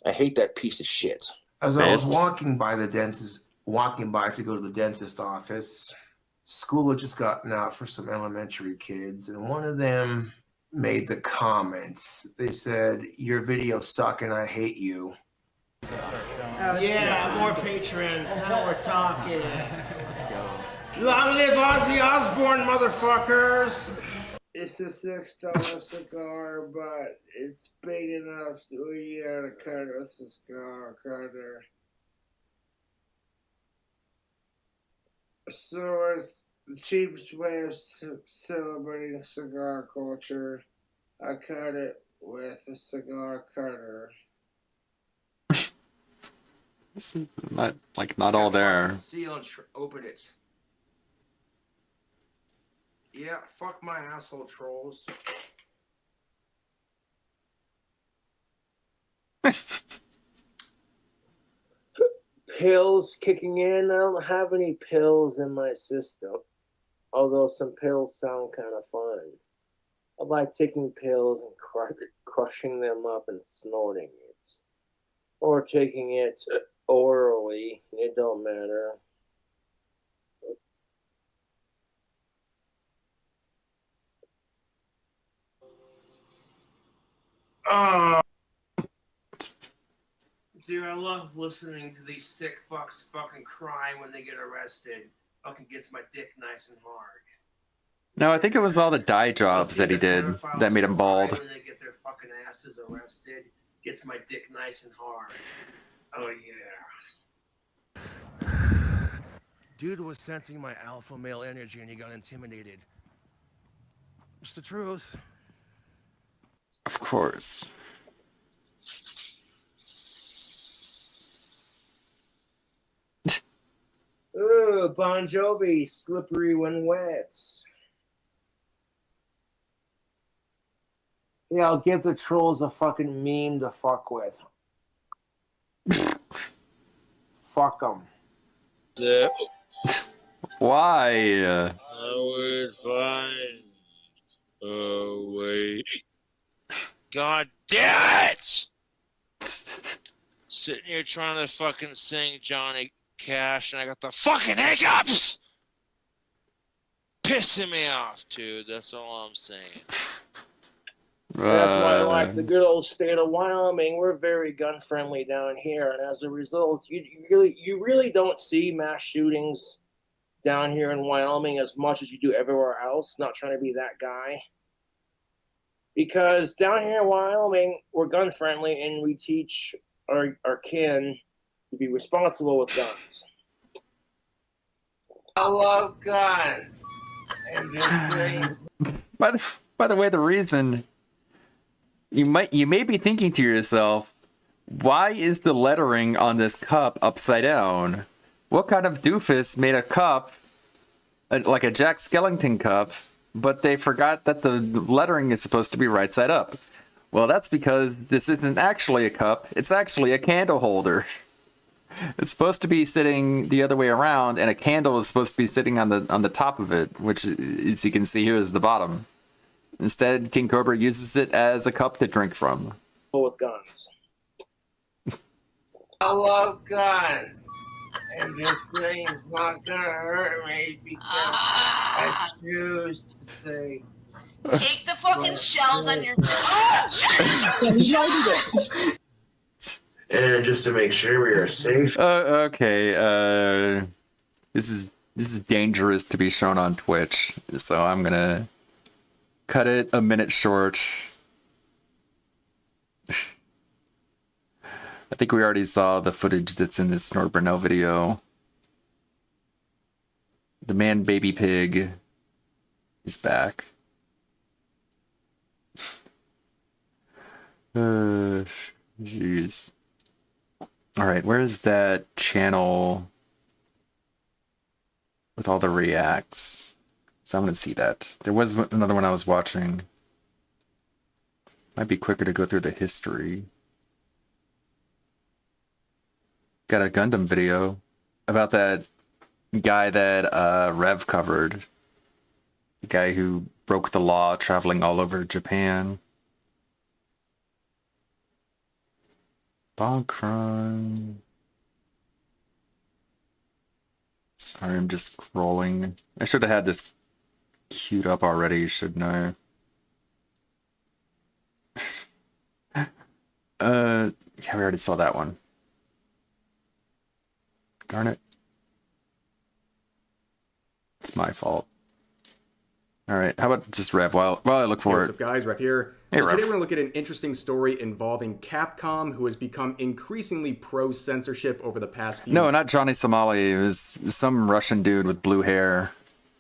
I hate that piece of shit. As I was walking by to go to the dentist office, school had just gotten out for some elementary kids, and one of them made the comment. They said, "Your videos suck and I hate you." Yeah, more patrons. Now we're talking. Let's go. Long live Ozzy Osbourne, motherfuckers! It's a $6 cigar, but it's big enough to you gotta cut it with a cigar cutter. So it's the cheapest way of celebrating cigar culture. I cut it with a cigar cutter. It's not all there. Seal and open it. Yeah, fuck my asshole trolls. Pills kicking in. I don't have any pills in my system. Although some pills sound kind of fun. I like taking pills and crushing them up and snorting it. Or taking it orally. It don't matter. Oh. Dude, I love listening to these sick fucks fucking cry when they get arrested. Fucking gets my dick nice and hard. No, I think it was all the dye jobs that he did that made him bald. When they get their fucking asses arrested, gets my dick nice and hard. Oh yeah. Dude was sensing my alpha male energy and he got intimidated. It's the truth. Of course. Ooh, Bon Jovi, slippery when wet. Yeah, I'll give the trolls a fucking meme to fuck with. Fuck them. Why? I would find a way. God damn it! Sitting here trying to fucking sing Johnny Cash and I got the fucking hiccups! Pissing me off, dude. That's all I'm saying. That's why I like the good old state of Wyoming. We're very gun friendly down here, and as a result, you really don't see mass shootings down here in Wyoming as much as you do everywhere else. Not trying to be that guy, because down here in Wyoming, we're gun friendly, and we teach our kin to be responsible with guns. I love guns, and this thing's... By the way, the reason you may be thinking to yourself, why is the lettering on this cup upside down? What kind of doofus made a cup like a Jack Skellington cup, but they forgot that the lettering is supposed to be right side up? Well, that's because this isn't actually a cup, it's actually a candle holder. It's supposed to be sitting the other way around, and a candle is supposed to be sitting on the top of it, which, as you can see here, is the bottom. Instead, King Cobra uses it as a cup to drink from. With guns. I love guns, and this thing's not gonna hurt me because I choose to say. Take the fucking shells on your. And just to make sure we are safe. Okay. This is dangerous to be shown on Twitch, so I'm gonna cut it a minute short. I think we already saw the footage that's in this Snort Burnell video. The man baby pig is back. Jeez. Alright, where's that channel with all the reacts? So I'm gonna see that. There was another one I was watching. Might be quicker to go through the history. Got a Gundam video about that guy that Rev covered. The guy who broke the law traveling all over Japan. Bonkron. Sorry, I'm just scrolling. I should have had this queued up already, shouldn't I? Yeah, we already saw that one. Darn it. It's my fault. Alright, how about just Rev while I look for What's up, guys? Rev here. Hey, So Rev. today we're going to look at an interesting story involving Capcom, who has become increasingly pro-censorship over the past few No, not Johnny Somali. It was some Russian dude with blue hair.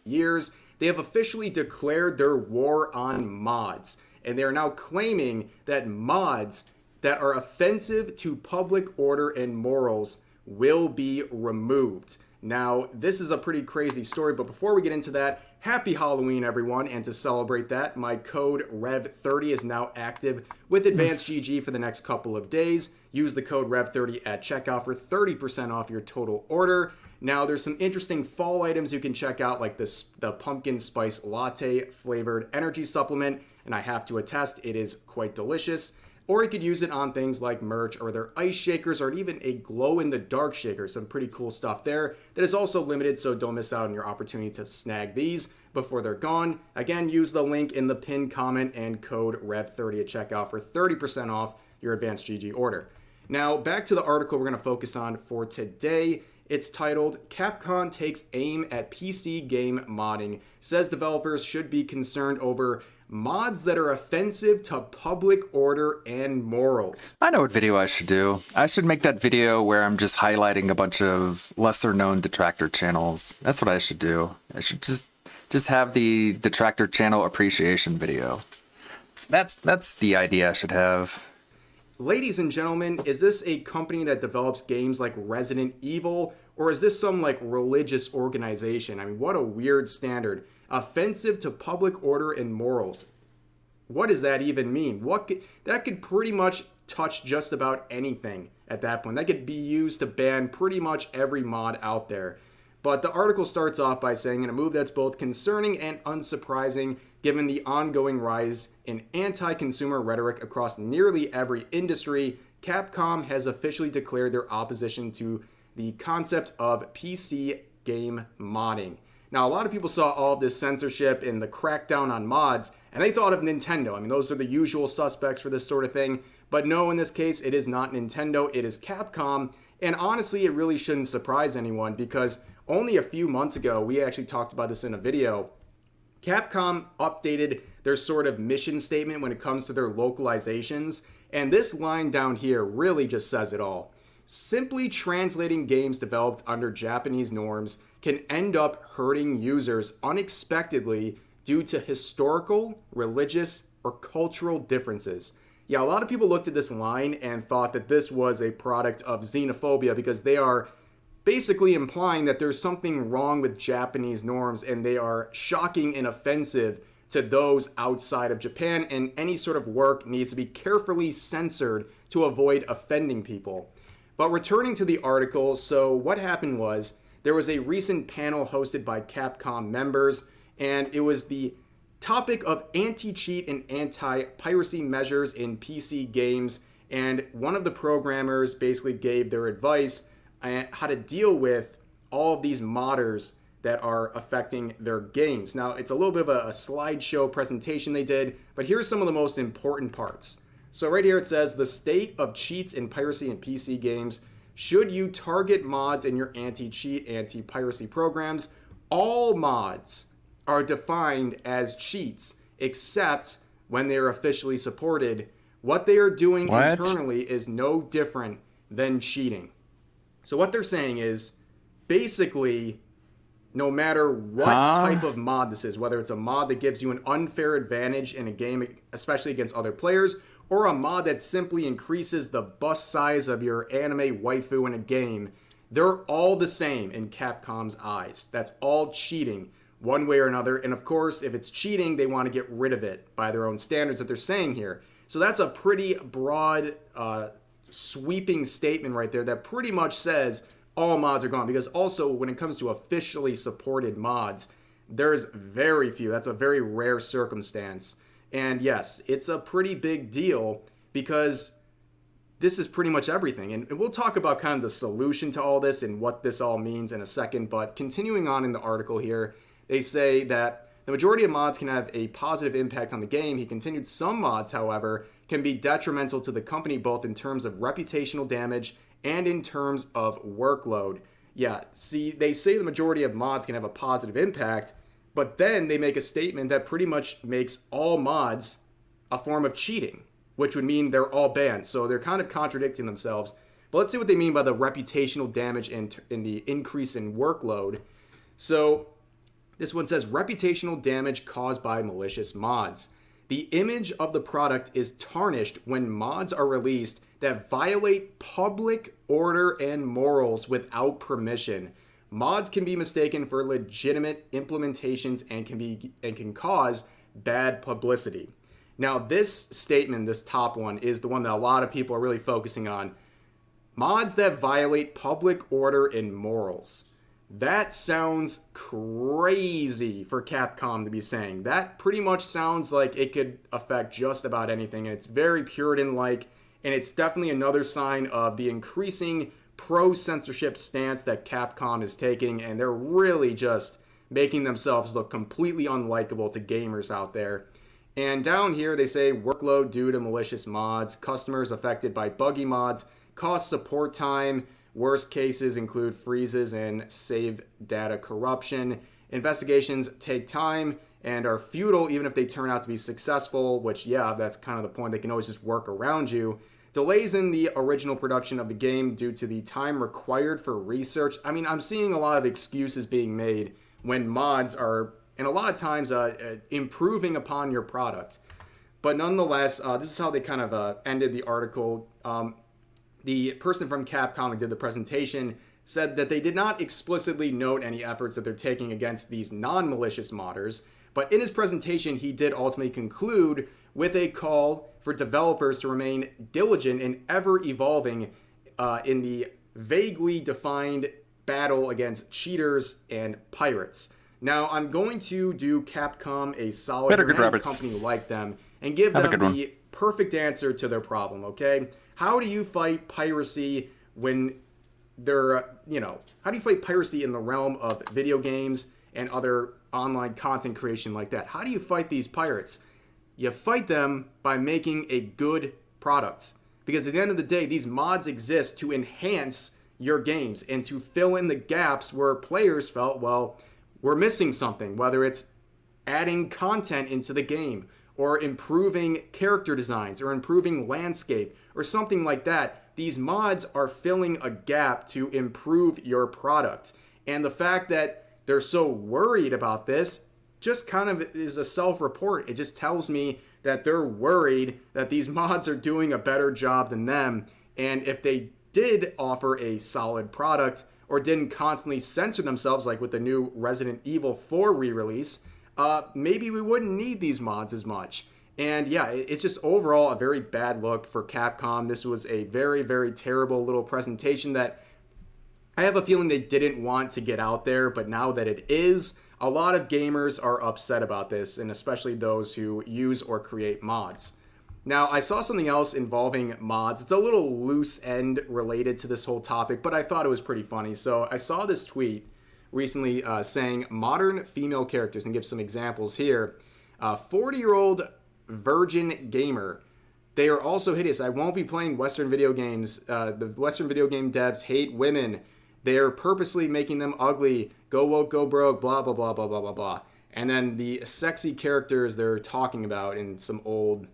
years. They have officially declared their war on mods, and they are now claiming that mods that are offensive to public order and morals will be removed. Now, this is a pretty crazy story, but before we get into that, Happy Halloween, everyone, and to celebrate that, my code REV30 is now active with Advanced GG for the next couple of days. Use the code REV30 at checkout for 30% off your total order. Now, there's some interesting fall items you can check out, like the pumpkin spice latte flavored energy supplement, and I have to attest, it is quite delicious. Or you could use it on things like merch or their ice shakers or even a glow-in-the-dark shaker. Some pretty cool stuff there that is also limited, so don't miss out on your opportunity to snag these before they're gone. Again, use the link in the pinned comment and code REV30 at checkout for 30% off your Advanced GG order. Now, back to the article we're going to focus on for today. It's titled, Capcom Takes Aim at PC Game Modding, says developers should be concerned over mods that are offensive to public order and morals. I know what video I should do. I should make that video where I'm just highlighting a bunch of lesser known detractor channels. That's what I should do. I should just have the detractor channel appreciation video. That's the idea I should have. Ladies and gentlemen, is this a company that develops games like Resident Evil, or is this some like religious organization? I mean, what a weird standard. Offensive to public order and morals. What does that even mean? That could pretty much touch just about anything at that point. That could be used to ban pretty much every mod out there. But the article starts off by saying, in a move that's both concerning and unsurprising, given the ongoing rise in anti-consumer rhetoric across nearly every industry, Capcom has officially declared their opposition to the concept of PC game modding. Now, a lot of people saw all of this censorship and the crackdown on mods, and they thought of Nintendo. I mean, those are the usual suspects for this sort of thing. But no, in this case, it is not Nintendo, it is Capcom. And honestly, it really shouldn't surprise anyone because only a few months ago, we actually talked about this in a video. Capcom updated their sort of mission statement when it comes to their localizations. And this line down here really just says it all. Simply translating games developed under Japanese norms can end up hurting users unexpectedly due to historical, religious, or cultural differences. Yeah, a lot of people looked at this line and thought that this was a product of xenophobia because they are basically implying that there's something wrong with Japanese norms and they are shocking and offensive to those outside of Japan, and any sort of work needs to be carefully censored to avoid offending people. But returning to the article, so what happened was there was a recent panel hosted by Capcom members, and it was the topic of anti-cheat and anti-piracy measures in PC games, and one of the programmers basically gave their advice on how to deal with all of these modders that are affecting their games. Now, it's a little bit of a slideshow presentation they did, but here's some of the most important parts. So right here it says, the state of cheats and piracy in PC games. Should you target mods in your anti-cheat, anti-piracy programs? All mods are defined as cheats, except when they are officially supported. What they are doing internally is no different than cheating. So what they're saying is, basically, no matter what type of mod this is, whether it's a mod that gives you an unfair advantage in a game, especially against other players, or a mod that simply increases the bust size of your anime waifu in a game, they're all the same in Capcom's eyes. That's all cheating, one way or another. And of course, if it's cheating, they want to get rid of it by their own standards that they're saying here. So that's a pretty broad, sweeping statement right there that pretty much says all mods are gone. Because also, when it comes to officially supported mods, there's very few. That's a very rare circumstance. And yes, it's a pretty big deal because this is pretty much everything. And we'll talk about kind of the solution to all this and what this all means in a second. But continuing on in the article here, they say that the majority of mods can have a positive impact on the game. He continued, some mods, however, can be detrimental to the company both in terms of reputational damage and in terms of workload. Yeah, see, they say the majority of mods can have a positive impact, but then they make a statement that pretty much makes all mods a form of cheating, which would mean they're all banned. So they're kind of contradicting themselves. But let's see what they mean by the reputational damage and the increase in workload. So this one says, reputational damage caused by malicious mods. The image of the product is tarnished when mods are released that violate public order and morals without permission. mods can be mistaken for legitimate implementations and can cause bad publicity. Now, this statement, this top one, is the one that a lot of people are really focusing on. Mods that violate public order and morals. That sounds crazy for Capcom to be saying. That pretty much sounds like it could affect just about anything, and it's very Puritan-like, and it's definitely another sign of the increasing pro-censorship stance that Capcom is taking, and they're really just making themselves look completely unlikable to gamers out there. And down here they say workload due to malicious mods, customers affected by buggy mods, cost support time, worst cases include freezes and save data corruption. Investigations take time and are futile even if they turn out to be successful, which, yeah, that's kind of the point. They can always just work around you. Delays in the original production of the game due to the time required for research. I mean, I'm seeing a lot of excuses being made when mods are, and a lot of times, improving upon your product. But nonetheless, this is how they kind of ended the article. The person from Capcom who did the presentation said that they did not explicitly note any efforts that they're taking against these non-malicious modders, but in his presentation, he did ultimately conclude with a call for developers to remain diligent and ever-evolving in the vaguely defined battle against cheaters and pirates. Now, I'm going to do Capcom a solid, or any company like them, and give them the perfect answer to their problem, okay? How do you fight piracy when they're, how do you fight piracy in the realm of video games and other online content creation like that? How do you fight these pirates? You fight them by making a good product. Because at the end of the day, these mods exist to enhance your games and to fill in the gaps where players felt, well, we're missing something, whether it's adding content into the game or improving character designs or improving landscape or something like that. These mods are filling a gap to improve your product. And the fact that they're so worried about this just kind of is a self-report. It just tells me that they're worried that these mods are doing a better job than them. And if they did offer a solid product or didn't constantly censor themselves, like with the new Resident Evil 4 re-release, maybe we wouldn't need these mods as much. And yeah, it's just overall a very bad look for Capcom. This was a very, very terrible little presentation that I have a feeling they didn't want to get out there, but now that it is, a lot of gamers are upset about this, and especially those who use or create mods. Now, I saw something else involving mods. It's a little loose end related to this whole topic, but I thought it was pretty funny. So I saw this tweet recently saying modern female characters, and give some examples here. 40-year-old virgin gamer. They are also hideous. I won't be playing Western video games. The Western video game devs hate women. They are purposely making them ugly. Go woke, go broke, blah, blah, blah, blah, blah, blah, blah. And then the sexy characters they're talking about in some old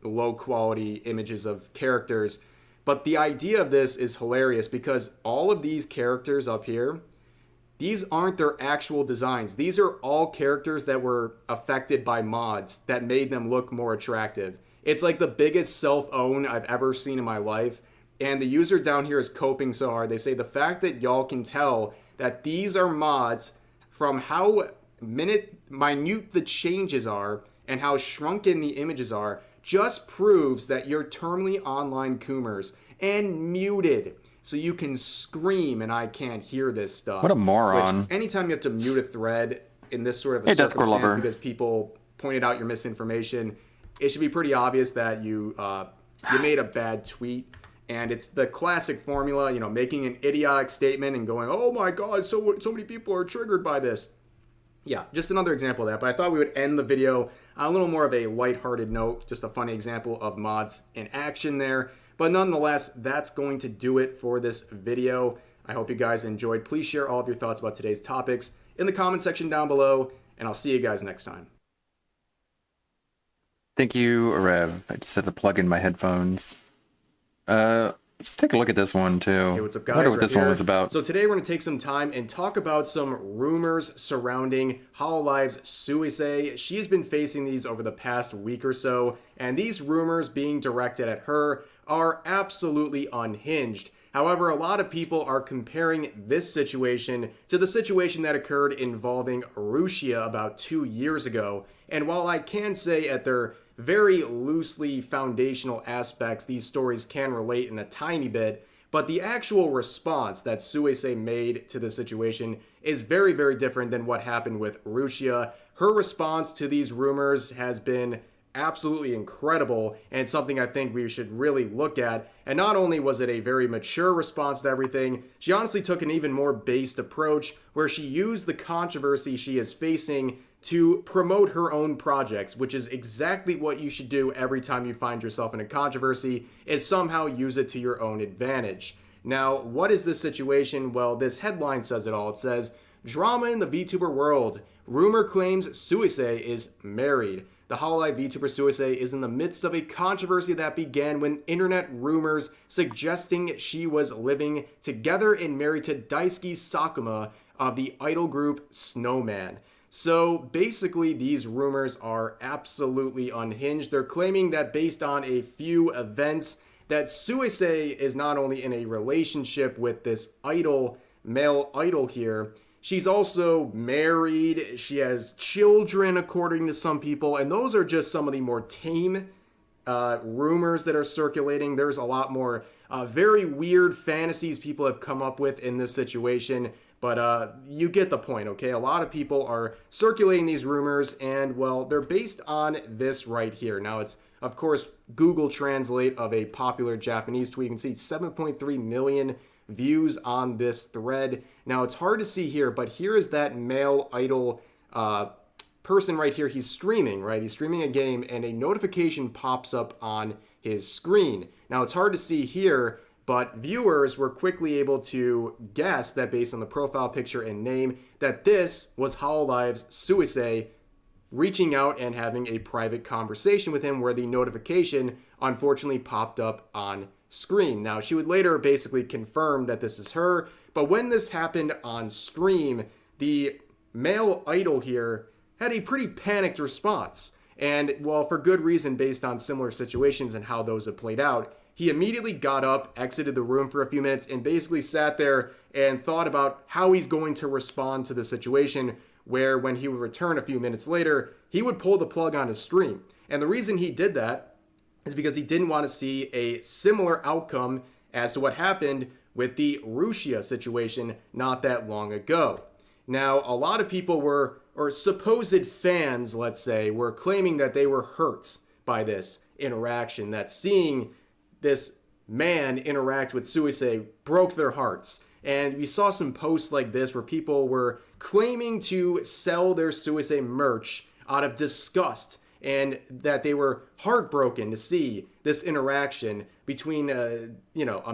low quality images of characters. But the idea of this is hilarious because all of these characters up here, these aren't their actual designs. These are all characters that were affected by mods that made them look more attractive. It's like the biggest self-own I've ever seen in my life. And the user down here is coping so hard. They say the fact that y'all can tell that these are mods from how minute the changes are and how shrunken the images are just proves that you're terminally online coomers and muted. So you can scream and I can't hear this stuff. What a moron. Which, anytime you have to mute a thread in this sort of a circumstance because people pointed out your misinformation, it should be pretty obvious that you made a bad tweet. And it's the classic formula, making an idiotic statement and going, oh my God, so many people are triggered by this. Yeah, just another example of that. But I thought we would end the video on a little more of a lighthearted note, just a funny example of mods in action there. But nonetheless, that's going to do it for this video. I hope you guys enjoyed. Please share all of your thoughts about today's topics in the comment section down below, and I'll see you guys next time. Thank you, Rev. I just had to plug in my headphones. Let's take a look at this one too. Hey, what's up, guys? I wonder what this one was about. So today we're going to take some time and talk about some rumors surrounding Hololive's Suisei. She has been facing these over the past week or so, and these rumors being directed at her are absolutely unhinged. However, a lot of people are comparing this situation to the situation that occurred involving Rusia about 2 years ago. And while I can say at their very loosely foundational aspects, these stories can relate in a tiny bit, but the actual response that Suisei made to the situation is very, very different than what happened with Rusia. Her response to these rumors has been absolutely incredible, and it's something I think we should really look at. And not only was it a very mature response to everything, she honestly took an even more based approach where she used the controversy she is facing to promote her own projects, which is exactly what you should do every time you find yourself in a controversy, is somehow use it to your own advantage. Now, what is this situation? Well, this headline says it all. It says, "Drama in the VTuber world. Rumor claims Suisei is married." The Hololive VTuber Suisei is in the midst of a controversy that began when internet rumors suggesting she was living together and married to Daisuke Sakuma of the idol group Snowman. So basically, these rumors are absolutely unhinged. They're claiming that based on a few events, that Suisei is not only in a relationship with this idol, male idol here, she's also married, she has children according to some people, and those are just some of the more tame rumors that are circulating. There's a lot more very weird fantasies people have come up with in this situation, but you get the point, okay? A lot of people are circulating these rumors, and well, they're based on this right here. Now, it's of course Google Translate of a popular Japanese tweet. You can see 7.3 million views on this thread. Now, it's hard to see here, but here is that male idol person right here. He's streaming, right? He's streaming a game, and a notification pops up on his screen. Now, it's hard to see here, but viewers were quickly able to guess that based on the profile picture and name, that this was Hololive's Suisei reaching out and having a private conversation with him, where the notification unfortunately popped up on screen. Now, she would later basically confirm that this is her, but when this happened on stream, the male idol here had a pretty panicked response. And, well, for good reason, based on similar situations and how those have played out. He immediately got up, exited the room for a few minutes, and basically sat there and thought about how he's going to respond to the situation, where when he would return a few minutes later, he would pull the plug on his stream. And the reason he did that is because he didn't want to see a similar outcome as to what happened with the Rusia situation not that long ago. Now, a lot of people were, or supposed fans, let's say, were claiming that they were hurt by this interaction, that seeing this man interact with Suisei broke their hearts. And we saw some posts like this where people were claiming to sell their Suisei merch out of disgust, and that they were heartbroken to see this interaction between, a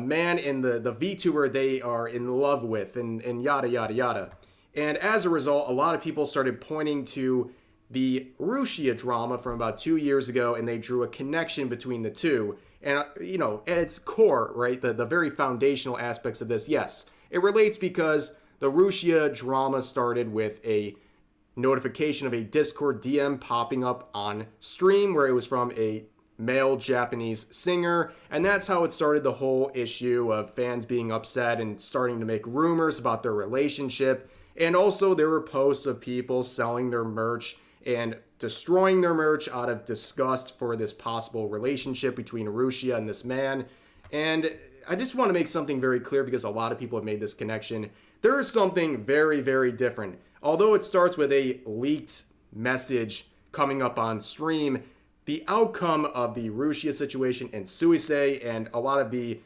man and the VTuber they are in love with, and yada, yada, yada. And as a result, a lot of people started pointing to the Rusia drama from about 2 years ago, and they drew a connection between the two. And, at its core, right, the very foundational aspects of this, yes, it relates because the Rusia drama started with a notification of a Discord DM popping up on stream, where it was from a male Japanese singer, and that's how it started the whole issue of fans being upset and starting to make rumors about their relationship. And also there were posts of people selling their merch and destroying their merch out of disgust for this possible relationship between Rusia and this man. And I just want to make something very clear, because a lot of people have made this connection. There is something very, very different. Although it starts with a leaked message coming up on stream, the outcome of the Rusia situation and Suisei and a lot of the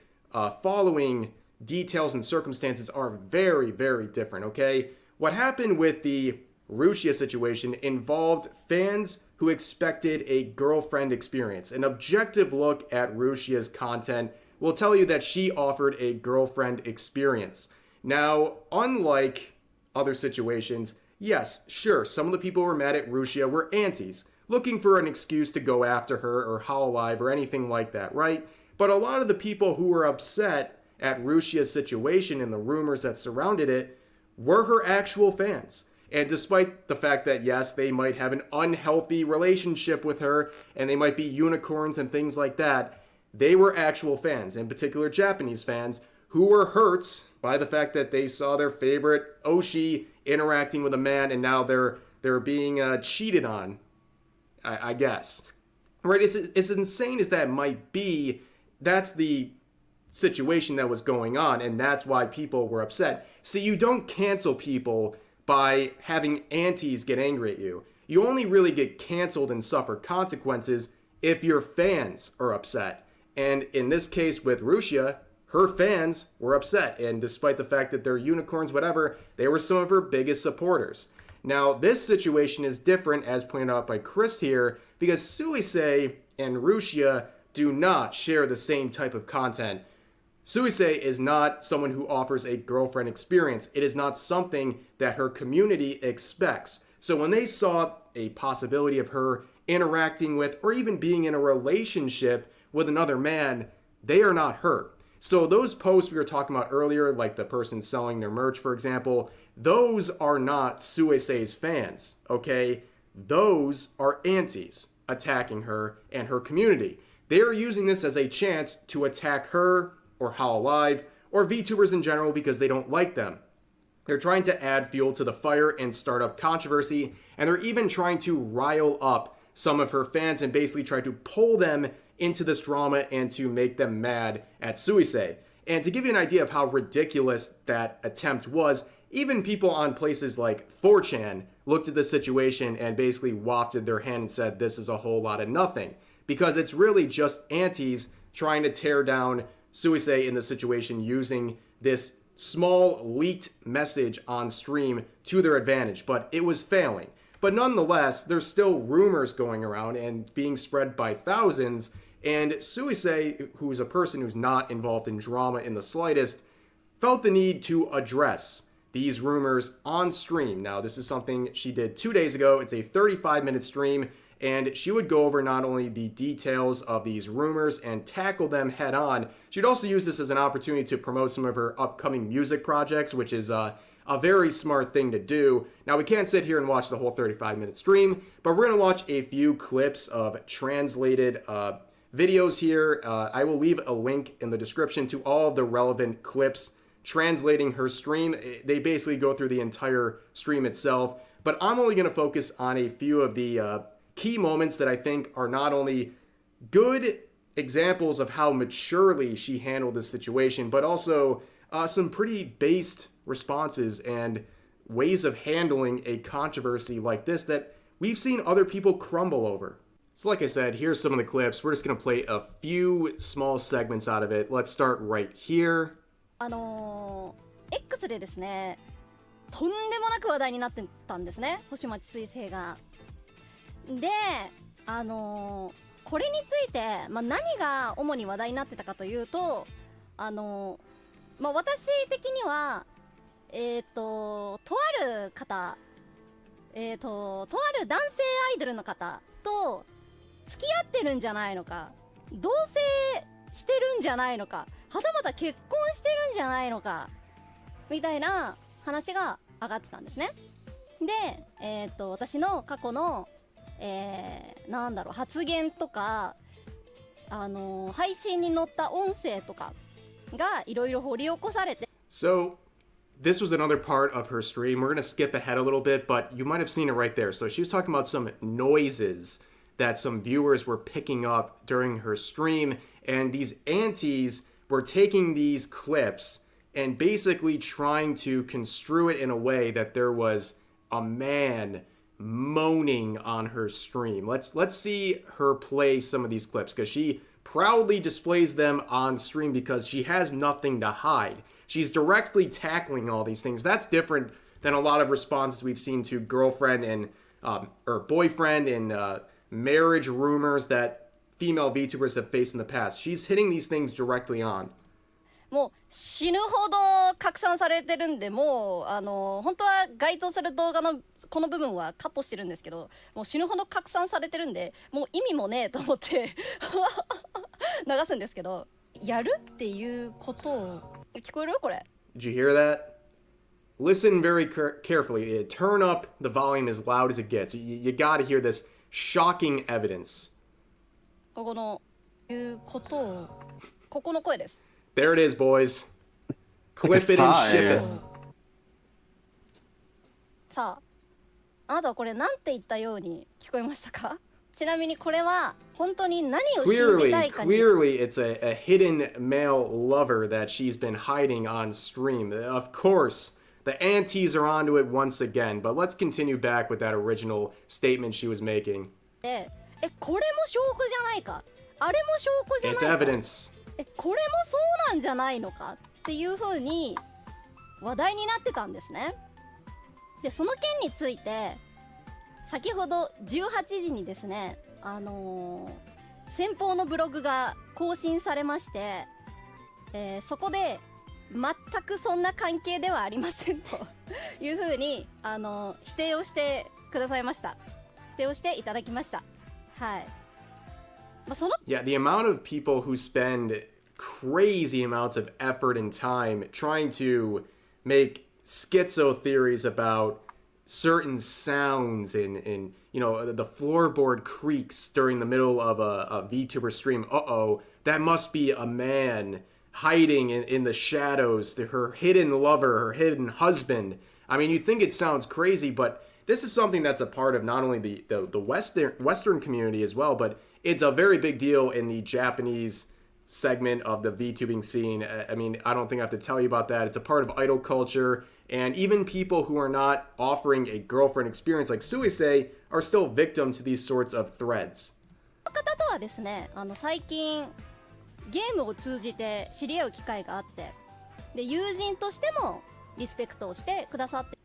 following details and circumstances are very, very different, okay? What happened with the Rusia situation involved fans who expected a girlfriend experience. An objective look at Rusia's content will tell you that she offered a girlfriend experience. Now, unlike other situations, yes, sure, some of the people who were mad at Rusia were antis, looking for an excuse to go after her or Hololive or anything like that, right? But a lot of the people who were upset at Rusia's situation and the rumors that surrounded it were her actual fans. And despite the fact that, yes, they might have an unhealthy relationship with her and they might be unicorns and things like that, they were actual fans, in particular Japanese fans, who were hurt by the fact that they saw their favorite Oshi interacting with a man, and now they're being cheated on, I guess. Right? As insane as that might be, that's the situation that was going on, and that's why people were upset. See, you don't cancel people by having antis get angry at you. You only really get canceled and suffer consequences if your fans are upset. And in this case with Rusia, her fans were upset, and despite the fact that they're unicorns, whatever, they were some of her biggest supporters. Now, this situation is different, as pointed out by Chris here, because Suisei and Rusia do not share the same type of content. Suisei is not someone who offers a girlfriend experience. It is not something that her community expects. So when they saw a possibility of her interacting with or even being in a relationship with another man, they are not hurt. So those posts we were talking about earlier, like the person selling their merch, for example, those are not Suisei's fans, okay? Those are antis attacking her and her community. They are using this as a chance to attack her or Hololive or VTubers in general because they don't like them. They're trying to add fuel to the fire and start up controversy, and they're even trying to rile up some of her fans and basically try to pull them into this drama and to make them mad at Suisei. And to give you an idea of how ridiculous that attempt was, even people on places like 4chan looked at the situation and basically wafted their hand and said, this is a whole lot of nothing. Because it's really just antis trying to tear down Suisei in the situation using this small leaked message on stream to their advantage. But it was failing. But nonetheless, there's still rumors going around and being spread by thousands. And Suisei, who's a person who's not involved in drama in the slightest, felt the need to address these rumors on stream. Now, this is something she did 2 days ago. It's a 35-minute stream, and she would go over not only the details of these rumors and tackle them head on, she'd also use this as an opportunity to promote some of her upcoming music projects, which is a very smart thing to do. Now, we can't sit here and watch the whole 35-minute stream, but we're going to watch a few clips of translated videos here. I will leave a link in the description to all of the relevant clips translating her stream. They basically go through the entire stream itself, but I'm only going to focus on a few of the key moments that I think are not only good examples of how maturely she handled this situation, but also some pretty based responses and ways of handling a controversy like this that we've seen other people crumble over. So like I said, here's some of the clips. We're just going to play a few small segments out of it. Let's start right here. X でですね、とんでもなく話題になってたんですね、星町彗星が。で、これについて、何が主に話題になってたかというと、私的には、とある方、とある男性アイドルの方と付き合ってるんじゃないのか、同棲してるんじゃないのか、はたまた結婚してるんじゃないのかみたいな話が上がってたんですね。で、私の過去の、発言とか、配信に載った音声とかがいろいろ掘り起こされて。So, this was another part of her stream. We're going to skip ahead a little bit, but you might have seen it right there. So she was talking about some noises that some viewers were picking up during her stream, and these antis were taking these clips and basically trying to construe it in a way that there was a man moaning on her stream. Let's see her play some of these clips, because she proudly displays them on stream because she has nothing to hide. She's directly tackling all these things. That's different than a lot of responses we've seen to girlfriend and or boyfriend and marriage rumors that female VTubers have faced in the past. She's hitting these things directly on. もう死ぬほど拡散されてるんで、もう本当は該当する動画のこの部分はカットしてるんですけど、もう死ぬほど拡散されてるんで、もう意味もねえと思って流すんですけど、やるっていうことを聞こえる？これ。Did you hear that? Listen very carefully. Turn up the volume as loud as it gets. You gotta hear this shocking evidence. ここのいうことを、ここの声です。There it is, boys. Clip it and ship it. さあ、あなたはこれなんて言ったように聞こえましたか？ちなみにこれは本当に何を信じたいかに。 Clearly, it's a hidden male lover that she's been hiding on stream. Of course, the aunties are onto it once again, but let's continue back with that original statement she was making. これも証拠じゃないか、あれも証拠じゃない It's か、 evidence. これもそうなんじゃないのかっていう風に話題になってたんですね。でその件について先ほど18時にですね、先方のブログが更新されまして、そこで全くそんな関係ではありませんという風に否定をしてくださいました。否定をしていただきました。はい。Yeah, the amount of people who spend crazy amounts of effort and time trying to make schizo theories about certain sounds and you know, the floorboard creaks during the middle of a VTuber stream. That must be a man hiding in the shadows, her hidden lover, her hidden husband. I mean, you think it sounds crazy, but this is something that's a part of not only the Western community as well, but it's a very big deal in the Japanese segment of the VTubing scene. I mean, I don't think I have to tell you about that. It's a part of idol culture, and even people who are not offering a girlfriend experience like Suisei are still victim to these sorts of threads. この方とはですね、最近ゲームを通じて知り合う機会があって、で友人としてもリスペクトをしてくださって。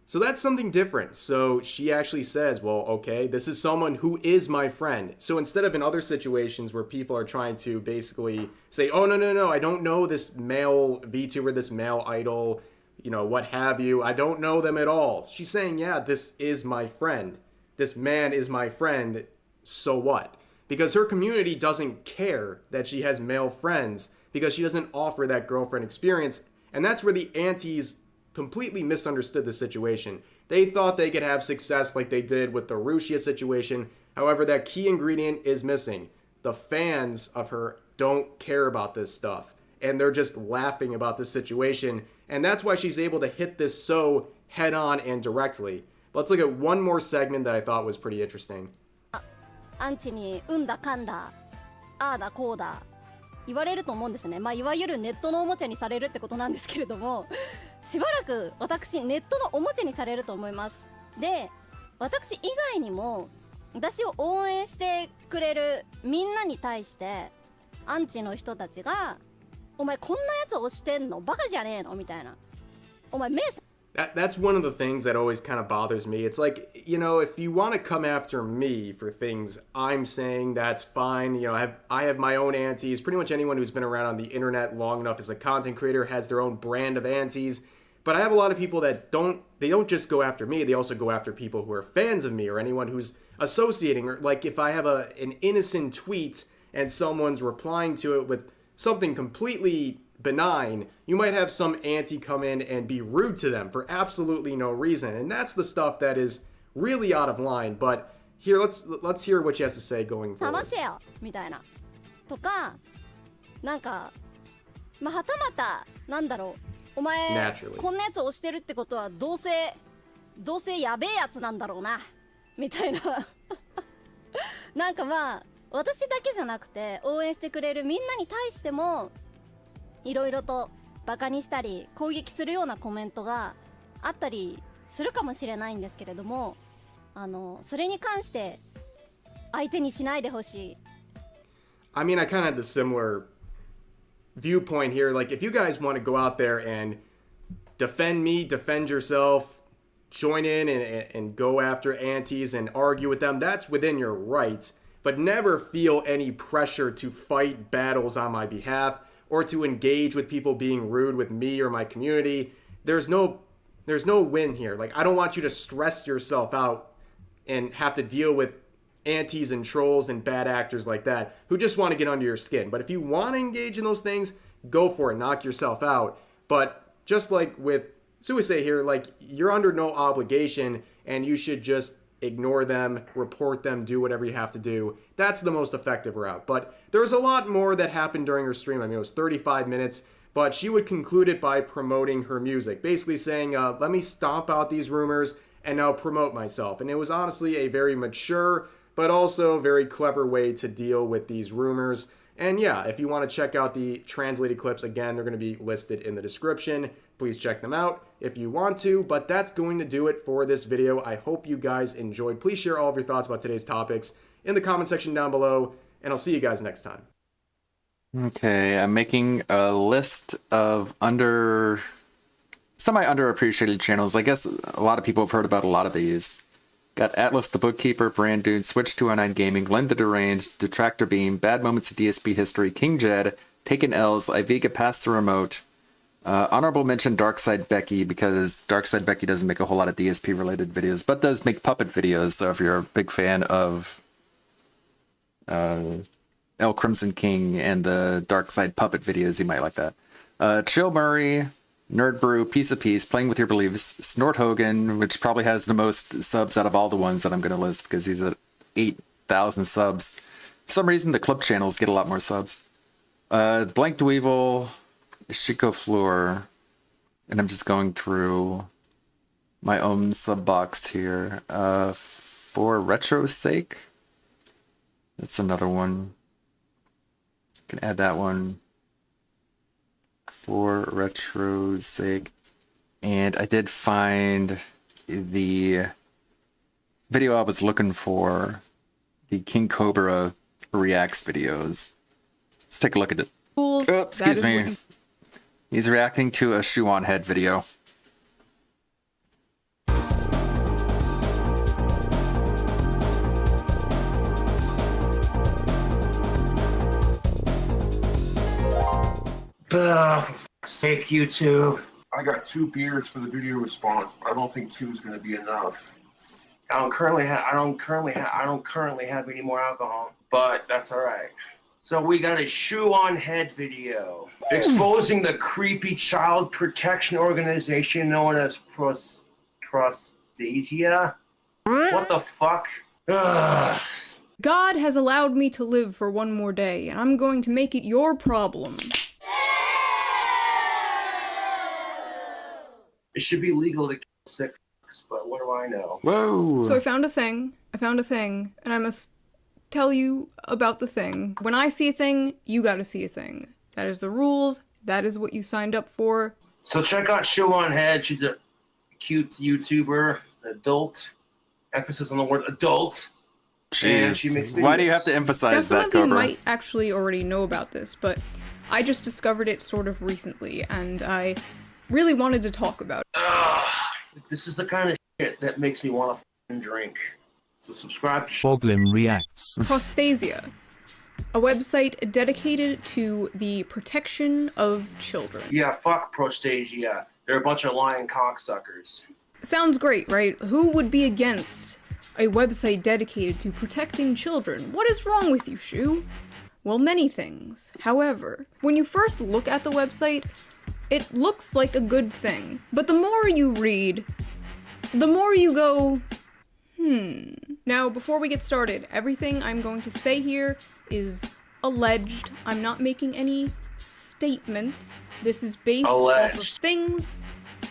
So that's something different. So she actually says, well, okay, this is someone who is my friend. So instead of in other situations where people are trying to basically say, oh, no, I don't know this male VTuber, this male idol, you know, what have you. I don't know them at all. She's saying, yeah, this is my friend. This man is my friend. So what? Because her community doesn't care that she has male friends because she doesn't offer that girlfriend experience. And that's where the aunties completely misunderstood the situation. They thought they could have success like they did with the Rushia situation. However, that key ingredient is missing. The fans of her don't care about this stuff, and they're just laughing about this situation, and that's why she's able to hit this so head on and directly. Let's look at one more segment that I thought was pretty interesting. アンチにうんだかんだああだこうだ言われると思うんですね。まあいわゆるネットのおもちゃにされるってことなんですけれども、しばらく私ネットのおもちゃにされると思います。で、私以外にも私を応援してくれるみんなに対してアンチの人たちがお前こんなやつ推してんのバカじゃねえのみたいな。お前目 That's one of the things that always kind of bothers me. It's like, you know, if you want to come after me for things I'm saying, that's fine. You know, I have my own aunties. Pretty much anyone who's been around on the internet long enough as a content creator has their own brand of aunties. But I have a lot of people that don't just go after me. They also go after people who are fans of me or anyone who's associating. Or like if I have an innocent tweet and someone's replying to it with something completely benign, you might have some auntie come in and be rude to them for absolutely no reason, and that's the stuff that is really out of line. But here, let's hear what she has to say going 冷ま forward. せよみたいなとか、なんかまあはたまたなんだろう、お前 Naturally. こんなやつ推してるってことはどうせやべえやつなんだろうなみたいななんかまあ私だけじゃなくて応援してくれるみんなに対してもいろいろとバカにしたり攻撃するようなコメントがあったりするかもしれないんですけれども、それに関して相手にしないでほしい。 I mean, I kind of had the similar viewpoint here. Like, if you guys want to go out there and defend me, defend yourself, join in and go after aunties and argue with them, that's within your rights. But never feel any pressure to fight battles on my behalf or to engage with people being rude with me or my community. There's no win here. Like, I don't want you to stress yourself out and have to deal with aunties and trolls and bad actors like that who just want to get under your skin. But if you want to engage in those things, go for it. Knock yourself out. But just like with Suisei here, like, you're under no obligation and you should just ignore them, report them, do whatever you have to do. That's the most effective route. But there was a lot more that happened during her stream. I mean, it was 35 minutes. but she would conclude it by promoting her music, basically saying, let me stomp out these rumors and now promote myself. And it was honestly a very mature, but also very clever way to deal with these rumors. And yeah, if you want to check out the translated clips, again, they're going to be listed in the description. Please check them out if you want to, but that's going to do it for this video. I hope you guys enjoyed. Please share all of your thoughts about today's topics in the comment section down below, and I'll see you guys next time. Okay, I'm making a list of semi-underappreciated channels. I guess a lot of people have heard about a lot of these. Got Atlas the Bookkeeper, Brand Dude, Switch 209 Gaming, Len the Deranged, Detractor Beam, Bad Moments of DSP History, King Jed, Taken L's, Iviga Pass the Remote. Honorable mention Darkside Becky, because Darkside Becky doesn't make a whole lot of DSP related videos, but does make puppet videos. So if you're a big fan of El Crimson King and the Darkside puppet videos, you might like that. Chill Murray, Nerd Brew, Piece of Peace, Playing with Your Beliefs, Snort Hogan, which probably has the most subs out of all the ones that I'm going to list because he's at 8,000 subs. For some reason, the clip channels get a lot more subs. Blank Dweevil, Chico Floor, and I'm just going through my own sub box here. For retro's sake, that's another one. Can add that one. For retro's sake. And I did find the video I was looking for, the King Cobra reacts videos. Let's take a look at it. Oh, excuse me. He's reacting to a Shoe on Head video. For fuck's sake, YouTube. I got 2 beers for the video response. I don't think 2 is going to be enough. I don't currently have any more alcohol, but that's all right. So we got a Shoe on Head video exposing the creepy child protection organization known as Prostasia. What the fuck? Ugh. God has allowed me to live for one more day, and I'm going to make it your problem. It should be legal to kill sick fucks, but what do I know? Whoa! So I found a thing, and I must tell you about the thing. When I see a thing, you gotta see a thing. That is the rules. That is what you signed up for. So check out Shoe on Head. She's a cute YouTuber, adult. Emphasis on the word adult. And she makes Jeez, why do you have to emphasize that, Some of you Cobra? might actually already know about this, but I just discovered it sort of recently, and I really wanted to talk about it. This is the kind of shit that makes me want to drink. So subscribe to Boglin Reacts. Prostasia, a website dedicated to the protection of children. Yeah, fuck Prostasia. They're a bunch of lying cocksuckers. Sounds great, right? Who would be against a website dedicated to protecting children? What is wrong with you, Shu? Well, many things. However, when you first look at the website, it looks like a good thing. But the more you read, the more you go, Now, before we get started, everything I'm going to say here is alleged. I'm not making any statements. This is based off of things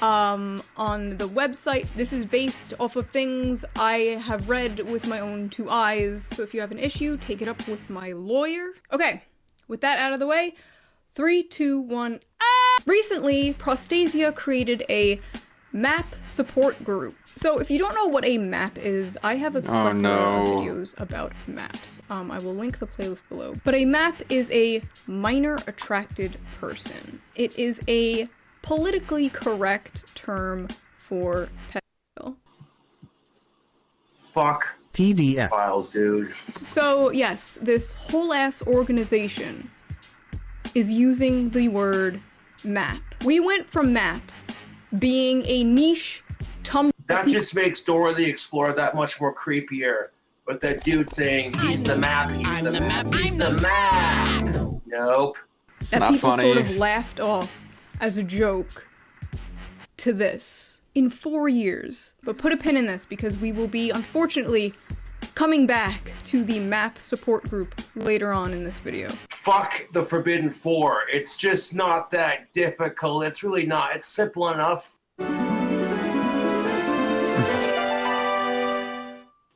on the website. This is based off of things I have read with my own 2 eyes. So if you have an issue, take it up with my lawyer. Okay, with that out of the way, 3, 2, 1. Recently, Prostasia created a map support group. So if you don't know what a map is, I have a plethora of videos about maps. I will link the playlist below. But a map is a minor attracted person. It is a politically correct term for pedophile. Fuck PDF files, dude. So yes, this whole ass organization is using the word map. We went from maps being a niche Tumblr. That just makes Dora the Explorer that much more creepier. But that dude saying he's the map, he's the map, he's the map. Nope. It's that not people funny. sort of laughed off as a joke to this in 4 years. But put a pin in this because we will be, unfortunately, coming back to the MAP support group later on in this video. Fuck the Forbidden Four. It's just not that difficult. It's really not. It's simple enough.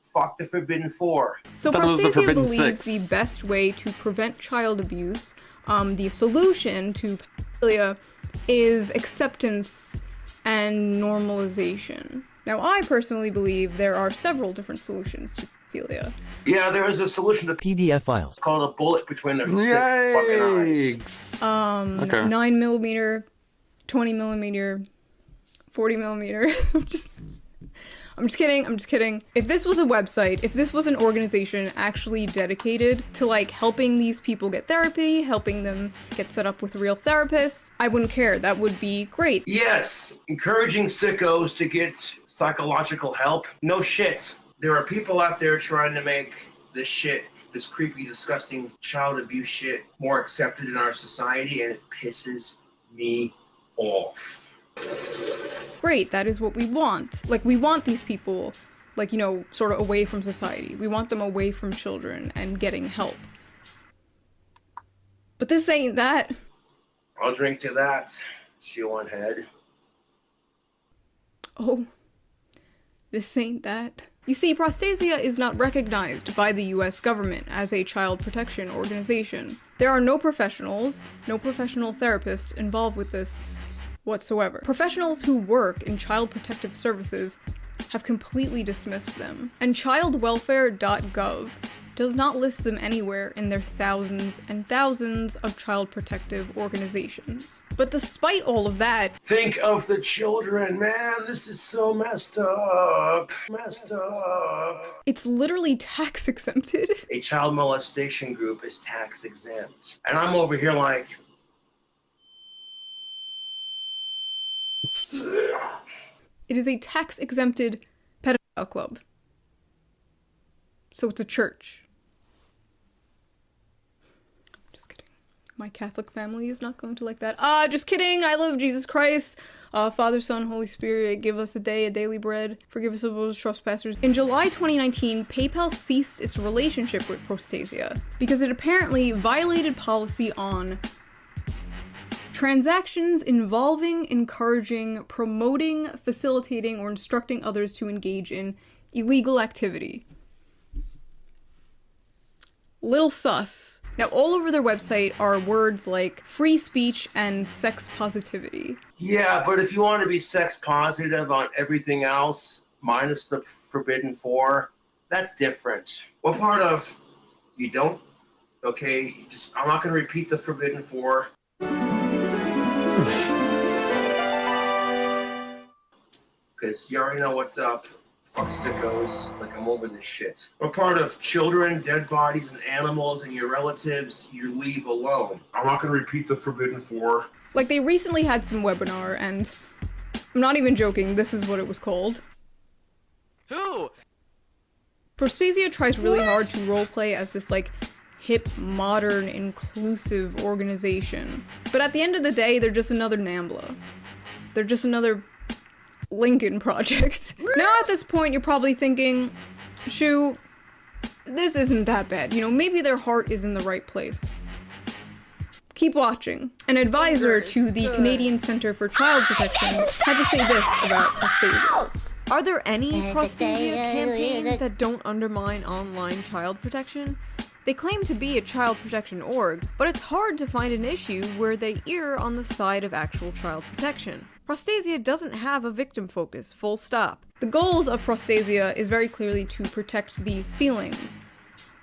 Fuck the Forbidden Four. So Prostasia believes the best way to prevent child abuse, the solution to pedophilia, is acceptance and normalization. Now, I personally believe there are several different solutions to pedophilia. Yeah, there is a solution to PDF files. It's called a bullet between their sick fucking eyes. 9mm, 20mm, 40mm. I'm just kidding. If this was a website, if this was an organization actually dedicated to like helping these people get therapy, helping them get set up with real therapists, I wouldn't care. That would be great. Yes, encouraging sickos to get psychological help. No shit. There are people out there trying to make this shit, this creepy, disgusting child abuse shit, more accepted in our society, and it pisses me off. Great, that is what we want. Like, we want these people, like, you know, sort of away from society. We want them away from children and getting help. But this ain't that. I'll drink to that, seal on head. Oh, this ain't that. You see, Prostasia is not recognized by the US government as a child protection organization. There are no professionals, no professional therapists involved with this whatsoever. Professionals who work in child protective services have completely dismissed them, and childwelfare.gov does not list them anywhere in their thousands and thousands of child protective organizations. But despite all of that, think of the children, man. This is so messed up. Messed up. It's literally tax exempted. A child molestation group is tax exempt. And I'm over here like, it is a tax-exempted pedophile club. So it's a church. Just kidding. My Catholic family is not going to like that. Just kidding! I love Jesus Christ. Father, Son, Holy Spirit, give us a daily bread. Forgive us of those trespassers. In July 2019, PayPal ceased its relationship with Prostasia because it apparently violated policy on transactions involving, encouraging, promoting, facilitating, or instructing others to engage in illegal activity. Little sus. Now, all over their website are words like free speech and sex positivity. yeah, but if you want to be sex positive on everything else, minus the Forbidden Four, that's different. What part of you don't? Okay, I'm not going to repeat the Forbidden Four. Because you already know what's up. Fuck sickos. Like, I'm over this shit. What part of children, dead bodies, and animals and your relatives you leave alone? I'm not going to repeat the Forbidden Four. Like, they recently had some webinar, and I'm not even joking, this is what it was called. Who? Prostasia tries really hard to roleplay as this, like, hip, modern, inclusive organization. But at the end of the day, they're just another NAMBLA. They're just another Lincoln Project. Now at this point, you're probably thinking, Shu, this isn't that bad. You know, maybe their heart is in the right place. Keep watching. An advisor to the Canadian Centre for Child Protection had to say this about Prostasia. Are there any Prostasia campaigns that don't undermine online child protection? They claim to be a child protection org, but it's hard to find an issue where they err on the side of actual child protection. Prostasia doesn't have a victim focus, full stop. The goals of Prostasia is very clearly to protect the feelings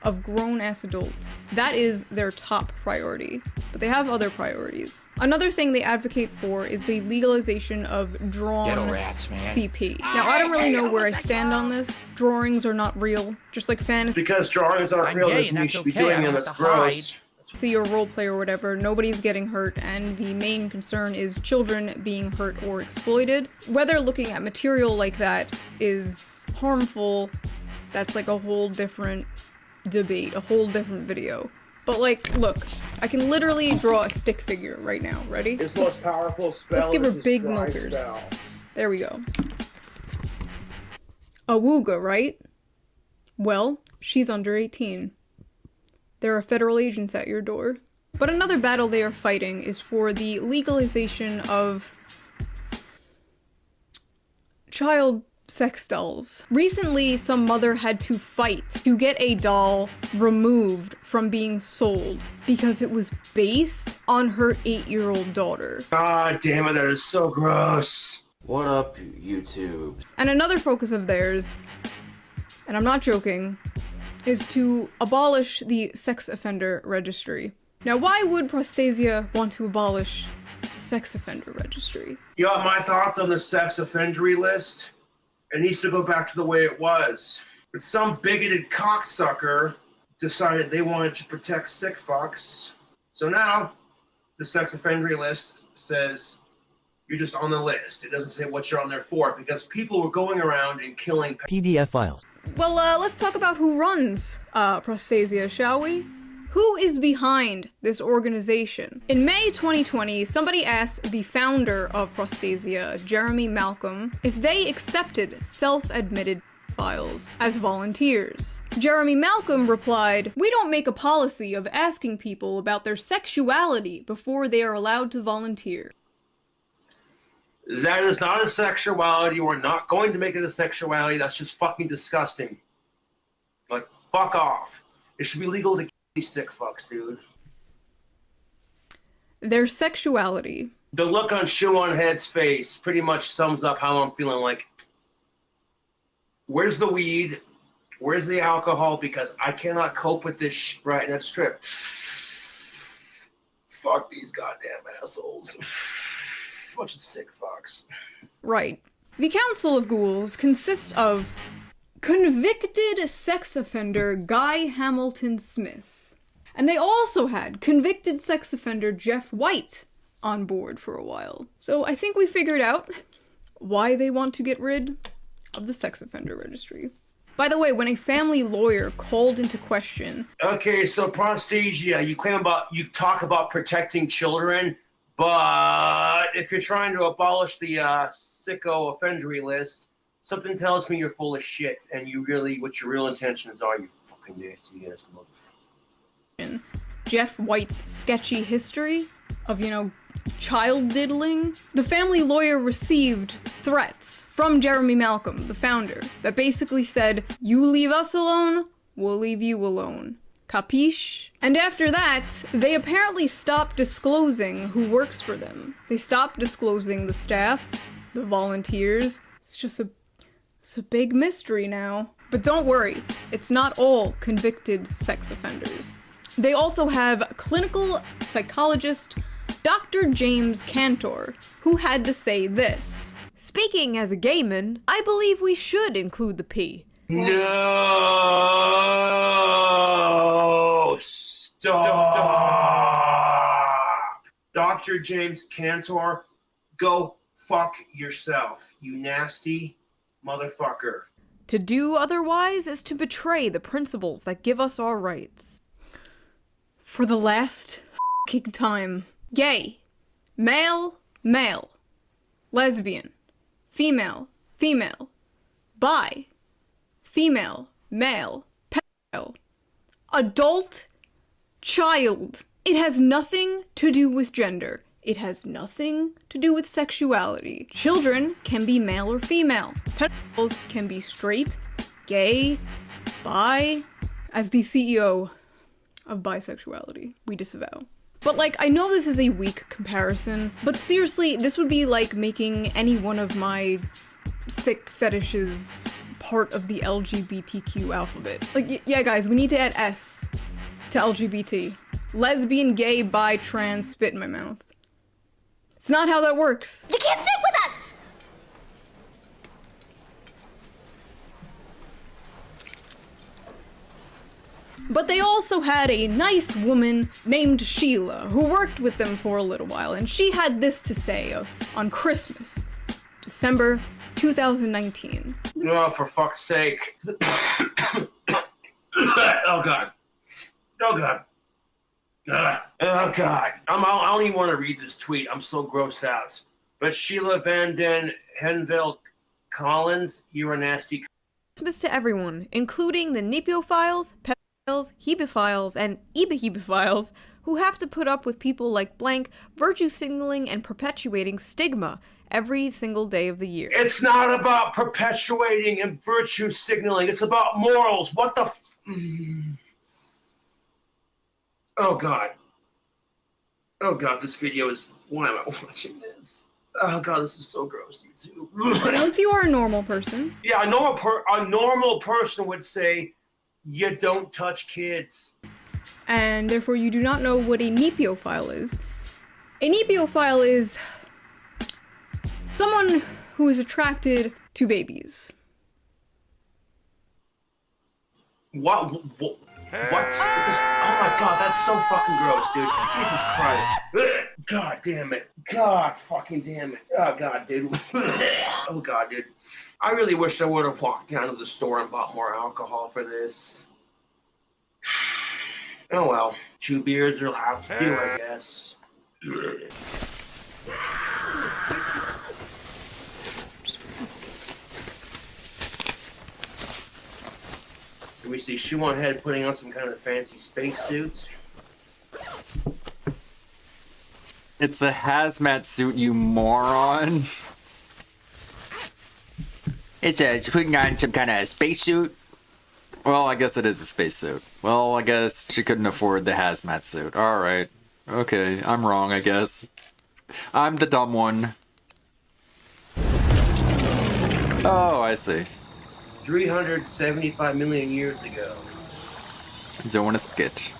of grown-ass adults. That is their top priority, but they have other priorities. Another thing they advocate for is the legalization of drawn Ghetto rats, man. CP. Now, I don't really know where I stand on this. Drawings are not real, just like fantasy. Because drawings aren't real doesn't mean you should be doing them. That's gross. See your roleplay or whatever, nobody's getting hurt, and the main concern is children being hurt or exploited. Whether looking at material like that is harmful, that's like a whole different debate, a whole different video. But like, look, I can literally draw a stick figure right now. Ready? His most powerful spell Let's give her is his big dry milkers. spell. There we go. Awooga, right? Well, she's under 18. There are federal agents at your door. But another battle they are fighting is for the legalization of child sex dolls. Recently, some mother had to fight to get a doll removed from being sold because it was based on her 8-year-old daughter. God damn it, that is so gross. What up, YouTube? And another focus of theirs, and I'm not joking, is to abolish the sex offender registry. Now, why would Prostasia want to abolish the sex offender registry? You want my thoughts on the sex offendery list? It needs to go back to the way it was. But some bigoted cocksucker decided they wanted to protect sick fucks. So now, the sex offendery list says you're just on the list. It doesn't say what you're on there for, because people were going around and killing PDF files. Well, let's talk about who runs Prostasia, shall we? Who is behind this organization? In May 2020, somebody asked the founder of Prostasia, Jeremy Malcolm, if they accepted self-admitted pedophiles as volunteers. Jeremy Malcolm replied, "We don't make a policy of asking people about their sexuality before they are allowed to volunteer." That is not a sexuality. We're not going to make it a sexuality. That's just fucking disgusting. Like, fuck off. It should be legal to kill these sick fucks, dude. Their sexuality. The look on Shoe on Head's face pretty much sums up how I'm feeling. Like, where's the weed? Where's the alcohol? Because I cannot cope with this right next trip. Fuck these goddamn assholes. Bunch of sick fucks. Right. The Council of Ghouls consists of convicted sex offender Guy Hamilton Smith. And they also had convicted sex offender Jeff White on board for a while. So I think we figured out why they want to get rid of the sex offender registry. By the way, when a family lawyer called into question... Okay, so Prostasia, you talk about protecting children, but if you're trying to abolish the sicko offendery list, something tells me you're full of shit, and you really, what your real intentions are, you fucking nasty ass motherfucker. Jeff White's sketchy history of, child diddling. The family lawyer received threats from Jeremy Malcolm, the founder, that basically said, "You leave us alone, we'll leave you alone. Capiche?" And after that, they apparently stopped disclosing who works for them. They stopped disclosing the staff, the volunteers. It's just a big mystery now. But don't worry, it's not all convicted sex offenders. They also have clinical psychologist Dr. James Cantor, who had to say this. "Speaking as a gay man, I believe we should include the P." No! Stop! Dr. James Cantor, go fuck yourself, you nasty motherfucker. To do otherwise is to betray the principles that give us our rights. For the last f***ing time. Gay. Male. Male. Lesbian. Female. Female. Bi. Female. Male. Pedophile. Adult. Child. It has nothing to do with gender. It has nothing to do with sexuality. Children can be male or female. Pedophiles can be straight, gay, bi. As the CEO of bisexuality, we disavow. But I know this is a weak comparison, but seriously, this would be like making any one of my sick fetishes part of the LGBTQ alphabet. Yeah guys, we need to add S to LGBT. Lesbian, gay, bi, trans, spit in my mouth. It's not how that works. You can't sit with us! But they also had a nice woman named Sheila who worked with them for a little while, and she had this to say on Christmas, December 2019. Oh, for fuck's sake. Oh, God. Oh, God. Oh, God. I don't even want to read this tweet. I'm so grossed out. But Sheila Van Den Henville Collins, you're a nasty Christmas to everyone, including the Nepiophiles, pedophiles, hebephiles, and ebahebephiles, who have to put up with people like blank virtue signaling and perpetuating stigma every single day of the year. It's not about perpetuating and virtue signaling. It's about morals. What the Oh, God. Oh, God, this video is... Why am I watching this? Oh, God, this is so gross, YouTube. Now, if you are a normal person... Yeah, a normal person would say, you don't touch kids. And therefore you do not know what a Nepiophile is. A Nepiophile is someone who is attracted to babies. What? What's just, oh my God, that's so fucking gross, dude. Jesus Christ. God damn it. God fucking damn it. Oh God, dude. Oh God, dude. I really wish I would have walked down to the store and bought more alcohol for this. Oh well, 2 beers will have to do, I guess. So we see Shoe on Head putting on some kind of fancy spacesuit. It's a hazmat suit, you moron. It's putting on some kind of spacesuit. Well, I guess it is a spacesuit. Well, I guess she couldn't afford the hazmat suit. Alright. Okay, I'm wrong, I guess. I'm the dumb one. Oh, I see. 375 million years ago. Doing a sketch.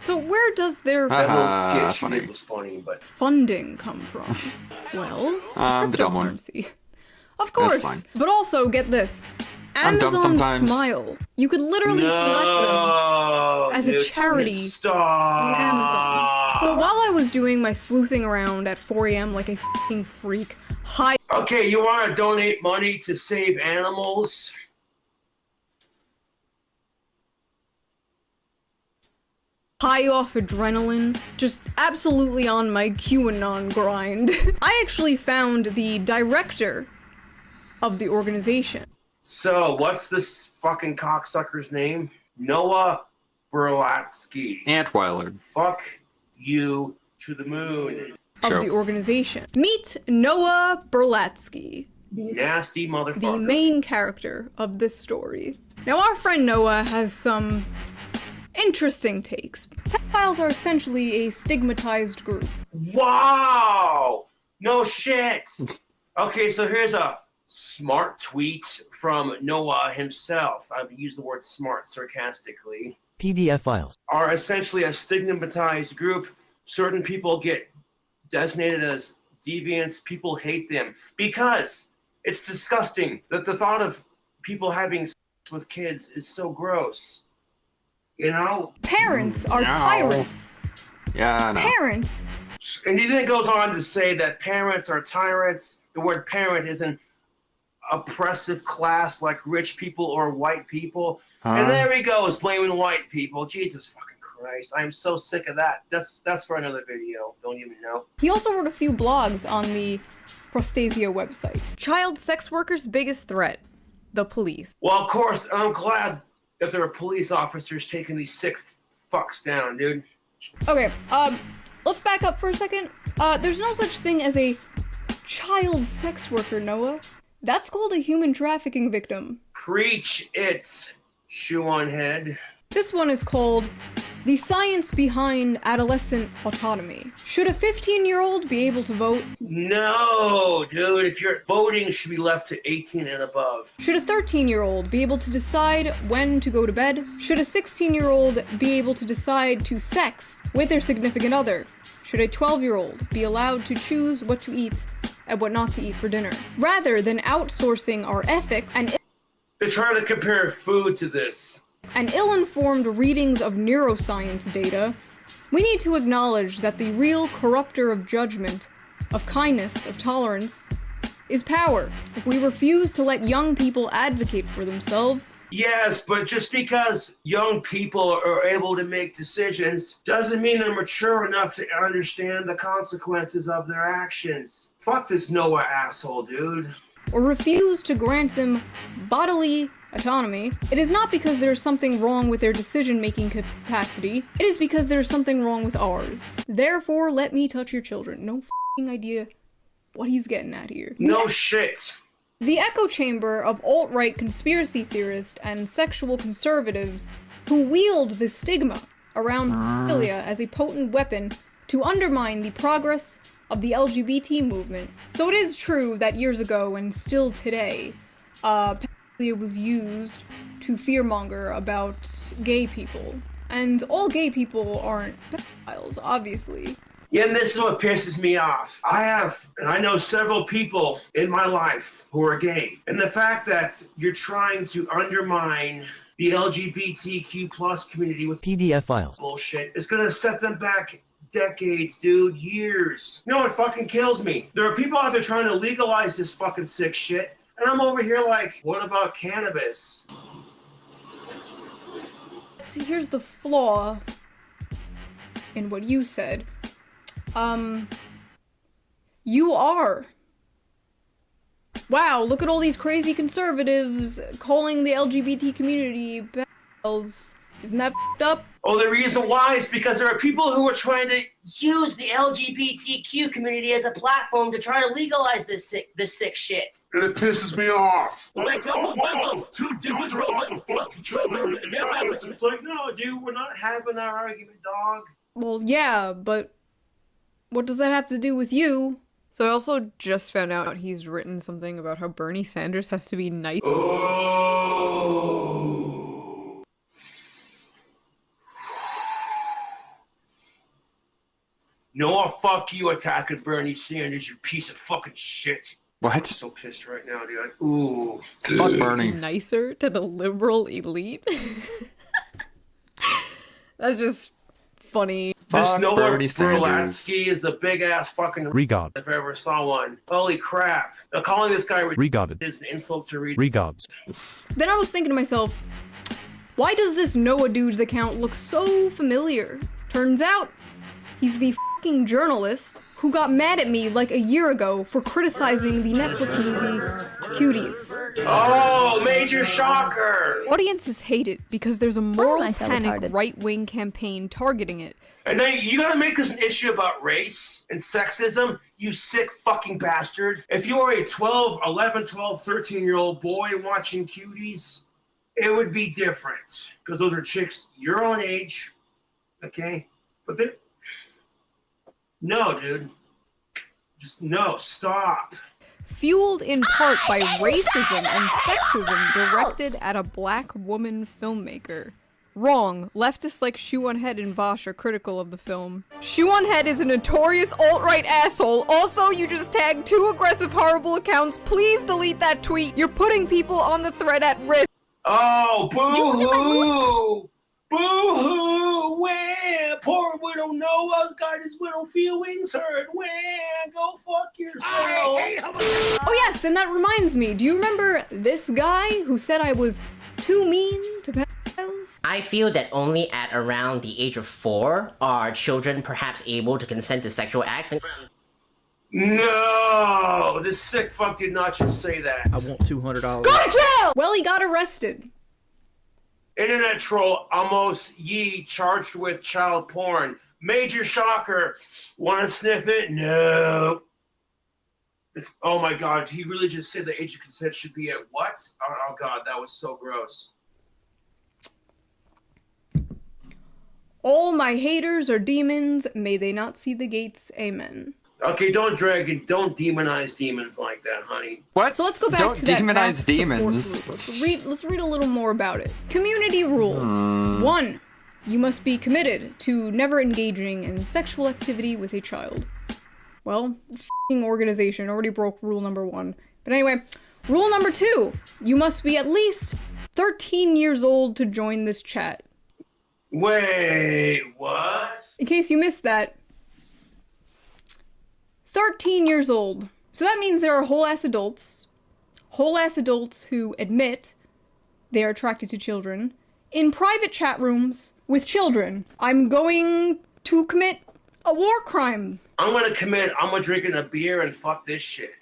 So where does their That little sketch you did was funny, but funding come from? Well, I'm the dumb one. cryptocurrency. Of course, That's fine. but also get this. I'm dumb Amazon sometimes. Smile. You could literally select them as a charity on Amazon. So while I was doing my sleuthing around at 4 a.m. like a fucking freak, Okay, you want to donate money to save animals? high off adrenaline, just absolutely on my QAnon grind, I actually found the director of the organization. So, what's this fucking cocksucker's name? Noah Berlatsky. Antweiler. Fuck you to the moon. Of the organization. Meet Noah Berlatsky. Nasty motherfucker. The main character of this story. Now, our friend Noah has some interesting takes. Pedophiles are essentially a stigmatized group. Wow! No shit! Okay, so here's a smart tweet from Noah himself. I use the word smart sarcastically. PDF files. Are essentially a stigmatized group. Certain people get designated as deviants. People hate them because it's disgusting that the thought of people having sex with kids is so gross. You know? Parents are tyrants. Yeah, I know. Parents. And he then goes on to say that parents are tyrants. The word parent is an oppressive class like rich people or white people. And there he goes, blaming white people. Jesus fucking Christ. I am so sick of that. That's for another video. Don't even know. He also wrote a few blogs on the Prostasia website. Child sex workers' biggest threat. The police. Well, of course, I'm glad that there are police officers taking these sick fucks down, dude. Okay, let's back up for a second. There's no such thing as a child sex worker, Noah. That's called a human trafficking victim. Preach it, Shoe on Head. This one is called The Science Behind Adolescent Autonomy. Should a 15-year-old be able to vote? No, dude. If you're voting, should be left to 18 and above. Should a 13-year-old be able to decide when to go to bed? Should a 16-year-old be able to decide to sex with their significant other? Should a 12-year-old be allowed to choose what to eat and what not to eat for dinner? Rather than outsourcing our ethics and They're trying to compare food to this. and ill-informed readings of neuroscience data, we need to acknowledge that the real corrupter of judgment, of kindness, of tolerance, is power. If we refuse to let young people advocate for themselves, Yes, but just because young people are able to make decisions doesn't mean they're mature enough to understand the consequences of their actions. Fuck this Noah asshole, dude. Or refuse to grant them bodily autonomy, it is not because there is something wrong with their decision-making capacity, it is because there is something wrong with ours. Therefore, let me touch your children. No f***ing idea what he's getting at here. No shit. The echo chamber of alt-right conspiracy theorists and sexual conservatives who wield the stigma around pedophilia as a potent weapon to undermine the progress of the LGBT movement. So it is true that years ago and still today, pedophilia was used to fearmonger about gay people. And all gay people aren't pedophiles, obviously. Yeah, and this is what pisses me off. I know several people in my life who are gay. And the fact that you're trying to undermine the LGBTQ plus community with PDF files bullshit is gonna set them back decades, dude, years. You know what fucking kills me? There are people out there trying to legalize this fucking sick shit, and I'm over here like, what about cannabis? See, here's the flaw in what you said. You are. Wow, look at all these crazy conservatives calling the LGBT community pedophiles. Isn't that f***ed up? Oh, the reason why is because there are people who are trying to use the LGBTQ community as a platform to try to legalize this sick shit. And it pisses me off. It's like, no, dude, we're not having that argument, dog. Well, yeah, but what does that have to do with you? So I also just found out he's written something about how Bernie Sanders has to be nice. Noah, fuck you attacking Bernie Sanders, you piece of fucking shit. What? I'm so pissed right now, dude. Ooh. Fuck Bernie. Nicer to the liberal elite? That's just funny. This Fuck Noah Bernie Sanders. Berlatsky is a big ass fucking regard. if I ever saw one. Holy crap. Now calling this guy regarded is an insult to read. Regards. Then I was thinking to myself, why does this Noah dude's account look so familiar? Turns out, he's the fucking journalist who got mad at me like a year ago for criticizing the Netflix movie Cuties. Oh, major shocker! Audiences hate it because there's a moral panic right-wing campaign targeting it. And then you gotta make this an issue about race and sexism, you sick fucking bastard. If you are a 11, 12, 13-year-old boy watching Cuties, it would be different. Because those are chicks your own age, okay? But they... No, dude. Just no, stop. Fueled in part by racism and sexism directed at a black woman filmmaker. Wrong. Leftists like Shoe on Head and Vosh are critical of the film. Shoe on Head is a notorious alt-right asshole. Also, you just tagged 2 aggressive, horrible accounts. Please delete that tweet. You're putting people on the thread at risk. Oh, boo-hoo! Boo-hoo! Where? Poor widow Noah's got his widow feelings hurt. Where? Go fuck yourself. Oh yes, and that reminds me. Do you remember this guy who said I was too mean to pedophiles? I feel that only at around the age of 4 are children perhaps able to consent to sexual acts. No! This sick fuck did not just say that. I want $200. Go to jail! Well, he got arrested. Internet troll Amos Yee charged with child porn. Major shocker. Want to sniff it? No. Oh my god, he really just said the age of consent should be at what? Oh god, that was so gross. All my haters are demons, may they not see the gates, amen. Okay, don't demonize demons like that, honey. What? So let's go back Don't to that demonize back support demons. group. Let's read a little more about it. Community rules. 1. You must be committed to never engaging in sexual activity with a child. Well, the f***ing organization already broke rule number 1. But anyway, rule number 2. You must be at least 13 years old to join this chat. Wait, what? In case you missed that, 13 years old. So that means there are whole-ass adults who admit they are attracted to children, in private chat rooms with children. I'm going to commit a war crime. I'm gonna drinking a beer and fuck this shit.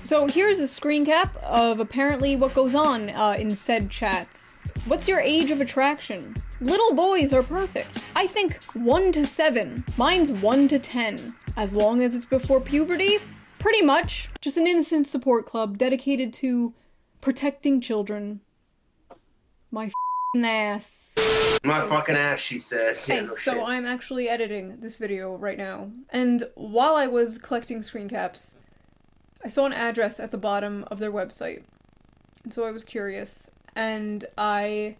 So here's a screen cap of apparently what goes on in said chats. What's your age of attraction? Little boys are perfect. I think 1 to 7. Mine's 1 to 10. As long as it's before puberty, pretty much. Just an innocent support club dedicated to protecting children. My f***ing ass. My fucking ass, she says. Yeah, Hey, no so shit. I'm actually editing this video right now. And while I was collecting screen caps, I saw an address at the bottom of their website. And so I was curious. And I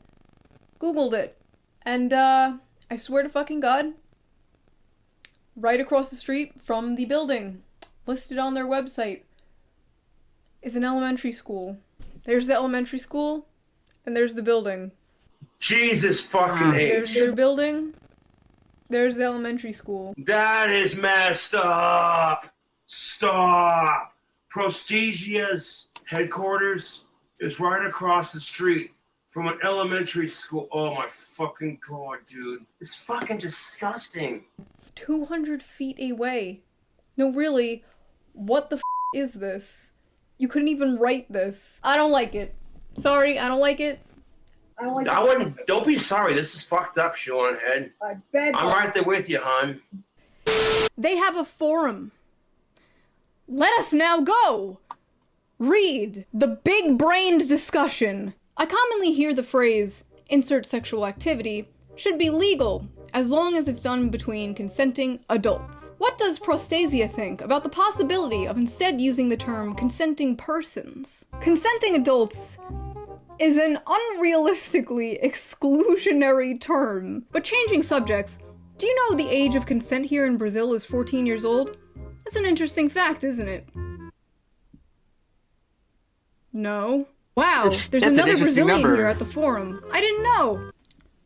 Googled it. And I swear to fucking God, right across the street from the building, listed on their website, is an elementary school. There's the elementary school, and there's the building. Jesus fucking There's H. their building, there's the elementary school. That is messed up. Stop. Prostasia's headquarters is right across the street from an elementary school. Oh my fucking God, dude. It's fucking disgusting. 200 feet away. No, really, what the f is this? You couldn't even write this. I don't like it. Sorry, I don't like it. I wouldn't. Don't be sorry. This is fucked up, Sean Head. I'm right there with you, hon. They have a forum. Let us now go! Read the big-brained discussion. I commonly hear the phrase, insert sexual activity, should be legal, as long as it's done between consenting adults. What does Prostasia think about the possibility of instead using the term consenting persons? Consenting adults is an unrealistically exclusionary term. But changing subjects, do you know the age of consent here in Brazil is 14 years old? That's an interesting fact, isn't it? No. Wow, there's that's an another interesting Brazilian number. here at the forum. I didn't know.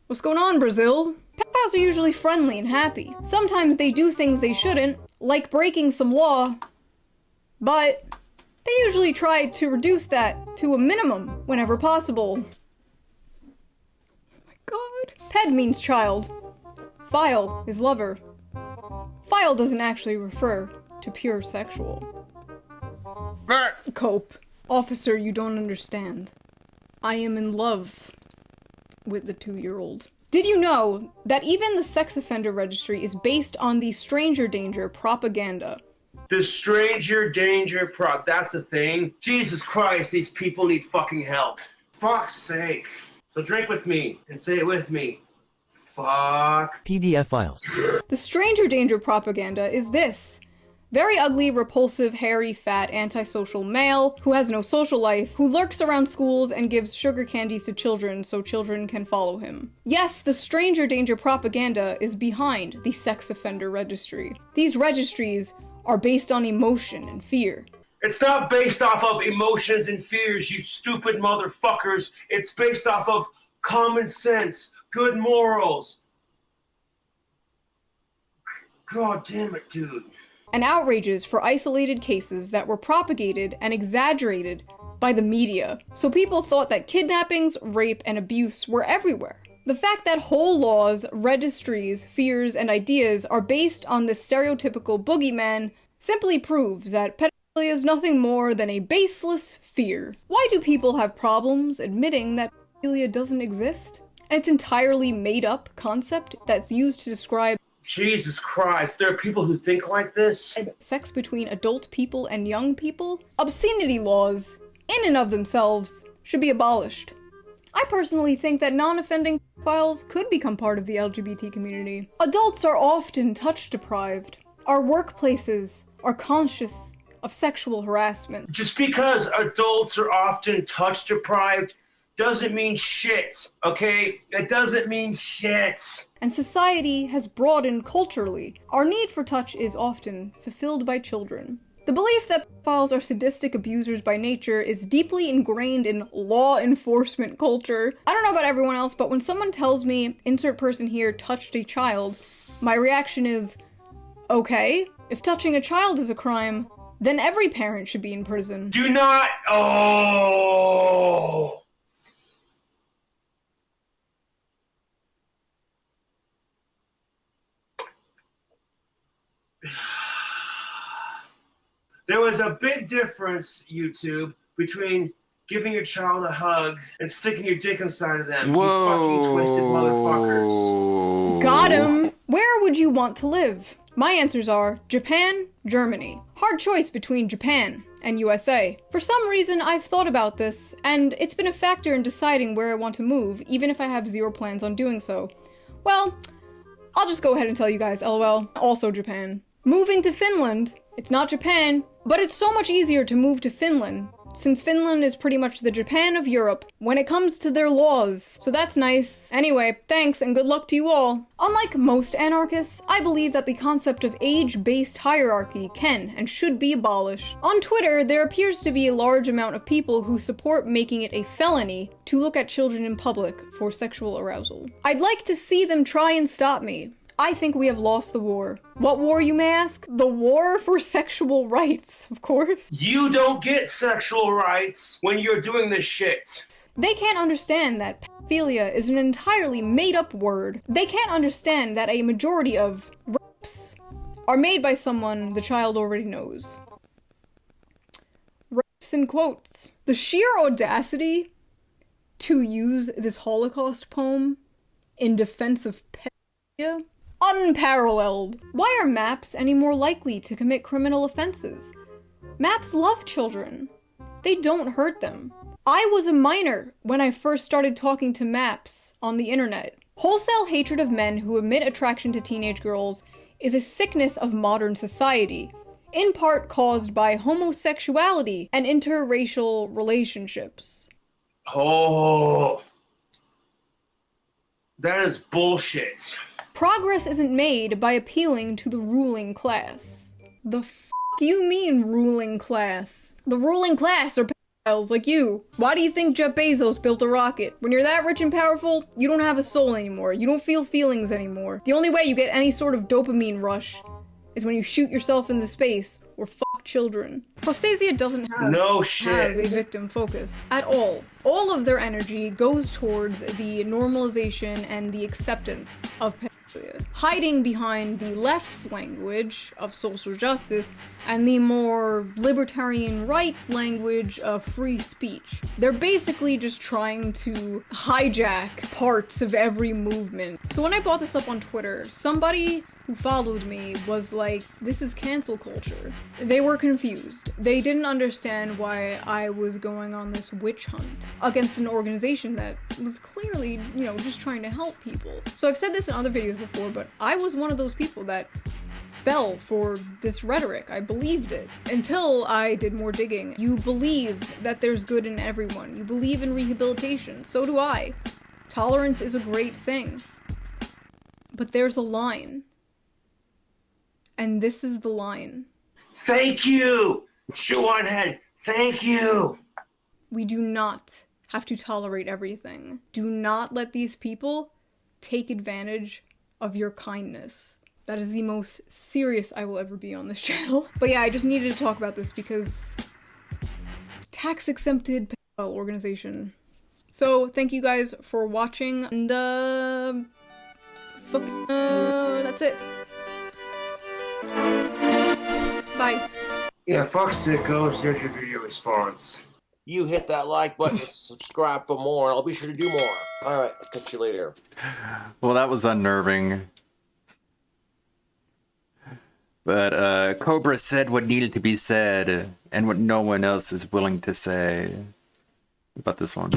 What's going on, Brazil? Pedophiles are usually friendly and happy. Sometimes they do things they shouldn't, like breaking some law, but they usually try to reduce that to a minimum whenever possible. Oh my god. Ped means child. File is lover. File doesn't actually refer to pure sexual. Cope. Officer, you don't understand. I am in love with the 2-year-old. Did you know that even the sex offender registry is based on the stranger danger propaganda? The stranger danger prop. That's the thing. Jesus Christ, these people need fucking help. Fuck's sake. So drink with me and say it with me. Fuck. PDF files. The stranger danger propaganda is this. Very ugly, repulsive, hairy, fat, antisocial male who has no social life, who lurks around schools and gives sugar candies to children so children can follow him. Yes, the stranger danger propaganda is behind the sex offender registry. These registries are based on emotion and fear. It's not based off of emotions and fears, you stupid motherfuckers. It's based off of common sense, good morals. God damn it, dude. And outrages for isolated cases that were propagated and exaggerated by the media. So people thought that kidnappings, rape, and abuse were everywhere. The fact that whole laws, registries, fears, and ideas are based on this stereotypical boogeyman simply proves that pedophilia is nothing more than a baseless fear. Why do people have problems admitting that pedophilia doesn't exist? And it's entirely made-up concept that's used to describe Jesus Christ, there are people who think like this? sex between adult people and young people? Obscenity laws, in and of themselves, should be abolished. I personally think that non-offending pedophiles could become part of the LGBT community. Adults are often touch-deprived. Our workplaces are conscious of sexual harassment. Just because adults are often touch-deprived doesn't mean shit, okay? It doesn't mean shit. And society has broadened culturally. Our need for touch is often fulfilled by children. The belief that pedophiles are sadistic abusers by nature is deeply ingrained in law enforcement culture. I don't know about everyone else, but when someone tells me, insert person here touched a child, my reaction is, okay, if touching a child is a crime, then every parent should be in prison. Do not, oh, There was a big difference, YouTube, between giving your child a hug and sticking your dick inside of them. Whoa. You fucking twisted motherfuckers. Got him! Where would you want to live? My answers are Japan, Germany. Hard choice between Japan and USA. For some reason, I've thought about this, and it's been a factor in deciding where I want to move, even if I have zero plans on doing so. Well, I'll just go ahead and tell you guys, lol. Also Japan. Moving to Finland. It's not Japan, but it's so much easier to move to Finland, since Finland is pretty much the Japan of Europe when it comes to their laws. So that's nice. Anyway, thanks and good luck to you all. Unlike most anarchists, I believe that the concept of age-based hierarchy can and should be abolished. On Twitter, there appears to be a large amount of people who support making it a felony to look at children in public for sexual arousal. I'd like to see them try and stop me. I think we have lost the war. What war, you may ask? The war for sexual rights, of course. You don't get sexual rights when you're doing this shit. They can't understand that pedophilia is an entirely made-up word. They can't understand that a majority of rapes are made by someone the child already knows. Rapes in quotes. The sheer audacity to use this Holocaust poem in defense of pedophilia? Unparalleled. Why are MAPS any more likely to commit criminal offenses? MAPS love children. They don't hurt them. I was a minor when I first started talking to MAPS on the internet. Wholesale hatred of men who admit attraction to teenage girls is a sickness of modern society, in part caused by homosexuality and interracial relationships. Oh, that is bullshit. Progress isn't made by appealing to the ruling class. The f*** you mean ruling class? The ruling class are pedophiles like you. Why do you think Jeff Bezos built a rocket? When you're that rich and powerful, you don't have a soul anymore. You don't feel feelings anymore. The only way you get any sort of dopamine rush is when you shoot yourself into space or fuck children. Prostasia doesn't have a victim focus at all. All of their energy goes towards the normalization and the acceptance of pedophilia, hiding behind the left's language of social justice and the more libertarian rights language of free speech. They're basically just trying to hijack parts of every movement. So when I brought this up on Twitter, somebody who followed me was like, this is cancel culture. They were confused. They didn't understand why I was going on this witch hunt against an organization that was clearly, you know, just trying to help people. So I've said this in other videos before, but I was one of those people that fell for this rhetoric. I believed it until I did more digging. You believe that there's good in everyone. You believe in rehabilitation. So do I. Tolerance is a great thing. But there's a line. And this is the line. Thank you, Shoehead. Thank you. We do not have to tolerate everything. Do not let these people take advantage of your kindness. That is the most serious I will ever be on this channel. But yeah, I just needed to talk about this because tax-exempted organization. So thank you guys for watching, and that's it. Bye. Yeah, fuck sickos. There's your video response. You hit that like button to subscribe for more. I'll be sure to do more. Alright, I'll catch you later. Well, that was unnerving. But Cobra said what needed to be said, and what no one else is willing to say about this one.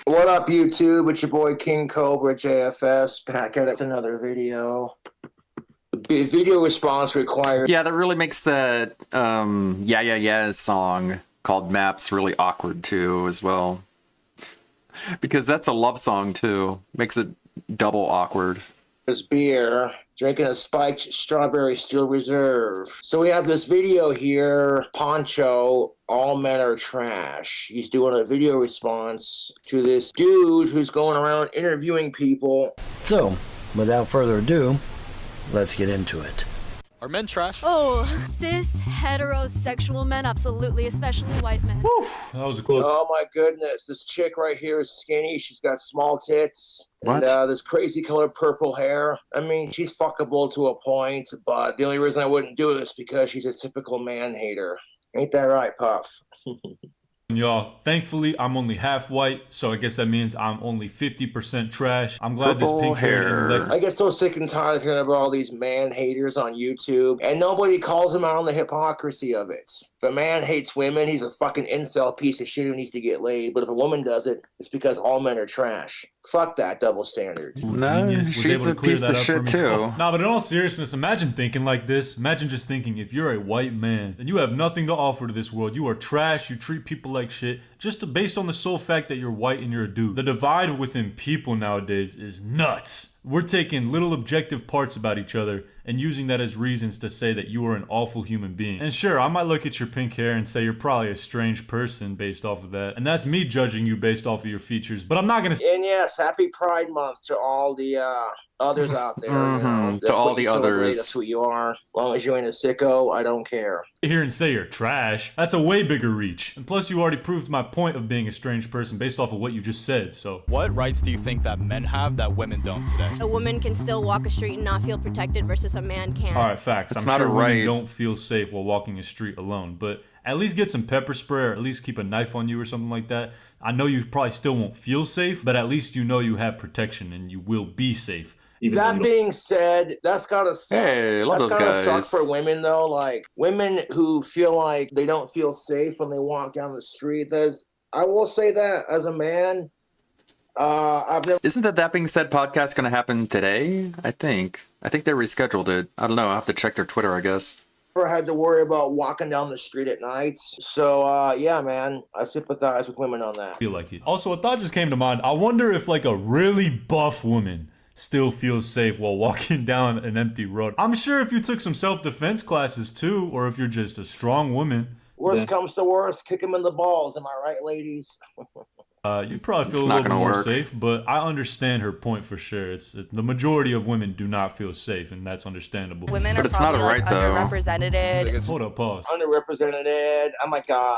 What up, YouTube? It's your boy King Cobra JFS back at it with another video. The video response required. Yeah, that really makes the Yeah Yeah Yeah song called Maps really awkward too as well. Because that's a love song too. Makes it double awkward. There's beer, drinking a spiked strawberry steel reserve. So we have this video here, Poncho, all men are trash. He's doing a video response to this dude who's going around interviewing people. So, without further ado, let's get into it. Are men trash? Oh, cis, heterosexual men, absolutely, especially white men. That was a close. Oh my goodness, this chick right here is skinny. She's got small tits. What? And this crazy colored purple hair. I mean, she's fuckable to a point, but the only reason I wouldn't do it is because she's a typical man hater. Ain't that right, Puff? Y'all, thankfully, I'm only half white, so I guess that means I'm only 50% trash. I'm glad Purple this pink hair. hair. I get so sick and tired of hearing about all these man haters on YouTube, and nobody calls them out on the hypocrisy of it. If a man hates women, he's a fucking incel piece of shit who needs to get laid. But if a woman does it, it's because all men are trash. Fuck that double standard. No, Genius was she's able to a clear piece that of up for shit me. too. Nah, but in all seriousness, imagine thinking like this. Imagine just thinking, if you're a white man and you have nothing to offer to this world, you are trash, you treat people like shit, just based on the sole fact that you're white and you're a dude. The divide within people nowadays is nuts. We're taking little objective parts about each other and using that as reasons to say that you are an awful human being. And sure, I might look at your pink hair and say you're probably a strange person based off of that. And that's me judging you based off of your features. But I'm not gonna And yes, happy Pride Month to all the others out there. You know? That's To all what the you celebrate, others. That's what you are. As long as you ain't a sicko, I don't care. sit here and say you're trash. That's a way bigger reach. And plus, you already proved my point of being a strange person based off of what you just said, so. What rights do you think that men have that women don't today? A woman can still walk a street and not feel protected versus a man can't. Alright, facts. That's I'm not sure a women right. don't feel safe while walking a street alone, but at least get some pepper spray or at least keep a knife on you or something like that. I know you probably still won't feel safe, but at least you know you have protection and you will be safe. That being said, that's gotta suck. Hey, love that's those gotta guys. suck for women though. Like women who feel like they don't feel safe when they walk down the street. I will say that as a man, I've never. Isn't that being said podcast going to happen today? I think they rescheduled it. I don't know. I'll have to check their Twitter, I guess. Never had to worry about walking down the street at night. So yeah, man, I sympathize with women on that. Feel like it. Also, a thought just came to mind. I wonder if like a really buff woman still feels safe while walking down an empty road. I'm sure if you took some self-defense classes too, or if you're just a strong woman. Worst comes to worst, kick him in the balls. Am I right, ladies? You'd probably feel It's a not little bit gonna more work. safe, but I understand her point for sure. The majority of women do not feel safe, and that's understandable. Women But are it's not probably a right, though. underrepresented. Hold up, pause. Underrepresented. Oh my god.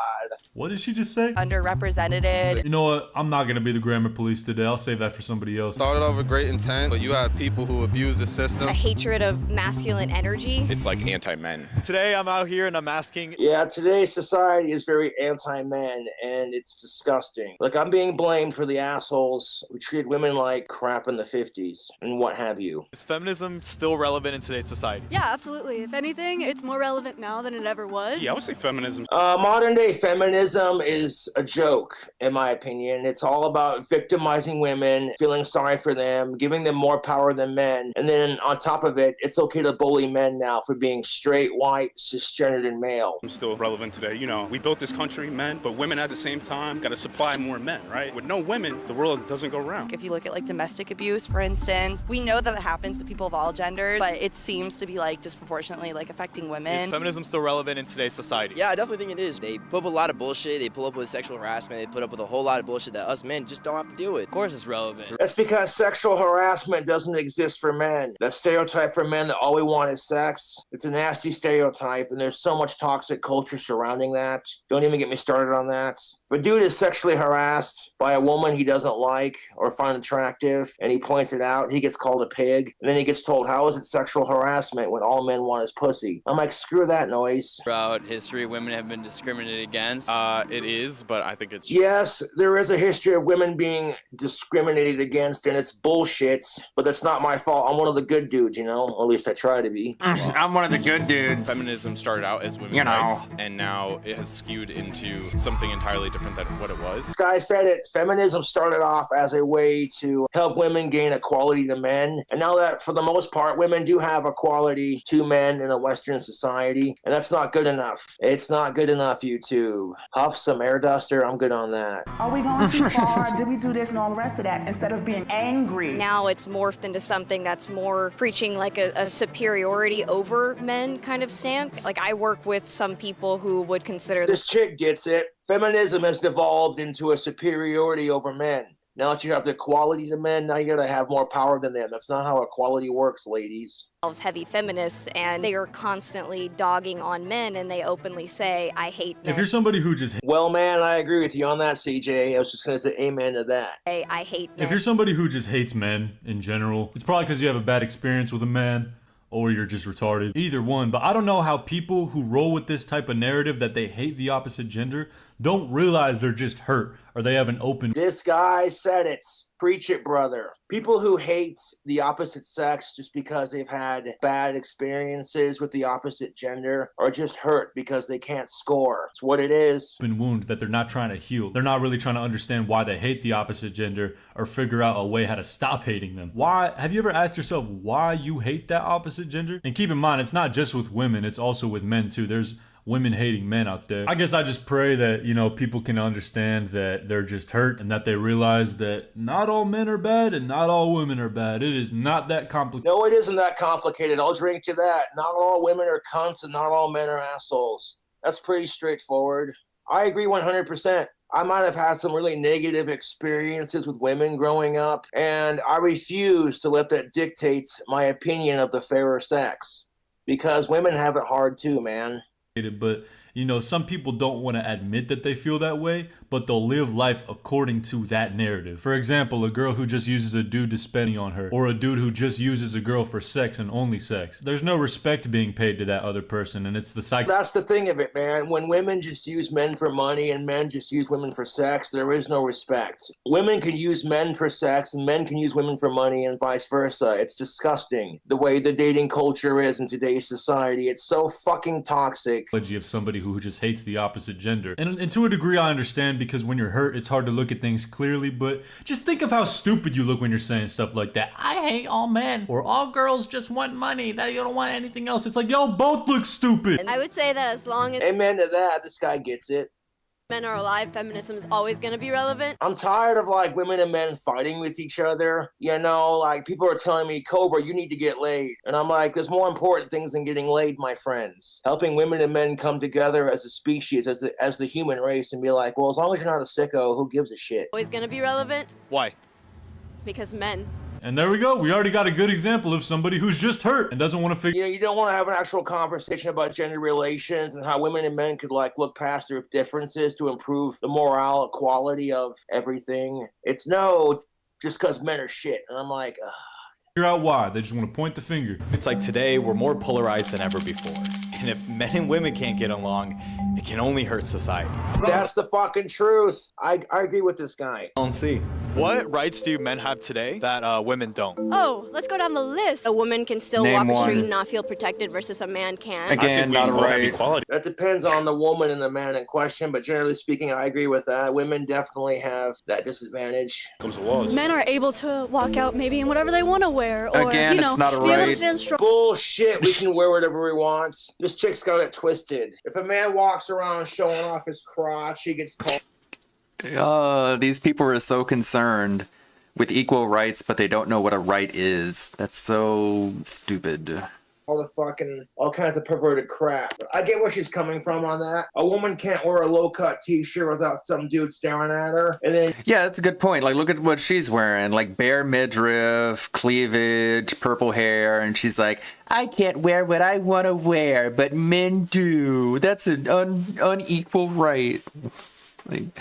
What did she just say? Underrepresented. You know what? I'm not gonna be the grammar police today. I'll save that for somebody else. Started off with great intent, but you have people who abuse the system. A hatred of masculine energy. It's like anti-men. Today I'm out here and I'm asking. Yeah, today's society is very anti-men, and it's disgusting. Like, I'm being blamed for the assholes who treated women like crap in the 50s and what have you. Is feminism still relevant in today's society? Yeah, absolutely. If anything, it's more relevant now than it ever was. Yeah, I would say feminism. Modern-day feminism is a joke, in my opinion. It's all about victimizing women, feeling sorry for them, giving them more power than men, and then on top of it, it's okay to bully men now for being straight, white, cisgendered, and male. I'm still relevant today. You know, we built this country, men, but women at the same time got to supply more men, right? With no women, the world doesn't go round. If you look at like domestic abuse, for instance, we know that it happens to people of all genders, but it seems to be like disproportionately like affecting Is women. feminism still relevant in today's society? Yeah, I definitely think it is. They put up a lot of bullshit. They pull up with sexual harassment. They put up with a whole lot of bullshit that us men just don't have to deal with. Of course it's relevant. That's because sexual harassment doesn't exist for men. That stereotype for men that all we want is sex, it's a nasty stereotype, and there's so much toxic culture surrounding that. Don't even get me started on that. If a dude is sexually harassed by a woman he doesn't like or find attractive, and he points it out, he gets called a pig, and then he gets told, how is it sexual harassment when all men want is pussy? I'm like, screw that noise. Throughout history, women have been discriminated against. It is, but I think it's... Yes, there is a history of women being discriminated against, and it's bullshit, but that's not my fault. I'm one of the good dudes, you know? Or at least I try to be. I'm one of the good dudes. Feminism started out as women's You know. rights, and now it has skewed into something entirely different than what it was. This guy said it. Feminism started off as a way to help women gain equality to men. And now that, for the most part, women do have equality to men in a Western society, and that's not good enough. It's not good enough, YouTube. Huff some air duster, I'm good on that. Are we going too far? Did we do this and all the rest of that instead of being angry? Now it's morphed into something that's more preaching like a superiority over men kind of stance. Like I work with some people who would consider This chick gets it. Feminism has devolved into a superiority over men. Now that you have the equality to men, now you gotta have more power than them. That's not how equality works, ladies. Heavy feminists, and they are constantly dogging on men, and they openly say, I hate men. If you're somebody who just Well, man, I agree with you on that, CJ. I was just gonna say amen to that. I hate men. If you're somebody who just hates men in general, it's probably because you have a bad experience with a man or you're just retarded. Either one. But I don't know how people who roll with this type of narrative that they hate the opposite gender don't realize they're just hurt or they have an open... This guy said it. Preach it, brother. People who hate the opposite sex just because they've had bad experiences with the opposite gender are just hurt because they can't score. It's what it is. Open wound that they're not trying to heal. They're not really trying to understand why they hate the opposite gender or figure out a way how to stop hating them. Why? Have you ever asked yourself why you hate that opposite gender? And keep in mind, it's not just with women, it's also with men too. There's women hating men out there. I guess I just pray that, you know, people can understand that they're just hurt and that they realize that not all men are bad and not all women are bad. It is not that complicated. No, it isn't that complicated. I'll drink to that. Not all women are cunts and not all men are assholes. That's pretty straightforward. I agree 100%. I might have had some really negative experiences with women growing up, and I refuse to let that dictate my opinion of the fairer sex. Because women have it hard too, man. But, you know, some people don't want to admit that they feel that way, but they'll live life according to that narrative. For example, a girl who just uses a dude to spend on her, or a dude who just uses a girl for sex and only sex. There's no respect being paid to that other person, and it's the cycle. That's the thing of it, man. When women just use men for money and men just use women for sex, there is no respect. Women can use men for sex and men can use women for money and vice versa. It's disgusting the way the dating culture is in today's society. It's so fucking toxic. Of somebody who just hates the opposite gender. And to a degree I understand, because when you're hurt it's hard to look at things clearly, but just think of how stupid you look when you're saying stuff like that. I hate all men, or all girls just want money, that you don't want anything else. It's like, y'all both look stupid. I would say that as long as amen to that, this guy gets it. men are alive, feminism is always going to be relevant. I'm tired of like women and men fighting with each other. You know, like people are telling me, Cobra, you need to get laid. And I'm like, there's more important things than getting laid, my friends. Helping women and men come together as a species, as the human race, and be like, well, as long as you're not a sicko, who gives a shit? Always going to be relevant. Why? Because men. And there we go. We already got a good example of somebody who's just hurt and doesn't want to figure... You know, you don't want to have an actual conversation about gender relations and how women and men could, like, look past their differences to improve the moral quality of everything. It's no, just because men are shit. And I'm like, ugh. Figure out why. They just want to point the finger. It's like today, we're more polarized than ever before. And if men and women can't get along, it can only hurt society. That's the fucking truth. I agree with this guy. I don't see. What rights do men have today that women don't? Oh, let's go down the list. A woman can still Name walk the street one. and not feel protected versus a man can. Again, not a right. That depends on the woman and the man in question, but generally speaking, I agree with that. Women definitely have that disadvantage. Comes to laws. Men are able to walk out maybe in whatever they want to wear, or Again, you know, it's not a be able to right. stand strong. Bullshit, we can wear whatever we want. This chick's got it twisted. If a man walks around showing off his crotch, he gets called. These people are so concerned with equal rights, but they don't know what a right is. That's so stupid. all kinds of perverted crap. But I get where she's coming from on that. A woman can't wear a low-cut t-shirt without some dude staring at her. And then Yeah, that's a good point. Like, look at what she's wearing. Like, bare midriff, cleavage, purple hair, and she's like, I can't wear what I want to wear, but men do. That's an unequal right. Like,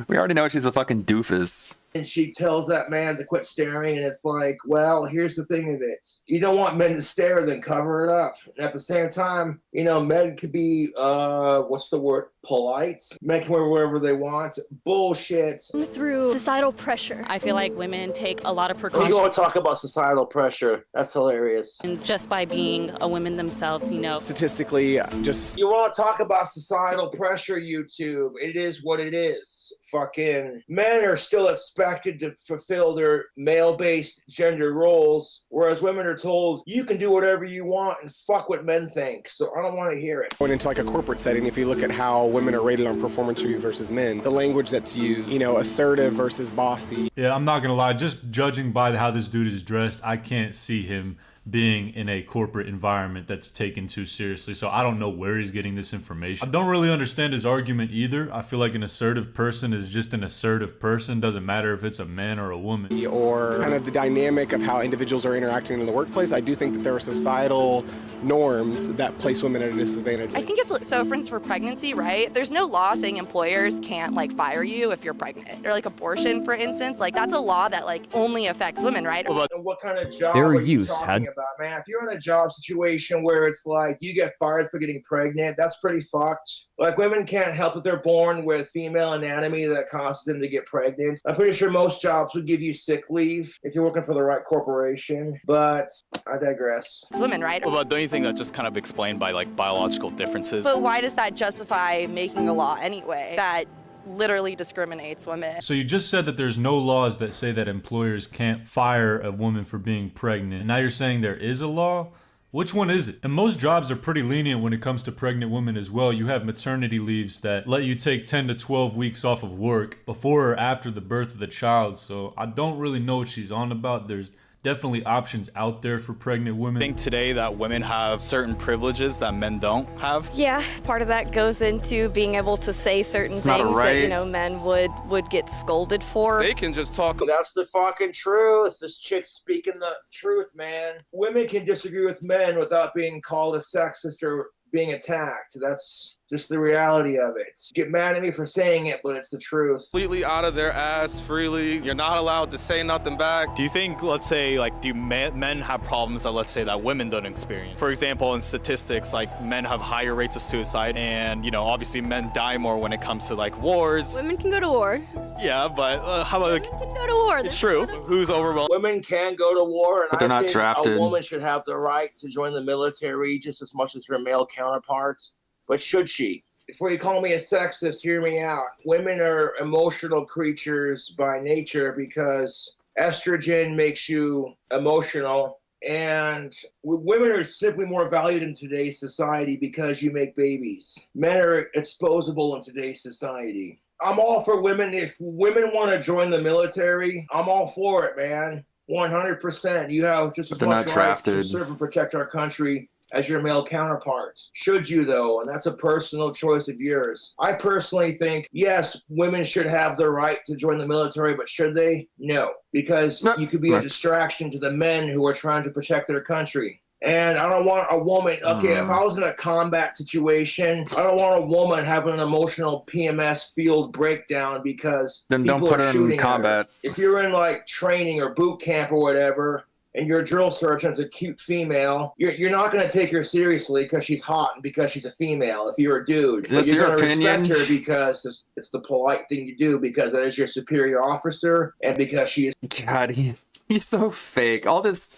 we already know she's a fucking doofus. And she tells that man to quit staring, and it's like, well, here's the thing of it. You don't want men to stare, then cover it up. And at the same time, you know, men could be, what's the word? Polite. Men can wear wherever they want. Bullshit. Through societal pressure. I feel like women take a lot of You precautions want to talk about societal pressure. That's hilarious. just by being a woman themselves, you know. Statistically, just... You want to talk about societal pressure, YouTube. It is what it is. Fucking men are still expected to fulfill their male-based gender roles, whereas women are told, you can do whatever you want and fuck what men think. So I don't want to hear it. Going into like a corporate setting, if you look at how women are rated on performance review versus men, the language that's used, you know, assertive versus bossy. Yeah, I'm not gonna lie, just judging by how this dude is dressed, I can't see him being in a corporate environment that's taken too seriously. So I don't know where he's getting this information. I don't really understand his argument either. I feel like an assertive person is just an assertive person. Doesn't matter if it's a man or a woman. Or kind of the dynamic of how individuals are interacting in the workplace. I do think that there are societal norms that place women at a disadvantage. I think you have to, so for instance, for pregnancy, right? There's no law saying employers can't like fire you if you're pregnant. Or like abortion, for instance, like that's a law that like only affects women, right? What kind of job Their are you use talking had- about, man? If you're in a job situation where it's like you get fired for getting pregnant, that's pretty fucked. Like women can't help if they're born with female anatomy that causes them to get pregnant. I'm pretty sure most jobs would give you sick leave if you're working for the right corporation, but I digress. It's women, right? But don't you think that's just kind of explained by like biological differences? But why does that justify making a law anyway that literally discriminates women? So you just said that there's no laws that say that employers can't fire a woman for being pregnant. And now you're saying there is a law? Which one is it? And most jobs are pretty lenient when it comes to pregnant women as well. You have maternity leaves that let you take 10 to 12 weeks off of work before or after the birth of the child. So I don't really know what she's on about. There's definitely options out there for pregnant women. I think today that women have certain privileges that men don't have. Yeah, part of that goes into being able to say certain It's not things right. that, you know, men would get scolded for. They can just talk. That's the fucking truth. This chick's speaking the truth, man. Women can disagree with men without being called a sexist or being attacked. That's just the reality of it. Get mad at me for saying it, but it's the truth. Completely out of their ass freely. You're not allowed to say nothing back. Do you think, let's say, like, do men have problems that, let's say, that women don't experience? For example, in statistics, like, men have higher rates of suicide, and, you know, obviously men die more when it comes to, like, wars. Women can go to war. Yeah, but how about, like, Women can go to war. it's true. Who's overwhelmed? Women can go to war, and But they're I not think drafted. a woman should have the right to join the military just as much as her male counterparts. But should she? Before you call me a sexist, hear me out. Women are emotional creatures by nature because estrogen makes you emotional. And women are simply more valued in today's society because you make babies. Men are exposable in today's society. I'm all for women. If women want to join the military, I'm all for it, man. 100%. You have just as But they're much not right drafted. to serve and protect our country as your male counterparts. Should you, though? And that's a personal choice of yours. I personally think, yes, women should have the right to join the military, but should they? No. Because you could be a Right. distraction to the men who are trying to protect their country. And I don't want a woman, okay, if I was in a combat situation, I don't want a woman having an emotional PMS field breakdown because Then don't people put are her in shooting at combat. If you're in like training or boot camp or whatever, and your drill sergeant's a cute female, you're not going to take her seriously because she's hot and because she's a female if you're a dude. That's But you're your gonna opinion. respect her because it's the polite thing to do because that is your superior officer and because she is. God, he's so fake. All this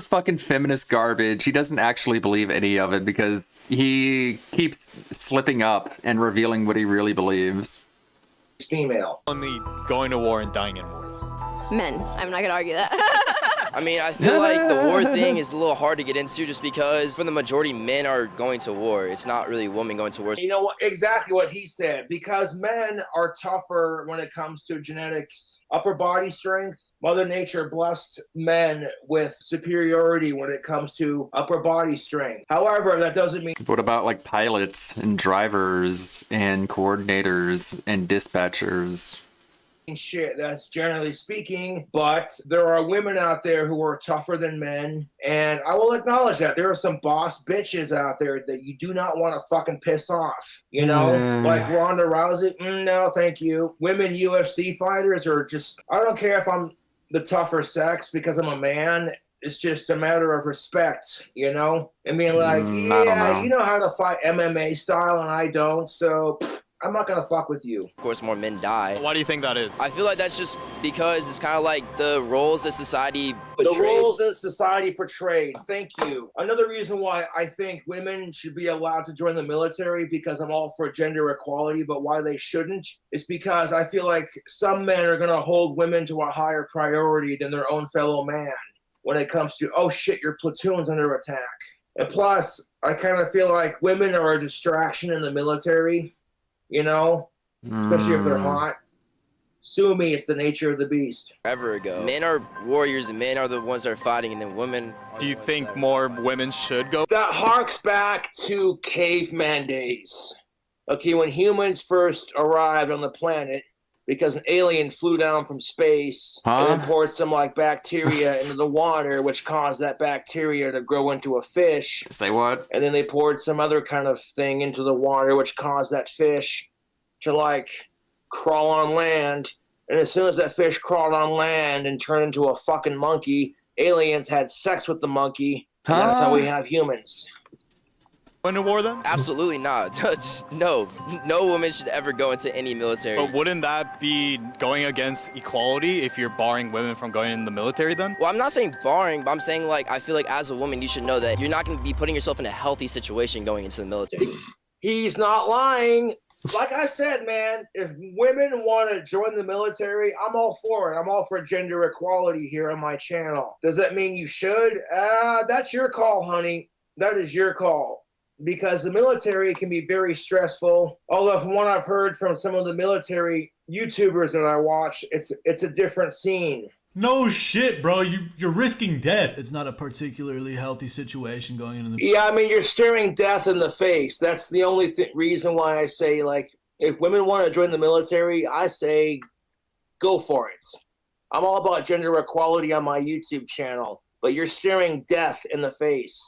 fucking feminist garbage. He doesn't actually believe any of it because he keeps slipping up and revealing what he really believes. Female. Only going to war and dying in wars. Men. I'm not going to argue that. I mean, I feel like the war thing is a little hard to get into just because for the majority, men are going to war. It's not really women going to war. You know what? Exactly what he said. Because men are tougher when it comes to genetics, upper body strength. Mother Nature blessed men with superiority when it comes to upper body strength. However, that doesn't mean. What about like pilots and drivers and coordinators and dispatchers? Shit, that's generally speaking, but there are women out there who are tougher than men, and I will acknowledge that there are some boss bitches out there that you do not want to fucking piss off, you know, like Ronda Rousey. No, thank you. Women UFC fighters are just, I don't care if I'm the tougher sex because I'm a man. It's just a matter of respect, you know? I mean, like, I don't yeah, know. you know how to fight MMA style, and I don't, so I'm not gonna fuck with you. Of course, more men die. Why do you think that is? I feel like that's just because it's kind of like the roles that society The portrays. roles in society portrayed. Thank you. Another reason why I think women should be allowed to join the military, because I'm all for gender equality, but why they shouldn't is because I feel like some men are going to hold women to a higher priority than their own fellow man when it comes to, oh shit, your platoon's under attack. And plus, I kind of feel like women are a distraction in the military, you know, especially if they're hot. Sue me, it's the nature of the beast. Forever ago. Men are warriors and men are the ones that are fighting, and then women. Do you think more women should go? That harks back to caveman days. Okay, when humans first arrived on the planet, because an alien flew down from space and then poured some like bacteria into the water, which caused that bacteria to grow into a fish. Say what? And then they poured some other kind of thing into the water, which caused that fish to like crawl on land. And as soon as that fish crawled on land and turned into a fucking monkey, aliens had sex with the monkey. And that's how we have humans. Into war then? Absolutely not. No woman should ever go into any military. But wouldn't that be going against equality if you're barring women from going in the military then? Well, I'm not saying barring, but I'm saying like I feel like as a woman you should know that you're not going to be putting yourself in a healthy situation going into the military. He's not lying. Like I said, man, if women want to join the military, I'm all for it. I'm all for gender equality here on my channel. Does that mean you should? That's your call, honey. That is your call. Because the military can be very stressful. Although from what I've heard from some of the military YouTubers that I watch, it's a different scene. No shit, bro. You're risking death. It's not a particularly healthy situation going into the... Yeah, I mean, you're staring death in the face. That's the only reason why I say, like, if women want to join the military, I say go for it. I'm all about gender equality on my YouTube channel, but you're staring death in the face.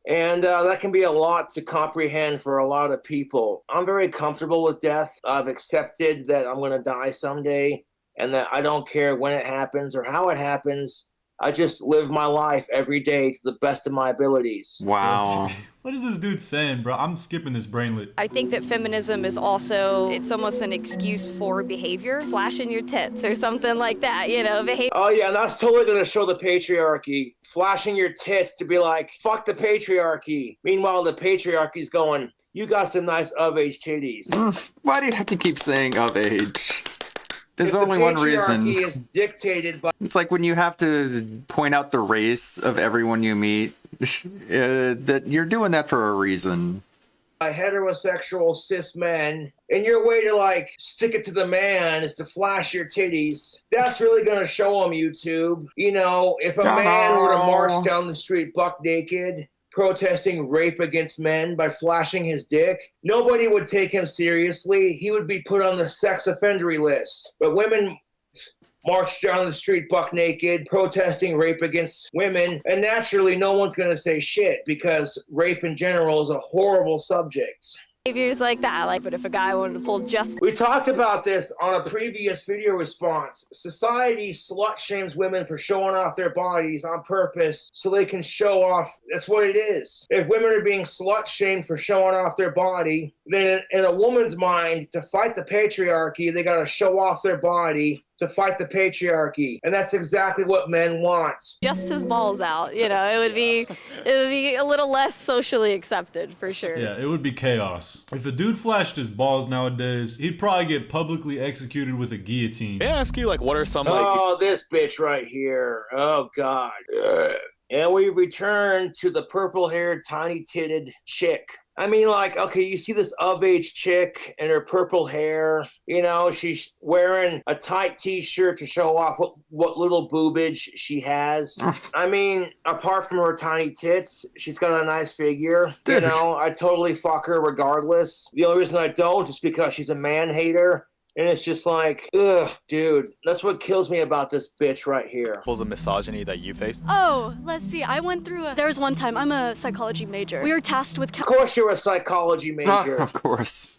And that can be a lot to comprehend for a lot of people. I'm very comfortable with death. I've accepted that I'm going to die someday and that I don't care when it happens or how it happens. I just live my life every day to the best of my abilities. Wow. What is this dude saying, bro? I'm skipping this brainlet. I think that feminism is also, it's almost an excuse for behavior. Flashing your tits or something like that, you know, behavior. Oh yeah, and that's totally gonna show the patriarchy. Flashing your tits to be like, fuck the patriarchy. Meanwhile, the patriarchy's going, you got some nice of-age titties. Why do you have to keep saying of age? There's If only the one reason. patriarchy is dictated by... It's like when you have to point out the race of everyone you meet, that you're doing that for a reason. By heterosexual cis men, and your way to like stick it to the man is to flash your titties. That's really gonna show them, YouTube. You know, if a man were to march down the street buck naked, protesting rape against men by flashing his dick, nobody would take him seriously. He would be put on the sex offendery list. But women march down the street buck naked, protesting rape against women, and naturally no one's going to say shit because rape in general is a horrible subject. Behaviors like that, like, but if a guy wanted to pull just... We talked about this on a previous video response. Society slut shames women for showing off their bodies on purpose so they can show off. That's what it is. If women are being slut shamed for showing off their body, then in a woman's mind, to fight the patriarchy, they got to show off their body to fight the patriarchy. And that's exactly what men want. Just his balls out, you know, it would be a little less socially accepted for sure. Yeah, it would be chaos. If a dude flashed his balls nowadays, he'd probably get publicly executed with a guillotine. May I ask you, like, what are some, like... Oh, this bitch right here. Oh, God. And we return to the purple-haired, tiny-titted chick. I mean, like, okay, you see this of-age chick and her purple hair. You know, she's wearing a tight T-shirt to show off what little boobage she has. I mean, apart from her tiny tits, she's got a nice figure. You know, I totally fuck her regardless. The only reason I don't is because she's a man-hater. And it's just like, ugh, dude, that's what kills me about this bitch right here. Was the misogyny that you faced? Oh, let's see. I went through there was one time, I'm a psychology major. We were tasked with... Of course you're a psychology major. Of course.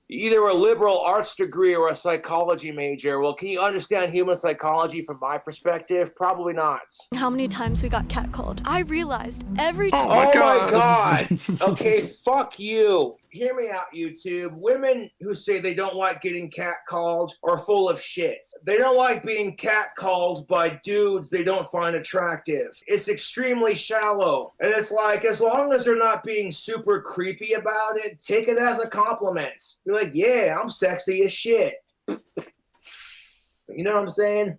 Either a liberal arts degree or a psychology major. Well, can you understand human psychology from my perspective? Probably not. How many times we got catcalled? I realized every time... Oh my God. Okay, fuck you. Hear me out, YouTube. Women who say they don't like getting catcalled are full of shit. They don't like being catcalled by dudes they don't find attractive. It's extremely shallow. And it's like, as long as they're not being super creepy about it, take it as a compliment. Be like, yeah, I'm sexy as shit. You know what I'm saying?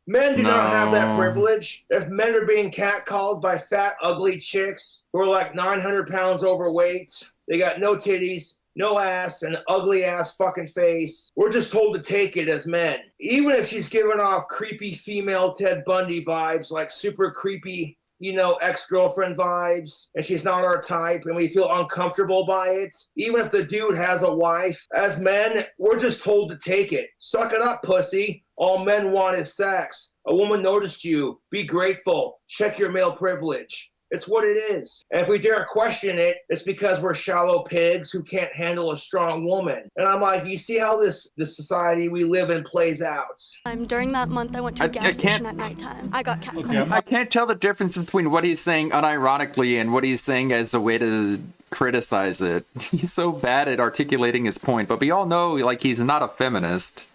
Men do not have that privilege. If men are being catcalled by fat, ugly chicks who are like 900 pounds overweight, they got no titties, no ass, and an ugly ass fucking face. We're just told to take it as men. Even if she's giving off creepy female Ted Bundy vibes, like super creepy, you know, ex-girlfriend vibes, and she's not our type, and we feel uncomfortable by it. Even if the dude has a wife, as men, we're just told to take it. Suck it up, pussy. All men want is sex. A woman noticed you. Be grateful. Check your male privilege. It's what it is. And if we dare question it, it's because we're shallow pigs who can't handle a strong woman. And I'm like, you see how this society we live in plays out? During that month, I went to a gas station at nighttime. I got catcalled. I can't tell the difference between what he's saying unironically and what he's saying as a way to criticize it. He's so bad at articulating his point, but we all know, like, he's not a feminist.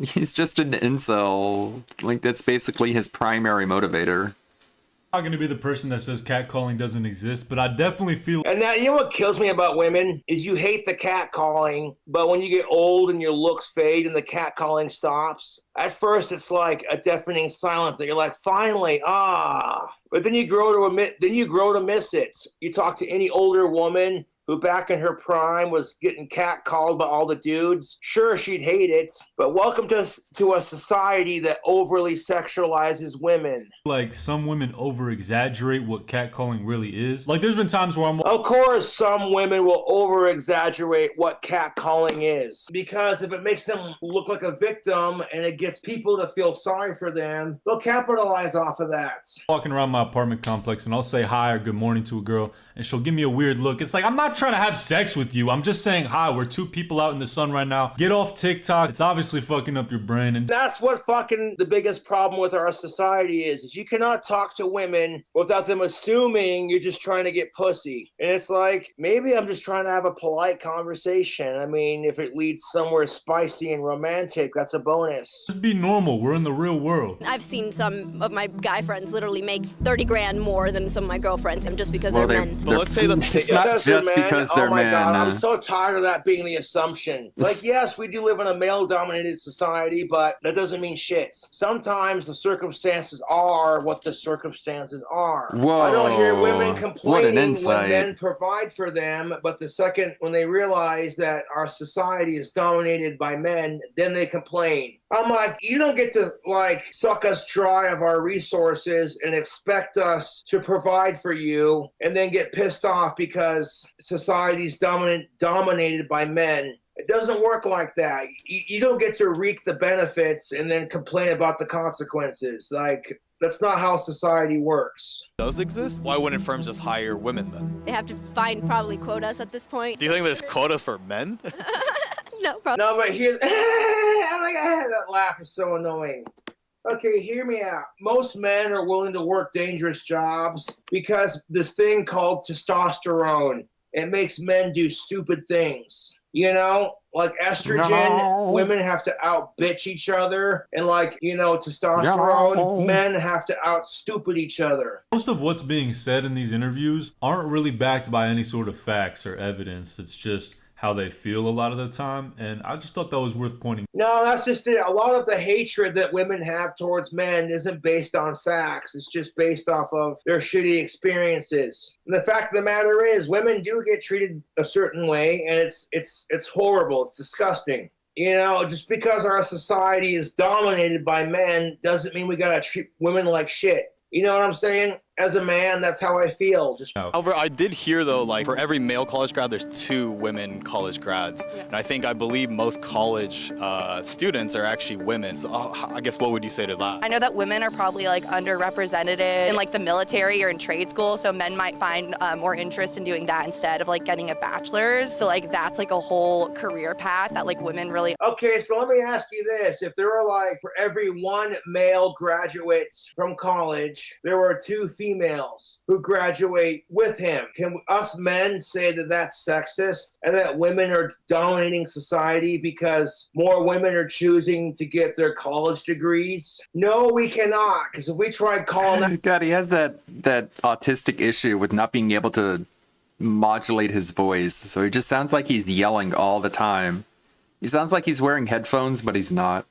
He's just an incel. Like, that's basically his primary motivator. I'm not going to be the person that says catcalling doesn't exist, but I definitely feel... And now, you know what kills me about women? Is you hate the catcalling, but when you get old and your looks fade and the catcalling stops, at first it's like a deafening silence that you're like, finally, But then you grow to miss it. You talk to any older woman who back in her prime was getting catcalled by all the dudes. Sure, she'd hate it, but welcome to a society that overly sexualizes women. Like, some women over-exaggerate what catcalling really is. Like, there's been times where I'm... Of course, some women will over-exaggerate what catcalling is. Because if it makes them look like a victim and it gets people to feel sorry for them, they'll capitalize off of that. Walking around my apartment complex and I'll say hi or good morning to a girl and she'll give me a weird look. It's like, I'm not trying to have sex with you. I'm just saying hi. We're two people out in the sun right now. Get off TikTok. It's obviously fucking up your brain. And that's what fucking the biggest problem with our society is you cannot talk to women without them assuming you're just trying to get pussy. And it's like, maybe I'm just trying to have a polite conversation. I mean, if it leads somewhere spicy and romantic, that's a bonus. Just be normal. We're in the real world. I've seen some of my guy friends literally make 30 grand more than some of my girlfriends, and just because they're men. But let's say that it's not just because they're men. God, I'm so tired of that being the assumption. Like, yes, we do live in a male-dominated society, but that doesn't mean shit. Sometimes the circumstances are what the circumstances are. Whoa, I don't hear women complaining when men provide for them, but the second when they realize that our society is dominated by men, then they complain. I'm like, you don't get to, like, suck us dry of our resources and expect us to provide for you and then get pissed off because society's dominated by men. It doesn't work like that. You don't get to reap the benefits and then complain about the consequences. Like, that's not how society works. Does exist? Why wouldn't firms just hire women then? They have to find probably quotas at this point. Do you think there's quotas for men? No, probably. No, but here's... Oh my God, that laugh is so annoying. Okay, hear me out. Most men are willing to work dangerous jobs because this thing called testosterone, it makes men do stupid things. You know, like estrogen, women have to out-bitch each other. And like, you know, testosterone, men have to out-stupid each other. Most of what's being said in these interviews aren't really backed by any sort of facts or evidence. It's just how they feel a lot of the time, and I just thought that was worth pointing. No, that's just it. A lot of the hatred that women have towards men isn't based on facts. It's just based off of their shitty experiences. And the fact of the matter is, women do get treated a certain way, and it's horrible. It's disgusting. You know, just because our society is dominated by men doesn't mean we gotta treat women like shit. You know what I'm saying? As a man, that's how I feel. However, I did hear though, like for every male college grad, there's 2 women college grads. Yeah. And I believe most college students are actually women. So I guess what would you say to that? I know that women are probably like underrepresented in like the military or in trade school. So men might find more interest in doing that instead of like getting a bachelor's. So like that's like a whole career path that like women really. Okay, so let me ask you this. If there were like for every 1 male graduate from college, there were 2 females who graduate with him. Can us men say that that's sexist and that women are dominating society because more women are choosing to get their college degrees? No, we cannot. Because if we tried calling that... God, he has that autistic issue with not being able to modulate his voice. So he just sounds like he's yelling all the time. He sounds like he's wearing headphones, but he's not.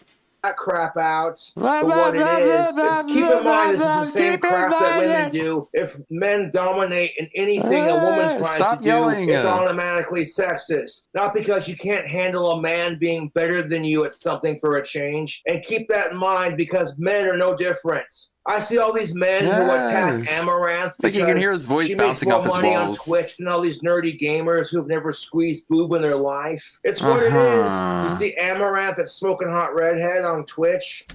that crap out for what it is. Keep in mind, this is the same crap that women do. If men dominate in anything a woman tries Stop to do, yelling. it's automatically sexist. Not because you can't handle a man being better than you at something for a change. And keep that in mind because men are no different. I see all these men who attack Yes. Amaranth Like because you can hear his voice she makes bouncing more off his money walls. on Twitch than all these nerdy gamers who've never squeezed boob in their life. It's what it is. You see Amaranth, that smoking hot redhead on Twitch,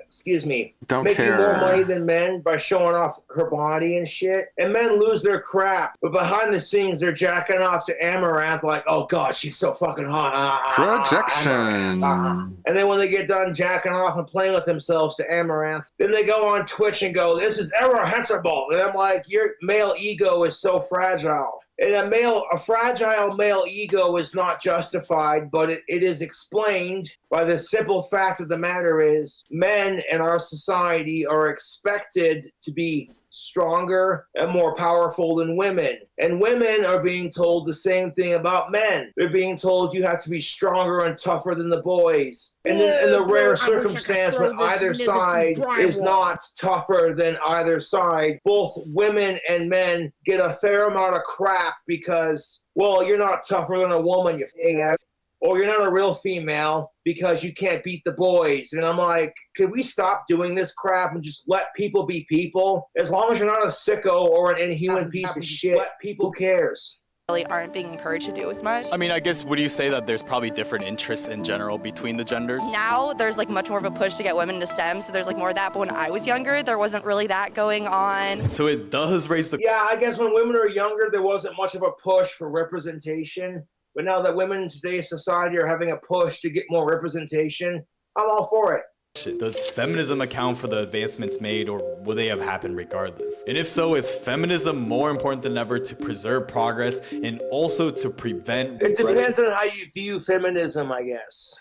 excuse me, Don't making care. more money than men by showing off her body and shit. And men lose their crap, but behind the scenes they're jacking off to Amaranth like, oh god, she's so fucking hot. Projection. And then when they get done jacking off and playing with themselves to Amaranth, then they go on Twitch and go, this is reprehensible. And I'm like, your male ego is so fragile. And a fragile male ego is not justified, but it is explained by the simple fact of the matter is men in our society are expected to be stronger and more powerful than women. And women are being told the same thing about men. They're being told you have to be stronger and tougher than the boys. And in the rare circumstance when either side is not tougher than either side, both women and men get a fair amount of crap because, well, you're not tougher than a woman, you f***ing ass. Or you're not a real female because you can't beat the boys. And I'm like, could we stop doing this crap and just let people be people? As long as you're not a sicko or an inhuman piece of shit, let people cares. Really aren't being encouraged to do as much. I mean, I guess, would you say that there's probably different interests in general between the genders? Now there's like much more of a push to get women into STEM, so there's like more of that. But when I was younger, there wasn't really that going on. So it does raise the... Yeah, I guess when women are younger, there wasn't much of a push for representation. But now that women in today's society are having a push to get more representation, I'm all for it. Does feminism account for the advancements made, or will they have happened regardless? And if so, is feminism more important than ever to preserve progress and also to prevent... It depends on how you view feminism, I guess.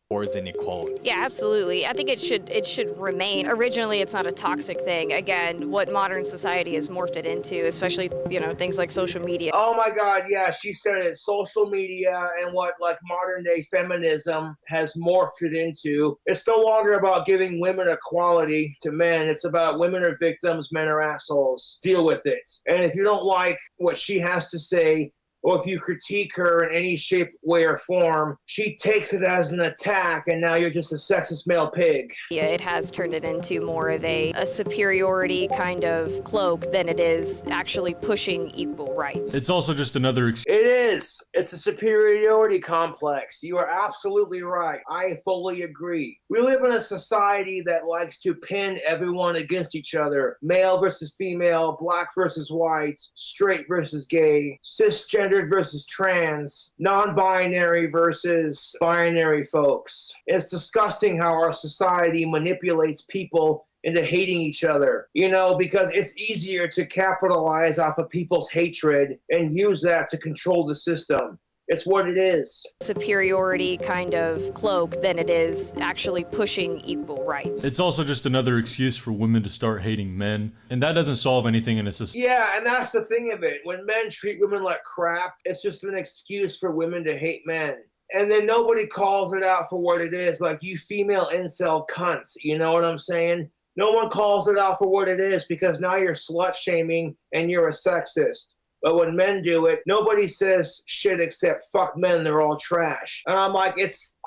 Towards inequality. Yeah, absolutely. I think it should remain. Originally, it's not a toxic thing. Again, what modern society has morphed it into, especially, things like social media. Oh my God, yeah, she said it. Social media and what like modern day feminism has morphed it into. It's no longer about giving women equality to men. It's about women are victims, men are assholes. Deal with it. And if you don't like what she has to say, or if you critique her in any shape, way, or form, she takes it as an attack, and now you're just a sexist male pig. Yeah, it has turned it into more of a superiority kind of cloak than it is actually pushing equal rights. It's also just another It is. It's a superiority complex. You are absolutely right. I fully agree. We live in a society that likes to pin everyone against each other. Male versus female, black versus white, straight versus gay, cisgender versus trans, non-binary versus binary folks. It's disgusting how our society manipulates people into hating each other, because it's easier to capitalize off of people's hatred and use that to control the system. It's what it is. Superiority kind of cloak than it is actually pushing equal rights. It's also just another excuse for women to start hating men, and that doesn't solve anything in a society. Yeah, and that's the thing of it. When men treat women like crap, it's just an excuse for women to hate men. And then nobody calls it out for what it is, like you female incel cunts, you know what I'm saying? No one calls it out for what it is because now you're slut-shaming and you're a sexist. But when men do it, nobody says shit except fuck men, they're all trash. And I'm like,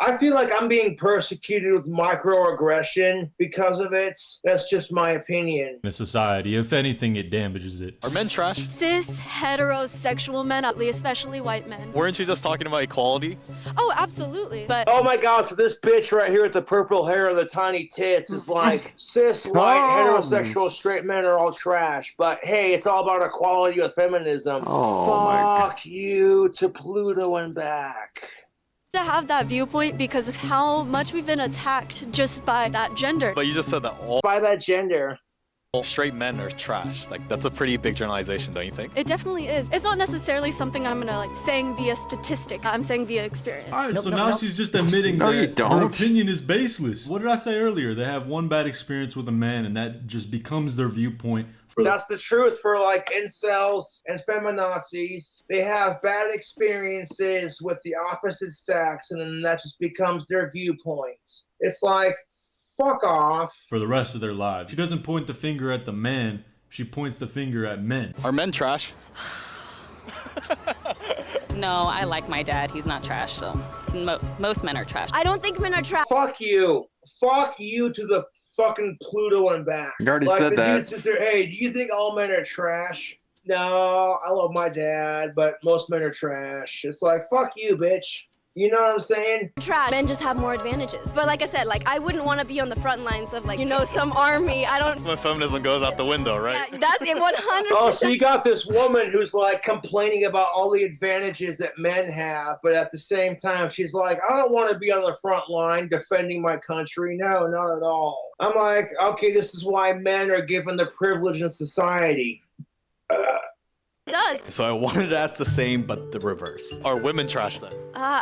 I feel like I'm being persecuted with microaggression because of it. That's just my opinion. In a society, if anything, it damages it. Are men trash? Cis, heterosexual men, especially white men. Weren't you just talking about equality? Oh, absolutely. But oh my God, so this bitch right here with the purple hair and the tiny tits is like, cis, white, heterosexual, straight men are all trash. But hey, it's all about equality with feminism. Fuck you to Pluto and back. to have that viewpoint because of how much we've been attacked just by that gender. But you just said that all by that gender. All straight men are trash. Like, that's a pretty big generalization, don't you think? It definitely is. It's not necessarily something I'm gonna saying via statistics. I'm saying via experience. All right, so now she's just admitting that her opinion is baseless. What did I say earlier? They have one bad experience with a man, and that just becomes their viewpoint. That's the truth for like incels and feminazis. They have bad experiences with the opposite sex, and then that just becomes their viewpoint. It's like, fuck off. For the rest of their lives. She doesn't point the finger at the man, she points the finger at men. Are men trash? No, I like my dad. He's not trash, so most men are trash. I don't think men are trash. Fuck you. Fuck you to the fucking Pluto and back. You already said that. Hey, do you think all men are trash? No, I love my dad, but most men are trash. It's like, fuck you, bitch. You know what I'm saying? Trash. Men just have more advantages. But like I said, like I wouldn't want to be on the front lines of like, you know, some army. I don't. When feminism goes out the window, right? Yeah, that's it, 100%. Oh, so you got this woman who's like complaining about all the advantages that men have, but at the same time, she's like, I don't want to be on the front line defending my country. No, not at all. I'm like, okay, this is why men are given the privilege in society. Does. So I wanted to ask the same, but the reverse. Are women trash then?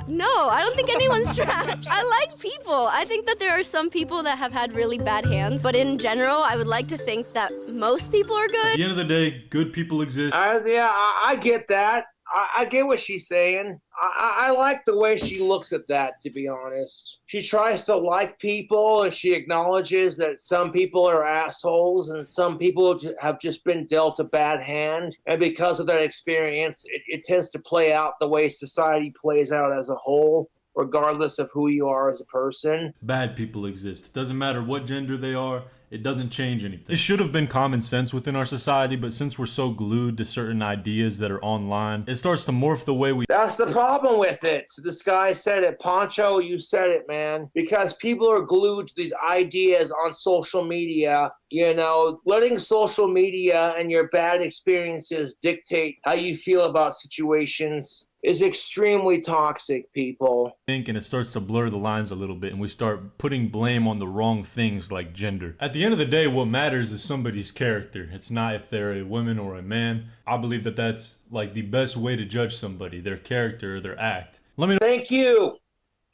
No, I don't think anyone's trash. I like people. I think that there are some people that have had really bad hands, but in general, I would like to think that most people are At good. the end of the day, good people exist. I get that. I get what she's saying. I like the way she looks at that, to be honest. She tries to like people, and she acknowledges that some people are assholes and some people have just been dealt a bad hand. And because of that experience, it tends to play out the way society plays out as a whole, regardless of who you are as a person. Bad people exist. Doesn't matter what gender they are, it doesn't change anything. It should have been common sense within our society, but since we're so glued to certain ideas that are online, it starts to morph the way we... That's the problem with it. This guy said it. Poncho, you said it, man. Because people are glued to these ideas on social media. You know, letting social media and your bad experiences dictate how you feel about situations is extremely toxic, people. And it starts to blur the lines a little bit, and we start putting blame on the wrong things like gender. At the end of the day, what matters is somebody's character. It's not if they're a woman or a man. I believe that that's like the best way to judge somebody, their character or their act. Let me know.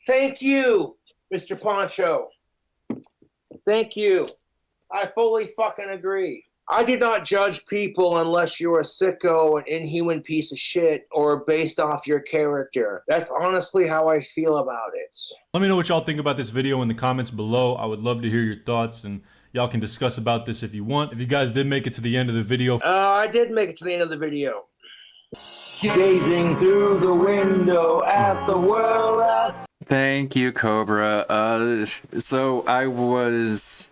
Thank you, Mr. Poncho. Thank you. I fully fucking agree. I do not judge people unless you're a sicko, an inhuman piece of shit, or based off your character. That's honestly how I feel about it. Let me know what y'all think about this video in the comments below. I would love to hear your thoughts, and y'all can discuss about this if you want. If you guys did make it to the end of the video... I did make it to the end of the video. Gazing through the window at the world outside. Thank you, Cobra. So I was...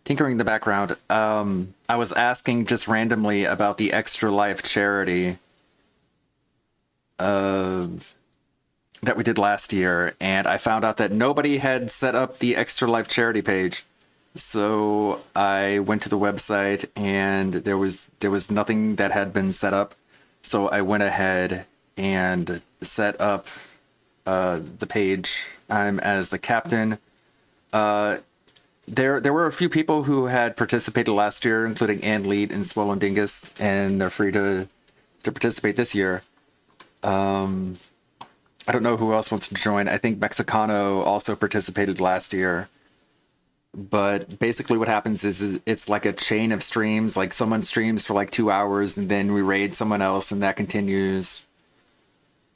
tinkering in the background, I was asking just randomly about the Extra Life charity that we did last year, and I found out that nobody had set up the Extra Life charity page. So I went to the website, and there was nothing that had been set up. So I went ahead and set up the page. I'm as the captain. There were a few people who had participated last year, including Ann Lead and Swollen Dingus, and they're free to participate this year. I don't know who else wants to join. I think Mexicano also participated last year. But basically what happens is it's like a chain of streams. Like someone streams for like 2 hours, and then we raid someone else, and that continues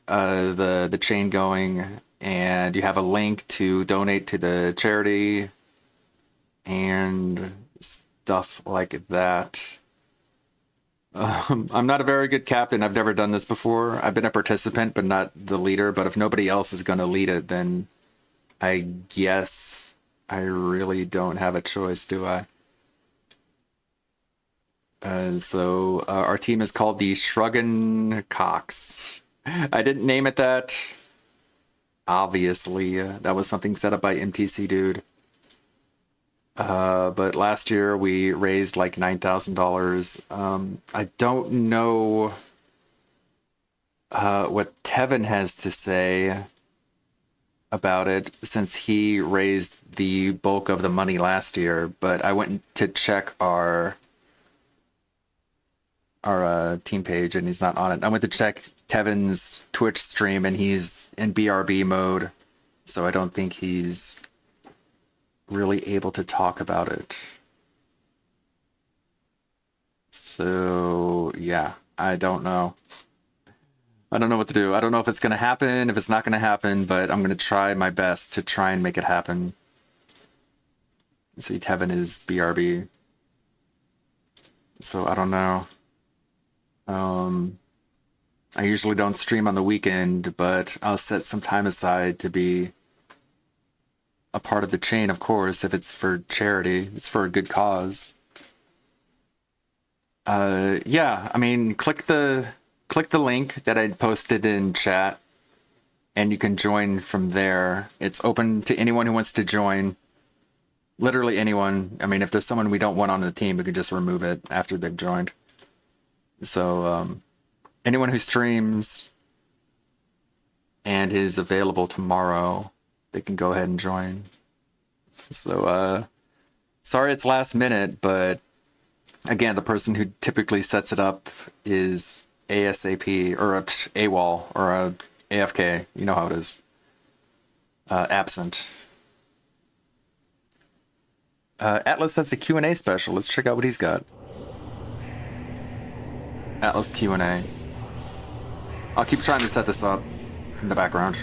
the chain going. And you have a link to donate to the charity and stuff like that. I'm not a very good captain. I've never done this before. I've been a participant, but not the leader. But if nobody else is going to lead it, then I guess I really don't have a choice, do I? So our team is called the Shruggin' Cox. I didn't name it that. Obviously, that was something set up by MTC Dude. But last year we raised like $9,000. I don't know what Tevin has to say about it, since he raised the bulk of the money last year, but I went to check our team page and he's not on it. I went to check Tevin's Twitch stream and he's in BRB mode, so I don't think he's really able to talk about it. So yeah, I don't know. I don't know what to do. I don't know if it's gonna happen, if it's not gonna happen, but I'm gonna try my best to try and make it happen. See, Tevin is BRB. So I don't know. I usually don't stream on the weekend, but I'll set some time aside to be a part of the chain, of course, if it's for charity. It's for a good cause. Yeah, I mean, click the link that I posted in chat, and you can join from there. It's open to anyone who wants to join. Literally anyone. I mean, if there's someone we don't want on the team, we could just remove it after they've joined. So, anyone who streams and is available tomorrow, they can go ahead and join. So, sorry it's last minute, but again, the person who typically sets it up is ASAP, or a AWOL, or a AFK. You know how it is. Absent. Atlas has a Q&A special. Let's check out what he's got. Atlas Q&A. I'll keep trying to set this up in the background.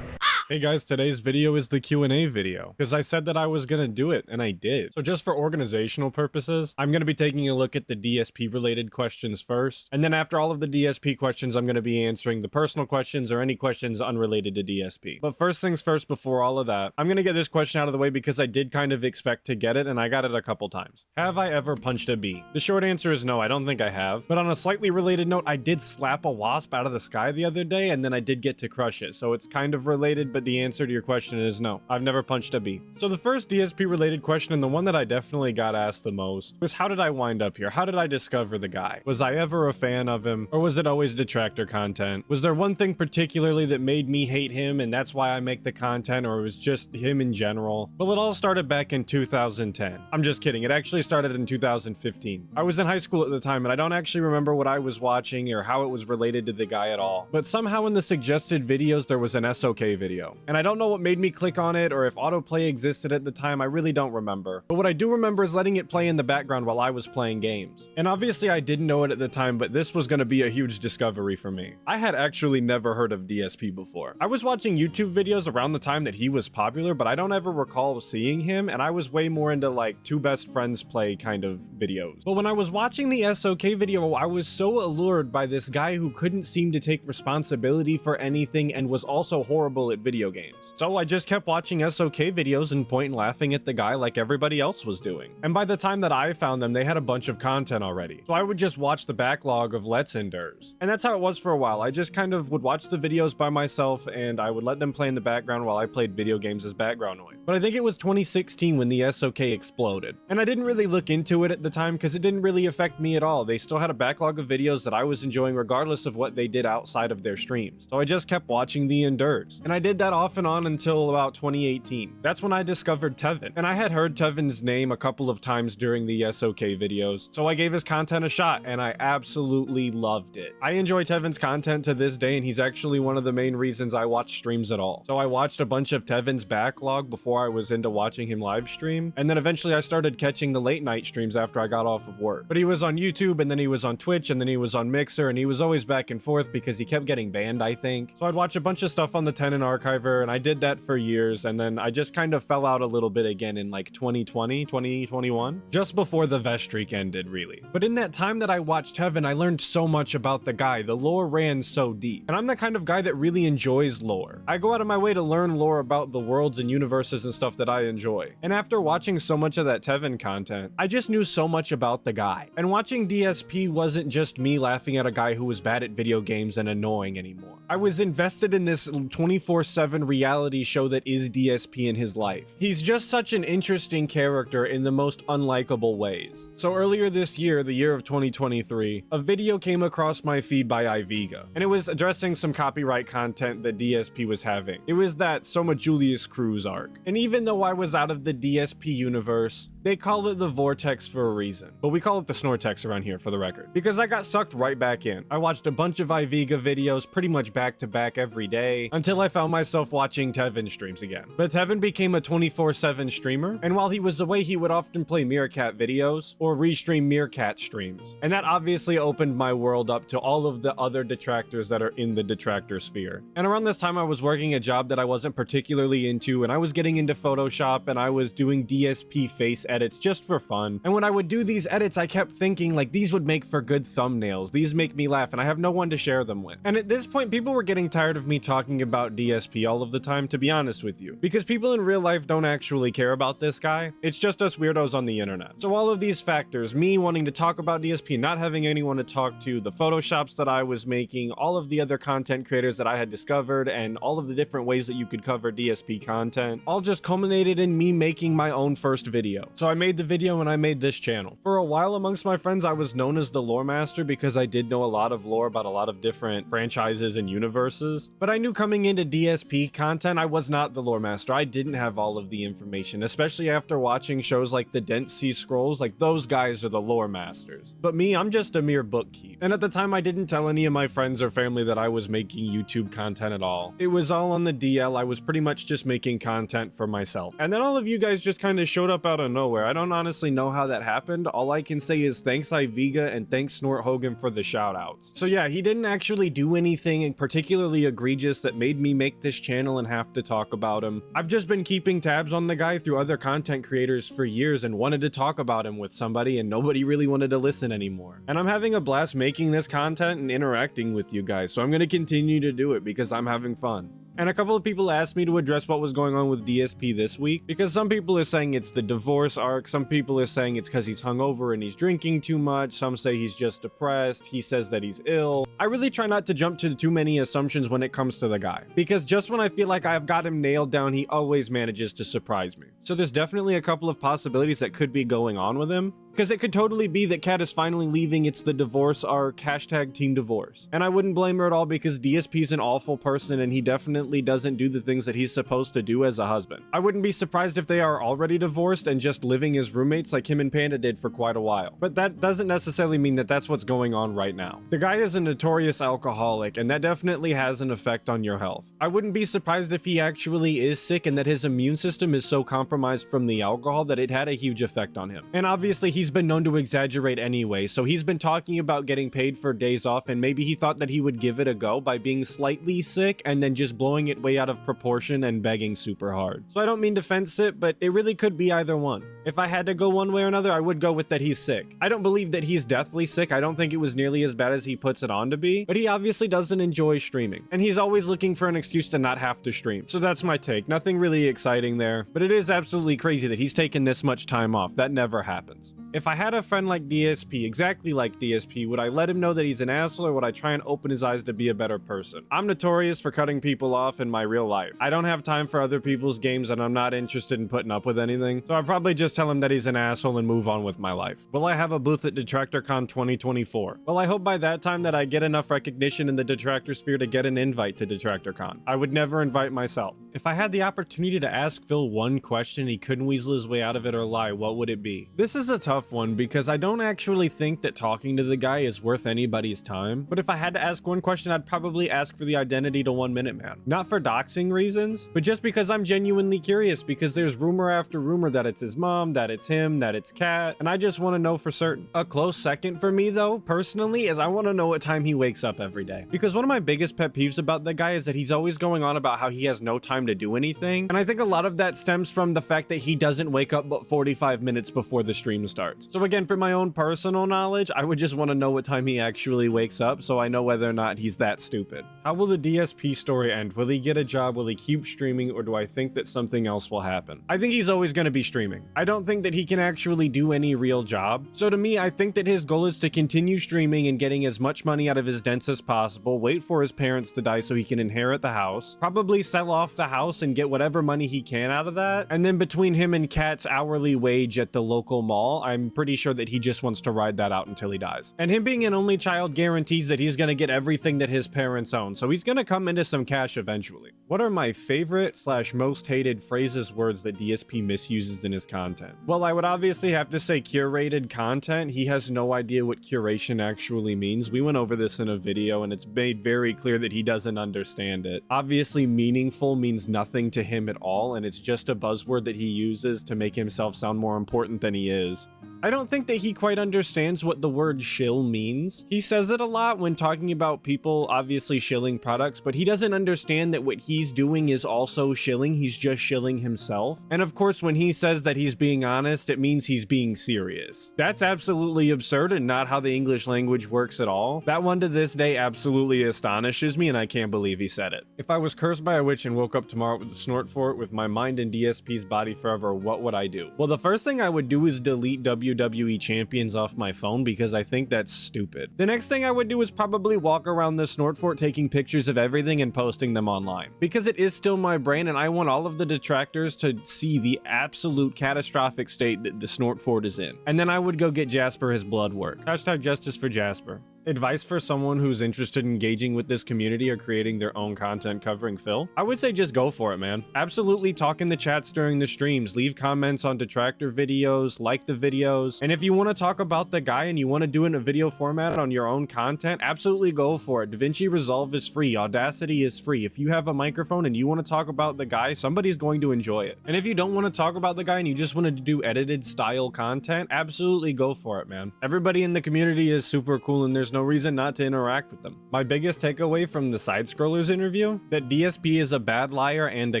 Hey guys, today's video is the Q&A video, because I said that I was going to do it, and I did. So just for organizational purposes, I'm going to be taking a look at the DSP related questions first, and then after all of the DSP questions, I'm going to be answering the personal questions or any questions unrelated to DSP. But first things first, before all of that, I'm going to get this question out of the way because I did kind of expect to get it, and I got it a couple times. Have I ever punched a bee? The short answer is no, I don't think I have. But on a slightly related note, I did slap a wasp out of the sky the other day, and then I did get to crush it. So it's kind of related, but the answer to your question is no, I've never punched a bee. So the first DSP related question, and the one that I definitely got asked the most, was how did I wind up here? How did I discover the guy? Was I ever a fan of him? Or was it always detractor content? Was there one thing particularly that made me hate him and that's why I make the content, or it was just him in general? Well, it all started back in 2010. I'm just kidding, it actually started in 2015. I was in high school at the time and I don't actually remember what I was watching or how it was related to the guy at all. But somehow in the suggested videos there was an SOK video. And I don't know what made me click on it or if autoplay existed at the time, I really don't remember. But what I do remember is letting it play in the background while I was playing games. And obviously I didn't know it at the time, but this was going to be a huge discovery for me. I had actually never heard of DSP before. I was watching YouTube videos around the time that he was popular, but I don't ever recall seeing him, and I was way more into like two best friends play kind of videos. But when I was watching the SOK video, I was so allured by this guy who couldn't seem to take responsibility for anything and was also horrible at video games. So I just kept watching SOK videos and point and laughing at the guy like everybody else was doing. And by the time that I found them, they had a bunch of content already. So I would just watch the backlog of Let's Endures. And that's how it was for a while. I just kind of would watch the videos by myself and I would let them play in the background while I played video games as background noise. But I think it was 2016 when the SOK exploded. And I didn't really look into it at the time because it didn't really affect me at all. They still had a backlog of videos that I was enjoying regardless of what they did outside of their streams. So I just kept watching the Endures. And I did that off and on until about 2018. That's when I discovered Tevin. And I had heard Tevin's name a couple of times during the SOK videos. So I gave his content a shot and I absolutely loved it. I enjoy Tevin's content to this day and he's actually one of the main reasons I watch streams at all. So I watched a bunch of Tevin's backlog before I was into watching him live stream. And then eventually I started catching the late night streams after I got off of work. But he was on YouTube and then he was on Twitch and then he was on Mixer and he was always back and forth because he kept getting banned, I think. So I'd watch a bunch of stuff on the Tenon Archiver and I did that for years, and then I just kind of fell out a little bit again in like 2020, 2021, just before the Vest streak ended, really. But in that time that I watched Tevin, I learned so much about the guy. The lore ran so deep, and I'm the kind of guy that really enjoys lore. I go out of my way to learn lore about the worlds and universes and stuff that I enjoy. And after watching so much of that Tevin content, I just knew so much about the guy. And watching DSP wasn't just me laughing at a guy who was bad at video games and annoying anymore. I was invested in this 24/7 reality show that is DSP in his life. He's just such an interesting character in the most unlikable ways. So earlier this year, the year of 2023, a video came across my feed by Iviga, and it was addressing some copyright content that DSP was having. It was that Soma Julius Cruz arc. And even though I was out of the DSP universe, they call it the Vortex for a reason, but we call it the Snortex around here for the record, because I got sucked right back in. I watched a bunch of Iviga videos pretty much back to back every day until I found myself myself watching Tevin streams again. But Tevin became a 24/7 streamer, and while he was away, he would often play Meerkat videos or restream Meerkat streams. And that obviously opened my world up to all of the other detractors that are in the detractor sphere. And around this time, I was working a job that I wasn't particularly into, and I was getting into Photoshop, and I was doing DSP face edits just for fun. And when I would do these edits, I kept thinking, like, these would make for good thumbnails. These make me laugh, and I have no one to share them with. And at this point, people were getting tired of me talking about DSP all of the time, to be honest with you, because people in real life don't actually care about this guy. It's just us weirdos on the internet. So all of these factors, me wanting to talk about DSP, not having anyone to talk to, the Photoshops that I was making, all of the other content creators that I had discovered, and all of the different ways that you could cover DSP content, all just culminated in me making my own first video. So I made the video and I made this channel. For a while amongst my friends, I was known as the lore master because I did know a lot of lore about a lot of different franchises and universes. But I knew coming into DSP content, I was not the lore master. I didn't have all of the information, especially after watching shows like the Dense Sea Scrolls. Like, those guys are the lore masters. But me, I'm just a mere bookkeep. And at the time, I didn't tell any of my friends or family that I was making YouTube content at all. It was all on the DL. I was pretty much just making content for myself. And then all of you guys just kind of showed up out of nowhere. I don't honestly know how that happened. All I can say is thanks Iviga and thanks Snort Hogan for the shout outs. So yeah, he didn't actually do anything particularly egregious that made me make this channel and have to talk about him. I've just been keeping tabs on the guy through other content creators for years and wanted to talk about him with somebody, and nobody really wanted to listen anymore. And I'm having a blast making this content and interacting with you guys, so I'm going to continue to do it because I'm having fun. And a couple of people asked me to address what was going on with DSP this week, because some people are saying it's the divorce arc, some people are saying it's because he's hungover and he's drinking too much, some say he's just depressed, he says that he's ill. I really try not to jump to too many assumptions when it comes to the guy, because just when I feel like I've got him nailed down, he always manages to surprise me. So there's definitely a couple of possibilities that could be going on with him, because it could totally be that Kat is finally leaving it's the divorce arc, hashtag team divorce. And I wouldn't blame her at all, because DSP's an awful person and he definitely doesn't do the things that he's supposed to do as a husband. I wouldn't be surprised if they are already divorced and just living as roommates like him and Panda did for quite a while. But that doesn't necessarily mean that that's what's going on right now. The guy is a notorious alcoholic, and that definitely has an effect on your health. I wouldn't be surprised if he actually is sick and that his immune system is so compromised from the alcohol that it had a huge effect on him. And obviously he's been known to exaggerate anyway, so he's been talking about getting paid for days off, and maybe he thought that he would give it a go by being slightly sick and then just blowing it way out of proportion and begging super hard. So I don't mean to fence it, but it really could be either one. If I had to go one way or another, I would go with that he's sick. I don't believe that he's deathly sick. I don't think it was nearly as bad as he puts it on to be, but he obviously doesn't enjoy streaming, and he's always looking for an excuse to not have to stream. So that's my take. Nothing really exciting there, but it is absolutely crazy that he's taken this much time off. That never happens. If I had a friend like DSP, exactly like DSP, would I let him know that he's an asshole, or would I try and open his eyes to be a better person? I'm notorious for cutting people off in my real life. I don't have time for other people's games, and I'm not interested in putting up with anything, so I'd probably just tell him that he's an asshole and move on with my life. Will I have a booth at DetractorCon 2024? Well, I hope by that time that I get enough recognition in the detractor sphere to get an invite to DetractorCon. I would never invite myself. If I had the opportunity to ask Phil one question and he couldn't weasel his way out of it or lie, what would it be? This is a tough one because I don't actually think that talking to the guy is worth anybody's time, but if I had to ask one question, I'd probably ask for the identity to 1 Minute Man. Not for doxing reasons, but just because I'm genuinely curious, because there's rumor after rumor that it's his mom, that it's him, that it's Kat, and I just want to know for certain. A close second for me though, personally, is I want to know what time he wakes up every day, because one of my biggest pet peeves about the guy is that he's always going on about how he has no time to do anything, and I think a lot of that stems from the fact that he doesn't wake up but 45 minutes before the stream starts. So again, for my own personal knowledge, I would just want to know what time he actually wakes up so I know whether or not he's that stupid. How will the DSP story end? Will he get a job? Will he keep streaming? Or do I think that something else will happen? I think he's always going to be streaming. I don't think that he can actually do any real job. So to me, I think that his goal is to continue streaming and getting as much money out of his dents as possible, wait for his parents to die so he can inherit the house, probably sell off the house and get whatever money he can out of that. And then between him and Kat's hourly wage at the local mall, I'm pretty sure that he just wants to ride that out until he dies. And him being an only child guarantees that he's gonna get everything that his parents own, so he's gonna come into some cash eventually. What are my favorite / most hated phrases, words that DSP misuses in his content? Well, I would obviously have to say curated content. He has no idea what curation actually means. We went over this in a video and it's made very clear that he doesn't understand it. Obviously, meaningful means nothing to him at all, and it's just a buzzword that he uses to make himself sound more important than he is. I don't think that he quite understands what the word shill means. He says it a lot when talking about people obviously shilling products, but he doesn't understand that what he's doing is also shilling. He's just shilling himself. And of course, when he says that he's being honest, it means he's being serious. That's absolutely absurd and not how the English language works at all. That one to this day absolutely astonishes me, and I can't believe he said it. If I was cursed by a witch and woke up tomorrow with a snort fort with my mind in DSP's body forever, what would I do? Well, the first thing I would do is delete WWE champions off my phone because I think that's stupid. The next thing I would do is probably walk around the snort fort taking pictures of everything and posting them online, because it is still my brain and I want all of the detractors to see the absolute catastrophic state that the snort fort is in. And then I would go get Jasper his blood work. Hashtag justice for Jasper. Advice for someone who's interested in engaging with this community or creating their own content covering Phil? I would say just go for it, man. Absolutely talk in the chats during the streams, leave comments on detractor videos, like the videos, and if you want to talk about the guy and you want to do it in a video format on your own content, absolutely go for it. DaVinci Resolve is free, Audacity is free. If you have a microphone and you want to talk about the guy, somebody's going to enjoy it. And if you don't want to talk about the guy and you just want to do edited style content, absolutely go for it, man. Everybody in the community is super cool and there's no reason not to interact with them. My biggest takeaway from the Side Scrollers interview, that DSP is a bad liar and a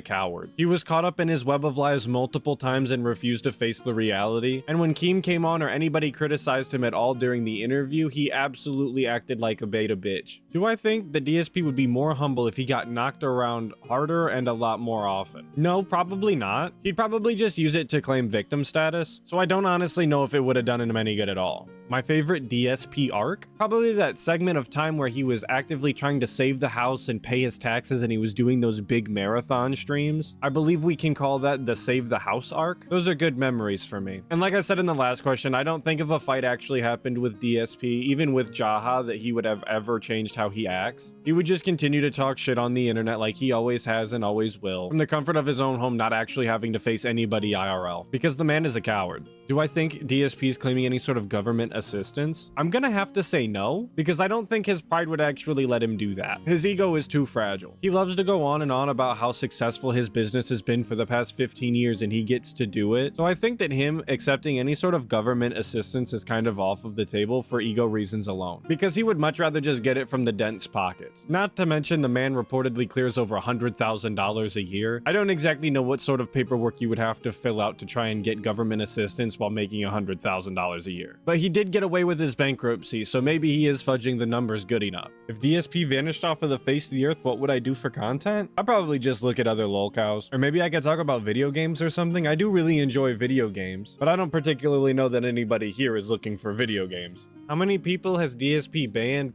coward. He was caught up in his web of lies multiple times and refused to face the reality. And when Keem came on or anybody criticized him at all during the interview, he absolutely acted like a beta bitch. Do I think the DSP would be more humble if he got knocked around harder and a lot more often? No, probably not. He'd probably just use it to claim victim status. So I don't honestly know if it would have done him any good at all. My favorite DSP arc? Probably that segment of time where he was actively trying to save the house and pay his taxes and he was doing those big marathon streams. I believe we can call that the Save the House arc. Those are good memories for me. And like I said in the last question, I don't think if a fight actually happened with DSP, even with Jaha, that he would have ever changed how he acts. He would just continue to talk shit on the internet like he always has and always will, from the comfort of his own home, not actually having to face anybody IRL, because the man is a coward. Do I think DSP is claiming any sort of government assistance? I'm gonna have to say no, because I don't think his pride would actually let him do that. His ego is too fragile. He loves to go on and on about how successful his business has been for the past 15 years and he gets to do it. So I think that him accepting any sort of government assistance is kind of off of the table for ego reasons alone, because he would much rather just get it from the dent's pockets. Not to mention the man reportedly clears over $100,000 a year. I don't exactly know what sort of paperwork you would have to fill out to try and get government assistance while making $100,000 a year. But he did get away with his bankruptcy, so maybe he is fudging the numbers good enough. If DSP vanished off of the face of the earth, what would I do for content? I'd probably just look at other lolcows. Or maybe I could talk about video games or something. I do really enjoy video games, but I don't particularly know that anybody here is looking for video games. How many people has DSP banned?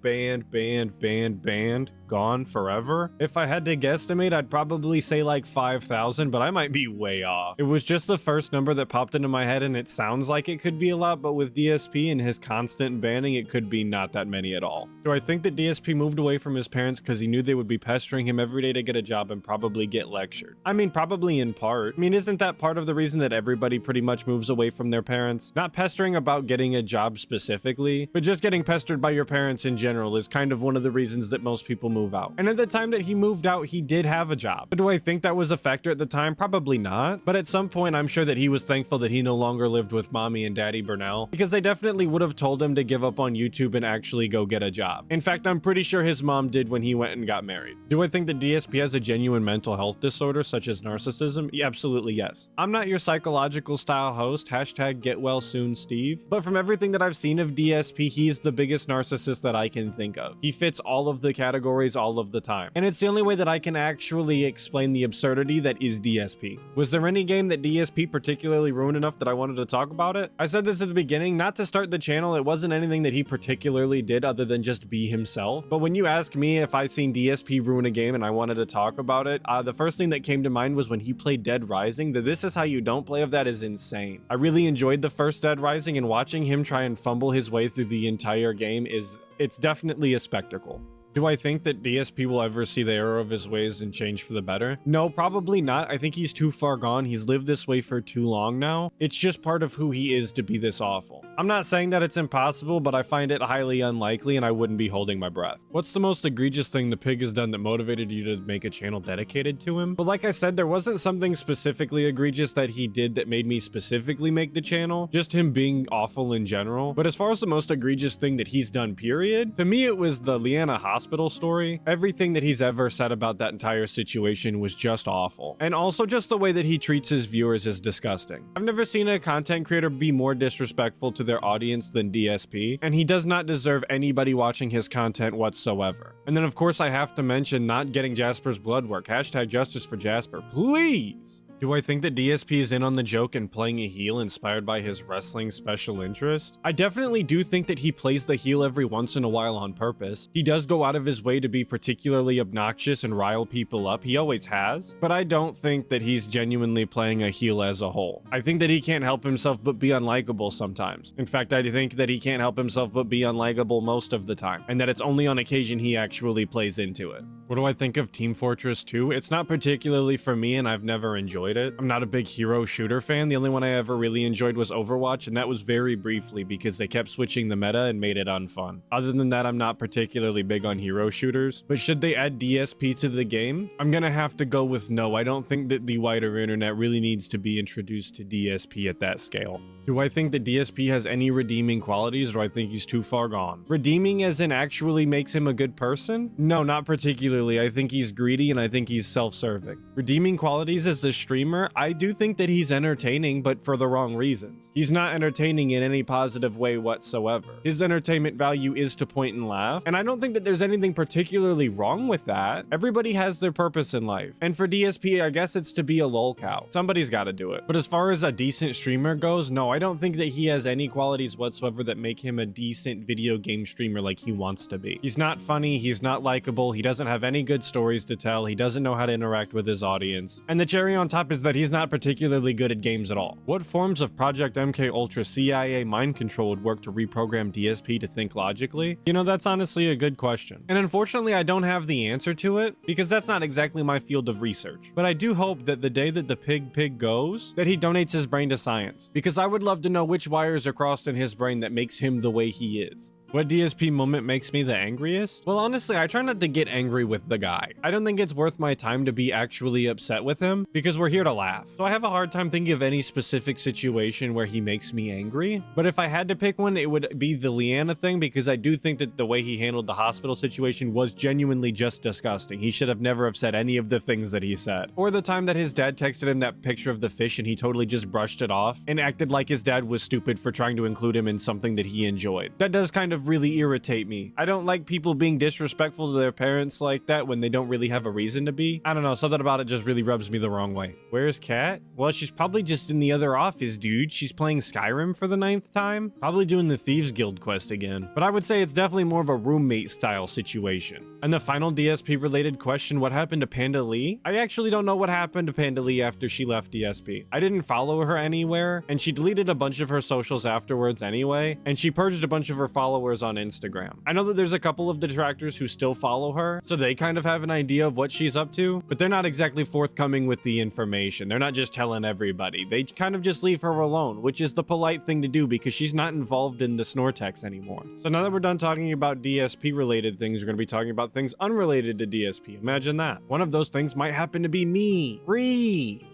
Gone forever? If I had to guesstimate, I'd probably say like 5,000, but I might be way off. It was just the first number that popped into my head and it sounds like it could be a lot, but with DSP and his constant banning, it could be not that many at all. Do I think that DSP moved away from his parents because he knew they would be pestering him every day to get a job and probably get lectured? I mean, probably in part. I mean, isn't that part of the reason that everybody pretty much moves away from their parents? Not pestering about getting a job specifically, but just getting pestered by your parents in general is kind of one of the reasons that most people move out. And at the time that he moved out, he did have a job. But do I think that was a factor at the time? Probably not. But at some point, I'm sure that he was thankful that he no longer lived with mommy and daddy Burnell, because they definitely would have told him to give up on YouTube and actually go get a job. In fact, I'm pretty sure his mom did when he went and got married. Do I think that DSP has a genuine mental health disorder such as narcissism? Yeah, absolutely yes. I'm not your psychological style host, hashtag get well soon Steve, but from everything that I've seen of DSP, DSP, he's the biggest narcissist that I can think of. He fits all of the categories all of the time. And it's the only way that I can actually explain the absurdity that is DSP. Was there any game that DSP particularly ruined enough that I wanted to talk about it? I said this at the beginning, not to start the channel, it wasn't anything that he particularly did other than just be himself. But when you ask me if I seen DSP ruin a game and I wanted to talk about it, the first thing that came to mind was when he played Dead Rising. The This Is How You Don't Play of that is insane. I really enjoyed the first Dead Rising, and watching him try and fumble his way through the entire game it's definitely a spectacle. Do I think that DSP will ever see the error of his ways and change for the better? No, probably not. I think he's too far gone. He's lived this way for too long now. It's just part of who he is to be this awful. I'm not saying that it's impossible, but I find it highly unlikely and I wouldn't be holding my breath. What's the most egregious thing the pig has done that motivated you to make a channel dedicated to him? But like I said, there wasn't something specifically egregious that he did that made me specifically make the channel, just him being awful in general. But as far as the most egregious thing that he's done, period, to me it was the Leanna Hospital story. Everything that he's ever said about that entire situation was just awful. And also just the way that he treats his viewers is disgusting. I've never seen a content creator be more disrespectful to their audience than DSP, and he does not deserve anybody watching his content whatsoever. And then of course I have to mention not getting Jasper's blood work. Hashtag justice for Jasper, please. Do I think that DSP is in on the joke and playing a heel inspired by his wrestling special interest? I definitely do think that he plays the heel every once in a while on purpose. He does go out of his way to be particularly obnoxious and rile people up. He always has. But I don't think that he's genuinely playing a heel as a whole. I think that he can't help himself but be unlikable sometimes. In fact, I think that he can't help himself but be unlikable most of the time, and that it's only on occasion he actually plays into it. What do I think of Team Fortress 2? It's not particularly for me, and I've never enjoyed it. I'm not a big hero shooter fan. The only one I ever really enjoyed was Overwatch, and that was very briefly because they kept switching the meta and made it unfun. Other than that, I'm not particularly big on hero shooters. But should they add DSP to the game? I'm gonna have to go with no. I don't think that the wider internet really needs to be introduced to DSP at that scale. Do I think that DSP has any redeeming qualities, or I think he's too far gone? Redeeming as in actually makes him a good person? No, not particularly. I think he's greedy and I think he's self-serving. Redeeming qualities as a streamer, I do think that he's entertaining, but for the wrong reasons. He's not entertaining in any positive way whatsoever. His entertainment value is to point and laugh, and I don't think that there's anything particularly wrong with that. Everybody has their purpose in life, and for DSP, I guess it's to be a lol cow. Somebody's got to do it. But as far as a decent streamer goes, no, I don't think that he has any qualities whatsoever that make him a decent video game streamer like he wants to be. He's not funny, he's not likable, he doesn't have any good stories to tell, he doesn't know how to interact with his audience, and the cherry on top is that he's not particularly good at games at all. What forms of Project MK Ultra CIA mind control would work to reprogram DSP to think logically? You know, that's honestly a good question. And unfortunately, I don't have the answer to it because that's not exactly my field of research. But I do hope that the day that the pig goes, that he donates his brain to science, because I would love to know which wires are crossed in his brain that makes him the way he is. What DSP moment makes me the angriest? Well, honestly, I try not to get angry with the guy. I don't think it's worth my time to be actually upset with him because we're here to laugh. So I have a hard time thinking of any specific situation where he makes me angry. But if I had to pick one, it would be the Leanna thing because I do think that the way he handled the hospital situation was genuinely just disgusting. He should have never have said any of the things that he said. Or the time that his dad texted him that picture of the fish and he totally just brushed it off and acted like his dad was stupid for trying to include him in something that he enjoyed. That does kind of really irritate me. I don't like people being disrespectful to their parents like that when they don't really have a reason to be. I don't know, something about it just really rubs me the wrong way. Where's Kat? Well, she's probably just in the other office, dude. She's playing Skyrim for the 9th time. Probably doing the Thieves Guild quest again. But I would say it's definitely more of a roommate style situation. And the final DSP related question, what happened to Panda Lee? I actually don't know what happened to Panda Lee after she left DSP. I didn't follow her anywhere, and she deleted a bunch of her socials afterwards anyway, and she purged a bunch of her followers on Instagram. I know that there's a couple of detractors who still follow her, so they kind of have an idea of what she's up to, but they're not exactly forthcoming with the information. They're not just telling everybody. They kind of just leave her alone, which is the polite thing to do because she's not involved in the Snortex anymore. So now that we're done talking about DSP related things, we're going to be talking about things unrelated to DSP. Imagine that. One of those things might happen to be me.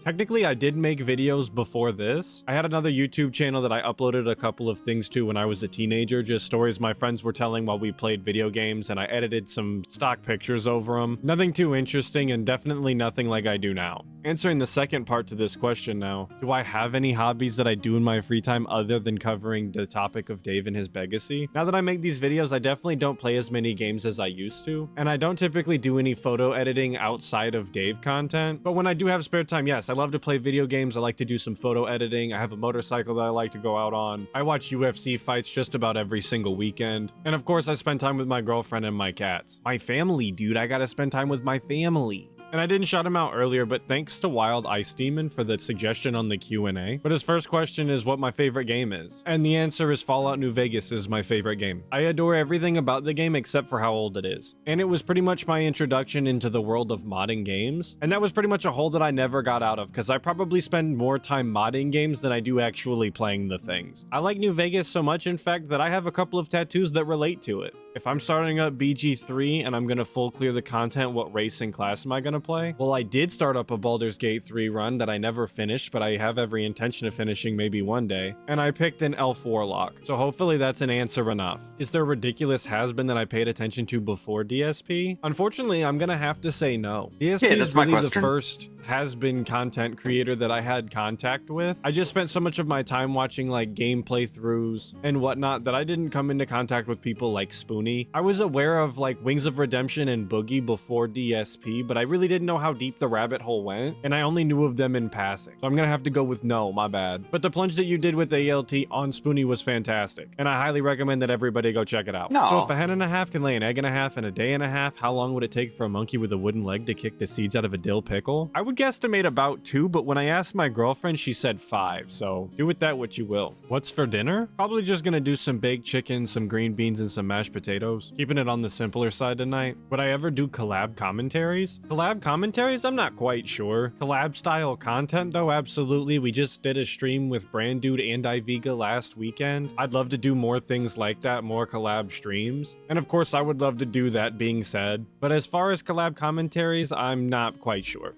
Technically, I did make videos before this. I had another YouTube channel that I uploaded a couple of things to when I was a teenager, just stories my friends were telling while we played video games, and I edited some stock pictures over them. Nothing too interesting, and definitely nothing like I do now. Answering the second part to this question now, do I have any hobbies that I do in my free time other than covering the topic of Dave and his Begacy? Now that I make these videos, I definitely don't play as many games as I used to, and I don't typically do any photo editing outside of Dave content, but when I do have spare time, yes, I love to play video games. I like to do some photo editing. I have a motorcycle that I like to go out on. I watch UFC fights just about every single weekend, and of course I spend time with my girlfriend and my cats. My family, dude, I gotta spend time with my family. And I didn't shout him out earlier, but thanks to Wild Ice Demon for the suggestion on the Q&A. But his first question is what my favorite game is. And the answer is Fallout New Vegas is my favorite game. I adore everything about the game except for how old it is. And it was pretty much my introduction into the world of modding games. And that was pretty much a hole that I never got out of, because I probably spend more time modding games than I do actually playing the things. I like New Vegas so much, in fact, that I have a couple of tattoos that relate to it. If I'm starting up BG3 and I'm gonna full clear the content, what race and class am I gonna play? Well, I did start up a Baldur's Gate 3 run that I never finished, but I have every intention of finishing maybe one day. And I picked an Elf Warlock, so hopefully that's an answer enough. Is there a ridiculous has-been that I paid attention to before DSP? Unfortunately, I'm gonna have to say no. DSP is really the first has-been content creator that I had contact with. I just spent so much of my time watching like game playthroughs and whatnot that I didn't come into contact with people like Spoony. I was aware of like Wings of Redemption and Boogie before DSP, but I really didn't know how deep the rabbit hole went, and I only knew of them in passing. So I'm gonna have to go with no, my bad. But the plunge that you did with ALT on Spoony was fantastic, and I highly recommend that everybody go check it out. No. So if a hen and a half can lay an egg and a half in a day and a half, how long would it take for a monkey with a wooden leg to kick the seeds out of a dill pickle? I would guesstimate about 2, but when I asked my girlfriend, she said 5, so do with that what you will. What's for dinner? Probably just gonna do some baked chicken, some green beans, and some mashed potatoes. Keeping it on the simpler side tonight. Would I ever do collab commentaries? Collab commentaries? I'm not quite sure. Collab style content though, absolutely. We just did a stream with Brand Dude and Iviga last weekend. I'd love to do more things like that, more collab streams. And of course I would love to do that, being said. But as far as collab commentaries, I'm not quite sure.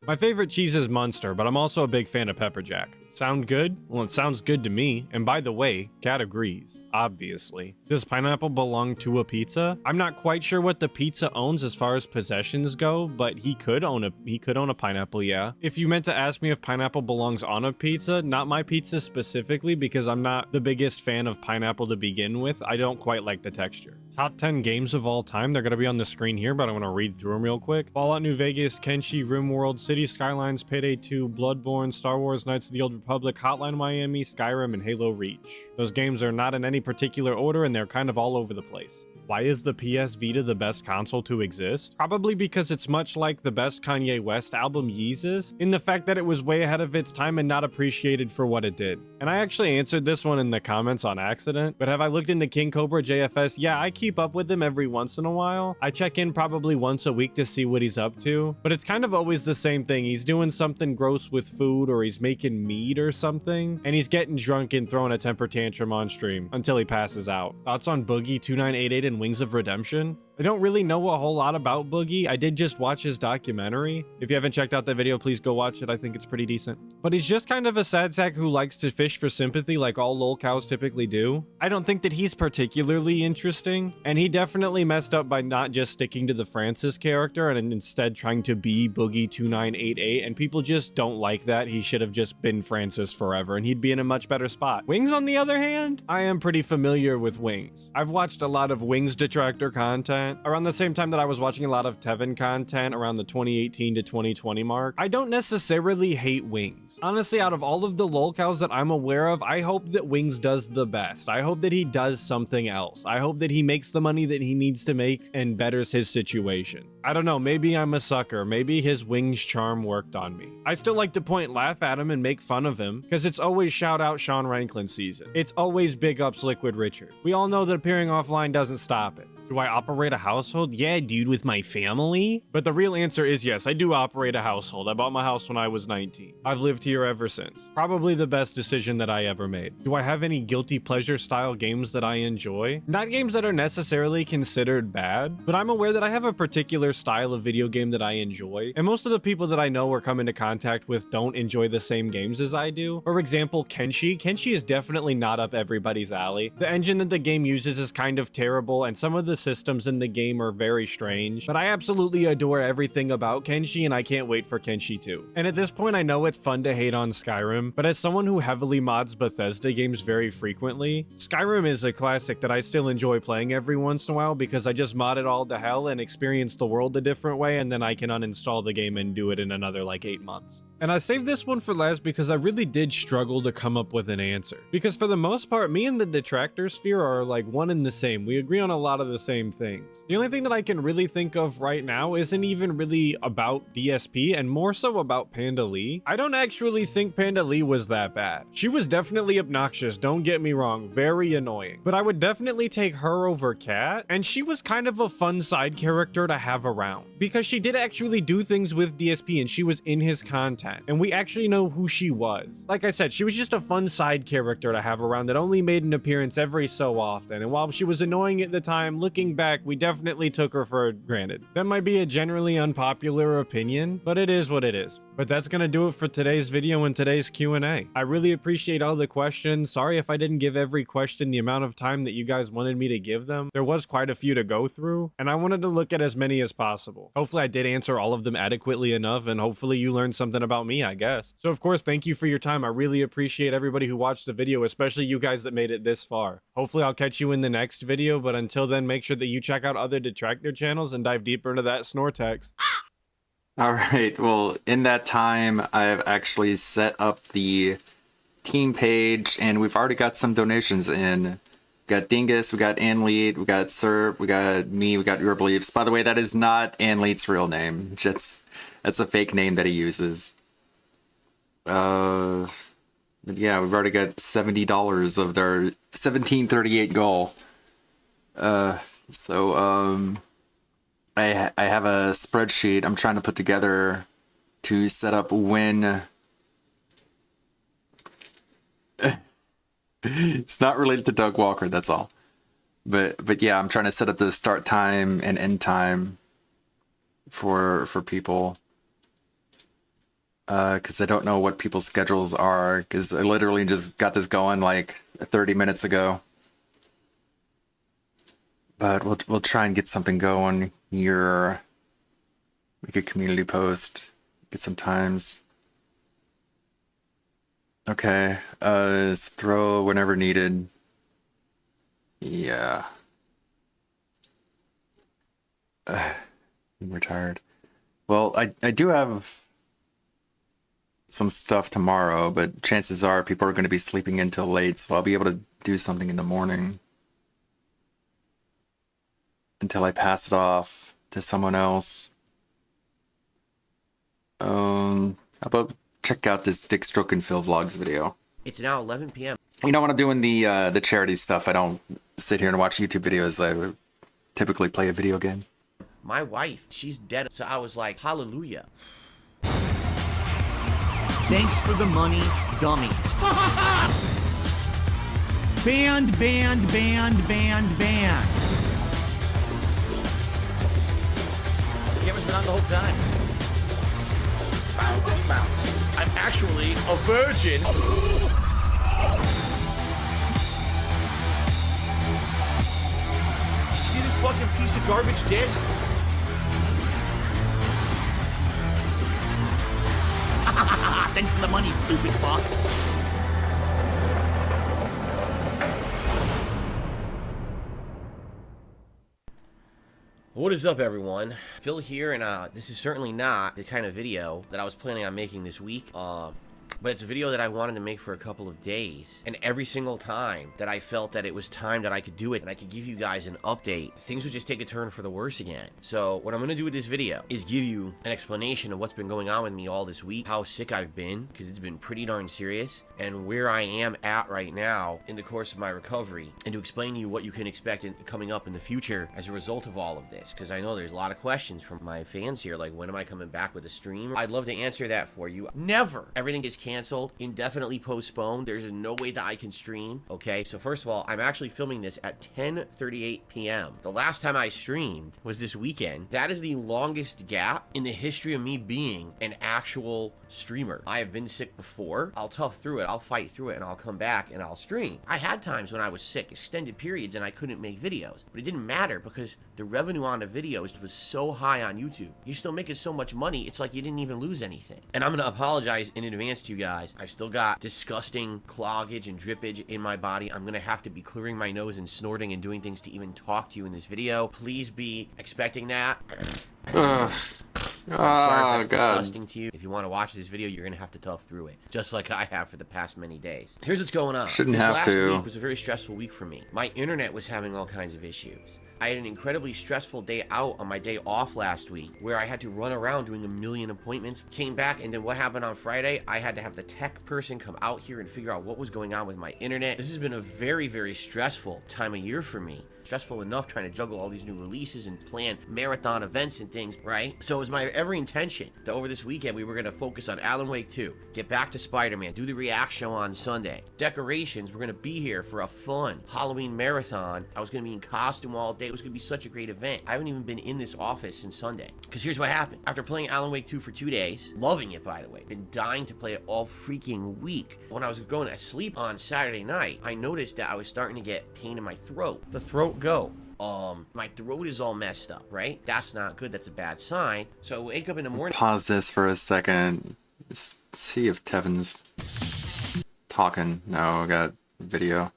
My favorite cheese is Munster, but I'm also a big fan of Pepper Jack. Sound good? Well, it sounds good to me. And by the way, Cat agrees, obviously. Does pineapple belong to a pizza? I'm not quite sure what the pizza owns as far as possessions go, but he could own a pineapple, yeah. If you meant to ask me if pineapple belongs on a pizza, not my pizza specifically, because I'm not the biggest fan of pineapple to begin with. I don't quite like the texture. Top 10 games of all time. They're gonna be on the screen here, but I want to read through them real quick. Fallout New Vegas, Kenshi, RimWorld, City Skylines, Payday 2, Bloodborne, Star Wars Knights of the Old Republic, Hotline Miami, Skyrim, and Halo Reach. Those games are not in any particular order, and they're kind of all over the place. Why is the PS Vita the best console to exist? Probably because it's much like the best Kanye West album Yeezus, in the fact that it was way ahead of its time and not appreciated for what it did. And I actually answered this one in the comments on accident, but have I looked into King Cobra JFS? Yeah, I keep up with him every once in a while. I check in probably once a week to see what he's up to, but it's kind of always the same thing. He's doing something gross with food, or he's making meat or something, and he's getting drunk and throwing a temper tantrum on stream until he passes out. Thoughts on Boogie 2988 and Wings of Redemption? I don't really know a whole lot about Boogie. I did just watch his documentary. If you haven't checked out that video, please go watch it. I think it's pretty decent. But he's just kind of a sad sack who likes to fish for sympathy like all lol cows typically do. I don't think that he's particularly interesting, and he definitely messed up by not just sticking to the Francis character and instead trying to be Boogie 2988, and people just don't like that. He should have just been Francis forever, and he'd be in a much better spot. Wings, on the other hand, I am pretty familiar with Wings. I've watched a lot of Wings detractor content around the same time that I was watching a lot of Tevin content around the 2018 to 2020 mark. I don't necessarily hate Wings. Honestly, out of all of the lolcows that I'm aware of, I hope that Wings does the best. I hope that he does something else. I hope that he makes the money that he needs to make and betters his situation. I don't know, maybe I'm a sucker. Maybe his Wings charm worked on me. I still like to laugh at him and make fun of him, because it's always shout out Sean Ranklin season. It's always big ups Liquid Richard. We all know that appearing offline doesn't stop it. Do I operate a household? Yeah, dude, with my family. But the real answer is yes, I do operate a household. I bought my house when I was 19. I've lived here ever since. Probably the best decision that I ever made. Do I have any guilty pleasure style games that I enjoy? Not games that are necessarily considered bad, but I'm aware that I have a particular style of video game that I enjoy, and most of the people that I know or come into contact with don't enjoy the same games as I do. For example, Kenshi. Kenshi is definitely not up everybody's alley. The engine that the game uses is kind of terrible, and some of the systems in the game are very strange, but I absolutely adore everything about Kenshi, and I can't wait for Kenshi 2. And at this point, I know it's fun to hate on Skyrim, but as someone who heavily mods Bethesda games very frequently, Skyrim is a classic that I still enjoy playing every once in a while because I just mod it all to hell and experience the world a different way, and then I can uninstall the game and do it in another like 8 months. And I saved this one for last because I really did struggle to come up with an answer. Because for the most part, me and the detractor sphere are like one and the same. We agree on a lot of the same things. The only thing that I can really think of right now isn't even really about DSP and more so about Panda Lee. I don't actually think Panda Lee was that bad. She was definitely obnoxious, don't get me wrong, very annoying. But I would definitely take her over Kat, and she was kind of a fun side character to have around. Because she did actually do things with DSP and she was in his content. And we actually know who she was. Like I said, she was just a fun side character to have around that only made an appearance every so often. And while she was annoying at the time, looking back, we definitely took her for granted. That might be a generally unpopular opinion, but it is what it is. But that's gonna do it for today's video and today's Q&A. I really appreciate all the questions. Sorry if I didn't give every question the amount of time that you guys wanted me to give them. There was quite a few to go through, and I wanted to look at as many as possible. Hopefully I did answer all of them adequately enough, and hopefully you learned something about me, I guess. So of course, thank you for your time. I really appreciate everybody who watched the video, especially you guys that made it this far. Hopefully I'll catch you in the next video, but until then, make sure that you check out other detractor channels and dive deeper into that Snortex. All right, well, in that time, I've actually set up the team page, and we've already got some donations in. We got Dingus, we got Anleet, we got Serp, we got me, we got Your Beliefs. By the way, that is not Anleet's real name. That's a fake name that he uses. But yeah, we've already got $70 of their 1738 goal. I have a spreadsheet I'm trying to put together to set up when it's not related to Doug Walker, that's all. But yeah, I'm trying to set up the start time and end time for people. Because I don't know what people's schedules are, because I literally just got this going like 30 minutes ago. But we'll try and get something going here. Make a community post. Get some times. Okay. Throw whenever needed. Yeah. I'm retired. Well, I do have some stuff tomorrow, but chances are people are going to be sleeping until late, so I'll be able to do something in the morning. Until I pass it off to someone else. How about check out this Dick Stroke and Phil Vlogs video. It's now 11 p.m. You know, when I'm doing the charity stuff, I don't sit here and watch YouTube videos. I would typically play a video game. My wife, she's dead. So I was like, hallelujah. Thanks for the money, dummies. Band, band, band, band, band. The camera's been on the whole time. Bouncy, bouncy. I'm actually a virgin. See this fucking piece of garbage disc? Thanks for the money, stupid fuck. What is up, everyone? Phil here, and this is certainly not the kind of video that I was planning on making this week. but it's a video that I wanted to make for a couple of days. And every single time that I felt that it was time that I could do it and I could give you guys an update, things would just take a turn for the worse again. So what I'm gonna do with this video is give you an explanation of what's been going on with me all this week, how sick I've been, because it's been pretty darn serious, and where I am at right now in the course of my recovery, and to explain to you what you can expect coming up in the future as a result of all of this, because I know there's a lot of questions from my fans here, like when am I coming back with a stream? I'd love to answer that for you. Never. Everything is canceled, indefinitely postponed. There's no way that I can stream. Okay, so first of all, I'm actually filming this at 10:38 p.m. The last time I streamed was this weekend. That is the longest gap in the history of me being an actual streamer. I have been sick before. I'll tough through it. I'll fight through it, and I'll come back and I'll stream. I had times when I was sick, extended periods, and I couldn't make videos, but it didn't matter because the revenue on the videos was so high on YouTube. You're still making so much money, it's like you didn't even lose anything. And I'm gonna apologize in advance to you guys. I've still got disgusting cloggage and drippage in my body. I'm gonna have to be clearing my nose and snorting and doing things to even talk to you in this video. Please be expecting that. I'm sorry if that's disgusting to you. If you want to watch this video, you're gonna have to tough through it, just like I have for the past many days. Here's what's going on. Shouldn't this have last to. week was a very stressful week for me. My internet was having all kinds of issues. I had an incredibly stressful day out on my day off last week where I had to run around doing a million appointments. Came back, and then what happened on Friday? I had to have the tech person come out here and figure out what was going on with my internet. This has been a very, very stressful time of year for me. Stressful enough trying to juggle all these new releases and plan marathon events and things, right? So it was my every intention that over this weekend we were going to focus on Alan Wake 2, get back to Spider-Man, do the react show on Sunday. Decorations, we're going to be here for a fun Halloween marathon. I was going to be in costume all day. It was going to be such a great event. I haven't even been in this office since Sunday. Because here's what happened. After playing Alan Wake 2 for 2 days, loving it by the way, been dying to play it all freaking week. When I was going to sleep on Saturday night, I noticed that I was starting to get pain in my throat. The throat go. My throat is all messed up, right? That's not good. That's a bad sign. So I wake up in the morning. Pause this for a second. See if Tevin's talking. No, I got video.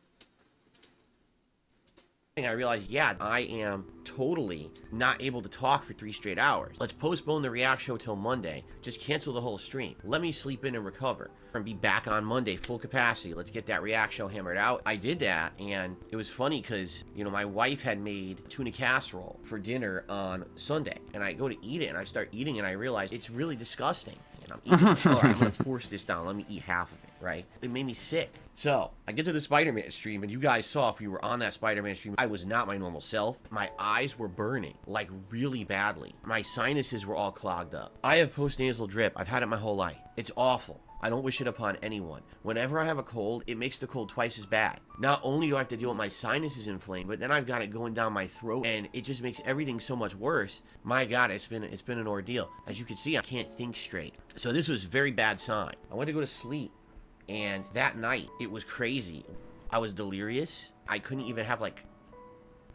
I realized, yeah, I am totally not able to talk for 3 straight hours. Let's postpone the react show till Monday. Just cancel the whole stream. Let me sleep in and recover and be back on Monday full capacity. Let's get that react show hammered out. I did that, and it was funny because, you know, my wife had made tuna casserole for dinner on Sunday, and I go to eat it, and I start eating, and I realize it's really disgusting. And I'm eating it. All right, I'm gonna force this down. Let me eat half of it, right? It made me sick. So I get to the Spider-Man stream, and you guys saw if you were on that Spider-Man stream, I was not my normal self. My eyes were burning, like really badly. My sinuses were all clogged up. I have postnasal drip. I've had it my whole life. It's awful. I don't wish it upon anyone. Whenever I have a cold, it makes the cold twice as bad. Not only do I have to deal with my sinuses inflamed, but then I've got it going down my throat, and it just makes everything so much worse. My God, it's been an ordeal. As you can see, I can't think straight. So this was a very bad sign. I went to go to sleep, and that night, it was crazy. I was delirious. I couldn't even have, like,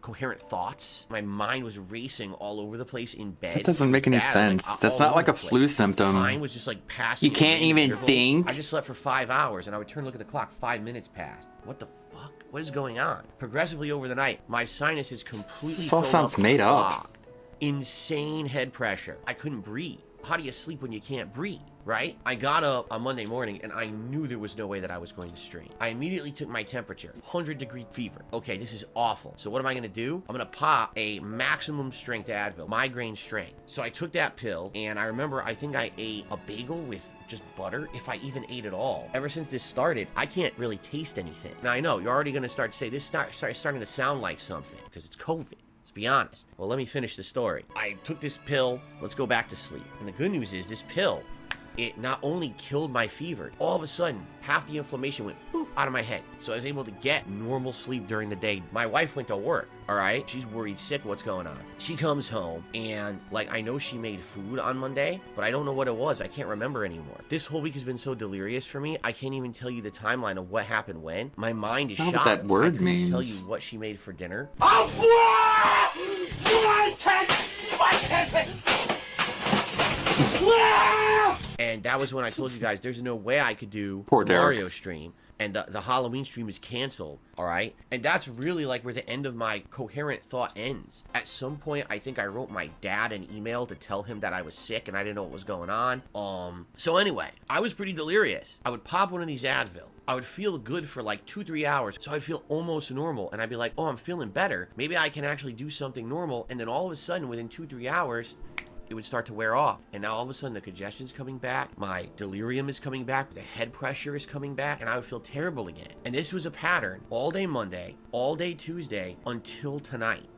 coherent thoughts. My mind was racing all over the place in bed. That doesn't make any sense. That's not like a flu symptom. Time was just like passing. You can't even think. I just slept for 5 hours, and I would turn and look at the clock. 5 minutes passed. What the fuck? What is going on? Progressively over the night, my sinuses completely. This all sounds made up. Insane head pressure. I couldn't breathe. How do you sleep when you can't breathe? Right? I got up on Monday morning and I knew there was no way that I was going to stream. I immediately took my temperature, 100-degree fever. Okay, this is awful. So what am I gonna do? I'm gonna pop a maximum strength Advil, migraine strength. So I took that pill, and I remember I think I ate a bagel with just butter, if I even ate at all. Ever since this started, I can't really taste anything. Now I know you're already gonna start to say this starting to sound like something because it's COVID. Be honest. Well, let me finish the story. I took this pill. Let's go back to sleep. And the good news is this pill, it not only killed my fever, all of a sudden, half the inflammation went boop out of my head. So I was able to get normal sleep during the day. My wife went to work, all right? She's worried sick, what's going on? She comes home, and like, I know she made food on Monday, but I don't know what it was. I can't remember anymore. This whole week has been so delirious for me, I can't even tell you the timeline of what happened when. My mind is shot. What that word I couldn't means. tell you what she made for dinner. And that was when I told you guys there's no way I could do Poor Derek. Mario stream and the Halloween stream is canceled, all right? And that's really like where the end of my coherent thought ends. At some point, I think I wrote my dad an email to tell him that I was sick and I didn't know what was going on. So anyway, I was pretty delirious. I would pop one of these Advil. I would feel good for like 2-3 hours, so I'd feel almost normal, and I'd be like, oh, I'm feeling better. Maybe I can actually do something normal, and then all of a sudden, within 2-3 hours, it would start to wear off. And now all of a sudden the congestion's coming back, my delirium is coming back, the head pressure is coming back, and I would feel terrible again. And this was a pattern all day Monday, all day Tuesday, until tonight.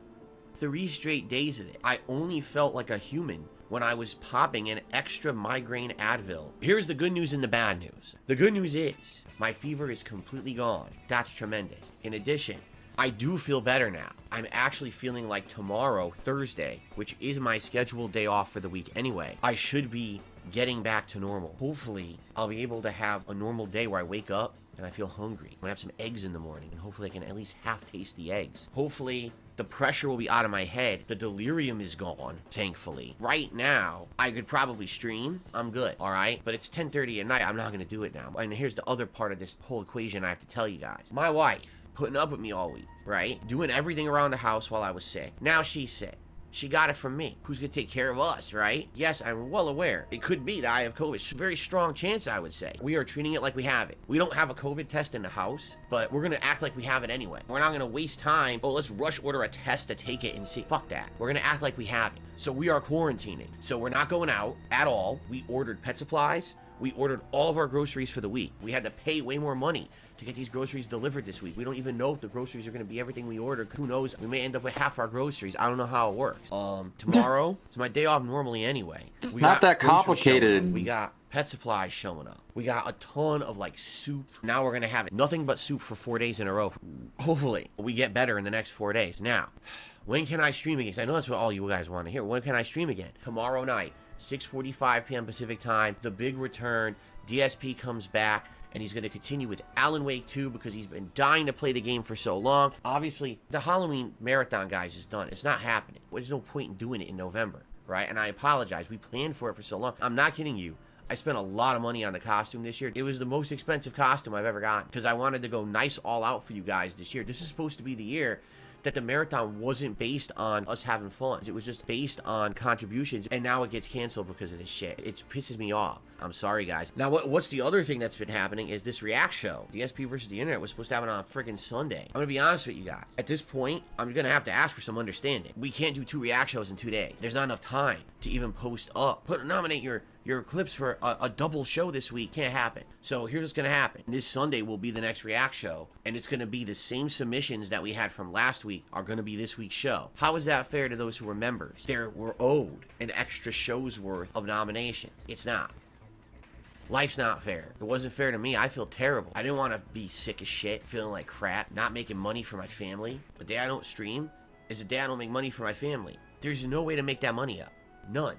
3 straight days of it. I only felt like a human when I was popping an extra migraine Advil. Here's the good news and the bad news. The good news is my fever is completely gone. That's tremendous. In addition, I do feel better now. I'm actually feeling like tomorrow, Thursday, which is my scheduled day off for the week anyway, I should be getting back to normal. Hopefully, I'll be able to have a normal day where I wake up and I feel hungry. I'm gonna have some eggs in the morning, and hopefully I can at least half taste the eggs. Hopefully, the pressure will be out of my head. The delirium is gone, thankfully. Right now, I could probably stream. I'm good, all right? But it's 10:30 at night. I'm not gonna do it now. And here's the other part of this whole equation I have to tell you guys. My wife, putting up with me all week, right? Doing everything around the house while I was sick. Now she's sick. She got it from me. Who's gonna take care of us, right? Yes, I'm well aware. It could be that I have COVID. It's a very strong chance, I would say. We are treating it like we have it. We don't have a COVID test in the house, but we're gonna act like we have it anyway. We're not gonna waste time. Oh, let's rush order a test to take it and see. Fuck that. We're gonna act like we have it. So we are quarantining. So we're not going out at all. We ordered pet supplies. We ordered all of our groceries for the week. We had to pay way more money to get these groceries delivered this week. We don't even know if the groceries are going to be everything we ordered. Who knows? We may end up with half our groceries. I don't know how it works. Tomorrow is my day off normally anyway. It's We not got that groceries showing up. complicated. We got pet supplies showing up. We got a ton of like soup. Now we're going to have nothing but soup for 4 days in a row. Hopefully we get better in the next 4 days. Now, when can I stream again? 'Cause I know that's what all you guys want to hear. When can I stream again? Tomorrow night, 6:45 p.m. Pacific time. The big return. DSP comes back, and he's going to continue with Alan Wake 2 because he's been dying to play the game for so long. Obviously, the Halloween marathon, guys, is done. It's not happening. There's no point in doing it in November, right? And I apologize. We planned for it for so long. I'm not kidding you. I spent a lot of money on the costume this year. It was the most expensive costume I've ever gotten because I wanted to go nice all out for you guys this year. This is supposed to be the year that the marathon wasn't based on us having fun. It was just based on contributions, and now it gets canceled because of this shit. It pisses me off. I'm sorry, guys. Now, what's the other thing that's been happening is this React show. DSP versus the Internet was supposed to happen on friggin' Sunday. I'm gonna be honest with you guys. At this point, I'm gonna have to ask for some understanding. We can't do 2 React shows in 2 days. There's not enough time to even post up. Nominate your clips for a double show this week. Can't happen. So here's what's gonna happen. This Sunday will be the next React show, and it's gonna be the same submissions that we had from last week are gonna be this week's show. How is that fair to those who were members? They were owed an extra show's worth of nominations. It's not. Life's not fair. It wasn't fair to me. I feel terrible. I didn't want to be sick as shit, feeling like crap, not making money for my family. The day I don't stream is the day I don't make money for my family. There's no way to make that money up. None.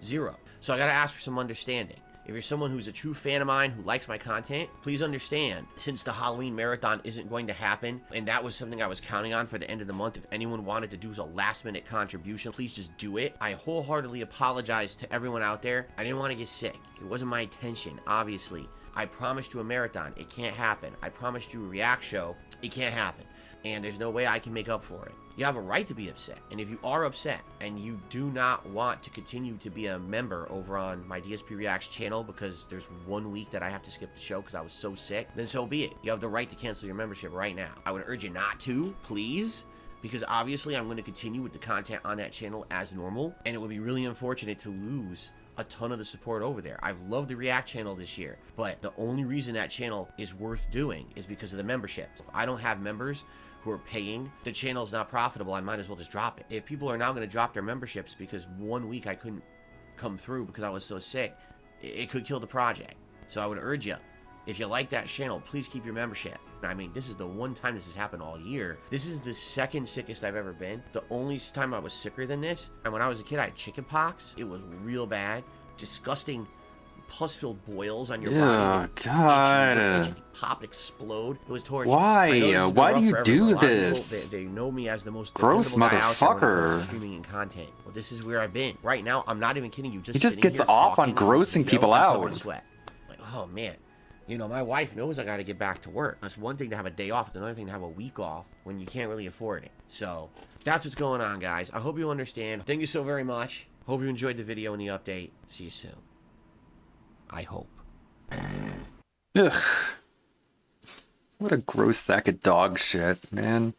Zero. So I gotta ask for some understanding. If you're someone who's a true fan of mine who likes my content, please understand, since the Halloween marathon isn't going to happen, and that was something I was counting on for the end of the month, if anyone wanted to do a last-minute contribution, please just do it. I wholeheartedly apologize to everyone out there. I didn't want to get sick. It wasn't my intention, obviously. I promised you a marathon. It can't happen. I promised you a React show. It can't happen. And there's no way I can make up for it. You have a right to be upset. And if you are upset and you do not want to continue to be a member over on my DSP Reacts channel because there's 1 week that I have to skip the show because I was so sick, then so be it. You have the right to cancel your membership right now. I would urge you not to, please, because obviously I'm going to continue with the content on that channel as normal, and it would be really unfortunate to lose a ton of the support over there. I've loved the React channel this year, but the only reason that channel is worth doing is because of the membership. If I don't have members who are paying, the channel is not profitable. I might as well just drop it. If people are now going to drop their memberships because 1 week I couldn't come through because I was so sick, it could kill the project. So I would urge you, if you like that channel, please keep your membership. I mean, this is the one time this has happened all year. This is the second sickest I've ever been. The only time I was sicker than this, and when I was a kid, I had chicken pox. It was real bad. Disgusting pus-filled boils on your body. God. Pop, explode. It was torture. Why? Why do you do this? They know me as the most gross dependable guy out there when it comes motherfucker. to streaming and content. Well, this is where I've been. Right now, I'm not even kidding you. He just sitting gets here off on talking, grossing you know, people I'm covered out. in sweat. Like, oh man. You know, my wife knows I got to get back to work. It's one thing to have a day off. It's another thing to have a week off when you can't really afford it. So that's what's going on, guys. I hope you understand. Thank you so very much. Hope you enjoyed the video and the update. See you soon. I hope. Ugh. What a gross sack of dog shit, man.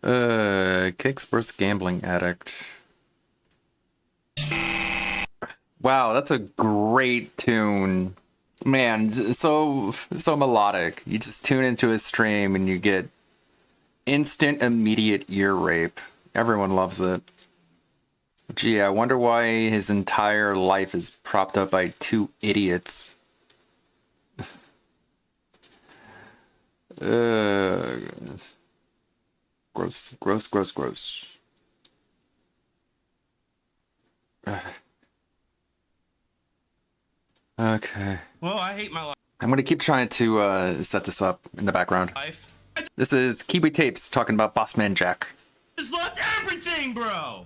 Kicks worst gambling addict. Wow, that's a great tune. Man, so melodic. You just tune into a stream and you get instant, immediate ear rape. Everyone loves it. Gee, I wonder why his entire life is propped up by two idiots. Gross, gross, gross, gross. Okay. Well, I hate my life. I'm gonna keep trying to set this up in the background. This is Kiwi Tapes talking about Bossman Jack. Just lost everything, bro.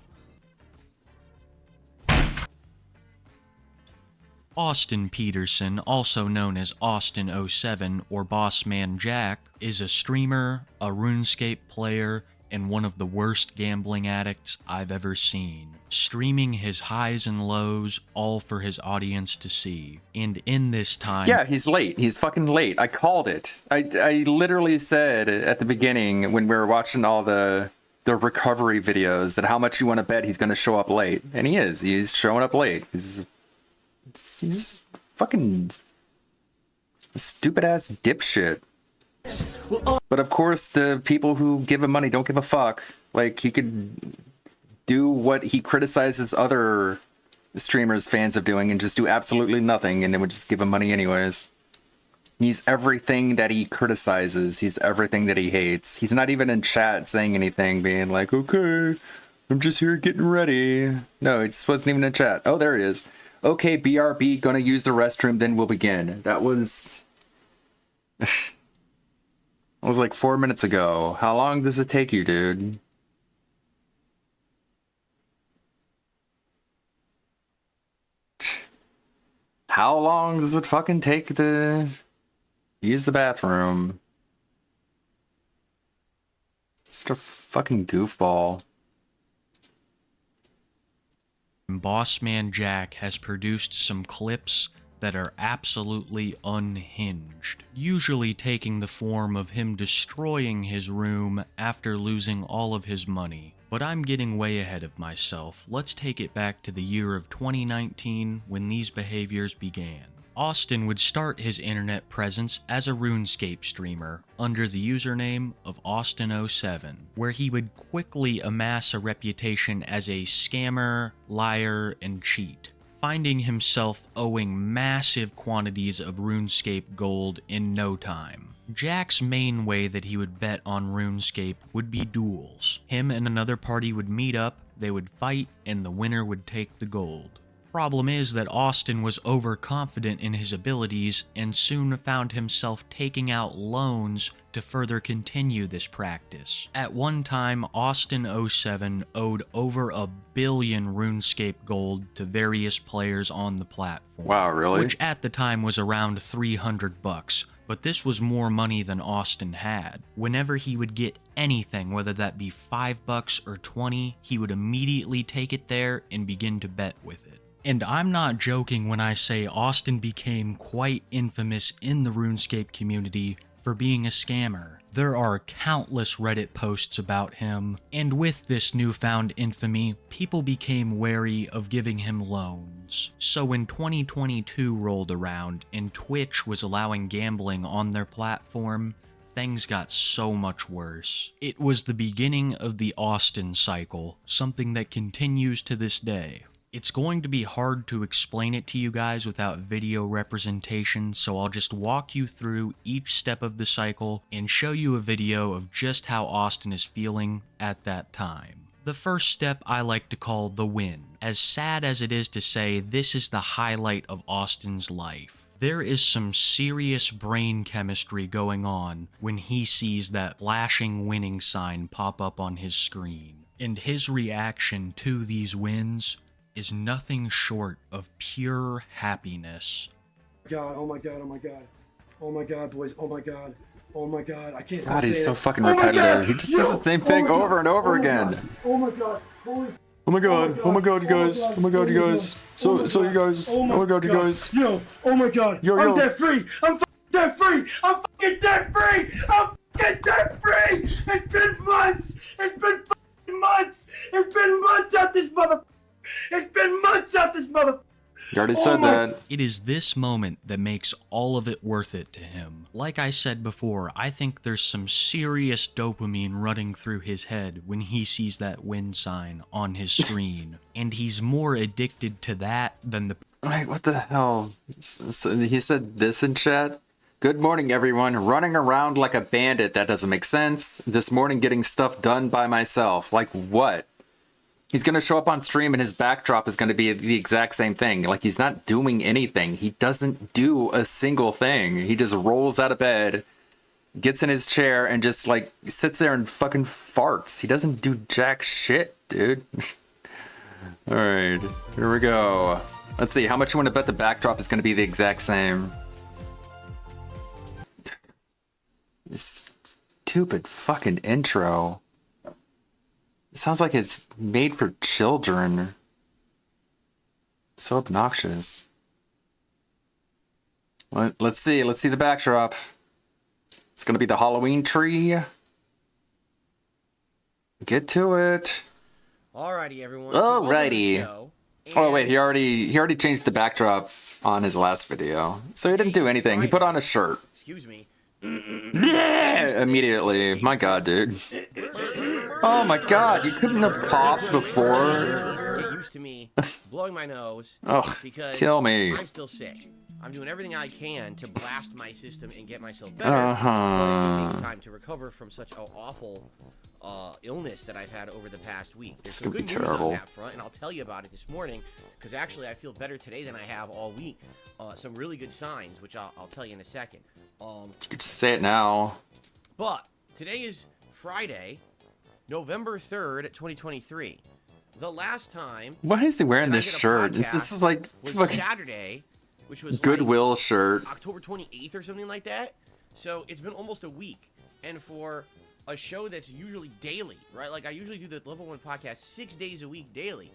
Austin Peterson, also known as Austin07 or Bossman Jack, is a streamer, a RuneScape player, and one of the worst gambling addicts I've ever seen. Streaming his highs and lows, all for his audience to see. And in this time... Yeah, he's late. He's fucking late. I called it. I literally said at the beginning when we were watching all the recovery videos that how much you want to bet he's going to show up late. And he is. He's showing up late. He's fucking stupid ass dipshit. But of course, the people who give him money don't give a fuck. Like, he could do what he criticizes other streamers, fans of doing, and just do absolutely nothing, and they would just give him money anyways. He's everything that he criticizes. He's everything that he hates. He's not even in chat saying anything, being like, okay, I'm just here getting ready. No, he just wasn't even in chat. Oh, there he is. Okay, BRB, gonna use the restroom, then we'll begin. That was... It was like 4 minutes ago. How long does it take you, dude? How long does it fucking take to use the bathroom? Such a fucking goofball. Bossman Jack has produced some clips that are absolutely unhinged, usually taking the form of him destroying his room after losing all of his money. But I'm getting way ahead of myself. Let's take it back to the year of 2019 when these behaviors began. Austin would start his internet presence as a RuneScape streamer under the username of Austin07, where he would quickly amass a reputation as a scammer, liar, and cheat, finding himself owing massive quantities of RuneScape gold in no time. Jack's main way that he would bet on RuneScape would be duels. Him and another party would meet up, they would fight, and the winner would take the gold. Problem is that Austin was overconfident in his abilities and soon found himself taking out loans to further continue this practice. At one time, Austin07 owed over $1 billion RuneScape gold to various players on the platform. Wow, really? Which at the time was around $300, but this was more money than Austin had. Whenever he would get anything, whether that be $5 or 20, he would immediately take it there and begin to bet with it. And I'm not joking when I say Austin became quite infamous in the RuneScape community for being a scammer. There are countless Reddit posts about him, and with this newfound infamy, people became wary of giving him loans. So when 2022 rolled around and Twitch was allowing gambling on their platform, things got so much worse. It was the beginning of the Austin cycle, something that continues to this day. It's going to be hard to explain it to you guys without video representation, so I'll just walk you through each step of the cycle and show you a video of just how Austin is feeling at that time. The first step I like to call the win. As sad as it is to say, this is the highlight of Austin's life. There is some serious brain chemistry going on when he sees that flashing winning sign pop up on his screen. And his reaction to these wins is nothing short of pure happiness. God, oh my God, oh my God. Oh my God, boys, oh my God. Oh my God, I can't stop God, he's saying so it. fucking Oh my repetitive. God! He just Yo! says the same thing Oh my over God! and over Oh my again. God! Oh my God, holy... Oh my God, oh my God, you guys. Oh my God, you guys. So you guys. Oh my God, you guys. Yo, oh my God, Yo, I'm yo. debt free! I'm fucking debt free! I'm fucking debt free! I'm fucking debt free! It's been months! It's been fucking months! It's been months out this mother... It's been months out this mother... You already said that. It is this moment that makes all of it worth it to him. Like I said before, I think there's some serious dopamine running through his head when he sees that win sign on his screen. And he's more addicted to that than the... Wait, what the hell? So he said this in chat? Good morning, everyone. Running around like a bandit. That doesn't make sense. This morning getting stuff done by myself. Like what? He's going to show up on stream and his backdrop is going to be the exact same thing. Like, he's not doing anything. He doesn't do a single thing. He just rolls out of bed, gets in his chair, and just, like, sits there and fucking farts. He doesn't do jack shit, dude. Alright, here we go. Let's see, how much you want to bet the backdrop is going to be the exact same? This stupid fucking intro. It sounds like it's made for children. So obnoxious. Let's see the backdrop. It's gonna be the Halloween tree. Get to it. Alrighty, everyone. Alrighty. Oh wait, he already changed the backdrop on his last video. So he didn't do anything. He put on a shirt. Excuse me. Immediately. My God, dude. Oh my God, you couldn't have coughed before. Get used to me blowing my nose Ugh, because kill me. I'm still sick. I'm doing everything I can to blast my system and get myself better. Uh-huh. But it takes time to recover from such an awful illness that I've had over the past week. There's some good news on that front, and I'll tell you about it this morning because actually I feel better today than I have all week. Some really good signs, which I'll tell you in a second. You could just say it now. But today is Friday, November 3rd, 2023. The last time... Why is he wearing this shirt? This is like was fucking Saturday, which was Goodwill like shirt. October 28th or something like that. So it's been almost a week. And for a show that's usually daily, right? Like I usually do the Level 1 podcast 6 days a week daily.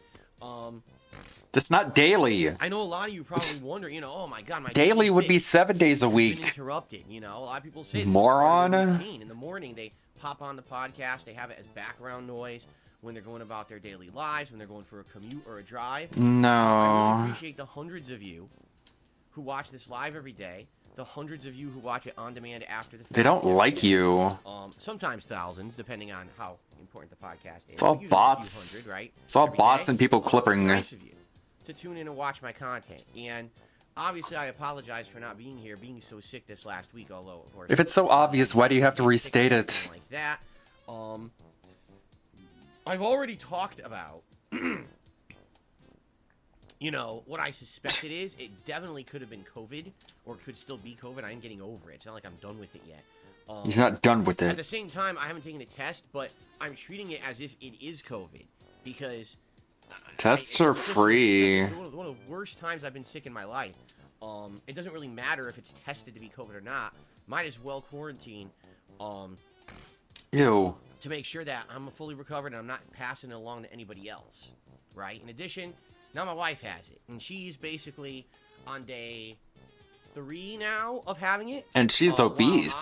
That's not daily. I know a lot of you probably wonder, oh my God, my Daily would be fixed. 7 days a I've been week. interrupted, a lot of people say this is Moron. part of their routine. In the morning, they pop on the podcast, they have it as background noise when they're going about their daily lives, when they're going for a commute or a drive. No. I really appreciate the hundreds of you who watch this live every day, the hundreds of you who watch it on demand after the fact. They don't like you. Sometimes thousands, depending on how important the podcast is. It's all Usually a few bots. hundred, right? It's all Every bots day. and people clipping. It's nice of you to tune in and watch my content. And obviously, I apologize for not being here, being so sick this last week. Although, of course, If it's so obvious, why do you have to restate it? like that. I've already talked about, what I suspect it is. It definitely could have been COVID, or could still be COVID. I am getting over it. It's not like I'm done with it yet. He's not done with At it. the same time, I haven't taken a test, but I'm treating it as if it is COVID because Tests are free. one of the worst times I've been sick in my life. It doesn't really matter if it's tested to be COVID or not. Might as well quarantine. Ew. To make sure that I'm fully recovered and I'm not passing it along to anybody else, right? In addition, now my wife has it, and she's basically on day 3 now of having it. And she's obese.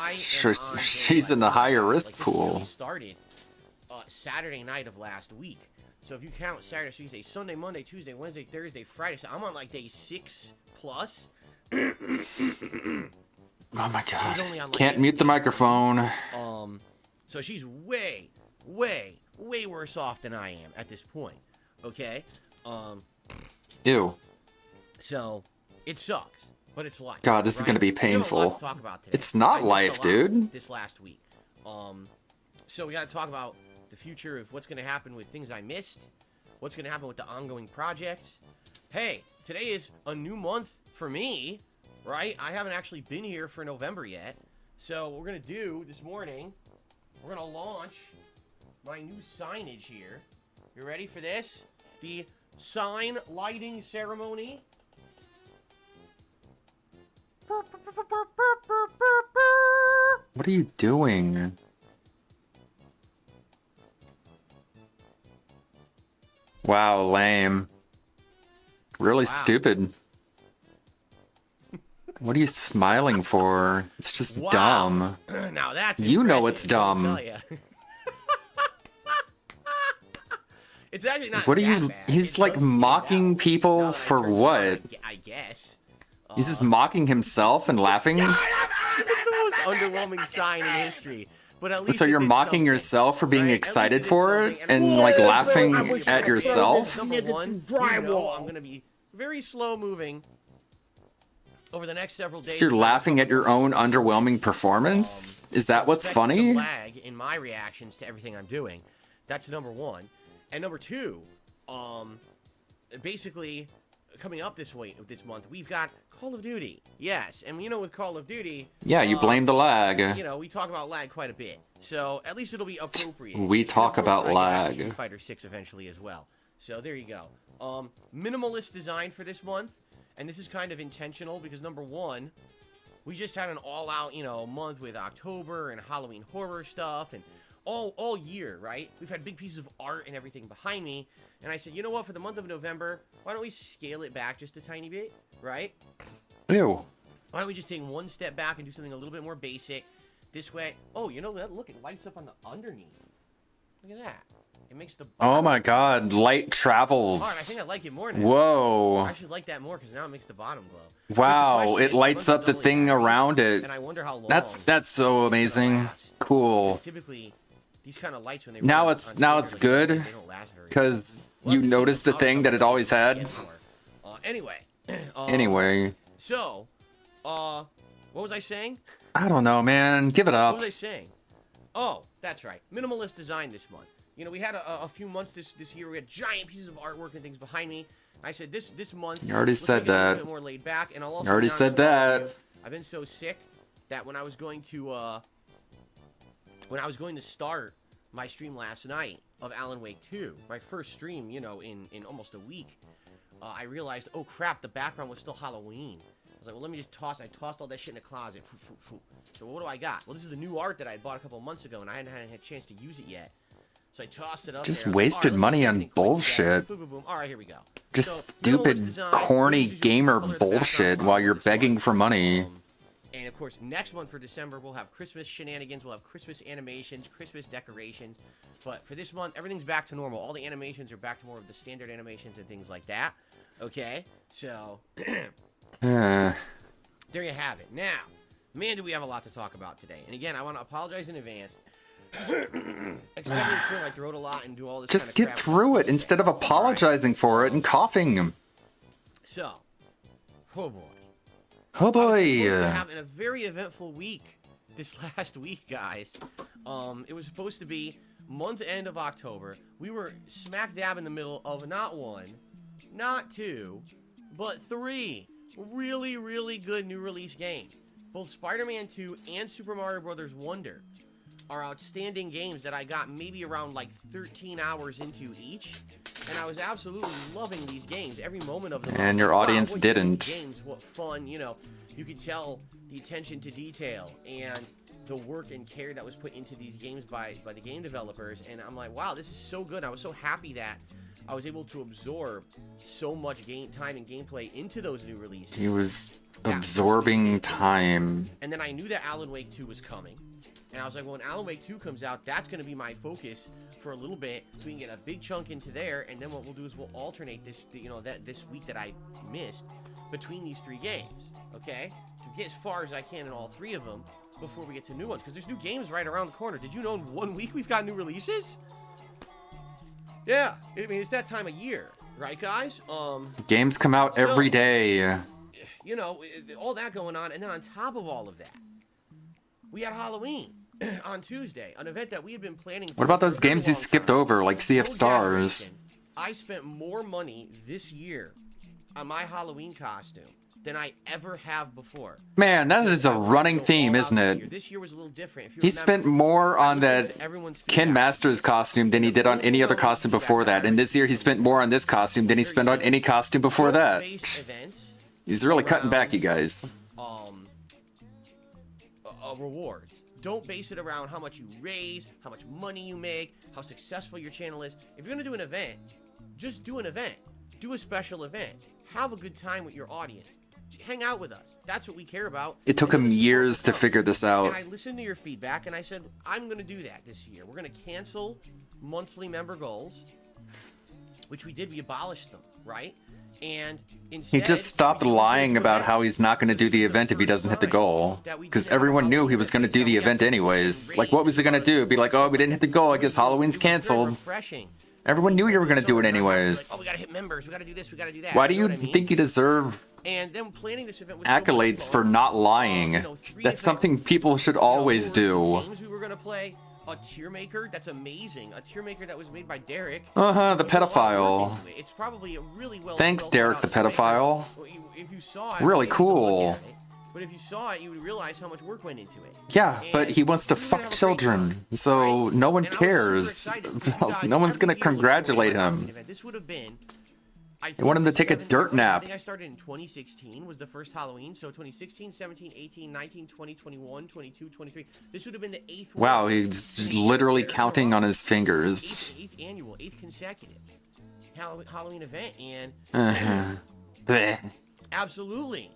She's in the higher risk pool. Started Saturday night of last week. So if you count Saturday, Tuesday, Sunday, Monday, Tuesday, Wednesday, Thursday, Friday, so I'm on like day 6 plus. Oh my She's only on, God. like, Can't mute the microphone. So she's way, way, way worse off than I am at this point. Okay? Ew. So it sucks, but it's life. God, this is gonna be We have a lot painful. to talk about today. It's not I missed a life, lot dude. This last week. So we got to talk about the future of what's going to happen with things I missed, what's going to happen with the ongoing projects. Hey, today is a new month for me, right? I haven't actually been here for November yet. So what we're going to do this morning, we're going to launch my new signage here. You ready for this? The sign lighting ceremony. What are you doing? Wow, lame. Really stupid. What are you smiling for? It's just Wow. dumb. Now that's You know impressive, it's I'll dumb. tell ya. It's actually not. What are that you? bad. He's It like does stand mocking out. people Now that I for turned it on, what? I guess. He's just mocking himself and laughing? It's the most underwhelming sign in history. But at least So it you're did mocking something, yourself for being right? excited At least it did for it something, and I like wish laughing I could at throw yourself? this. Number one, you know I'm gonna be very slow moving over the next several days. So you're laughing at your own underwhelming performance? Is that what's Expect some funny? lag in my reactions to everything I'm doing. That's number one. And number two, basically coming up this month, we've got Call of Duty. Yes, and you know with Call of Duty, Yeah, you blame the lag. you know, we talk about lag quite a bit. So at least it'll be appropriate. We And of talk course, about I get lag. Street Fighter 6 eventually as well. So there you go. Minimalist design for this month, and this is kind of intentional because number one, we just had an all-out, you know, month with October and Halloween horror stuff, and all year, right? We've had big pieces of art and everything behind me, and I said, you know what? For the month of November, why don't we scale it back just a tiny bit, right? Ew. Why don't we just take one step back and do something a little bit more basic? This way. Oh, you know that? Look, it lights up on the underneath. Look at that. It makes the. Oh my god, light travels. Alright, I think I like it more now. Whoa. I actually like that more because now it makes the bottom glow. Wow, Here's the it question, lights is, up the thing around it. And I wonder how long. That's so amazing. Cool. Typically, these kind of lights when they Now run it's on now standard it's good electricity, they don't last very long. because We'll you have to see noticed a what thing that it always had. Anyway. Anyway, So, what was I saying? I don't know, man. Give it What up. was I saying? Oh, that's right. Minimalist design this month. You know, we had a few months this year. We had giant pieces of artwork and things behind me. I said this month. You already let's said make it a little that. bit more laid back, and I'll also You already be honest said with all of that. you, I've been so sick that when I was going to start my stream last night of Alan Wake 2, my first stream, you know, in almost a week, I realized, oh crap, the background was still Halloween. I was like, well, let me just toss. I tossed all that shit in the closet. So what do I got? Well, this is the new art that I bought a couple months ago, and I hadn't had a chance to use it yet. So I tossed it up Just there. I was like, wasted all right, let's money just on make it quick, bullshit. boom, boom, boom. All right, here we go. Just So, minimalist stupid, design, corny uses gamer colors, bullshit background while you're colors, begging for money. And of course, next month for December, we'll have Christmas shenanigans, we'll have Christmas animations, Christmas decorations. But for this month, everything's back to normal. All the animations are back to more of the standard animations and things like that. Okay? So, there you have it. Now, man, do we have a lot to talk about today. And again, I want to apologize in advance. Expecting to clear my throat a lot and do all this Just kind of get crap. through it instead of apologizing for it and coughing. So, oh boy. Oh I was supposed to boy. have a very eventful week this last week, guys. It was supposed to be month end of October. We were smack dab in the middle of not one, not two, but three really, really good new release games. Both Spider-Man 2 and Super Mario Bros. Wonder are outstanding games that I got maybe around like 13 hours into each. And I was absolutely loving these games, every moment of them. And your Wow, audience what unique didn't. Games, what fun, you know. You could tell the attention to detail and the work and care that was put into these games by the game developers. And I'm like, wow, this is so good. I was so happy that I was able to absorb so much game time and gameplay into those new releases. He was absorbing time. And then I knew that Alan Wake 2 was coming. And I was like, well, when Alan Wake 2 comes out, that's going to be my focus for a little bit, so we can get a big chunk into there. And then what we'll do is we'll alternate this, you know, this week that I missed between these three games, okay? To get as far as I can in all three of them before we get to new ones, because there's new games right around the corner. Did you know in 1 week we've got new releases? Yeah, I mean, it's that time of year, right, guys? Games come out every day. You know, all that going on, and then on top of all of that, we had Halloween on Tuesday, an event that we had been planning for. What about for a those very games you long skipped time. over, like Sea of No Stars? exaggeration, I spent more money this year on my Halloween costume than I ever have before. Man, that is a running theme, isn't it? This year was a little different. If you He remember, spent more on that everyone's Ken Masters costume than he did on any other costume before that. And this year he spent more on this costume than he spent on any costume before that. He's really cutting back, you guys. Rewards. Don't base it around how much you raise, how much money you make, how successful your channel is. If you're gonna do an event, just do an event. Do a special event. Have a good time with your audience. Hang out with us. That's what we care about. It took him years to figure this out. And I listened to your feedback and I said, I'm gonna do that this year. We're gonna cancel monthly member goals, which we did. We abolished them, right? And He just stopped lying about how he's not going to do the event if he doesn't hit the goal. Because everyone knew he was going to do the event anyways. Like, what was he going to do? Be like, oh, we didn't hit the goal. I guess Halloween's canceled. Everyone knew you were going to do it anyways. Oh, we gotta hit members. We gotta do this. We gotta do that. Why do you think you deserve and then planning this event was accolades for not lying? That's something people should always do. Games we were gonna play. A tier maker that's amazing. A tier maker that was made by Derek. The pedophile. It's probably a really well. Thanks, Derek the pedophile. If you saw it, really cool. But if you saw it, you would realize how much work went into it. Yeah, but he wants to fuck children, so no one cares. No one's gonna congratulate him. This would have been. They want him to take a dirt nap. I think I started in 2016 was the first Halloween. So 2016, 17, 18, 19, 20, 21, 22, 23. This would have been the 8th one. Wow, he's literally counting on his fingers. 8th annual, 8th consecutive Halloween event, and absolutely,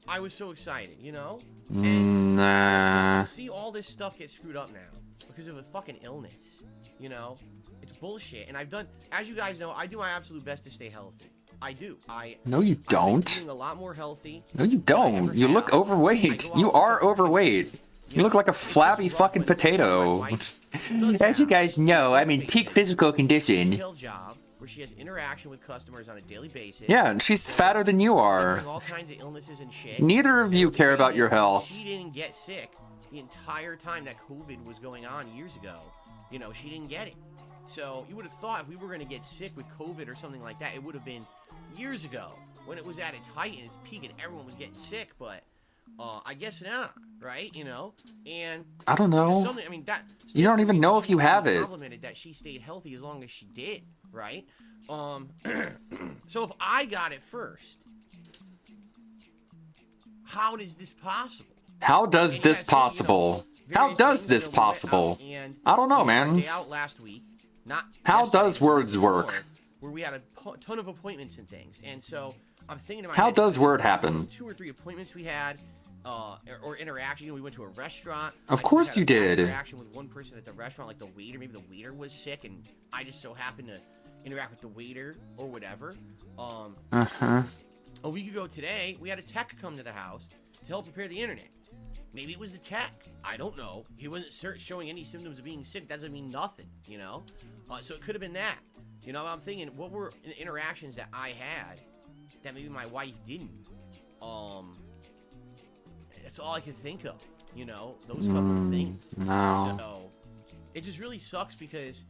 I was so excited, you know. And Nah. to see all this stuff get screwed up now because of a fucking illness, you know. It's bullshit, and I've done, as you guys know, I do my absolute best to stay healthy. I do. No, you don't. I'm a lot more healthy. No, you don't. You look overweight. You are overweight. You look like a flabby fucking potato. As you guys know, I'm in peak physical condition. Job where she has interaction with customers on a daily basis. Yeah, and she's fatter than you are. All kinds of illnesses and shit. Neither of you care about your health. She didn't get sick the entire time that COVID was going on years ago. You know, she didn't get it. So you would have thought if we were going to get sick with COVID or something like that, it would have been years ago when it was at its height and its peak and everyone was getting sick. But I guess not, right? You know, and I don't know. I mean, you don't even know if you have it. Complimented that she stayed healthy as long as she did, right? So if I got it first, how is this possible? How does this possible? How does this possible? I don't know, man. Out last week. How does words work? Where we had a ton of appointments and things, and so I'm thinking to myself, how does word happen? 2 or 3 appointments we had, or interaction. You know, we went to a restaurant. Of course you did. Interaction with one person at the restaurant, like the waiter. Maybe the waiter was sick, and I just so happened to interact with the waiter or whatever. A week ago today, we had a tech come to the house to help repair the internet. Maybe it was the tech. I don't know. He wasn't showing any symptoms of being sick. That doesn't mean nothing, you know? So it could have been that. You know, I'm thinking, what were interactions that I had that maybe my wife didn't? That's all I can think of, you know? Those couple of things. No. So it just really sucks because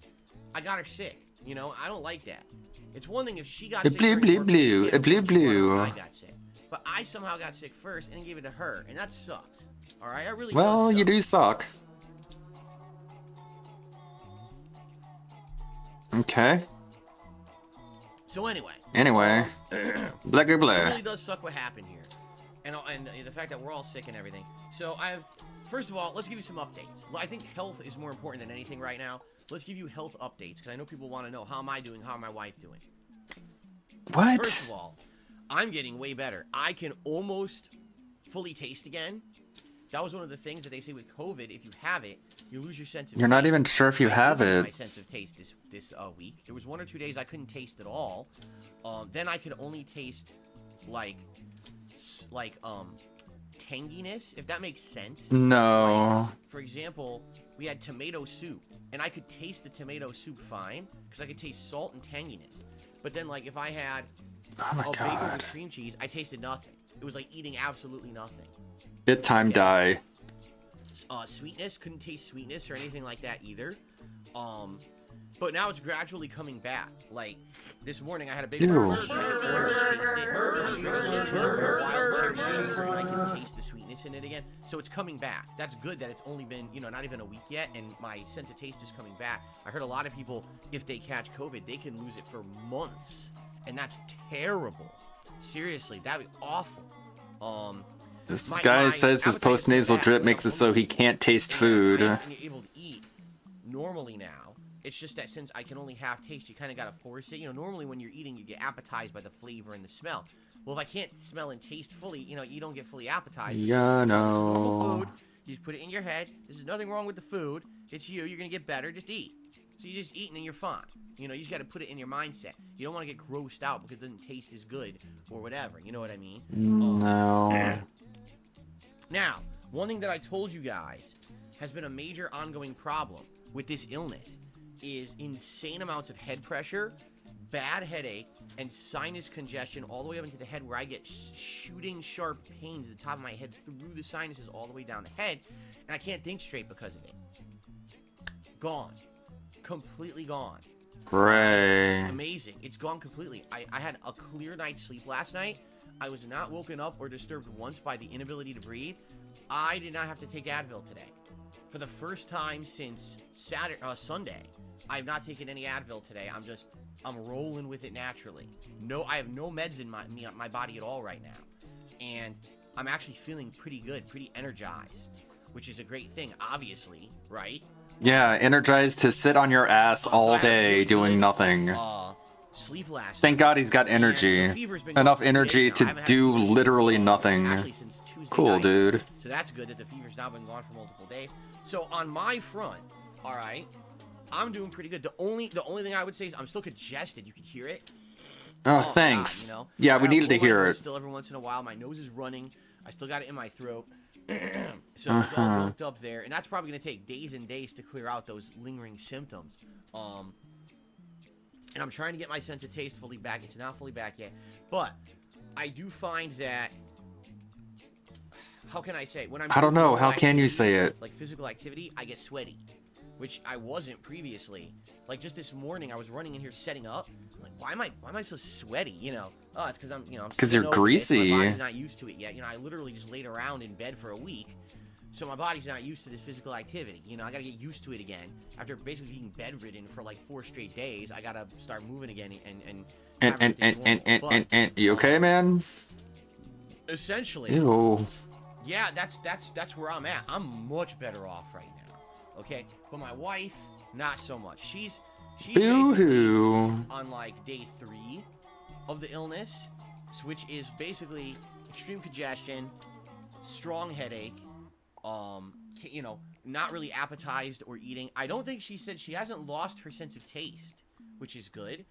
I got her sick, you know? I don't like that. It's one thing if she got sick. Blue. I got sick. But I somehow got sick first and then gave it to her, and that sucks. All right, I really. Well, you do suck. Okay. So anyway. Blah blah blah. It really does suck what happened here, and the fact that we're all sick and everything. So first of all, let's give you some updates. I think health is more important than anything right now. Let's give you health updates because I know people want to know how am I doing, how am my wife doing. What? First of all, I'm getting way better. I can almost fully taste again. That was one of the things that they say with COVID. If you have it, you lose your sense of taste. You're not even sure if you have it. My sense of taste this week. There was 1 or 2 days I couldn't taste at all. Then I could only taste like tanginess, if that makes sense. No. Like, for example, we had tomato soup, and I could taste the tomato soup fine because I could taste salt and tanginess. But then, like, if I had a bagel with cream cheese, I tasted nothing. It was like eating absolutely nothing. Bit time die. Sweetness, couldn't taste sweetness or anything like that either. But now it's gradually coming back. Like this morning, I had a big Ew. I can taste the sweetness in it again. So it's coming back. That's good that it's only been, you know, not even a week yet, and my sense of taste is coming back. I heard a lot of people, if they catch COVID, they can lose it for months, and that's terrible. Seriously, that'd be awful. This guy says his post-nasal drip makes it so he can't taste food. You're able to eat normally now. It's just that since I can only have taste, you kind of gotta force it. You know, normally when you're eating, you get appetized by the flavor and the smell. Well, if I can't smell and taste fully, you know, you don't get fully appetized. Yeah, no. Food, you just put it in your head. There's nothing wrong with the food. It's you. You're gonna get better. Just eat. So you just eat and then you're fine. You know, you just gotta put it in your mindset. You don't want to get grossed out because it doesn't taste as good or whatever. You know what I mean? No. Now, one thing that I told you guys has been a major ongoing problem with this illness is insane amounts of head pressure, bad headache, and sinus congestion all the way up into the head where I get shooting sharp pains at the top of my head through the sinuses all the way down the head, and I can't think straight because of it. Gone. Completely gone. Right. Amazing. It's gone completely. I had a clear night's sleep last night. I was not woken up or disturbed once by the inability to breathe. I did not have to take Advil today. For the first time since Sunday, I have not taken any Advil today. I'm rolling with it naturally. No, I have no meds in my body at all right now. And I'm actually feeling pretty good, pretty energized, which is a great thing, obviously, right? Yeah, energized to sit on your ass all day doing nothing. Sleep last Thank God he's got energy. Enough energy to do literally nothing. Cool, dude. So that's good that the fever's now been gone for multiple days. So on my front, all right, I'm doing pretty good. The only thing I would say is I'm still congested. You can hear it. Oh, thanks. God, you know? Yeah, we needed to hear it. it. Still every once in a while, my nose is running. I still got it in my throat. So it's all booked up there, and that's probably gonna take days and days to clear out those lingering symptoms. And I'm trying to get my sense of taste fully back. It's not fully back yet, but I do find that. How can I say? When I'm I don't know. How activity, can you say it? Like physical activity, I get sweaty, which I wasn't previously. Like just this morning, I was running in here setting up. I'm like, why am I so sweaty? You know, oh, it's because I'm Because you're greasy. My body's not used to it yet. You know, I literally just laid around in bed for a week, so my body's not used to this physical activity. You know, I gotta get used to it again. After basically being bedridden for like 4 straight days, I gotta start moving again And you okay, man? Essentially. Ew. Yeah, that's where I'm at. I'm much better off right now. Okay, but my wife, not so much. She's Boo-hoo. basically on like day 3 of the illness, which is basically extreme congestion, strong headache, you know, not really appetized or eating. I don't think she said she hasn't lost her sense of taste, which is good.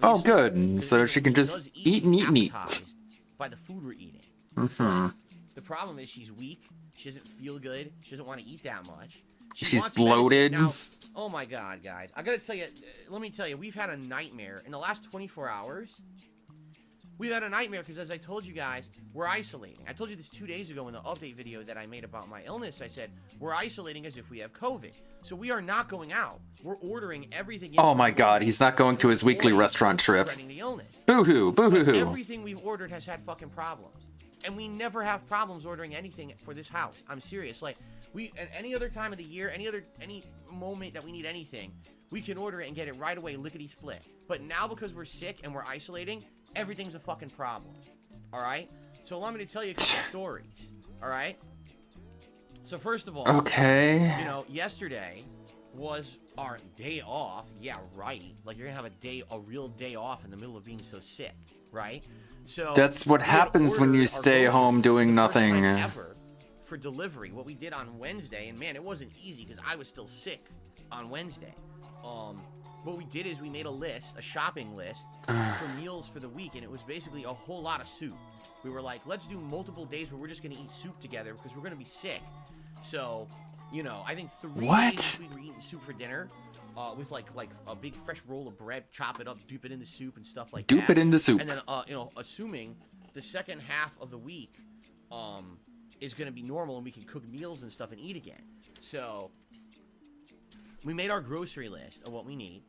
Oh, good. So she can just eat and eat and eat. By the food we're eating. Mm-hmm. The problem is she's weak. She doesn't feel good. She doesn't want to eat that much. She's wants bloated. medicine. Now, oh my God, guys! I gotta tell you. Let me tell you, we've had a nightmare in the last 24 hours. We've had a nightmare because, as I told you guys, we're isolating. I told you this 2 days ago in the update video that I made about my illness. I said we're isolating as if we have COVID. So we are not going out. We're ordering everything. Oh my God, he's not going to his weekly restaurant trip. Boo-hoo, boo-hoo-hoo. Everything we've ordered has had fucking problems. And we never have problems ordering anything for this house. I'm serious. Like, at any other time of the year, any moment that we need anything, we can order it and get it right away, lickety-split. But now because we're sick and we're isolating, everything's a fucking problem. Alright? So allow me to tell you a couple stories. Alright? So first of all, okay. You know, yesterday was our day off. Yeah, right. Like, you're gonna have a real day off in the middle of being so sick, right? So that's what happens when you stay home doing nothing. Ever for delivery. What we did on Wednesday, and man, it wasn't easy because I was still sick on Wednesday. What we did is we made a shopping list for meals for the week, and it was basically a whole lot of soup. We were like, let's do multiple days where we're just gonna eat soup together because we're gonna be sick. So, you know, I think 3 days we were eating soup for dinner. With like a big fresh roll of bread, chop it up, dip it in the soup and stuff like that. Dip it in the soup. And then, you know, assuming the second half of the week, is gonna be normal and we can cook meals and stuff and eat again. So, we made our grocery list of what we need.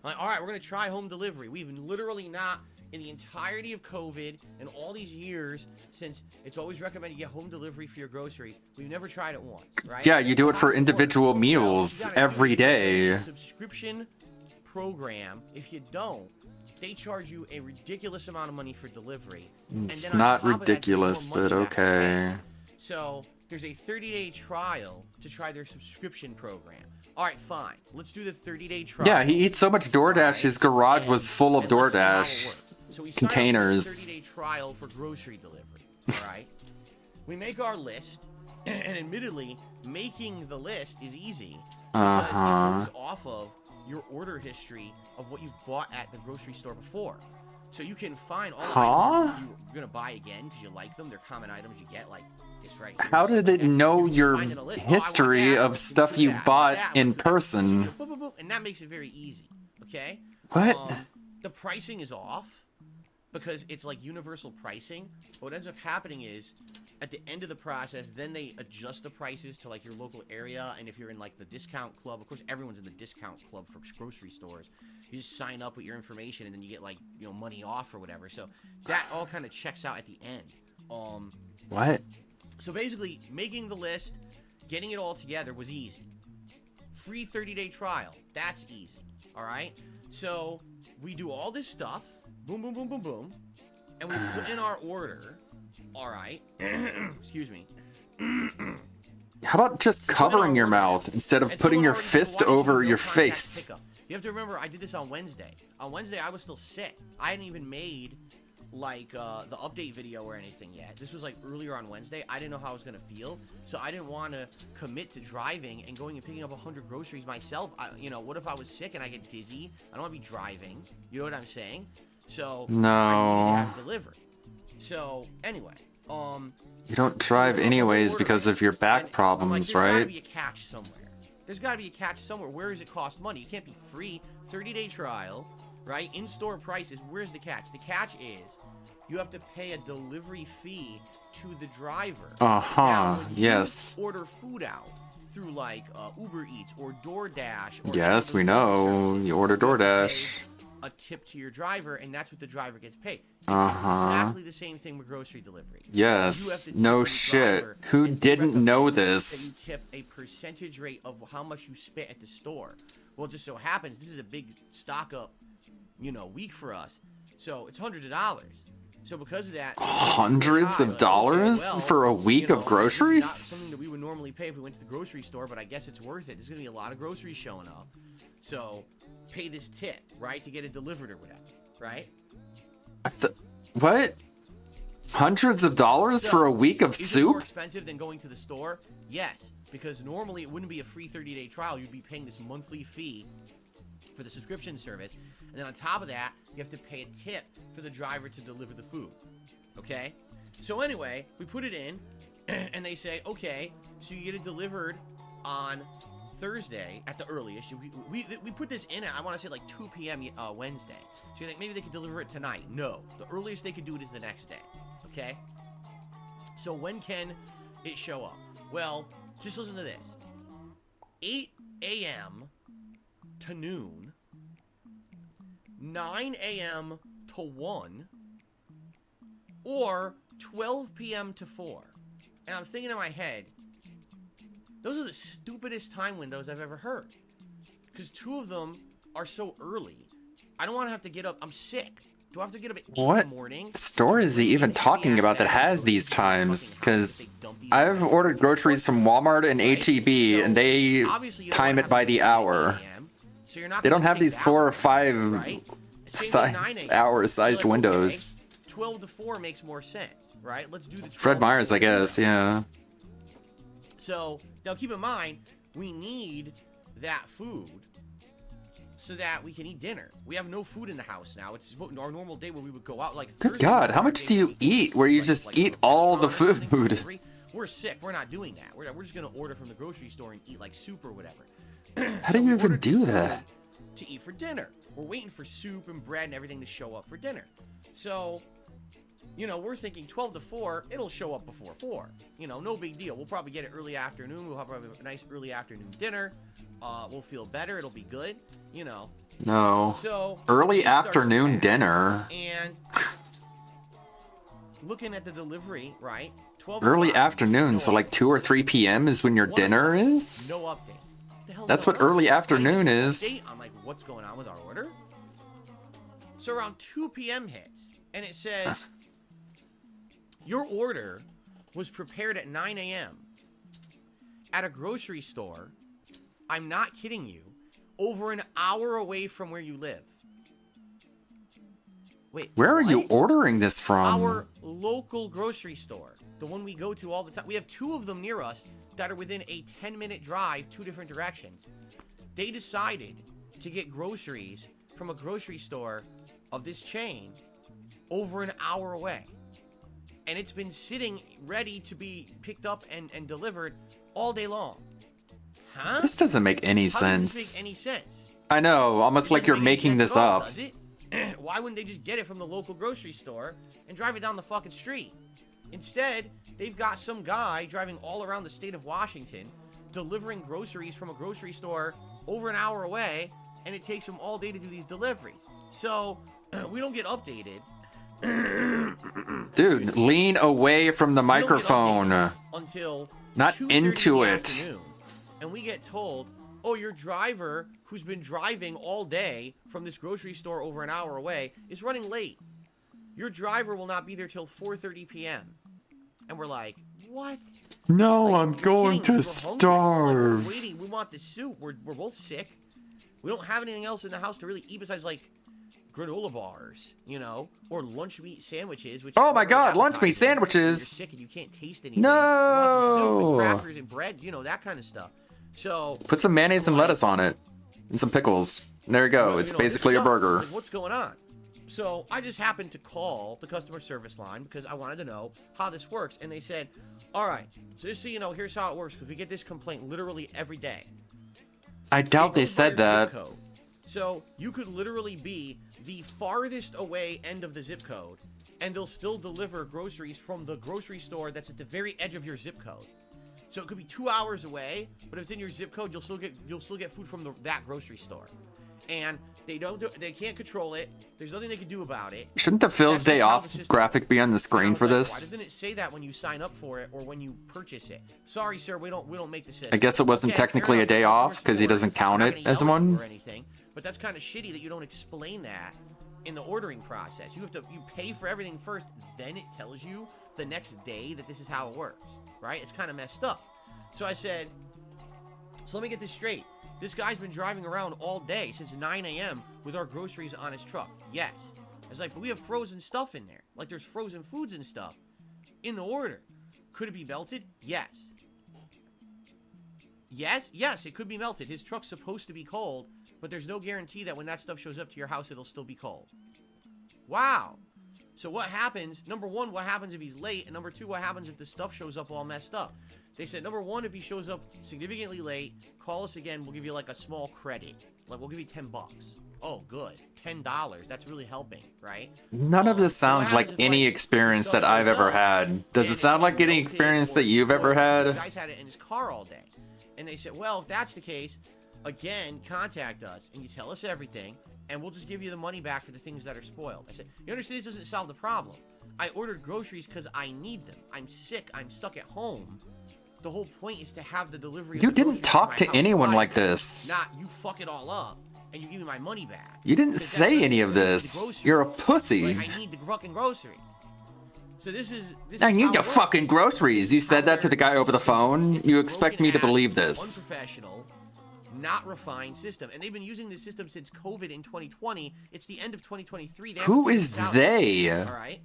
I'm like, all right, we're gonna try home delivery. We've literally not, in the entirety of COVID and all these years, since it's always recommended you get home delivery for your groceries, we've never tried it once, right? Yeah, you do it for individual meals every day. Subscription program. If you don't, they charge you a ridiculous amount of money for delivery. It's not ridiculous, but okay. So there's a 30-day trial to try their subscription program. All right, fine. Let's do the 30-day trial. Yeah, he eats so much DoorDash, his garage was full of DoorDash So we containers. 30-day trial for grocery delivery. All right. We make our list, and admittedly, making the list is easy because it goes off of your order history of what you bought at the grocery store before. So you can find all the items you're gonna buy again because you like them. They're common items you get, like this right here. How did it know your history of stuff you bought in person? And that makes it very easy. Okay. What? The pricing is off because it's like universal pricing. What ends up happening is, at the end of the process, then they adjust the prices to like your local area. And if you're in like the discount club, of course everyone's in the discount club for grocery stores. You just sign up with your information and then you get like, you know, money off or whatever. So that all kind of checks out at the end. What? So basically, making the list, getting it all together was easy. Free 30-day trial, that's easy. All right. So we do all this stuff, boom, boom, boom, boom, boom, and we put in our order. All right. Excuse me. How about just covering your mouth instead of putting your fist over your face? You have to remember, I did this on Wednesday. On Wednesday, I was still sick. I hadn't even made, like, the update video or anything yet. This was, like, earlier on Wednesday. I didn't know how I was going to feel, so I didn't want to commit to driving and going and picking up 100 groceries myself. You know, what if I was sick and I get dizzy? I don't want to be driving. You know what I'm saying? So, no. I needed to have it delivered. So, anyway, you don't drive anyways because of your back problems, right? There's got to be a catch somewhere. There's got to be a catch somewhere. Where does it cost money? It can't be free. 30-day trial, right? In-store prices. Where's the catch? The catch is you have to pay a delivery fee to the driver. Now, when yes. you order food out through like Uber Eats or DoorDash. Or Yes, we know. You order DoorDash. A tip to your driver, and that's what the driver gets paid. It's exactly the same thing with grocery delivery. Yes. No shit. Who didn't know this? You tip a percentage rate of how much you spent at the store. Well, it just so happens this is a big stock up, you know, week for us. So it's hundreds of dollars. So because of that, hundreds of dollars for a week of groceries? Not something that we would normally pay if we went to the grocery store, but I guess it's worth it. There's gonna be a lot of groceries showing up. So pay this tip, right, to get it delivered or whatever, right? What? Hundreds of dollars for a week of Is it more soup? expensive than going to the store? Yes, because normally it wouldn't be a free 30-day trial. You'd be paying this monthly fee for the subscription service, and then on top of that, you have to pay a tip for the driver to deliver the food. Okay? So anyway, we put it in, and they say, okay, so you get it delivered on Thursday at the earliest. We put this in at, I want to say like 2 p.m. Wednesday. So you think maybe they could deliver it tonight. No, the earliest they could do it is the next day. Okay? So when can it show up? Well, just listen to this. 8 a.m. to noon, 9 a.m. to 1, or 12 p.m. to 4. And I'm thinking in my head, those are the stupidest time windows I've ever heard. Because 2 of them are so early. I don't want to have to get up. I'm sick. Do I have to get up at 8 in the morning? What store is he even talking about that has these times? Because I've ordered groceries from Walmart and H-E-B, and they time it by the hour. They don't have these 4 or 5 hour-sized windows. 12 to 4 makes more sense, right? Let's do the 12 Fred Meyers, I guess, yeah. So, now keep in mind, we need that food so that we can eat dinner. We have no food in the house now. It's our normal day where we would go out like Good God, how much do you eat where you just eat all the food? We're sick. We're not doing that. We're just going to order from the grocery store and eat like soup or whatever. How do you even do that? To eat for dinner. We're waiting for soup and bread and everything to show up for dinner. So, you know, we're thinking 12 to 4, it'll show up before 4. You know, no big deal. We'll probably get it early afternoon. We'll have a nice early afternoon dinner. We'll feel better. It'll be good. You know, No. So Early it starts afternoon at- dinner. And looking at the delivery, right? 12 Early o'clock, afternoon, so like 2 or 3 p.m. is when your dinner is? no update. The hell's That's going what early on? afternoon I get an is. update. I'm like, what's going on with our order? So around 2 p.m. hits, and it says, your order was prepared at 9 a.m. at a grocery store. I'm not kidding you. Over an hour away from where you live. Wait, Where are you what? ordering this from? Our local grocery store, the one we go to all the time. We have 2 of them near us that are within a 10-minute drive, 2 different directions. They decided to get groceries from a grocery store of this chain over an hour away. And it's been sitting ready to be picked up and delivered all day long. Huh? This doesn't make any How does sense. this make any sense? I know, almost It like doesn't you're make any making sense this at all, up. does it? Why wouldn't they just get it from the local grocery store and drive it down the fucking street? Instead, they've got some guy driving all around the state of Washington, delivering groceries from a grocery store over an hour away, and it takes him all day to do these deliveries. So, we don't get updated. Dude, lean away from the We don't get microphone. updated until Not 2:30 into in the it. afternoon, and we get told, oh, your driver, who's been driving all day from this grocery store over an hour away, is running late. Your driver will not be there till 4:30 p.m. And we're like, what? No, I'm going kidding me, to we're hungry. Like, starve. we're waiting. We want the soup. We're both sick. We don't have anything else in the house to really eat besides like granola bars, you know, or lunch meat sandwiches. Which Oh are my very God, lunch meat appetizing. You're sandwiches. sick and you can't taste anything. You want some soup No. and crackers and bread, you know, that kind of stuff. So Put some mayonnaise and lettuce on it. And some pickles. And there you go. you It's know, this basically a sucks. burger. Like, what's going on? So I just happened to call the customer service line because I wanted to know how this works. And they said, all right, so just so you know, here's how it works, because we get this complaint literally every day. I doubt they It goes by said your that. zip code. So you could literally be the farthest away end of the zip code, and they'll still deliver groceries from the grocery store that's at the very edge of your zip code. So it could be 2 hours away, but if it's in your zip code, you'll still get food from that grocery store. And they can't control it. There's nothing they can do about it. Shouldn't the Phil's That's Day just how the Off system graphic be on the screen for Why this? doesn't it say that when you sign up for it or when you purchase it? Sorry, sir, we don't make the system. I guess it wasn't Okay, fair technically a enough, day customer off because he support. doesn't count I'm it not gonna as yell at you one. or anything, but that's kind of shitty that you don't explain that in the ordering process. You pay for everything first, then it tells you the next day that this is how it works, right? It's kind of messed up. So I said, so let me get this straight. This guy's been driving around all day since 9 a.m. with our groceries on his truck. Yes. I was like, but we have frozen stuff in there. Like there's frozen foods and stuff in the order. Could it be melted? Yes. Yes, it could be melted. His truck's supposed to be cold, but there's no guarantee that when that stuff shows up to your house, it'll still be cold. Wow. So what happens, number one, what happens if he's late? And number two, what happens if the stuff shows up all messed up? They said, number one, if he shows up significantly late, call us again. We'll give you like a small credit. Like we'll give you $10. Oh, good. $10. That's really helping, right? None of this sounds like any experience that I've ever had. Does it sound like any experience that you've ever This had? guy's had it in his car all day. And they said, well, if that's the case, again, contact us and you tell us everything, and we'll just give you the money back for the things that are spoiled. I said, you understand this doesn't solve the problem. I ordered groceries because I need them. I'm sick. I'm stuck at home. The whole point is to have the delivery. You of the didn't groceries to talk my to house anyone Friday. like this. Not you fuck it all up and you give me my money back. You didn't Because that say doesn't any of include the this. groceries. You're a pussy. Like, I need the fucking grocery. So this is I how need the it works. fucking groceries. You said that to the guy over the phone. You expect me to believe this? Unprofessional, not refined system, and they've been using this system since COVID in 2020. It's the end of 2023. They Who haven't is figured it out they? yet. All right.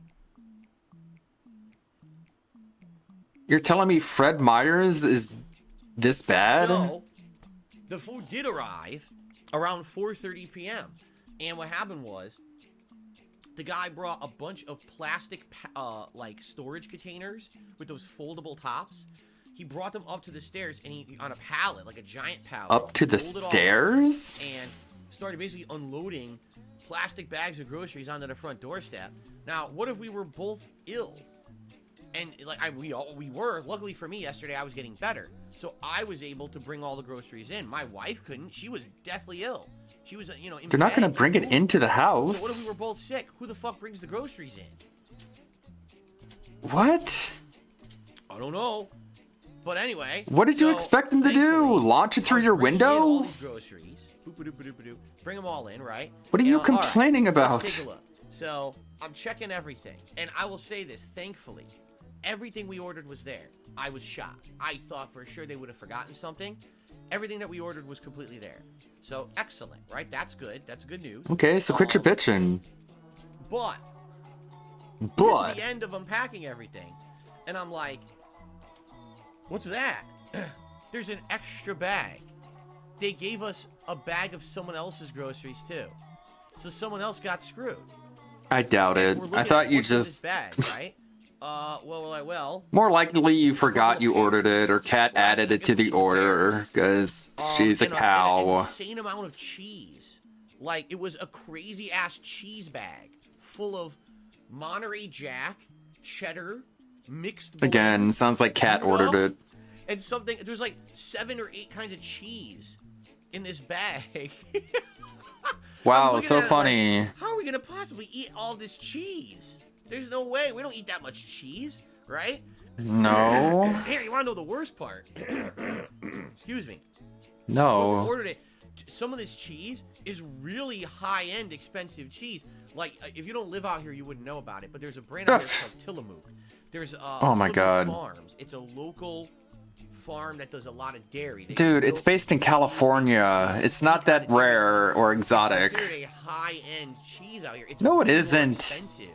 You're telling me Fred Myers is this bad? So the food did arrive around 4:30 p.m. and what happened was the guy brought a bunch of plastic like storage containers with those foldable tops. He brought them up to the stairs and he on a pallet, like a giant pallet. Up to the rolled it all up stairs? and started basically unloading plastic bags of groceries onto the front doorstep. Now, what if we were both ill? And like we were. Luckily for me, yesterday I was getting better, so I was able to bring all the groceries in. My wife couldn't; she was deathly ill. She was, you know, in They're not gonna bed. bring it into the So what house. if we were both sick? Who the fuck brings the groceries in? What? I don't know. But anyway. What did you expect them to do? Launch it through your All window? these groceries. Boop-a-doop-a-doop-a-doop. Bring them all in, right? What are you And, all right, complaining let's about? take a look. So I'm checking everything, and I will say this, thankfully, everything we ordered was there. I was shocked. I thought for sure they would have forgotten something. Everything that we ordered was completely there. So excellent, right? That's good. That's good news. Okay, so quit your bitching. But But at the end of unpacking everything, and I'm like, what's that? There's an extra bag. They gave us a bag of someone else's groceries too. So someone else got screwed. I doubt it. We're I looking thought at you what's in this just bag, right? Well, we're like, well, more likely you forgot you ordered it or Kat added it to the order because she's a and an cow. insane amount of cheese. Like, it was a crazy ass cheese bag full of Monterey Jack, cheddar, mixed blend, Again, sounds like Kat you know? ordered it. And something, there's like 7 or 8 kinds of cheese in this bag. Wow, looking so at it funny. like, how are we gonna possibly eat all this cheese? There's no way. We don't eat that much cheese, right? No. Here, you wanna know the worst part? Excuse me. When we No. ordered it, some of this cheese is really high-end, expensive cheese. Like, if you don't live out here, you wouldn't know about it. But there's a brand out here called Tillamook. There's Oh my Tillamook God. Farms. It's a local farm that does a lot of dairy. They Dude, it's based in California. It's not that rare or exotic. considered a high-end cheese out here. It's No, it way more isn't. expensive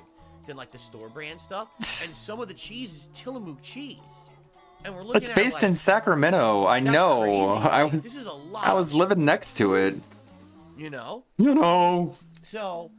than like the store brand stuff. And some of the cheese is Tillamook cheese. And we're looking It's at based it like, in Sacramento. I that's know. crazy. This is a lot. I was living next to it. You know? You know. So,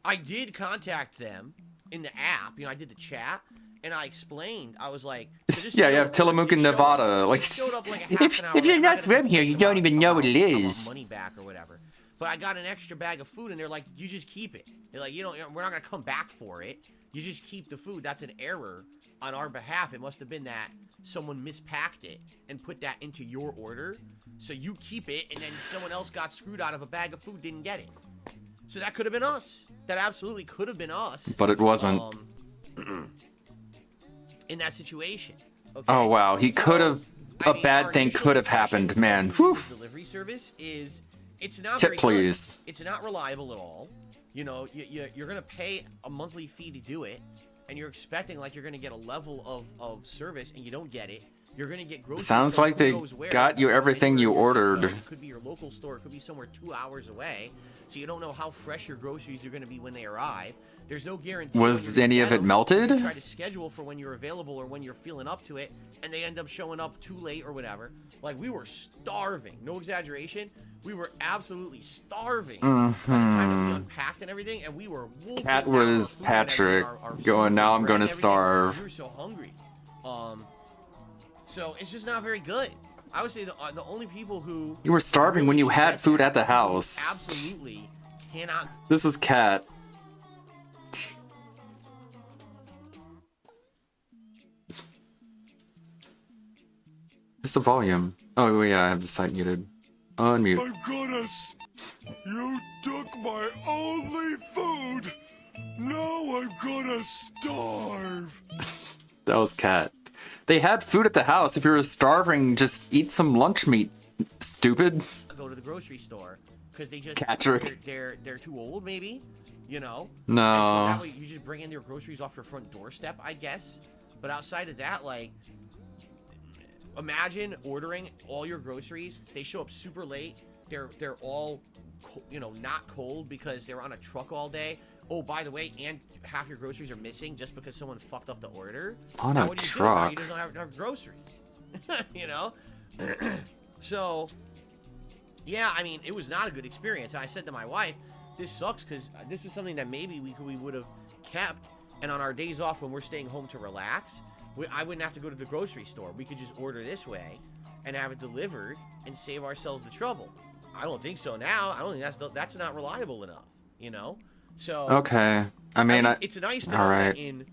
I did contact them in the app. You know, I did the chat, and I explained. I was like, Yeah, you have Tillamook in Nevada. Like, showed up like a half an hour if you're late. not from here, you don't even know what it is. Money back or whatever. But I got an extra bag of food, and they're like, you just keep it. They're like, we're not gonna come back for it. You just keep the food. That's an error on our behalf. It must have been that someone mispacked it and put that into your order. So you keep it, and then someone else got screwed out of a bag of food, didn't get it. So that could have been us. That absolutely could have been us. But it wasn't. In that situation. Okay? Oh wow, he could have. A bad thing could have happened, man. Whew. Delivery service is, it's not Tip, very please. good. It's not reliable at all. You know, you're gonna pay a monthly fee to do it, and you're expecting like you're gonna get a level of service, and you don't get it. You're gonna get groceries. Sounds from like who they knows where. got you everything you ordered. It could be your local store. It could be somewhere 2 hours away. So you don't know how fresh your groceries are gonna be when they arrive. There's no guarantee. Was any of it melted? You try to schedule for when you're available or when you're feeling up to it, and they end up showing up too late or whatever. Like, we were starving. No exaggeration. We were absolutely starving by the time that we unpacked and everything, and we were wolfing Cat down our was food and Patrick everything, our going, now I'm bread gonna and everything. starve. We were so hungry. So it's just not very good. I would say the only people who You were starving when you had food at the house. absolutely cannot. This is Cat. Where's the volume? Oh yeah, I have the site muted. Unmute. You took my only food. Now I'm gonna starve. That was Cat. They had food at the house. If you were starving, just eat some lunch meat. Stupid. Go to the grocery store because they just Patrick. they're too old, maybe. You know. No. And so that way you just bring in your groceries off your front doorstep, I guess. But outside of that, like, imagine ordering all your groceries. They show up super late. They're all, not cold because they're on a truck all day. Oh, by the way, and half your groceries are missing just because someone fucked up the order. On Now a what do you do? truck. You just don't have groceries. You know? So, yeah, I mean, it was not a good experience. And I said to my wife, this sucks because this is something that maybe we would have kept. And on our days off when we're staying home to relax, I wouldn't have to go to the grocery store. We could just order this way and have it delivered and save ourselves the trouble. I don't think so now. I don't think that's not reliable enough, you know? So Okay. I mean, it's nice to know all that right. in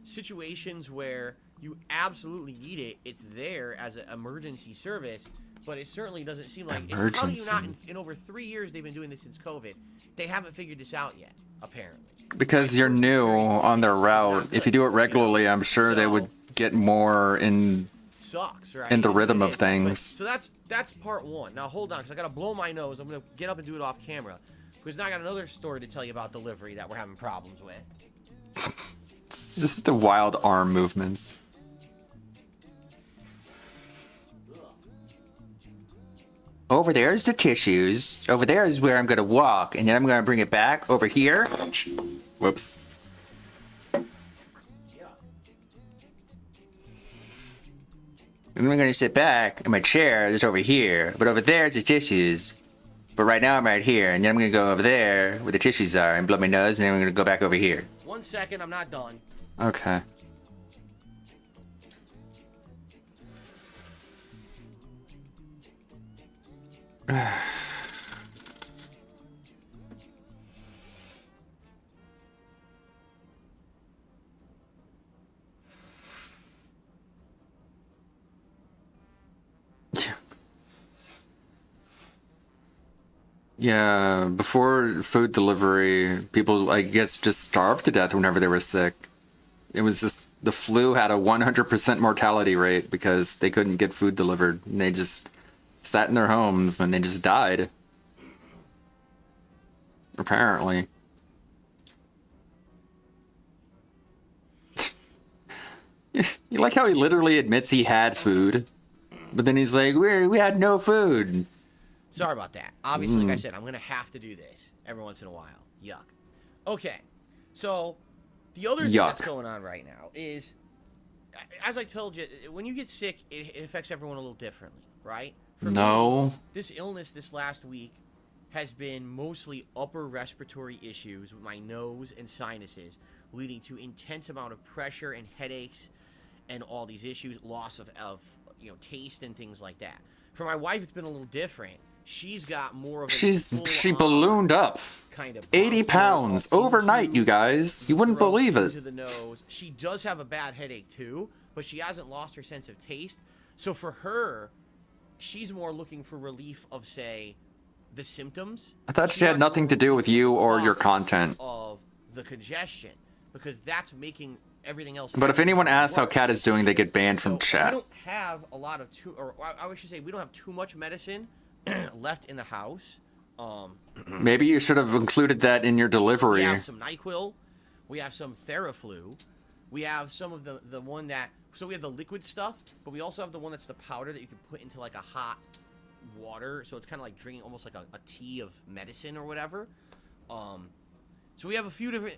situations where you absolutely need it, it's there as an emergency service. but it certainly doesn't seem like. How do you Emergency. not? In over 3 years, they've been doing this since COVID. They haven't figured this out yet, apparently. Because you're new on their route. If you do it regularly, I'm sure they would get more in Sucks, right? in the rhythm It of is. things. So that's part one. Now hold on, because I gotta blow my nose. I'm gonna get up and do it off camera, because now I got another story to tell you about delivery that we're having problems with. It's just the wild arm movements. Over there is the tissues. Over there is where I'm gonna walk, and then I'm gonna bring it back over here. Whoops. And I'm gonna sit back in my chair that's over here, but over there is the tissues. But right now I'm right here, and then I'm gonna go over there where the tissues are and blow my nose, and then I'm gonna go back over here. 1 second, I'm not done. Okay. Yeah, before food delivery, people, I guess, just starved to death whenever they were sick. It was just, the flu had a 100% mortality rate because they couldn't get food delivered. And they just sat in their homes and they just died. Apparently. You like how he literally admits he had food, but then he's like, we had no food. Sorry about that. Obviously, like I said, I'm going to have to do this every once in a while. Yuck. Okay. So, the other thing that's going on right now is, as I told you, when you get sick, it affects everyone a little differently, right? For me, this illness this last week has been mostly upper respiratory issues with my nose and sinuses, leading to intense amount of pressure and headaches and all these issues, loss of taste and things like that. For my wife, it's been a little different. She's got more of a She ballooned up. kind of 80 pounds overnight, you guys. You wouldn't believe it. into the nose. She does have a bad headache too, but she hasn't lost her sense of taste. So for her, she's more looking for relief of, say, the symptoms. I thought she had nothing to do with you or your content. Of the congestion, because that's making everything else. But if anyone asks how Kat is doing, they get banned from We chat. don't have a lot of or I should say, we don't have too much medicine left in the house. Maybe you should have included that in your delivery. We have some NyQuil. We have some Theraflu. We have some of the one that... So we have the liquid stuff, but we also have the one that's the powder that you can put into like a hot water. So it's kind of like drinking almost like a tea of medicine or whatever. So we have a few different,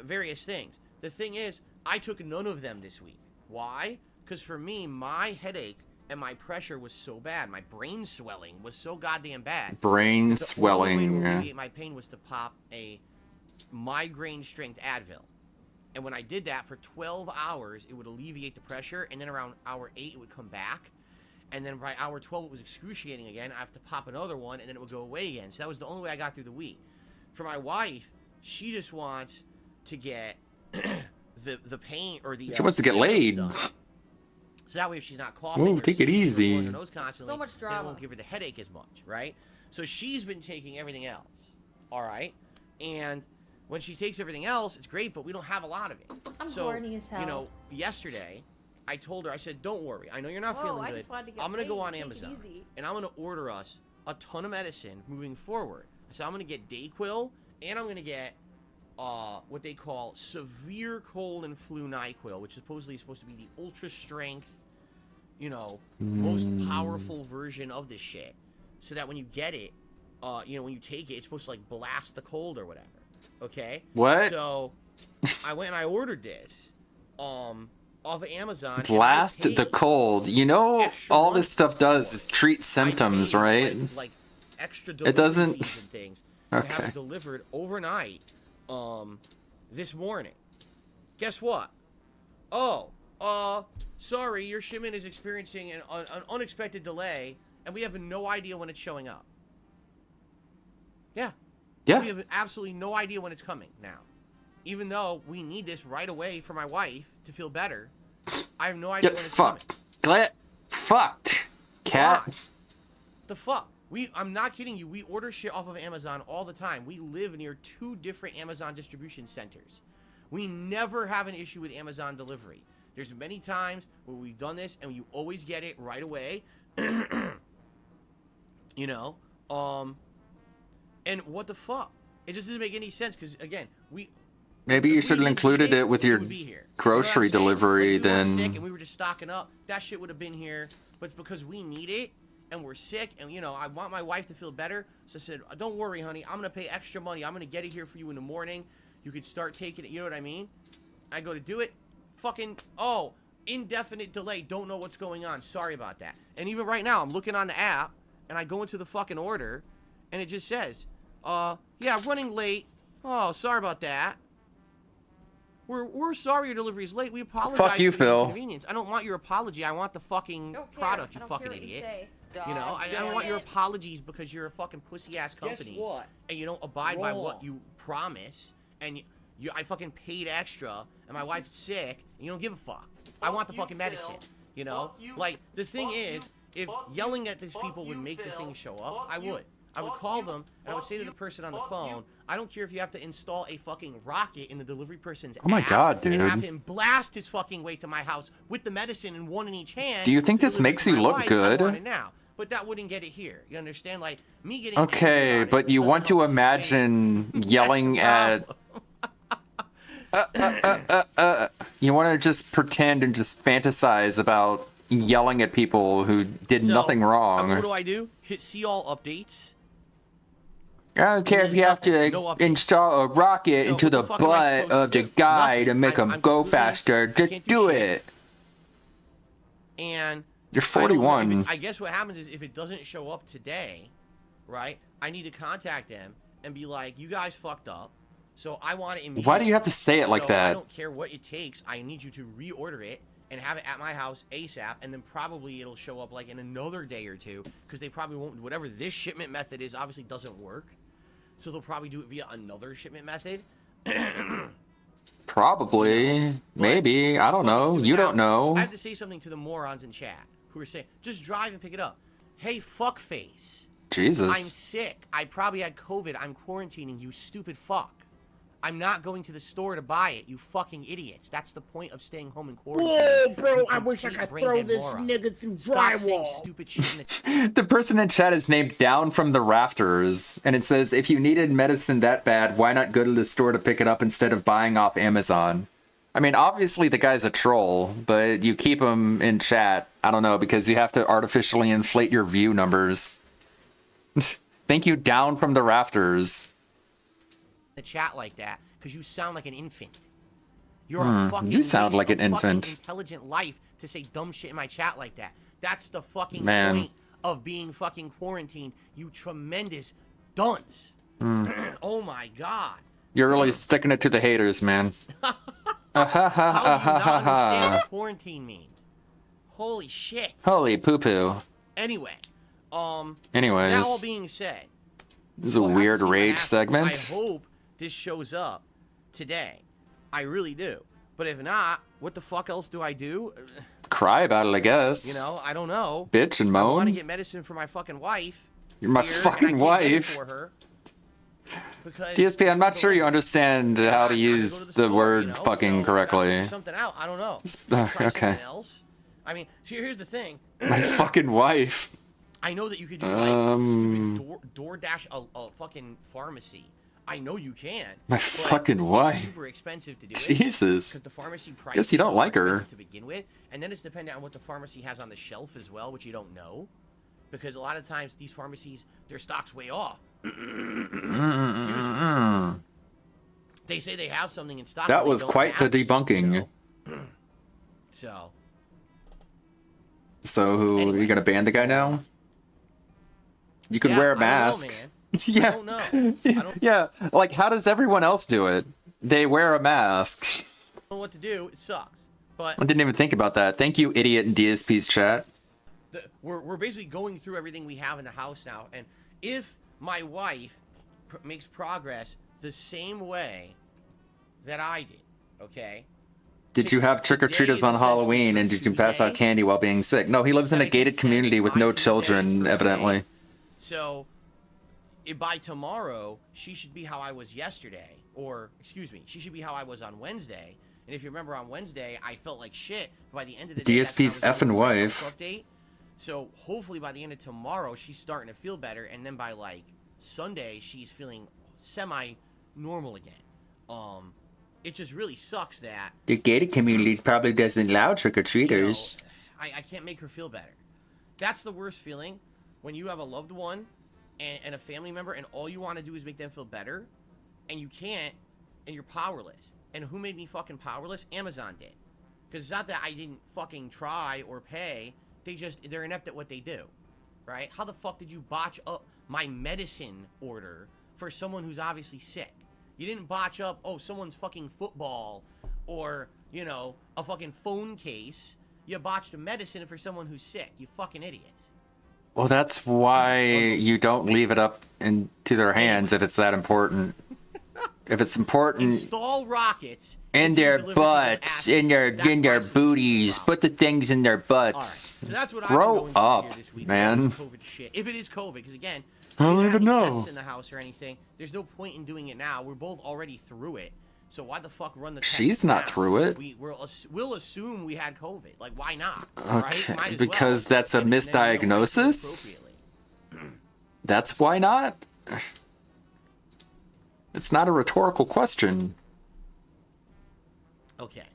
various things. The thing is, I took none of them this week. Why? Because for me, my headache and my pressure was so bad. My brain swelling was so goddamn bad. Brain The only way to swelling. alleviate my pain was to pop a migraine strength Advil. And when I did that for 12 hours, it would alleviate the pressure. And then around hour 8, it would come back. And then by hour 12, it was excruciating again. I have to pop another one, and then it would go away again. So that was the only way I got through the week. For my wife, she just wants to get the pain or the... She wants to get laid. done. So that way, if she's not coughing, Ooh, or take it sneezing or easy. blowing her nose constantly, So much then it drama. won't give her the headache as much, right? So she's been taking everything else, all right? And when she takes everything else, it's great, but we don't have a lot of it. I'm so, horny as hell. Yesterday, I told her, I said, don't worry. I know you're not Whoa, feeling I good. just wanted to get I'm going to go paid. on Take it Amazon, easy. and I'm going to order us a ton of medicine moving forward. I said, I'm going to get Dayquil, and I'm going to get what they call severe cold and flu NyQuil, which supposedly is supposed to be the ultra strength, most powerful version of this shit. So that when you get it, when you take it, it's supposed to like blast the cold or whatever. Okay? What? So I went and I ordered this off of Amazon. and I Blast paid the cold. All this stuff does is treat symptoms, right? like extra It doesn't- delivery fees and things to have Okay. it delivered overnight this morning. Guess what? Sorry, your shipment is experiencing an unexpected delay, and we have no idea when it's showing up. Yeah. Yeah. We have absolutely no idea when it's coming now. Even though we need this right away for my wife to feel better, I have no idea Get when it's coming. fucked. Fucked. Cat. The fuck? I'm not kidding you. We order shit off of Amazon all the time. We live near 2 different Amazon distribution centers. We never have an issue with Amazon delivery. There's many times where we've done this and you always get it right away. You know? And what the fuck? It just doesn't make any sense because, again, Maybe you should have included it with your grocery delivery sick and then. we were just stocking up. That shit would have been here, but it's because we need it and we're sick and, you know, I want my wife to feel better. So I said, don't worry, honey. I'm going to pay extra money. I'm going to get it here for you in the morning. You could start taking it. You know what I mean? I go to do it. Fucking, indefinite delay. Don't know what's going on. Sorry about that. And even right now, I'm looking on the app and I go into the fucking order and it just says, yeah, running late. Oh, sorry about that. We're sorry your delivery is late. We apologize Fuck you, for the Phil. inconvenience. I don't want your apology. I want the fucking product, you fucking idiot. You know, I don't want your apologies because you're a fucking pussy-ass company. Guess what? And you don't abide by what Wrong. you promise. And I fucking paid extra, and my wife's sick, and you don't give a fuck. I want the fucking medicine, you know? Like, the thing is, if yelling at these people would make the thing show up, I would. I would call them, and I would say to the person on the phone, I don't care if you have to install a fucking rocket in the delivery person's Oh my ass God, and have dude. him blast his fucking way to my house with the medicine in one in each hand. Do you think to this deliver makes to you my look wife. good? I want it now. But that wouldn't get it here. You understand? Like, me getting Okay, but you want to imagine yelling at. You want to just pretend and just fantasize about yelling at people who did nothing wrong. What do I do? Hit see all updates. I don't care if you have to install a rocket into the fuck am I butt of the guy to make him go faster. Just do it. And You're I don't know if 41. I guess what happens is if it doesn't show up today, right? I need to contact them and be like, "You guys fucked up, so I want it immediately." Why do you have to say it like So that? I don't care what it takes. I need you to reorder it and have it at my house ASAP, and then probably it'll show up like in another day or two because they probably won't. Whatever this shipment method is, obviously doesn't work, so they'll probably do it via another shipment method. Probably. Maybe. I don't know. You don't know. I have to say something to the morons in chat who are saying, just drive and pick it up. Hey, fuckface. Jesus. I'm sick. I probably had COVID. I'm quarantining, you stupid fuck. I'm not going to the store to buy it, you fucking idiots. That's the point of staying home and quarantining. Whoa, bro, You I wish I complete could throw brain-dead this moron. nigga through Stop saying drywall. stupid shit in the The person in chat is named Down from the Rafters, and it says, if you needed medicine that bad, why not go to the store to pick it up instead of buying off Amazon? I mean, obviously the guy's a troll, but you keep him in chat, I don't know, because you have to artificially inflate your view numbers. Thank you, Down from the Rafters. the chat like that because you sound like an infant. You're a fucking You sound waste like an of fucking infant. intelligent life to say dumb shit in my chat like that. That's the fucking Man. point of being fucking quarantined, you tremendous dunce. Mm. Oh my god. You're really sticking it to the haters, man. How do you not understand what quarantine means? Holy shit. Holy poo-poo. Anyway, Anyways. that all being said, This is a we'll have to weird see what rage happens. segment. I hope this shows up today. I really do. But if not, what the fuck else do I do? Cry about it, I guess. You know, I don't know. Bitch and I want to moan. get medicine for my fucking wife. You're my here, and I fucking can't get it wife. for her because DSP, I'm not sure you understand how to use the word fucking correctly. something out. I don't know. Okay. Try something else. I mean, see, here's the thing. My fucking wife. I know that you could do like stupid DoorDash a fucking pharmacy. I know you can. My but fucking it's wife. super expensive to do Jesus. because the pharmacy price Guess you don't like her. to begin with, and then it's dependent on what the pharmacy has on the shelf as well, which you don't know, because a lot of times these pharmacies their stock's way off. They say they have something in stock. That but they was don't quite the have it, debunking. So So who are you gonna ban the guy now? You can Yeah, wear a I don't know, mask. man. Yeah. I don't know. Yeah. Like, how does everyone else do it? They wear a mask. I don't know what to do. It sucks. But I didn't even think about that. Thank you, idiot in DSP's chat. we're basically going through everything we have in the house now, and if my wife makes progress the same way that I did, okay? Did you have trick-or-treaters on Halloween and did you pass out candy while being sick? No, he lives in a gated community with no children, evidently. So by tomorrow, she should be how I was yesterday. Or, excuse me, she should be how I was on Wednesday. And if you remember on Wednesday, I felt like shit. By the end of the day, DSP's effing wife. Update. So hopefully by the end of tomorrow, she's starting to feel better. And then by like Sunday, she's feeling semi-normal again. It just really sucks that The gated community probably doesn't allow trick-or-treaters. I can't make her feel better. That's the worst feeling, when you have a loved one and a family member and all you want to do is make them feel better, and you can't, and you're powerless. And who made me fucking powerless? Amazon did. Because it's not that I didn't fucking try or pay. They're inept at what they do. Right? How the fuck did you botch up my medicine order for someone who's obviously sick? You didn't botch up, someone's fucking football or, a fucking phone case. You botched a medicine for someone who's sick. You fucking idiots. Well, that's why you don't leave it up into their hands if it's that important. If it's important, Install rockets in their butts, in their booties, put the things in their butts. So that's what Grow I'm going up, here this week. man. COVID shit. If it is COVID, because again, I don't we even have any know. tests in the house or anything. There's no point in doing it now. We're both already through it. So why the fuck run the test She's not now? through it. We'll assume we had COVID. Like, why not? Okay, Right? Might as because well. that's a misdiagnosis? That's why not? It's not a rhetorical question. Okay.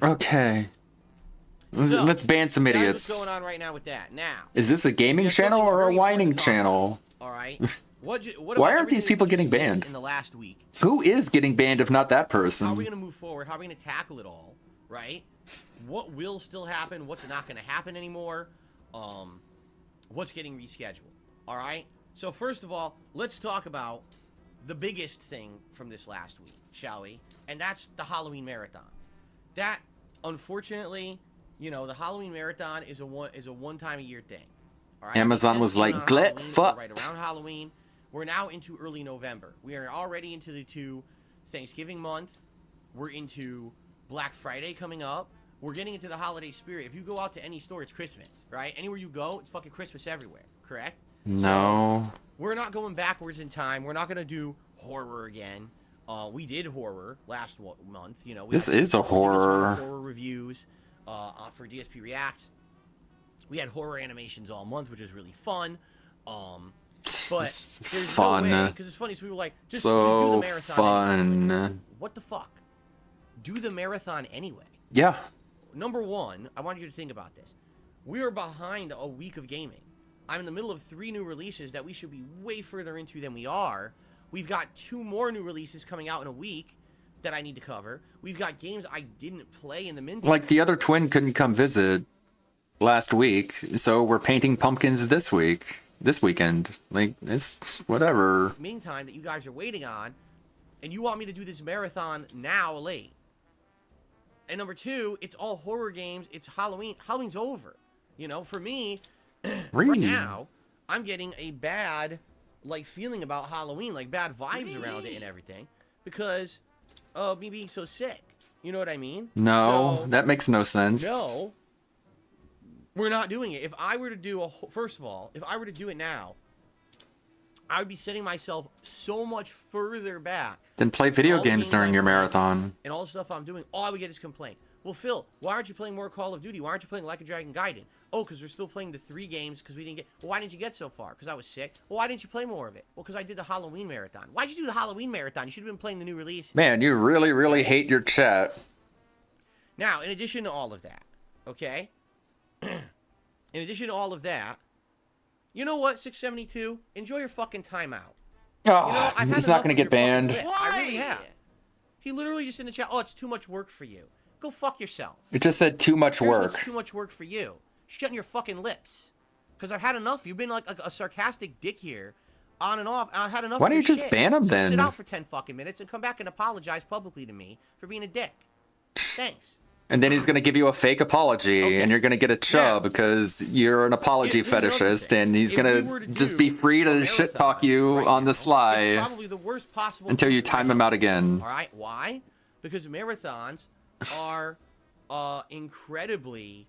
Okay. Let's ban some That's idiots. what's going on right now with that. Now. Is this a gaming channel or a whining channel? All right. What Why about aren't these everything people we getting discussed banned? in the last week? Who is getting banned if not that How are we person? going to move forward? How are we going to tackle it all? Right? What will still happen? What's not going to happen anymore? What's getting rescheduled? All right? So first of all, let's talk about the biggest thing from this last week, shall we? And that's the Halloween marathon. That, unfortunately, the Halloween marathon is a one time a year thing. All right? Amazon It was came like, on "Get Halloween, fucked." right around Halloween. We're now into early November. We are already into the Thanksgiving month. We're into Black Friday coming up. We're getting into the holiday spirit. If you go out to any store, it's Christmas, right? Anywhere you go, it's fucking Christmas everywhere, correct? No. We're not going backwards in time. We're not going to do horror again. We did horror last month. We This had is a horror. horror reviews for DSP React. We had horror animations all month, which is really fun. But there's Fun. no way, because it's funny. So we were like, just do So the marathon. fun. Anyway. What the fuck? Do the marathon anyway. Yeah. Number one, I want you to think about this. We are behind a week of gaming. I'm in the middle of 3 new releases that we should be way further into than we are. We've got 2 more new releases coming out in a week that I need to cover. We've got games I didn't play in the meantime. Like the other twin couldn't come visit last week, so we're painting pumpkins this weekend. Like, it's whatever. Meantime, that you guys are waiting on, and you want me to do this marathon now late. And number 2, it's all horror games. It's Halloween. Halloween's over. For me, right now, I'm getting a bad, feeling about Halloween, bad vibes around it and everything, because of me being so sick. You know what I mean? No, So, that makes no sense. no, we're not doing it. If I were to do first of all, if I were to do it now, I would be setting myself so much further back. Then play video All the games games during I'm your playing marathon. And all the stuff I'm doing, all I would get is complaints. Well, Phil, why aren't you playing more Call of Duty? Why aren't you playing Like a Dragon Gaiden? Oh, because we're still playing the 3 games because we didn't get... Well, why didn't you get so far? Because I was sick. Well, why didn't you play more of it? Well, because I did the Halloween marathon. Why'd you do the Halloween marathon? You should have been playing the new release. Man, you really, really hate your chat. Now, in addition to all of that, okay? In addition to all of that, you know what, 672? Enjoy your fucking timeout. Oh, I've had he's enough not going of to your get banned. fucking wit. I really have. He literally just in the chat, oh, it's too much work for you. Go fuck yourself. It just said too much Here's work. what's too much work for you. Shut your fucking lips. Because I've had enough. You've been like a sarcastic dick here, on and off. I've had enough. Why of don't your you just shit. ban him So then? Sit out for 10 fucking minutes and come back and apologize publicly to me for being a dick. Thanks. And then he's going to give you a fake apology, and you're going to get a chub because you're an apology fetishist, and he's going to just be free to shit talk you on the sly Probably the worst possible until thing you to time do. him out again. All right, why? Because marathons are incredibly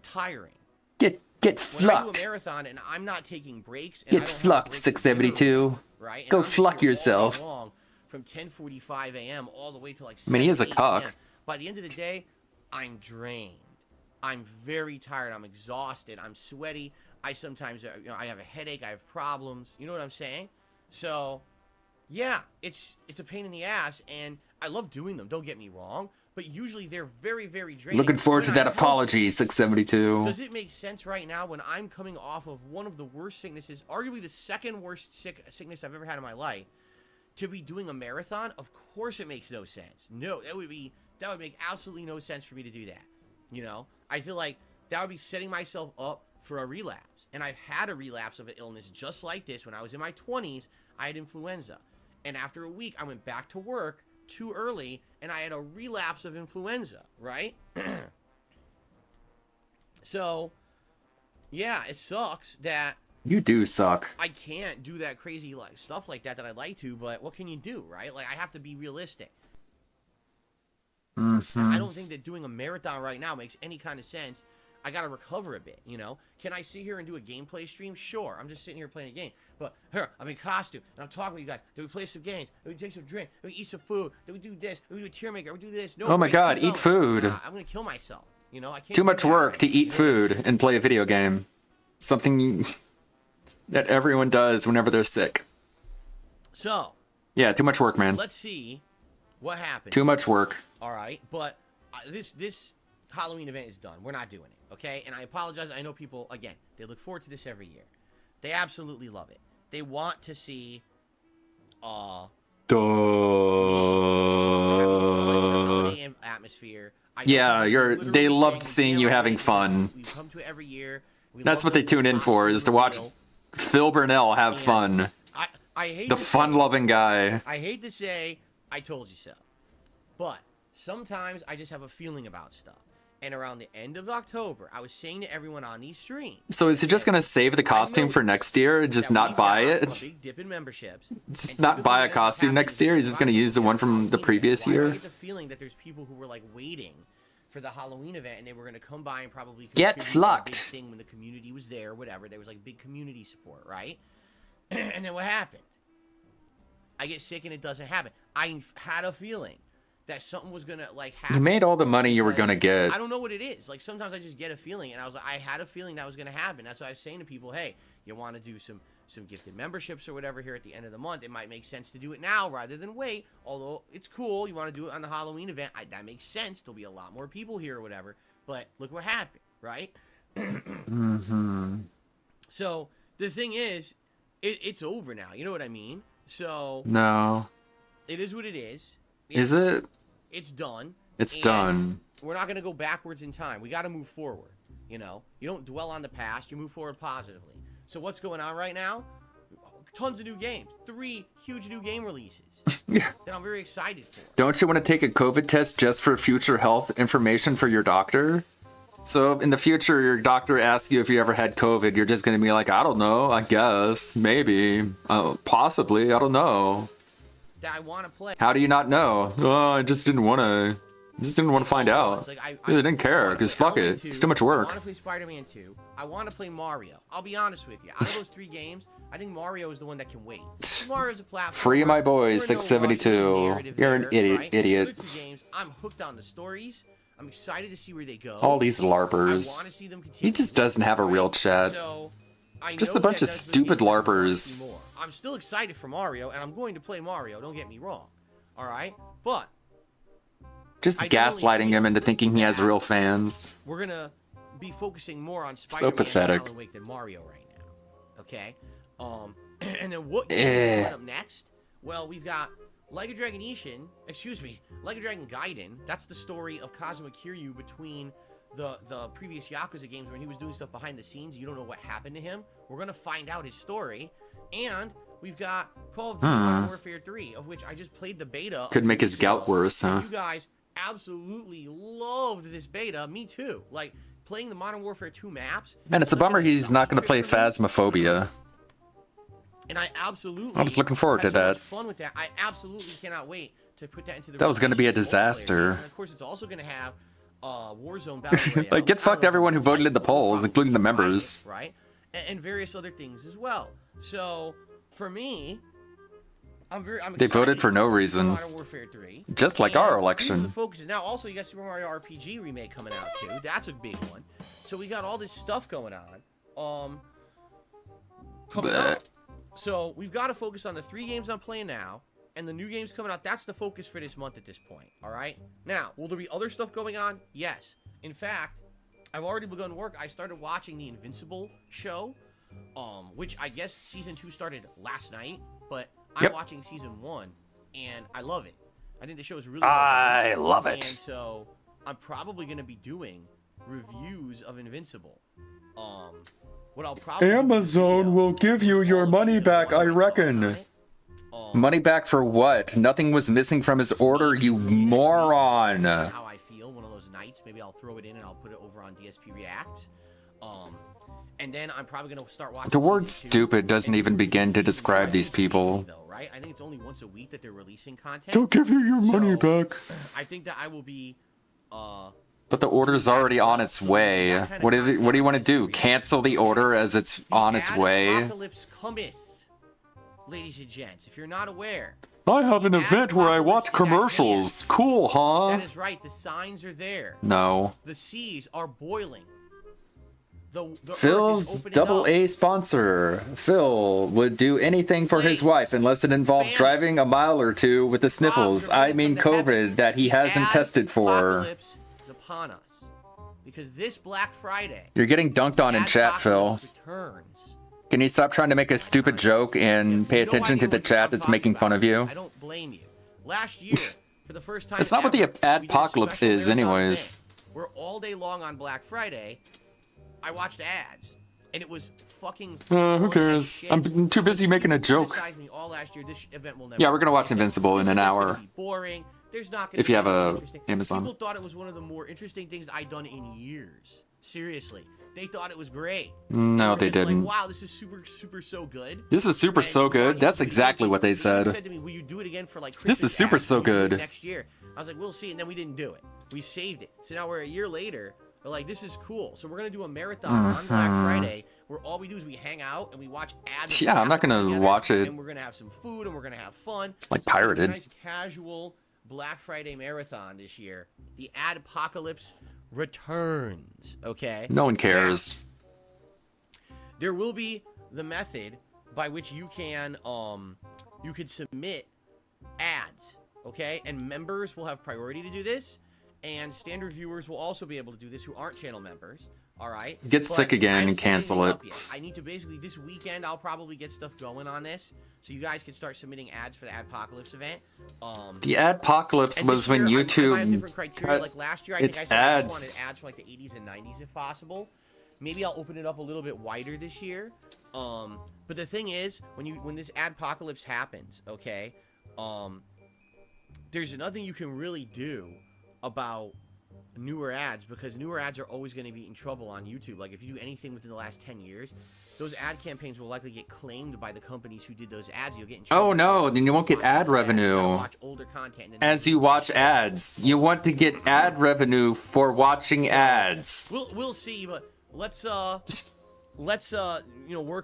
tiring. Get Get when I do a flucked. marathon and I'm not taking breaks, and I Get don't have a flucked, break 672. right? And Go I'm just fluck here all day yourself. long from 10:45 a.m. all the way to like. I mean, he is a 7, 8 cock. p.m. By the end of the day, I'm drained. I'm very tired. I'm exhausted. I'm sweaty. I sometimes, I have a headache. I have problems. You know what I'm saying? So, yeah, it's a pain in the ass, and I love doing them. Don't get me wrong, but usually they're very, very draining. Looking forward to When that I'm apology, healthy, 672. does it make sense right now when I'm coming off of one of the worst sicknesses, arguably the second worst sickness I've ever had in my life, to be doing a marathon? Of course it makes no sense. No, that would make absolutely no sense for me to do that. You know, I feel like that would be setting myself up for a relapse. And I've had a relapse of an illness just like this. When I was in my 20s, I had influenza. And after a week, I went back to work too early, and I had a relapse of influenza, right? So, yeah, it sucks that You do suck. I can't do that crazy like stuff like that I'd like to, but what can you do, right? Like, I have to be realistic. I don't think that doing a marathon right now makes any kind of sense. I gotta recover a bit, you know? Can I sit here and do a gameplay stream? Sure. I'm just sitting here playing a game. But here, I'm in costume, and I'm talking with you guys. Do we play some games? Do we take some drink? Do we eat some food? Do we do this? Do we do a tier maker? Do we do this? No. Oh my breaks, God, keep eat going. food. Nah, I'm gonna kill myself. You know, I can't Too do much that work right to now. eat food and play a video game. Something that everyone does whenever they're sick. So, Yeah, too much work, man. let's see what happens. Too much work. All right, but this Halloween event is done. We're not doing it, okay? And I apologize. I know people, again, they look forward to this every year. They absolutely love it. They want to see Duh. holiday atmosphere. I know Yeah, people they literally loved saying, seeing "We you can't having wait. fun. We come to it every year. We That's love what they the tune in for, is to watch reveal." Phil Burnell have fun. I hate The to say- fun-loving guy. I hate to say I told you so, but sometimes I just have a feeling about stuff. And around the end of October, I was saying to everyone on these streams, So is he just gonna save the costume for next year and just not buy a it? big dip in memberships. Just not buy a costume next year? He's just gonna use the one from the previous I year? get the feeling that there's people who were like waiting for the Halloween event, and they were going to come by and probably Get contribute to the flucked. big thing when the community was there, whatever. There was like big community support, right? And then what happened? I get sick and it doesn't happen. I had a feeling that something was gonna like happen. You made all the money you were gonna get. I don't know what it is. Like sometimes I just get a feeling, and I had a feeling that was gonna happen. That's why I was saying to people, hey, you want to do some gifted memberships or whatever here at the end of the month? It might make sense to do it now rather than wait. Although it's cool, you want to do it on the Halloween event. That makes sense. There'll be a lot more people here or whatever. But look what happened, right? So the thing is, it's over now. You know what I mean? So No. it is what it is. Is it? It's done. It's and done. We're not going to go backwards in time. We got to move forward. You know, you don't dwell on the past. You move forward positively. So what's going on right now? Tons of new games. 3 huge new game releases that I'm very excited for. Don't you want to take a COVID test just for future health information for your doctor? So in the future, your doctor asks you if you ever had COVID, you're just going to be like, I don't know, I guess, maybe, possibly, I don't know. That I want to play. How do you not know? Oh, I just didn't want to. Find out. It's like I didn't care because fuck it. It's too much I work. want to play Spider-Man 2. I want to play Mario. I'll be honest with you. Out of those 3 games, I think Mario is the one that can wait. Mario's a platform. Free my boys, 672. You're an idiot. The 2 games, I'm hooked on the stories. I'm excited to see where they go. All these LARPers. I want to see them continue. He just doesn't have a real chat. So, I Just know a bunch that of does stupid mean I want to LARPers. see more. I'm still excited for Mario, and I'm going to play Mario. Don't get me wrong. All right, but Just I definitely gaslighting feel him into thinking he has real fans. we're gonna be focusing more on Spider-Man pathetic. and Alan Wake than Mario right now. Okay. And then what Eh. up next? Well, we've got Like a Dragon Ishin. Excuse me, Like a Dragon Gaiden. That's the story of Kazuma Kiryu between the previous Yakuza games when he was doing stuff behind the scenes. You don't know what happened to him. We're gonna find out his story, and we've got Call of Duty Modern Warfare 3, of which I just played the beta. Could make his gout worse, huh? You guys absolutely loved this beta. Me too. Like playing the Modern Warfare 2 maps. Man, it's a bummer he's not going to play Phasmophobia. And I absolutely. I'm just looking forward had to so that. much fun with that. I absolutely cannot wait to put that into the. That was gonna be a rotation of multiplayer. disaster. And of course, it's also going to have Warzone Battle Royale. Like, get fucked everyone who voted in the polls, including the members. Right? And various other things as well. So, for me, I'm They voted for no reason. Modern Warfare 3. Just like And our these are election. The focuses. Now, also, you got Super Mario RPG remake coming out, too. That's a big one. So, we got all this stuff going on. Coming out. So, we've got to focus on the 3 games I'm playing now, and the new games coming out. That's the focus for this month at this point, all right? Now, will there be other stuff going on? Yes. In fact, I've already begun work. I started watching the Invincible show, which I guess season 2 started last night, but I'm watching season 1, and I love it. I think the show is really I love it. And so I'm probably going to be doing reviews of Invincible. What I'll probably Amazon will give you your money back, I reckon. Money back for what? Nothing was missing from his order, you moron. How I feel one of those nights. Maybe I'll throw it in and I'll put it over on DSP Reacts. And then I'm probably going to start watching The word season 2. stupid doesn't even begin to describe these people. Though, right? I think it's only once a week that they're releasing content. They'll give you your money back. I think that I will be But the order's already on its way. What do you want to do? Cancel the order as it's on its way? Apocalypse cometh, ladies and gents. If you're not aware, I have an event where I watch commercials. Cool, huh? that is right. The signs are there. No. The seas are boiling. The earth is Phil's opening double up. A sponsor. Phil would do anything for his wife unless it involves driving a mile or two with the sniffles. I mean COVID that he hasn't tested for. Apocalypse is upon us. Because this Black Friday, You're getting dunked on in chat, Phil. returns. Can you stop trying to make a stupid joke and pay attention to the chat that's making fun of you? I don't blame you. Last year, for the first time That's not what the ever, we did a adpocalypse special is, marathon anyways. event where all day long on Black Friday, I watched ads, and it was fucking. Who cares? I'm too busy making a joke. Criticized me all last year. This event will never. Yeah, we're gonna watch Invincible in an hour. Boring. There's not gonna If you be have anything a interesting. Amazon. People thought it was one of the more interesting things I'd done in years. Seriously, they thought it was great. No, they were just didn't. Like, wow, this is super so good. This is super so good. That's exactly what they He said said. to me, "Will you do it again for like This is Christmas super ads? so Will you do it good. next year?" I was like, "We'll see," and then we didn't do it. We saved it. So now we're a year later. We're like, "This is cool." So we're gonna do a marathon on Black Friday where all we do is we hang out and we watch ads. Yeah, I'm not gonna together, watch it. And we're gonna have some food and we're gonna have fun. Like So it's gonna be pirated. a nice casual Black Friday marathon this year. The ad apocalypse returns. Okay. No one cares. There will be the method by which you can submit ads, okay? And members will have priority to do this, and standard viewers will also be able to do this who aren't channel members. All right. Get But sick again I haven't and set cancel anything it. up yet. I need to basically this weekend. I'll probably get stuff going on this, so you guys can start submitting ads for the Adpocalypse event. The adpocalypse And was this when year, I might have YouTube different criteria. cut Like last year, I its think I said I just ads. wanted ads from like the 80s and 90s if possible. Maybe I'll open it up a little bit wider this year. But the thing is, when this adpocalypse happens, okay, there's nothing you can really do about newer ads, because newer ads are always going to be in trouble on YouTube. Like if you do anything within the last 10 years, those ad campaigns will likely get claimed by the companies who did those ads. You'll get in trouble. Oh no, then you won't get ad revenue. Watch older content. And then As you watch ads. You want to get ad revenue for watching ads. We'll see, but let's work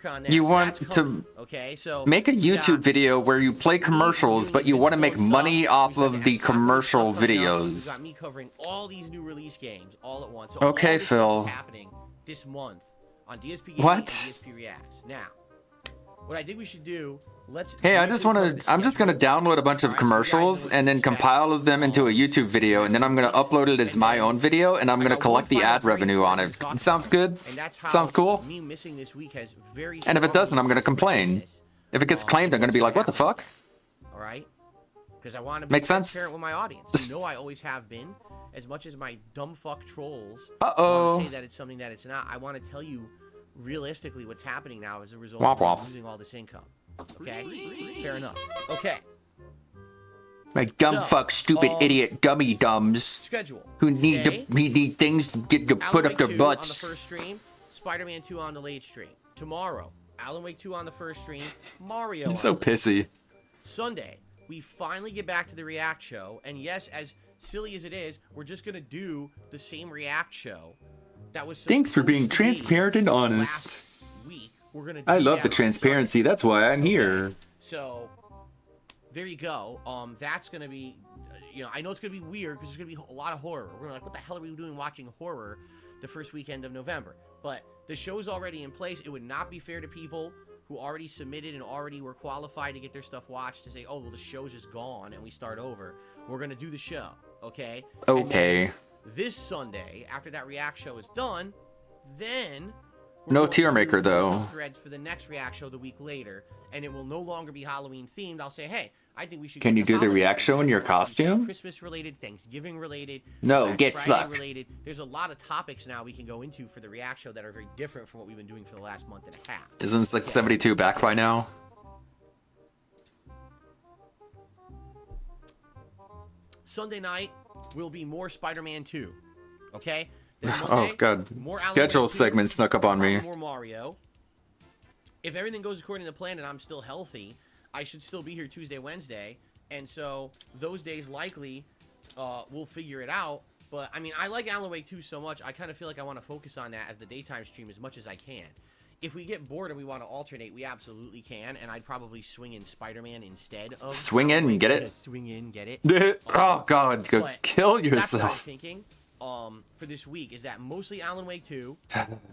on that. You So want that's to coming, okay? So Make a we got YouTube video where you play commercials, but you want to make money off of the commercial stuff coming up. You videos. got me covering all these new release games all at once. So Okay, all this stuff Phil. is happening this month on DSP Gaming What? and DSP Reacts. Now, what I think we should do, let's. Hey, I'm just gonna download a bunch of commercials and then compile them into a YouTube video, and then I'm gonna upload it as my own video, and I'm gonna collect the ad revenue on it. Sounds good? And that's how Sounds cool? Me missing this week has very. And if it doesn't, I'm gonna complain. If it gets claimed, I'm gonna be like, what the fuck? All right, because I want to be Makes sense. transparent with my audience. You know, I always have been. As much as my dumb fuck trolls Uh-oh. want to say that it's something that it's not, I want to tell you realistically what's happening now as a result Womp of womp. losing all this income. Okay, fair enough. Okay, My dumb So, fuck, stupid idiot dummy dumbs schedule. who need things to get to put Alan up their Wake 2 butts. on the first stream, Spider-Man 2 on the late stream. Tomorrow, Alan Wake 2 on the first stream, Mario. I'm so on the late pissy. Sunday, we finally get back to the React show, and yes, as silly as it is, we're just gonna do the same React show that was. Thanks for being supposed to be transparent and honest. last week. We're gonna. I do love that the on transparency. That's why I'm here. So, there you go. That's gonna be, I know it's gonna be weird because there's gonna be a lot of horror. We're like, what the hell are we doing watching horror the first weekend of November? But the show's already in place. It would not be fair to people who already submitted and already were qualified to get their stuff watched to say, oh, well, the show's just gone and we start over. We're gonna do the show, okay? Okay. This Sunday, after that React show is done, then No tier maker though. threads for the next React show the week later, and it will no longer be Halloween themed. I'll say, hey, I think we should. Can get you do the Halloween React show in your costume? Christmas related, Thanksgiving related. No, Black get Friday fucked. related. There's a lot of topics now we can go into for the React show that are very different from what we've been doing for the last month and a half. Isn't Slick 72 back by now? Sunday night will be more Spider-Man 2. Okay? Then Oh Monday, god. more Alan Schedule Wake 2, segment snuck up on me. more Mario. If everything goes according to plan and I'm still healthy, I should still be here Tuesday, Wednesday. And so those days likely we'll figure it out. But I mean, I like Alan Wake 2 so much, I kind of feel like I want to focus on that as the daytime stream as much as I can. If we get bored and we want to alternate, we absolutely can, and I'd probably swing in Spider-Man instead of Swing in, Alan Wake. get it? Swing in, get it. Oh god, go But kill That's what I'm yourself. thinking for this week is that mostly Alan Wake 2,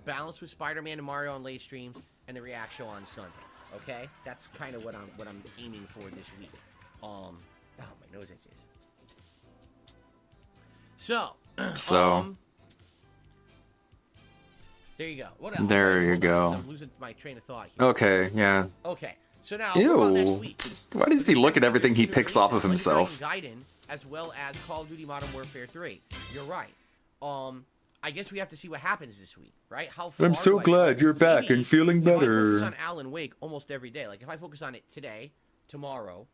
balanced with Spider-Man and Mario on late streams, and the React show on Sunday. Okay, that's kind of what I'm aiming for this week. Oh, my nose itches. So. There you go. What else? There you Hold on, go. 'cause I'm losing my train of thought here. Okay, yeah. Okay, so now what about next Ew. week? Why does he look at everything he picks off of himself? Gaiden, as well as Call of Duty Modern Warfare 3. You're right. I guess we have to see what happens this week, right? How far I'm so do I glad go? you're back Maybe and feeling if I focus better. on Alan Wake almost every day, like if I focus on it today, tomorrow,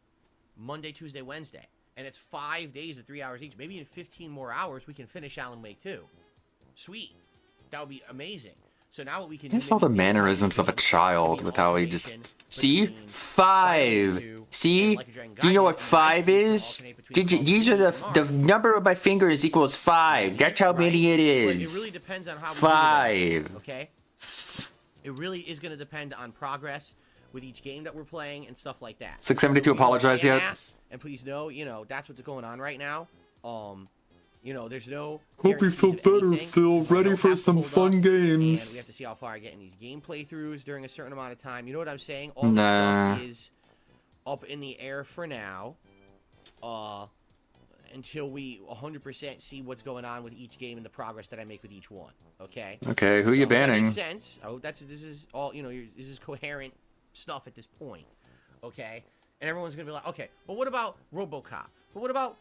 Monday, Tuesday, Wednesday, and it's 5 days of 3 hours each, maybe in 15 more hours we can finish Alan Wake 2. Sweet. That would be amazing. So now what we can do It's all the mannerisms of a child with how he just... See? 5! See? Do you know what 5 is? These are the number of my fingers equals 5. That's how many it But it is. really depends on how we do 5. that, okay? It really is going to depend on progress with each game that we're playing and stuff like that. 672 So, apologize yet? And please know, that's what's going on right now. There's no. Hope you feel better, Phil. Ready for some fun And games. we have to see how far I get in these game playthroughs during a certain amount of time. You know what I'm saying? All this Nah. stuff is up in the air for now. Until we 100% see what's going on with each game and the progress that I make with each one. Okay. Okay, who So you I hope that banning? makes sense. I hope this is all this is coherent stuff at this point. Okay. And everyone's gonna be like, okay, but what about RoboCop? But what about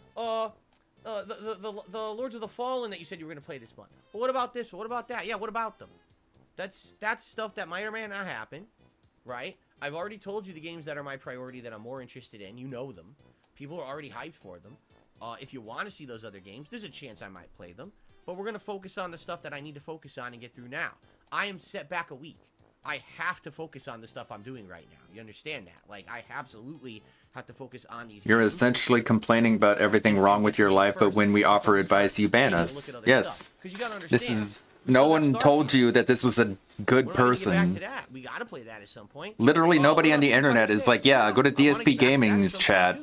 the Lords of the Fallen that you said you were gonna play this month? But what about this? What about that? Yeah, what about them? That's stuff that might or may not happen, right? I've already told you the games that are my priority that I'm more interested in. You know them. People are already hyped for them. If you want to see those other games, there's a chance I might play them. But we're going to focus on the stuff that I need to focus on and get through now. I am set back a week. I have to focus on the stuff I'm doing right now. You understand that? Like, I absolutely have to focus on these You're games. essentially complaining about everything wrong with your life, but when we offer advice, you ban us. Yes. This is... No one told you that this was a good Back to person. that. We got to play that at some point. Literally nobody on the internet is like, yeah, go to DSP Gaming's chat.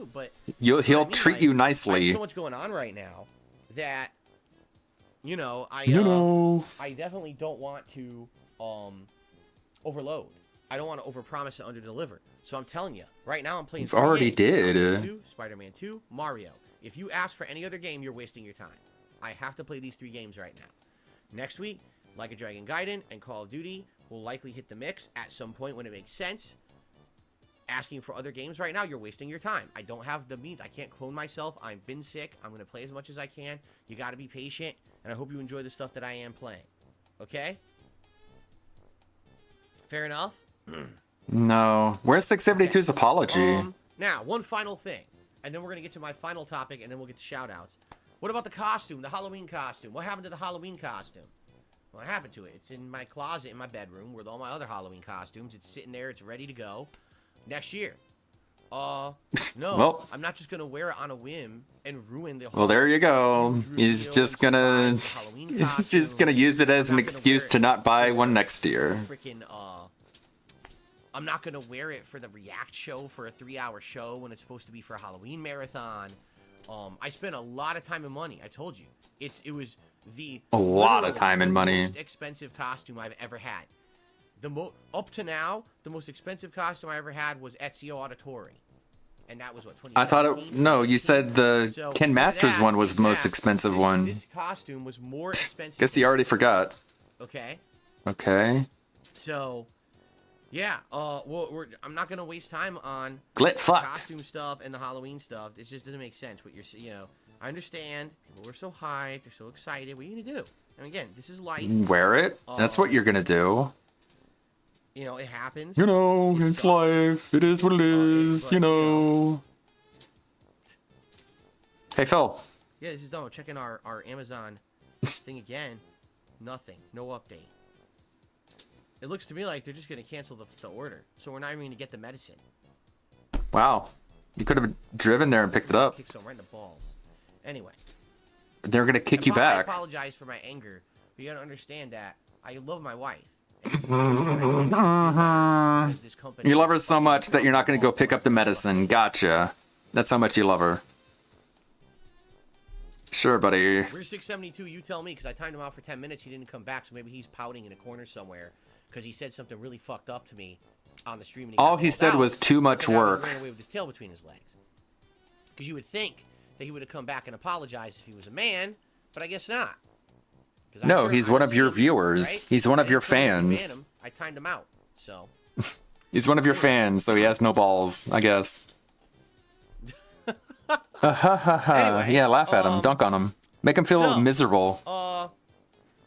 He'll treat you I have nicely. so much going on right now that I definitely don't want to overload. I don't want to overpromise and underdeliver. So I'm telling you, right now I'm playing. You've already did. Spider-Man 2, Mario. If you ask for any other game, you're wasting your time. I have to play these 3 games right now. Next week, Like a Dragon Gaiden and Call of Duty will likely hit the mix at some point when it makes sense. Asking for other games right now, you're wasting your time. I don't have the means. I can't clone myself. I've been sick. I'm going to play as much as I can. You got to be patient, and I hope you enjoy the stuff that I am playing. Okay? Fair enough? No. Where's 672's apology? Now, one final thing, and then we're going to get to my final topic, and then we'll get to shout-outs. What about the costume, the Halloween costume? What happened to the Halloween costume? What happened to it? It's in my closet in my bedroom with all my other Halloween costumes. It's sitting there. It's ready to go next year. No, Well. I'm not just gonna wear it on a whim and ruin the whole. Well, there you go. He's just gonna use it as an excuse to not buy one next year. Freaking I'm not gonna wear it for the React show for a 3-hour show when it's supposed to be for a Halloween marathon. I spent a lot of time and money. I told you, it was a lot of time and money. Most expensive costume I've ever had. Up to now, the most expensive costume I ever had was Ezio Auditore, and that was what 2017? I thought no, you said the Ken Masters one was the most expensive one. This costume was more expensive. Guess you already forgot. Okay. Okay. So, yeah. Well, I'm not gonna waste time on Glit fucked. costume stuff and the Halloween stuff. It just doesn't make sense. What you're, I understand. People were so hyped. They're so excited. What are you gonna do? And again, this is life. Wear it. That's what you're gonna do. It happens. It's life. It is what it is. Hey, Phil. Yeah, this is dumb. I'm checking our Amazon thing again. Nothing. No update. It looks to me like they're just going to cancel the order. So we're not even going to get the medicine. Wow. You could have driven there and picked it up. Kick someone right in the balls. Anyway. They're going to kick you back. I apologize for my anger. But you got to understand that I love my wife. You love her so much that you're not going to go pick up the medicine. Gotcha. That's how much you love her. Sure, buddy. Where's 672? You tell me, because I timed him out for 10 minutes. He didn't come back, so maybe he's pouting in a corner somewhere because he said something really fucked up to me on the stream. And All he said was too much work. He ran away with his tail between his legs. Because you would think that he would have come back and apologized if he was a man, but I guess not. No, he's one of your viewers. Right? He's one of your fans. I timed him out, so. He's one of your fans, so he has no balls, I guess. Anyway, yeah, laugh at him, dunk on him, make him feel miserable.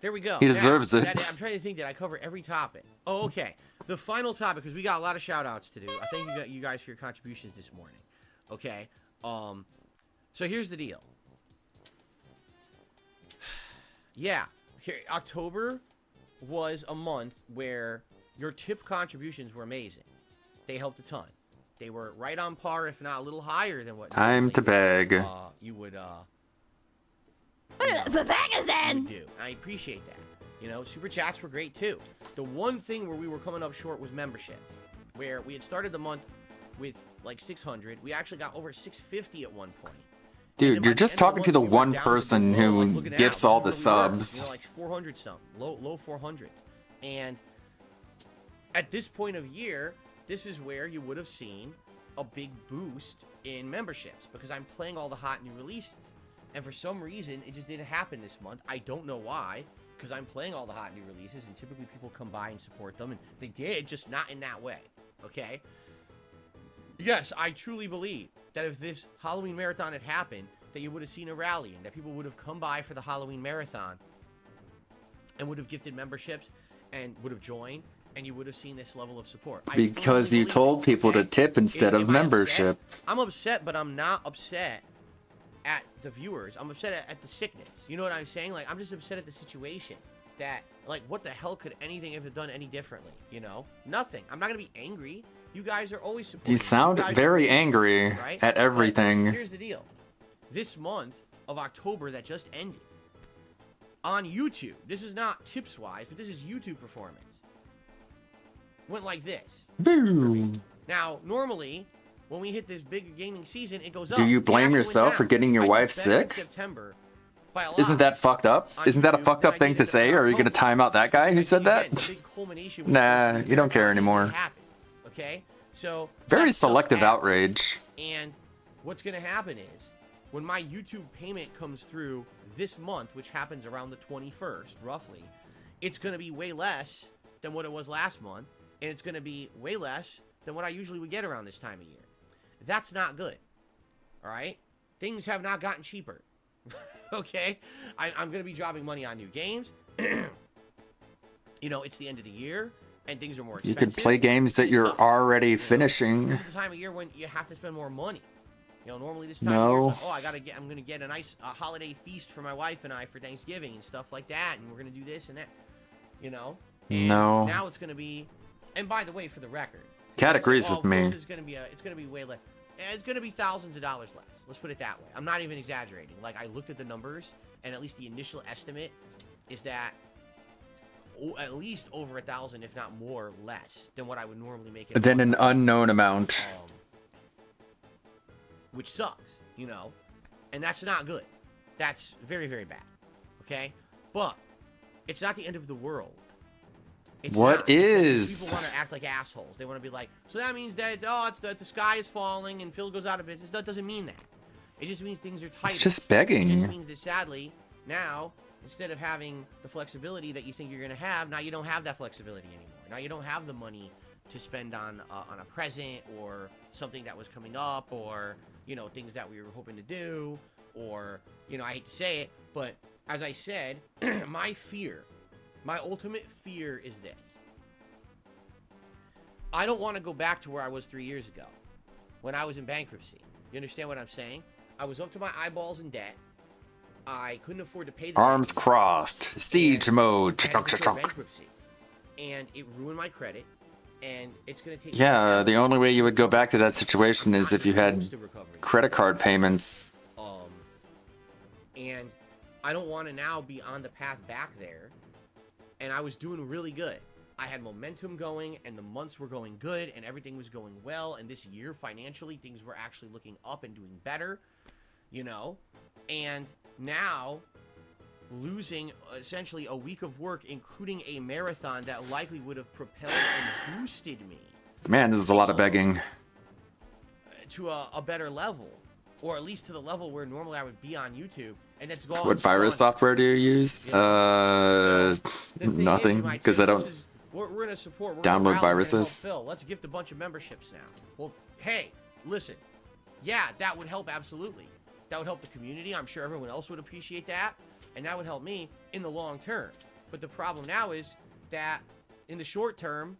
There we go. He deserves it. I'm trying to think that I cover every topic. Oh, okay. The final topic, because we got a lot of shout outs to do. I thank you guys for your contributions this morning. Okay. So here's the deal. Yeah. Here, October was a month where your tip contributions were amazing. They helped a ton. They were right on par, if not a little higher than what Time to beg. you would The bag is then. do. I appreciate that. Super chats were great too. The one thing where we were coming up short was memberships, where we had started the month with like 600. We actually got over 650 at one point. Dude, you're just talking to the one person who gets all the subs. Like 400 something, low 400s. And at this point of year, this is where you would have seen a big boost in memberships because I'm playing all the hot new releases. And for some reason, it just didn't happen this month. I don't know why, because I'm playing all the hot new releases and typically people come by and support them, and they did, just not in that way. Okay? Yes, I truly believe that if this Halloween marathon had happened, that you would have seen a rally and that people would have come by for the Halloween marathon and would have gifted memberships and would have joined, and you would have seen this level of support. Because you told people to tip instead of membership. I'm upset, but I'm not upset at the viewers. I'm upset at the sickness. You know what I'm saying? Like, I'm just upset at the situation. That, like, what the hell could anything have done any differently? Nothing. I'm not going to be angry. You guys are always supporting. You sound very angry at everything. But here's the deal. This month of October that just ended, on YouTube, this is not tips-wise, but this is YouTube performance, went like this. Boom. Now, normally, when we hit this big gaming season, it goes up. Do you blame yourself for getting your wife sick? September by a lot. Isn't that fucked up? Isn't that a fucked up thing to say? Or are you going to time out that guy who said that? Nah, you don't care anymore. Okay? So very selective outrage. And what's going to happen is, when my YouTube payment comes through this month, which happens around the 21st, roughly, it's going to be way less than what it was last month, and it's going to be way less than what I usually would get around this time of year. That's not good. All right? Things have not gotten cheaper. Okay? I'm going to be dropping money on new games. It's the end of the year, and things are more expensive. You could play games that you're already finishing. This is the time of year when you have to spend more money. Normally this time of year, it's like, I'm gonna get a nice holiday feast for my wife and I for Thanksgiving and stuff like that, and we're gonna do this and that, And no. now it's gonna be, and by the way, for the record, Cat It's like, agrees with me. This is gonna be it's gonna be way less. It's gonna be thousands of dollars less. Let's put it that way. I'm not even exaggerating. Like, I looked at the numbers, and at least the initial estimate is that at least over 1,000, if not more, less than what I would normally make. Then an unknown amount. Which sucks, you know, and that's not good. That's very, very bad. Okay, but it's not the end of the world. It's What not. is? People want to act like assholes. They want to be like, so that means that it's the sky is falling and Phil goes out of business. That doesn't mean that. It just means things are tighter. It's just begging. It just means that sadly now, instead of having the flexibility that you think you're gonna have, now you don't have that flexibility anymore. Now you don't have the money to spend on a present or something that was coming up, or you know, things that we were hoping to do, or you know, I hate to say it, but as I said, my ultimate fear is this. I don't want to go back to where I was 3 years ago when I was in bankruptcy. You understand what I'm saying? I was up to my eyeballs in debt. I couldn't afford to pay the Arms crossed. Siege mode. I had to declare bankruptcy. And it ruined my credit. And it's going to take... Yeah, the only way you would go back to that situation is if you had credit card payments. And I don't want to now be on the path back there. And I was doing really good. I had momentum going, and the months were going good, and everything was going well. And this year, financially, things were actually looking up and doing better, you know? And now, losing essentially a week of work, including a marathon that likely would have propelled and boosted me Man, this is a lot of begging. to a better level, or at least to the level where normally I would be on YouTube, and it's gone. What virus software do you use? Nothing, because I don't We're gonna support. We're download gonna rally, viruses. We're gonna help Phil. Let's gift a bunch of memberships now. Well, hey, listen. Yeah, that would help absolutely. That would help the community. I'm sure everyone else would appreciate that, and that would help me in the long term. But the problem now is that in the short term,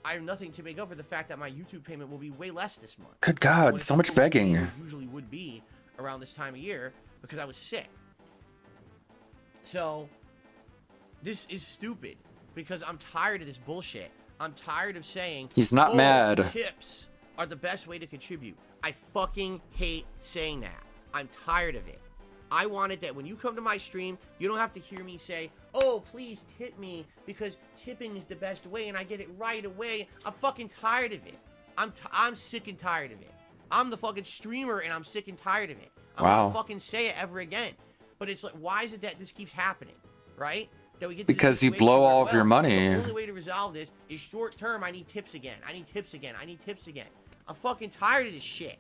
I have nothing to make up for the fact that my YouTube payment will be way less this month. Good God, so much begging. Usually would be around this time of year because I was sick. So this is stupid because I'm tired of this bullshit. I'm tired of saying He's not mad. Tips are the best way to contribute. I fucking hate saying that. I'm tired of it. I wanted that when you come to my stream, you don't have to hear me say, oh, please tip me because tipping is the best way and I get it right away. I'm fucking tired of it. I'm sick and tired of it. I'm the fucking streamer and I'm sick and tired of it. I'm Wow. not fucking say it ever again. But it's like, why is it that this keeps happening, right? That we get to this Because you situation blow where, all of your money. The only way to resolve this is short term. I need tips again. I need tips again. I need tips again. I'm fucking tired of this shit.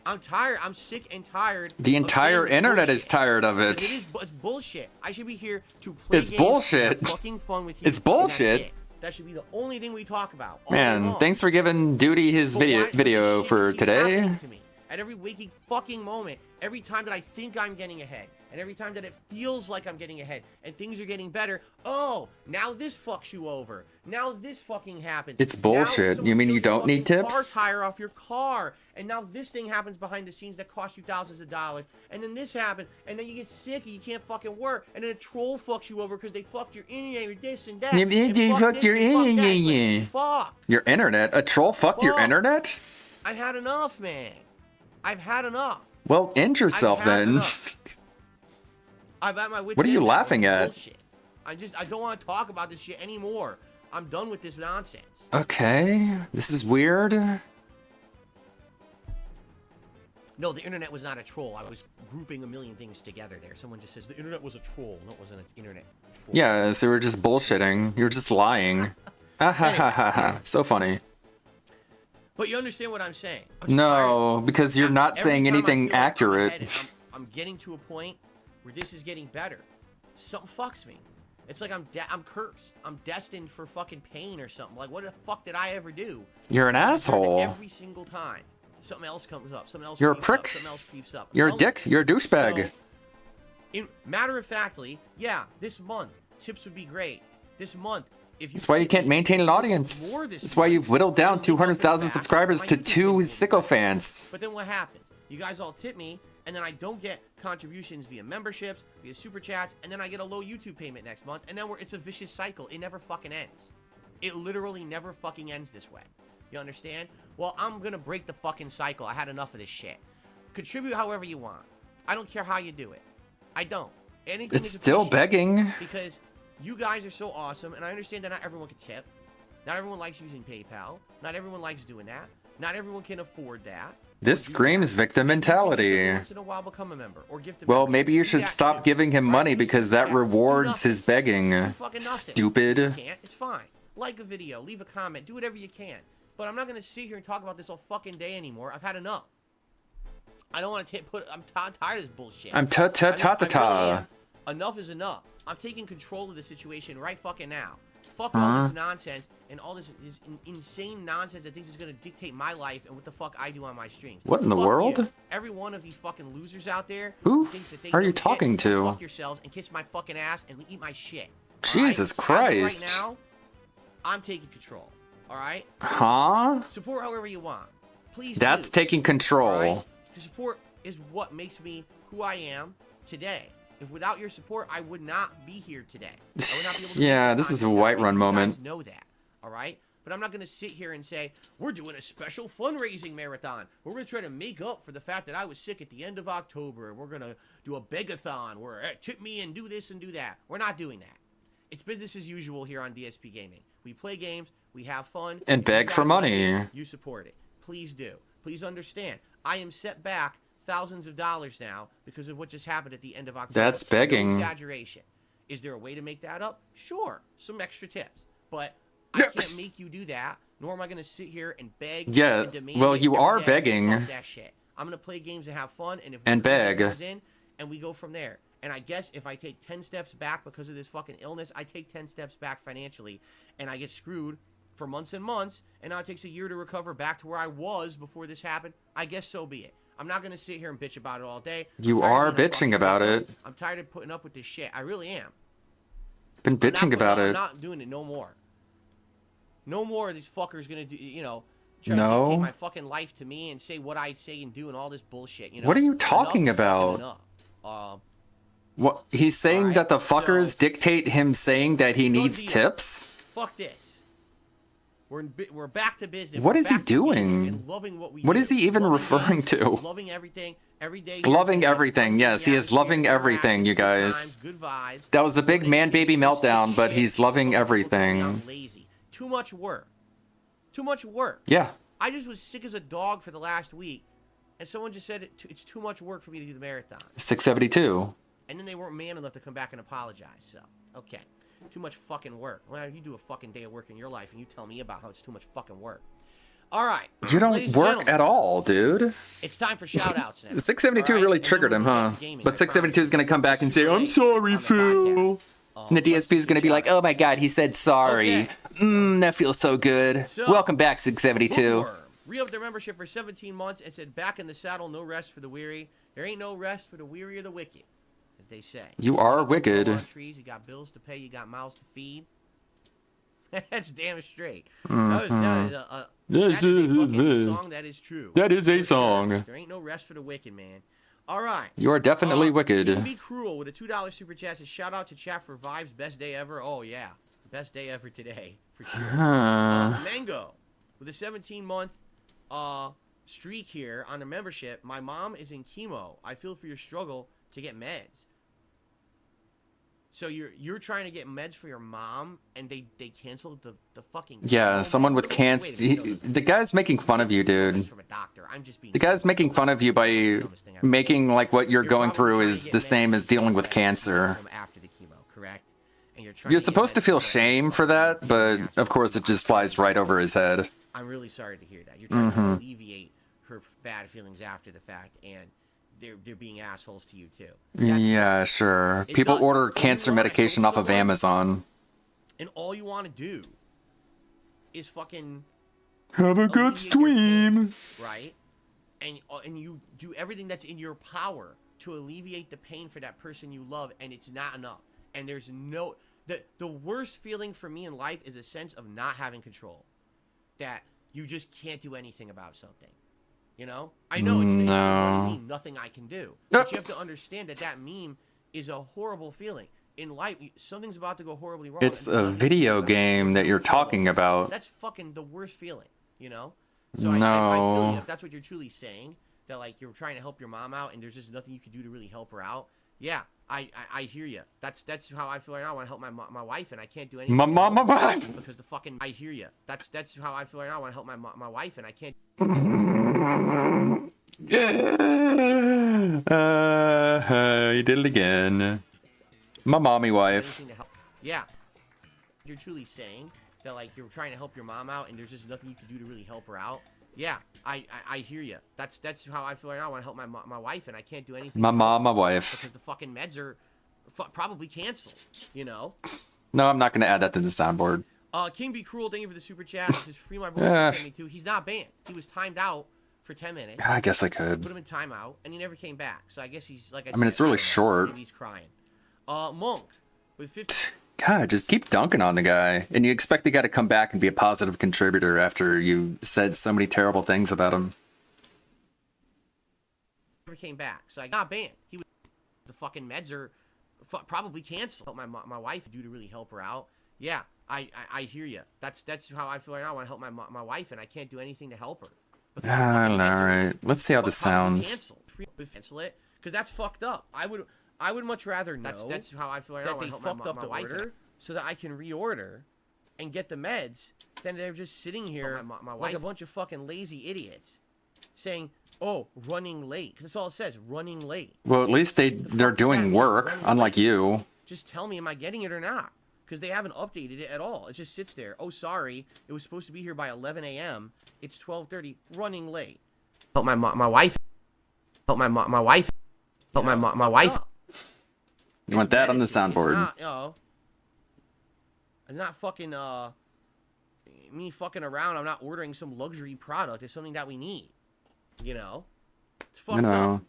I'm tired. I'm sick and tired. The of entire saying internet bullshit. is tired of Because it. it's bullshit. I should be here to play It's games and bullshit. have fucking fun with you. It's and that's bullshit. it. That should be the only thing we talk about. all day Man, long. thanks for giving Duty his But why- video but this video shit for just keeps happening today. to me. At every waking fucking moment, every time that I think I'm getting ahead, and every time that it feels like I'm getting ahead, and things are getting better, oh, now this fucks you over. Now this fucking happens. It's Now bullshit. someone You mean you steals your don't need fucking tips? Car tire off your car, and now this thing happens behind the scenes that costs you thousands of dollars, and then this happens, and then you get sick and you can't fucking work, and then a troll fucks you over because they fucked your internet or this and that. Yeah, and they fuck fucked this your and fuck that. It's like, internet. fuck. Your internet? A troll fucked your Fuck. internet? I've had enough, man. I've had enough. Well, end yourself I've had then. enough. I've at my wits' What are you end. laughing This at? bullshit. I don't want to talk about this shit anymore. I'm done with this nonsense. Okay, this is weird. No, the internet was not a troll. I was grouping a million things together there. Someone just says the internet was a troll. No, it wasn't an internet troll. Yeah, so we're just bullshitting. You're just lying. Ha ha ha ha ha. So funny. But you understand what I'm saying? I'm just No, because you're not Every saying time I anything feel like I'm accurate. ahead, I'm getting to a point where this is getting better. Something fucks me. It's like I'm cursed. I'm destined for fucking pain or something. Like, what the fuck did I ever do? You're an asshole. Every single time, something else comes up. Something else. You're a creeps prick. Up, something else creeps up. You're a Well, dick. You're a douchebag. so, matter of factly, yeah, this month tips would be great. This month, if you. That's why you can't maintain an audience. That's why you've whittled down 200,000 subscribers to 2 sycophants. But then what happens? You guys all tip me, and then I don't get contributions via memberships, via super chats, and then I get a low YouTube payment next month, and then it's a vicious cycle. It never fucking ends. It literally never fucking ends this way. You understand? Well, I'm gonna break the fucking cycle. I had enough of this shit. Contribute however you want. I don't care how you do it. I don't. Anything It's is still appreciated begging. because you guys are so awesome, and I understand that not everyone can tip. Not everyone likes using PayPal. Not everyone likes doing that. Not everyone can afford that. This screams victim mentality. Once in a while, become a member or gift a Well, membership. maybe you Do should that stop too. giving him money because that rewards his begging. Fucking nothing. Stupid. You can't. It's fine. Like a video, leave a comment, do whatever you can. But I'm not gonna sit here and talk about this all fucking day anymore. I've had enough. I don't want to I'm tired of this bullshit. I'm ta-ta-ta-ta-ta. Enough is enough. I'm taking control of the situation right fucking now. Fuck all this nonsense and all this insane nonsense that thinks is gonna dictate my life and what the fuck I do on my streams. What in the Fuck world? you. Every one of these fucking losers out there Who thinks that they are you know shit, talking to? Fuck yourselves and kiss my fucking ass and eat my shit. Jesus Christ. As of right now, I'm taking control. All right? Huh? Support however you want. Please That's do. taking control. All right? The support is what makes me who I am today. If without your support, I would not be here today. I would not be able to Yeah, make this is a content. White Run You moment. guys know that. All right? But I'm not going to sit here and say, we're doing a special fundraising marathon. We're going to try to make up for the fact that I was sick at the end of October. We're going to do a begathon where, hey, tip me and do this and do that. We're not doing that. It's business as usual here on DSP Gaming. We play games, we have fun. And If you beg for guys like money. it, you support it. Please do. Please understand. I am set back thousands of dollars now because of what just happened at the end of October. That's begging. No exaggeration. Is there a way to make that up? Sure. Some extra tips. But I can't make you do that, nor am I going to sit here and beg Yeah, and demand well, it you every are day. begging. Fuck that shit. I'm going to play games and have fun, and if And beg. comes in, and we go from there. And I guess if I take 10 steps back because of this fucking illness, I take 10 steps back financially, and I get screwed for months and months, and now it takes a year to recover back to where I was before this happened. I guess so be it. I'm not going to sit here and bitch about it all day. You I'm tired are of being a bitching fucking about victim. it. I'm tired of putting up with this shit. I really am. Been bitching about I'm it. not doing it no more. No more of these fuckers gonna do, try to No. dictate my fucking life to me and say what I say and do and all this bullshit. What are you talking Enough is fucking about? enough. What he's saying that the fuckers dictate him saying that he needs tips? Fuck this. We're back to business. What We're is he back to gaming doing? and loving what we What do. is he even Loving referring games, to? Loving everything every day. Loving everything. Yes, he is loving everything, you guys. Good vibes. That was a big man baby meltdown, but he's loving everything. Lazy. Too much work. Too much work. Yeah. I just was sick as a dog for the last week, and someone just said it's too much work for me to do the marathon. 672. And then they weren't man enough to come back and apologize. So, okay. Too much fucking work. Well, you do a fucking day of work in your life, and you tell me about how it's too much fucking work. All right. You don't ladies and work gentlemen, at all, dude. It's time for shout-outs now. 672 All right? really And then triggered we'll him, get huh? to gaming, But I 672 is going to come back and say, I'm sorry, Phil. And the DSP is going to be like, oh my god, he said sorry. That feels so good. So- Welcome back, 672. Re-upped their membership for 17 months and said, back in the saddle, no rest for the weary. There ain't no rest for the weary or the wicked, as they say. You are got to wicked. grow on trees, you got bills to pay, you got mouths to feed. That's damn straight. That is a fucking song that is true. That is a For song. Sure. There ain't no rest for the wicked, man. All right. You are definitely wicked. King Be Cruel with a $2 super chat says, shout out to chat for vibes, best day ever. Oh yeah, best day ever today for sure. Mango with a 17-month streak here on the membership. My mom is in chemo. I feel for your struggle to get meds. So you're trying to get meds for your mom, and they canceled the fucking Yeah, someone with cancer. The guy's making fun of you, dude. from a doctor. I'm just being The guy's making fun of you by making like what you're going through is the same as dealing with cancer. after the chemo, correct? And you're trying You're to get supposed to meds feel for that. shame for that, but of course it just flies right over his head. I'm really sorry to hear that. You're trying to Mhm. alleviate her bad feelings after the fact, and they're being assholes to you too. Yeah, sure. It People does. order All you cancer want, medication don't off of so want. Amazon. And all you want to do is fucking Have a good alleviate your pain, stream. right? And you do everything that's in your power to alleviate the pain for that person you love, and it's not enough. And there's no the worst feeling for me in life is a sense of not having control, that you just can't do anything about something. You know, I know it's the No. meme, nothing I can do, but you have to understand that meme is a horrible feeling. In life, something's about to go horribly wrong. It's and a nothing video you can do. game that you're talking about. That's fucking the worst feeling. You know? So I feel No. you. If that's what you're truly saying, that like you're trying to help your mom out and there's just nothing you can do to really help her out. Yeah, I hear you. That's how I feel right now. I want to help my wife and I can't do anything. My wife. Because the fucking I hear you. That's how I feel right now. I want to help my wife and I can't. You did it again. My mommy wife. Anything to help. Yeah, you're truly saying that like you're trying to help your mom out and there's just nothing you can do to really help her out. Yeah, I hear you. That's how I feel right now. I want to help my wife and I can't do anything. My mom, my wife. Because the fucking meds are probably canceled. You know. No, I'm not gonna add that to the soundboard. King Be Cruel, thank you for the super chat. This is Free My Boy 72. He's not banned. He was timed out for 10 minutes. I guess I could. Put him in timeout, and he never came back. So I guess he's like I mean, it's really short. Maybe he's crying. Monk with 50. God, just keep dunking on the guy, and you expect the guy to come back and be a positive contributor after you said so many terrible things about him. Never came back. So I got banned. He was the fucking meds are probably canceled. Help my wife do to really help her out. Yeah, I hear you. That's how I feel right now. I want to help my wife, and I can't do anything to help her. I don't know. All right, let's see how this sounds. Cancel it, because that's fucked up. I would much rather know that's how I feel right now. That they fucked up the order, so that I can reorder and get the meds. Then they're just sitting here like a bunch of fucking lazy idiots, saying, "Oh, running late," because that's all it says, running late. Well, at least they're doing work, unlike you. Just tell me, am I getting it or not? Because they haven't updated it at all. It just sits there. Oh, sorry, it was supposed to be here by 11 a.m. It's 12:30. Running late. Help my wife. Help my wife. Help my wife. You want that on the soundboard? It's not, it's not fucking me fucking around. I'm not ordering some luxury product. It's something that we need. You know? It's fucked up.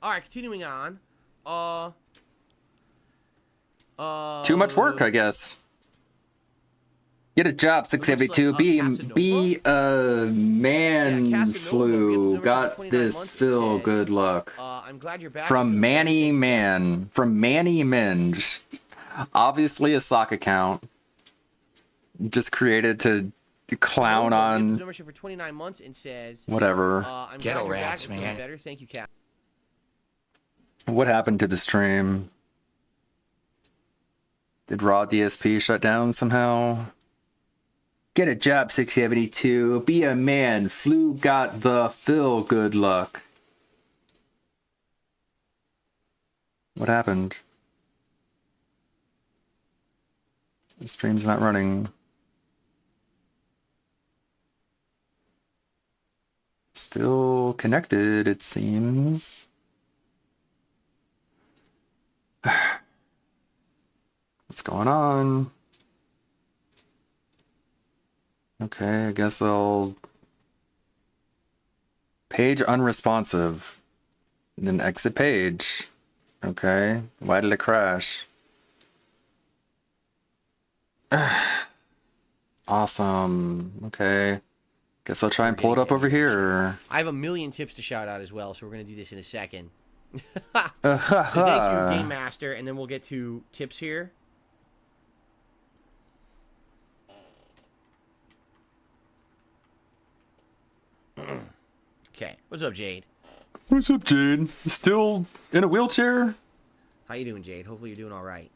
Alright, continuing on. Too much work, I guess. Get a job, 672. Be a man flu. Got this, Phil. Good luck. I'm glad you're back. From Manny Man. From Manny Minge. Obviously a sock account. Just created to clown on. Membership for 29 months and says. Whatever. I'm glad you're back. Man. Better. Thank you, Cap. What happened to the stream? Did Raw DSP shut down somehow? Get a job, 672. Be a man. Flu got the Phil. Good luck. What happened? The stream's not running. Still connected, it seems. What's going on? Okay, I guess I'll... Page unresponsive. And then exit page. Okay, why did it crash? Awesome. Okay. Guess I'll try and pull it up over here. I have a million tips to shout out as well, so we're going to do this in a second. So thank you, Game Master, and then we'll get to tips here. Okay, what's up, Jade? What's up, Jade? Still in a wheelchair? How you doing, Jade? Hopefully you're doing all right.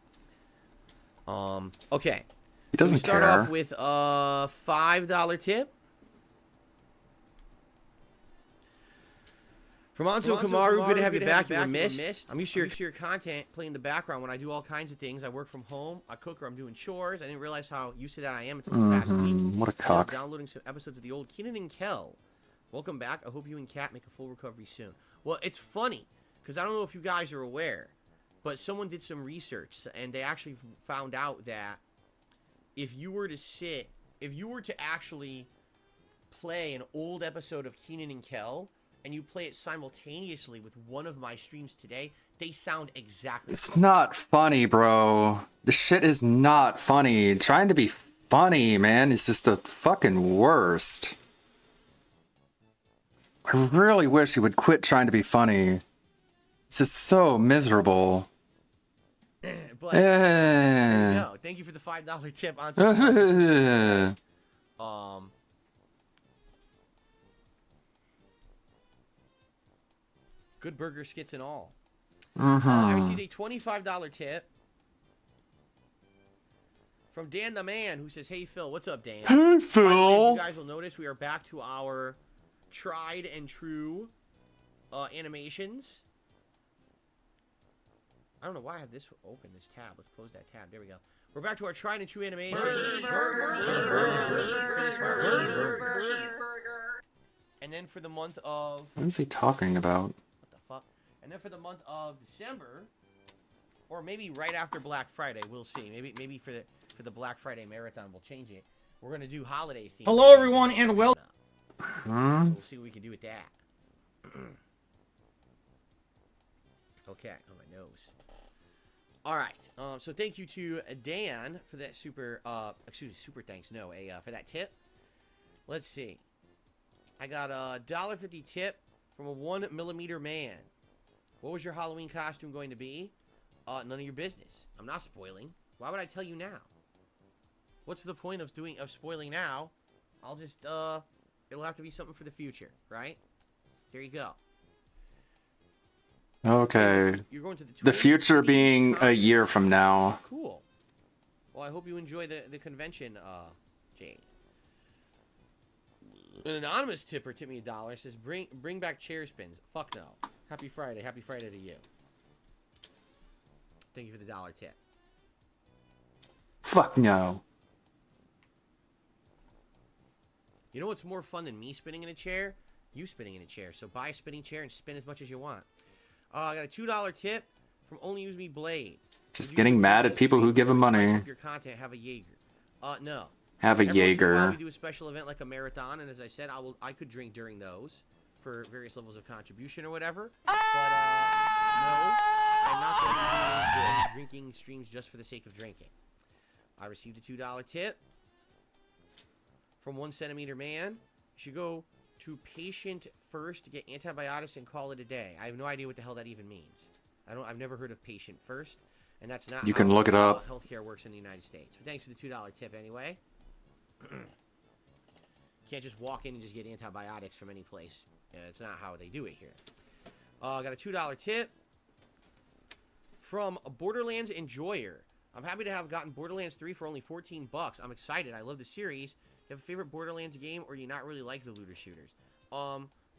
Okay. He doesn't so we start care. off with a $5 tip. From Anso Kamaru, good to have you back. You were missed. I'm used to your content playing in the background when I do all kinds of things. I work from home, I cook, or I'm doing chores. I didn't realize how used to that I am until this past week. What a cock. I'm downloading some episodes of the old Keenan and Kel. Welcome back. I hope you and Kat make a full recovery soon. Well, it's funny, because I don't know if you guys are aware, but someone did some research, and they actually found out that if you were to actually play an old episode of Keenan and Kel, and you play it simultaneously with one of my streams today, they sound exactly. It's not funny, bro. This shit is not funny. Trying to be funny, man, is just the fucking worst. I really wish he would quit trying to be funny. It's just so miserable. But there you go. Thank you for the $5 tip on. Good burger skits and all. Mm-hmm. I received a $25 tip from Dan the Man, who says, "Hey Phil, what's up, Dan?" Hey, Phil. By the way, as you guys will notice, we are back to our tried and true animations. I don't know why I have this open, this tab. Let's close that tab. There we go. We're back to our tried and true animations. And then for the month of... What is he talking about? What the fuck? And then for the month of December, or maybe right after Black Friday, we'll see. Maybe for the Black Friday marathon, we'll change it. We're gonna do holiday themes. Hello, everyone, and So we'll see what we can do with that. Okay, on my nose. All right. So thank you to Dan for that super thanks. No, for that tip. Let's see. I got a $1.50 tip from a 1mm man. What was your Halloween costume going to be? None of your business. I'm not spoiling. Why would I tell you now? What's the point of spoiling now? I'll just it'll have to be something for the future, right? There you go. Okay. You're going to the The future being a year from now. Cool. Well, I hope you enjoy the convention, Jade. An anonymous tipper tipped me $1. Says bring back chair spins. Fuck no. Happy Friday. Happy Friday to you. Thank you for the $1 tip. Fuck no. You know what's more fun than me spinning in a chair? You spinning in a chair. So buy a spinning chair and spin as much as you want. I got a $2 tip from Only Use Me Blade. Just getting mad at people who give him money. Your content, have a Jaeger. No. Have a Every once in a while, Jaeger. we do a special event like a marathon, and as I said, I could drink during those for various levels of contribution or whatever. But no, I'm not going to be doing drinking streams just for the sake of drinking. I received a $2 tip from 1cm man. You should go to patient first to get antibiotics and call it a day. I have no idea what the hell that even means. I've never heard of patient first, and that's not You how can look it up. Healthcare works in the United States. But thanks for the $2 tip anyway. Can't just walk in and just get antibiotics from any place. It's not how they do it here. Got a $2 tip from a Borderlands Enjoyer. I'm happy to have gotten Borderlands 3 for only $14. I'm excited. I love the series. You have a favorite Borderlands game, or do you not really like the looter shooters?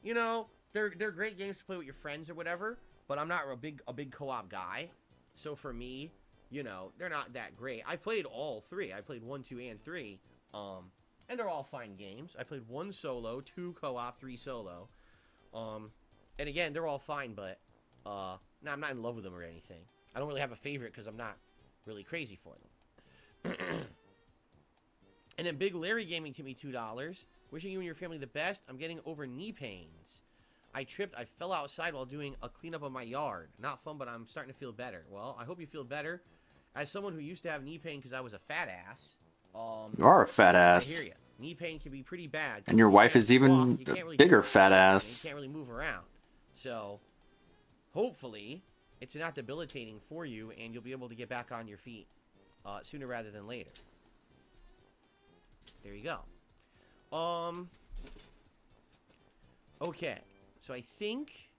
You know, they're great games to play with your friends or whatever, but I'm not a big co-op guy. So for me, you know, they're not that great. I played all 3. I played 1, 2, and 3. And they're all fine games. I played 1 solo, 2 co-op, 3 solo. And again, they're all fine, but no, I'm not in love with them or anything. I don't really have a favorite because I'm not really crazy for them. And then Big Larry Gaming to me $2. Wishing you and your family the best. I'm getting over knee pains. I tripped. I fell outside while doing a cleanup of my yard. Not fun, but I'm starting to feel better. Well, I hope you feel better. As someone who used to have knee pain because I was a fat ass. You are a fat ass. I hear you. Knee pain can be pretty bad. And your wife is even bigger fat ass. You can't really move around. So, hopefully, it's not debilitating for you, and you'll be able to get back on your feet sooner rather than later. There you go. Okay. So I think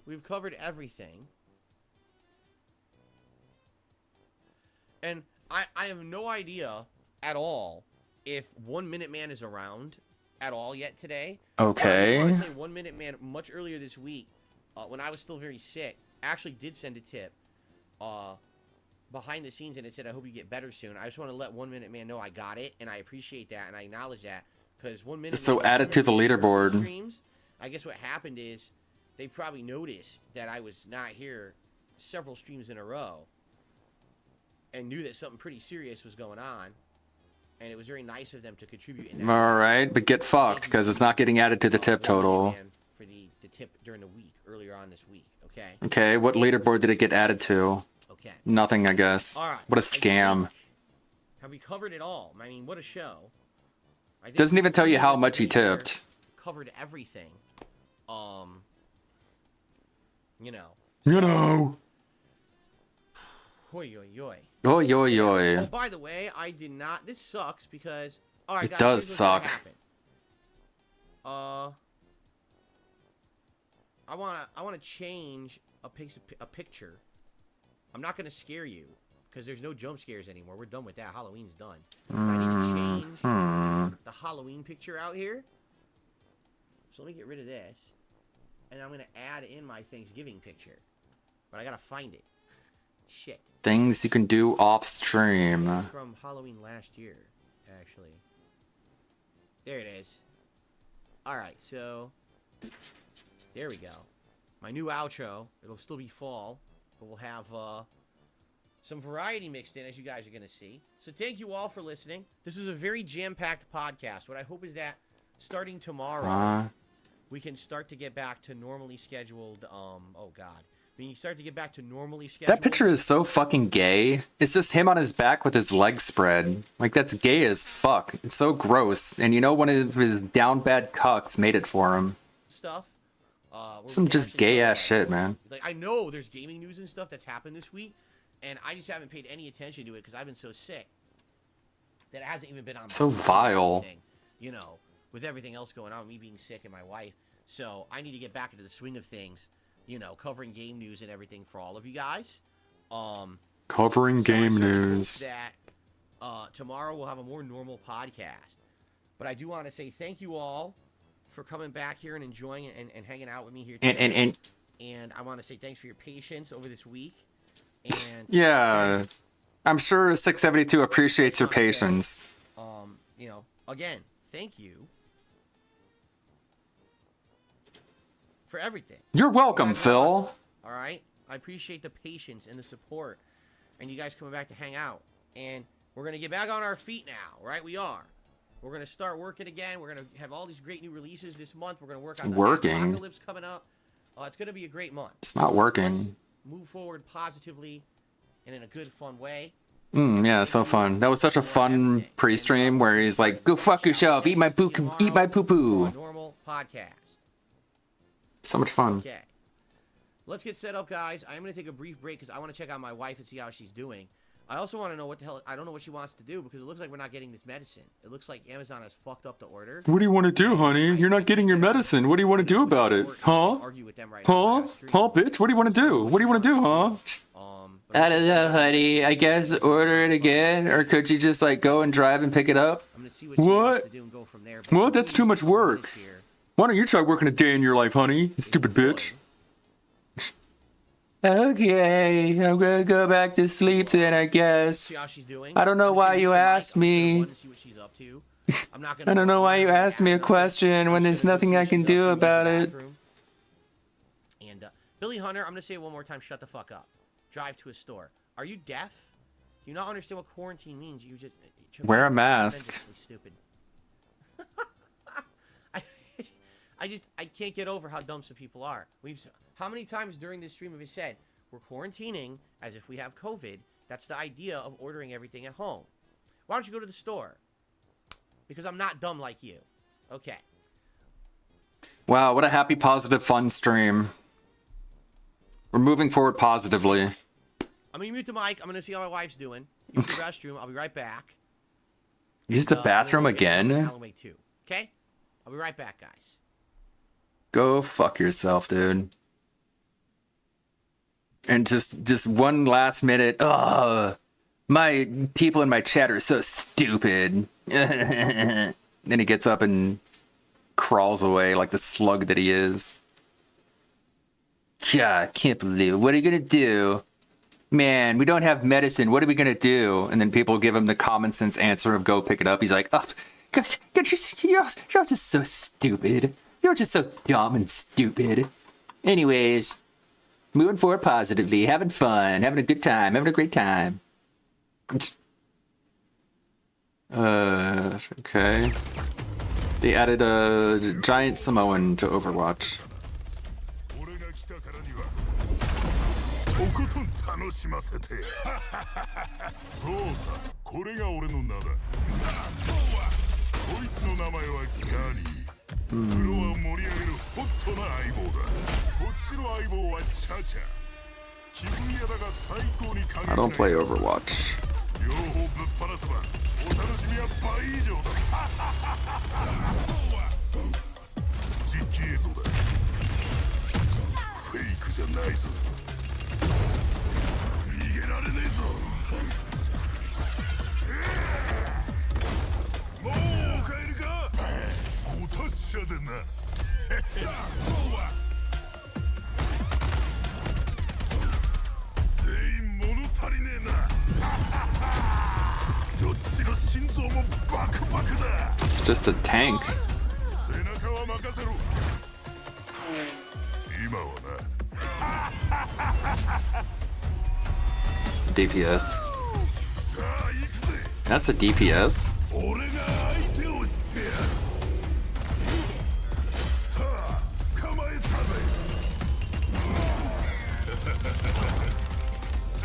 we've covered everything. And I have no idea at all if 1 Minute Man is around at all yet today. Okay. I just want to say 1 Minute Man much earlier this week, when I was still very sick, actually did send a tip behind the scenes, and it said, I hope you get better soon. I just want to let 1 Minute Man know I got it, and I appreciate that, and I acknowledge that, because 1 Minute So Man, add it to the leaderboard. Streams, I guess what happened is they probably noticed that I was not here several streams in a row and knew that something pretty serious was going on, and it was very nice of them to contribute in that. Alright, but get fucked, because it's not getting added to the tip total. For the tip during the week, earlier on this week, okay? Okay, what leaderboard did it get added to? Okay. Nothing, I guess. All right. What a scam. Have we covered it all? I mean, what a show. I think Doesn't even tell you how much he tipped. Covered everything. You know. You know. Hoi, oi, oi. Oi, oi, oi. Oh, by the way, I did not. This sucks because. All right, It guys, does here's what's gonna suck. happen. I wanna change a picture. I'm not gonna scare you because there's no jump scares anymore. We're done with that. Halloween's done. I need to change the Halloween picture out here. So let me get rid of this, and I'm gonna add in my Thanksgiving picture, but I gotta find it. Shit. Things you can do off stream. It's from Halloween last year, actually. There it is. Alright, so there we go. My new outro. It'll still be fall, but we'll have some variety mixed in, as you guys are going to see. So thank you all for listening. This is a very jam-packed podcast. What I hope is that starting tomorrow, we can start to get back to normally scheduled, oh god. When you start to get back to normally scheduled... That picture is so fucking gay. It's just him on his back with his legs spread. Like, that's gay as fuck. It's so gross. And you know one of his down bad cucks made it for him. Stuff. Some just gay ass shit, man. Like, I know there's gaming news and stuff that's happened this week, and I just haven't paid any attention to it because I've been so sick that it hasn't even been on my So vile. thing, you know, with everything else going on, me being sick and my wife. So I need to get back into the swing of things, you know, covering game news and everything for all of you guys. Covering game news. That tomorrow we'll have a more normal podcast. But I do want to say thank you all for coming back here and enjoying it and hanging out with me here today. And I want to say thanks for your patience over this week. And yeah, I'm sure 672 appreciates your patience. You know, again, thank you for everything. You're welcome, Phil. All right, I appreciate the patience and the support, and you guys coming back to hang out. And we're gonna get back on our feet now, right? We are. We're gonna start working again. We're gonna have all these great new releases this month. We're gonna work on the Apocalypse coming up. It's gonna be a great month. It's not working. Let's move forward positively and in a good, fun way. Yeah, so fun. That was such a fun pre-stream where he's like, "Go fuck yourself, eat my poo-poo." Normal podcast. So much fun. Okay. Let's get set up, guys. I'm gonna take a brief break because I want to check out my wife and see how she's doing. I also want to know what the hell. I don't know what she wants to do because it looks like we're not getting this medicine. It looks like Amazon has fucked up the order. What do you want to do, honey? You're not getting your medicine. What do you want to do about it? Huh? Huh? Huh, bitch? What do you want to do? What do you want to do, huh? I don't know, honey. I guess order it again, or could you just like go and drive and pick it up? What? What? That's too much work. Why don't you try working a day in your life, honey? You stupid bitch. Okay, I'm gonna go back to sleep then, I guess. See how she's doing? I don't know why you asked me. I don't know why you asked me a question when there's nothing I can do about it. And Billy Hunter, I'm gonna say it one more time. Shut the fuck up. Drive to a store. Are you deaf? Do you not understand what quarantine means? You just wear a mask. Stupid. I can't get over how dumb some people are. How many times during this stream have we said we're quarantining as if we have COVID? That's the idea of ordering everything at home. Why don't you go to the store? Because I'm not dumb like you. Okay. Wow, what a happy, positive, fun stream. We're moving forward positively. I'm gonna mute the mic. I'm gonna see how my wife's doing. Use the restroom. I'll be right back. Use the bathroom again? Alan Wake 2. Okay? I'll be right back, guys. Go fuck yourself, dude. And just one last minute. Ugh. My people in my chat are so stupid. Then he gets up and crawls away like the slug that he is. God, I can't believe it. What are you gonna do? Man, we don't have medicine. What are we gonna do? And then people give him the common sense answer of go pick it up. He's like, oh, you're just so stupid. You're just so dumb and stupid. Anyways, moving forward positively, having fun, having a good time, having a great time. Okay. They added a giant Samoan to Overwatch. I don't play Overwatch. フェイクじゃないぞ。逃げられねえぞ。もうお帰りか。ご達者でな。さあもうは全員物足りねえな。どっちの心臓もバクバクだ。 It's just a tank. 背中は任せろ。今はな。 DPS. That's a DPS. 俺が相手をしてやる。さあ捕まえたぜ。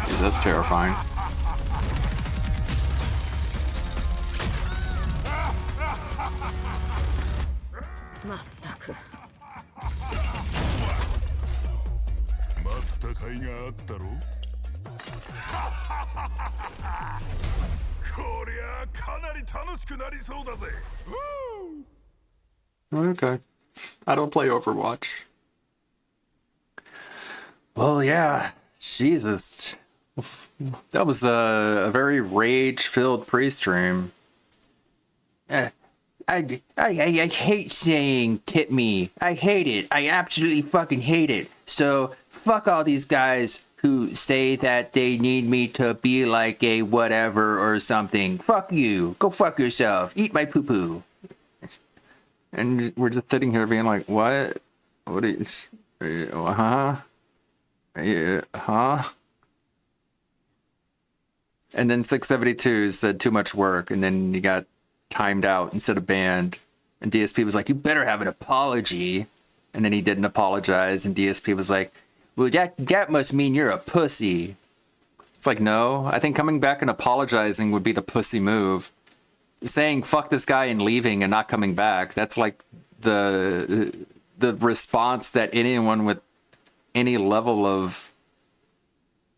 Dude, that's terrifying. Okay. I don't play Overwatch. Well, yeah. Jesus. That was a very rage-filled pre-stream. I hate saying tip me. I hate it. I absolutely fucking hate it. So fuck all these guys who say that they need me to be like a whatever or something. Fuck you. Go fuck yourself. Eat my poo-poo. And we're just sitting here being like, what? What is... Huh? Yeah, huh? And then 672 said too much work, and then you got timed out instead of banned. And DSP was like, you better have an apology. And then he didn't apologize, and DSP was like, well, that must mean you're a pussy. It's like, no, I think coming back and apologizing would be the pussy move. Saying fuck this guy and leaving and not coming back, that's like the response that anyone with any level of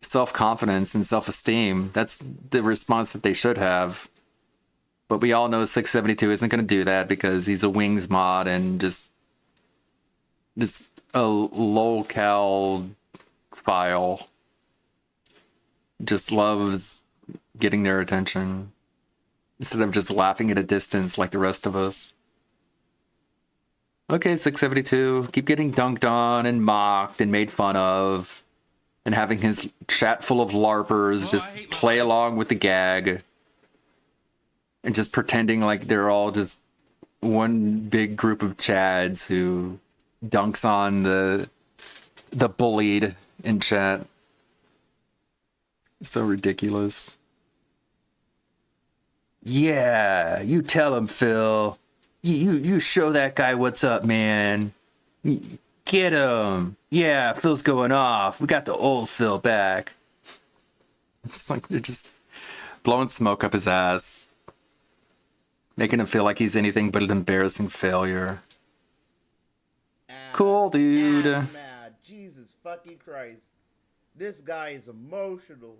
self-confidence and self-esteem, that's the response that they should have. But we all know 672 isn't going to do that because he's a Wings mod and just a lolcal file. Just loves getting their attention instead of just laughing at a distance like the rest of us. Okay, 672, keep getting dunked on and mocked and made fun of and having his chat full of LARPers just play along with the gag and just pretending like they're all just one big group of chads who dunks on the bullied in chat. So ridiculous. Yeah, you tell him, Phil. You show that guy what's up, man. Get him. Yeah, Phil's going off. We got the old Phil back. It's like they're just blowing smoke up his ass. Making him feel like he's anything but an embarrassing failure. Cool, dude. Mad. Jesus fucking Christ. This guy is emotional.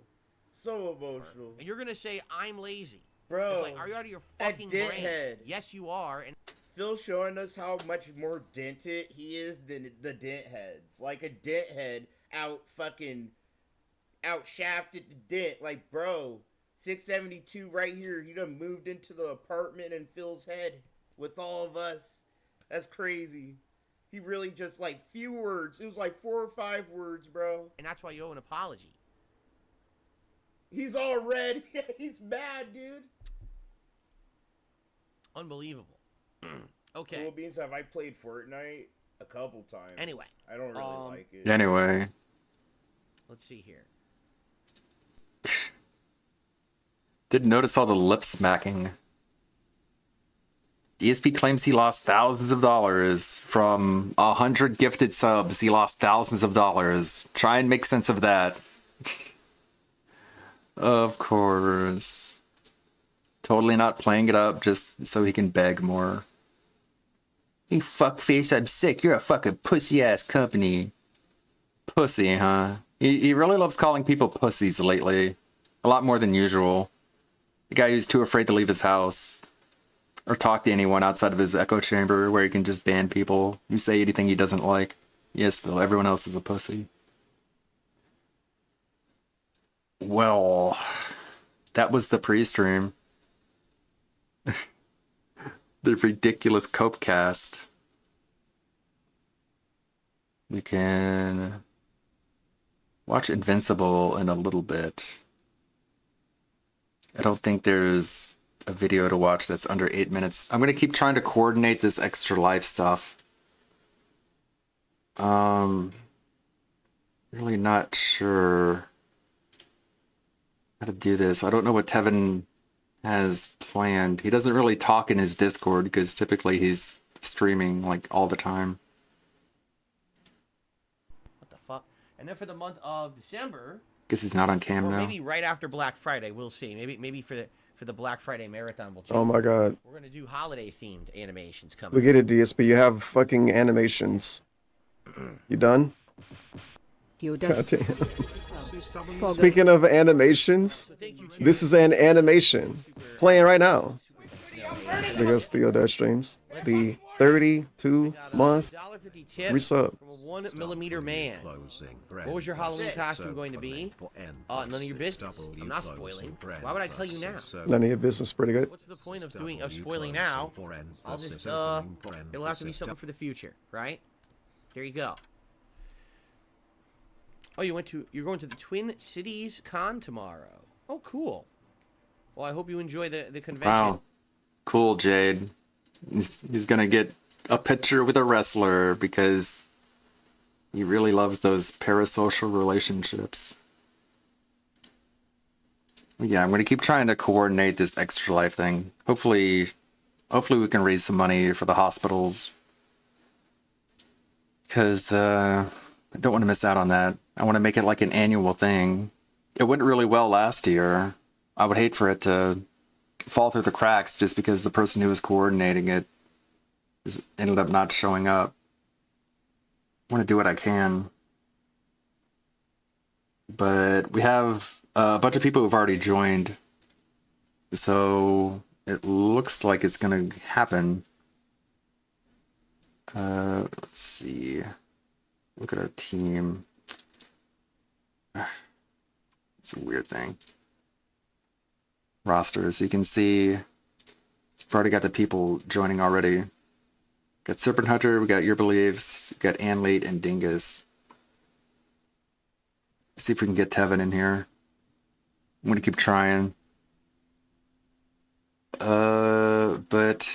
So emotional. And you're gonna say I'm lazy. Bro, it's like, are you out of your fucking brain? Head. Yes, you are. And Phil showing us how much more dented he is than the dent heads. Like a dent head out shafted the dent. Like, bro, 672 right here. He done moved into the apartment in Phil's head with all of us. That's crazy. He really just like few words. It was like 4 or 5 words, bro. And that's why you owe an apology. He's all red. He's mad, dude. Unbelievable. Okay. Cool Beans, have I played Fortnite? A couple times. Anyway. I don't really like it. Anyway. Let's see here. Didn't notice all the lip smacking. DSP claims he lost thousands of dollars. From 100 gifted subs, he lost thousands of dollars. Try and make sense of that. Of course. Totally not playing it up just so he can beg more. Hey, fuckface, I'm sick. You're a fucking pussy-ass company. Pussy, huh? He really loves calling people pussies lately. A lot more than usual. The guy who's too afraid to leave his house. or talk to anyone outside of his echo chamber where he can just ban people who say anything he doesn't like. Yes, though, everyone else is a pussy. Well, that was the pre-stream. The ridiculous Copecast. We can watch Invincible in a little bit. I don't think there's a video to watch that's under 8 minutes. I'm gonna keep trying to coordinate this Extra Life stuff. Really not sure how to do this. I don't know what Tevin has planned. He doesn't really talk in his Discord because typically he's streaming like all the time. What the fuck? And then for the month of December, Guess he's not on cam or now. maybe right after Black Friday, we'll see. Maybe for the Black Friday marathon, we'll change. Oh my god. We're gonna do holiday themed animations coming. We get it, DSP. You have fucking animations. You done? God damn. Speaking of animations, this is an animation playing right now. There goes Theo Dutch Streams. The 32-month resub. From a 1 millimeter man. What was your Halloween costume going to be? None of your business. I'm not spoiling. Why would I tell you now? None of your business. Pretty good. What's the point of spoiling now? I'll just it'll have to be something for the future, right? There you go. Oh, you're going to the Twin Cities Con tomorrow. Oh, cool. Well, I hope you enjoy the convention. Wow. Cool, Jade. He's gonna get a picture with a wrestler because he really loves those parasocial relationships. Yeah, I'm gonna keep trying to coordinate this Extra Life thing. Hopefully we can raise some money for the hospitals. Because I don't want to miss out on that. I want to make it like an annual thing. It went really well last year. I would hate for it to fall through the cracks just because the person who was coordinating it ended up not showing up. I want to do what I can. But we have a bunch of people who've already joined. So it looks like it's going to happen. Let's see. Look at our team. It's a weird thing. Rosters. You can see we've already got the people joining already. Got Serpent Hunter, we got Your Beliefs, we got Anlate and Dingus. Let's see if we can get Tevin in here. I'm gonna keep trying. But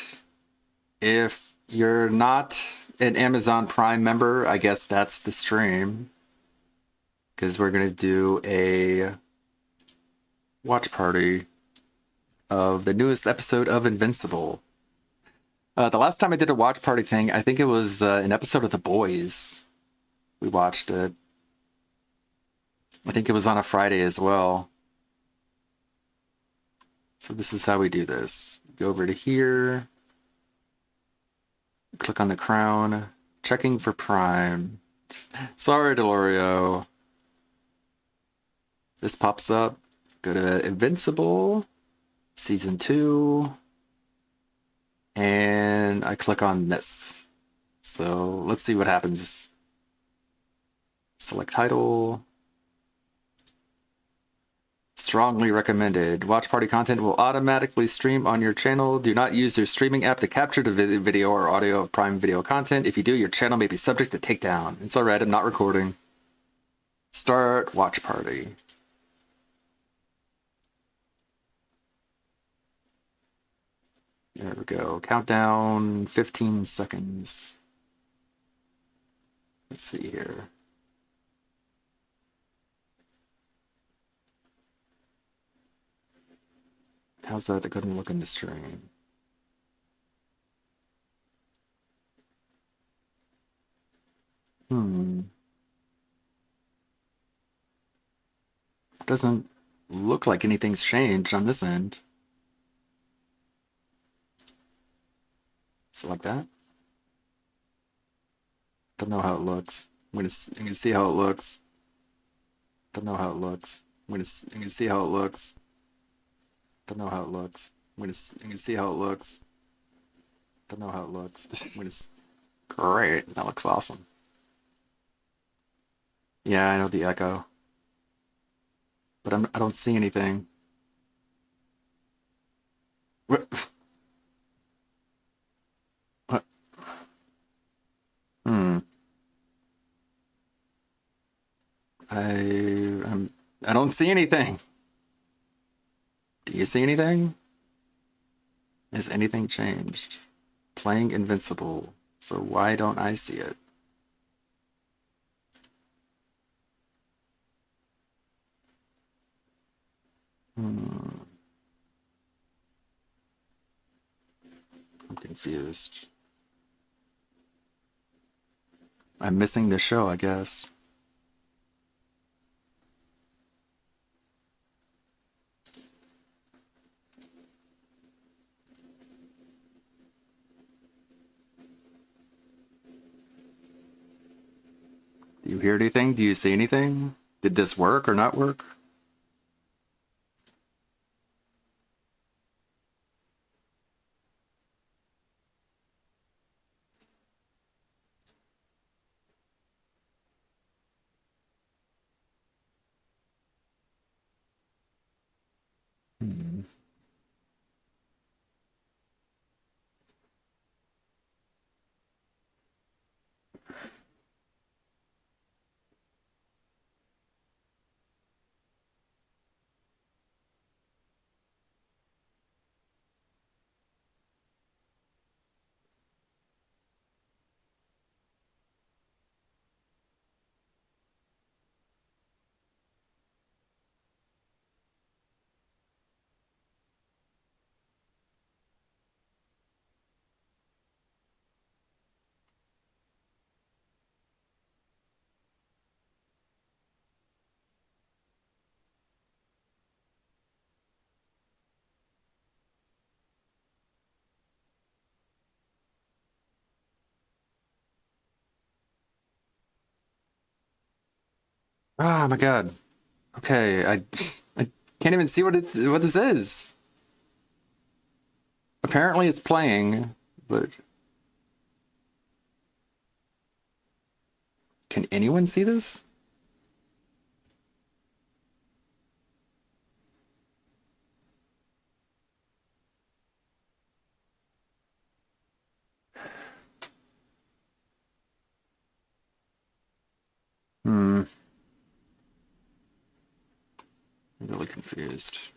if you're not an Amazon Prime member, I guess that's the stream. Because we're gonna do a watch party of the newest episode of Invincible. The last time I did a watch party thing, I think it was an episode of The Boys. We watched it. I think it was on a Friday as well. So this is how we do this. Go over to here. Click on the crown. Checking for Prime. Sorry, Delorio. This pops up. Go to Invincible. Season 2. And I click on this. So let's see what happens. Select title. Strongly recommended. Watch party content will automatically stream on your channel. Do not use your streaming app to capture the video or audio of Prime Video content. If you do, your channel may be subject to takedown. It's alright, I'm not recording. Start watch party. There we go. Countdown 15 seconds. Let's see here. How's that going to look in the stream? Doesn't look like anything's changed on this end. Select that. Don't know how it looks. I'm gonna see how it looks. Don't know how it looks. I'm gonna see how it looks. Don't know how it looks. I'm gonna see how it looks. Don't know how it looks. When it's great. That looks awesome. Yeah, I know the echo. But I don't see anything. What? What? I don't see anything. Do you see anything? Has anything changed? Playing Invincible. So why don't I see it? I'm confused. I'm missing the show, I guess. Do you hear anything? Do you see anything? Did this work or not work? Oh my god. Okay, I can't even see what this is. Apparently it's playing, but can anyone see this? I'm really confused.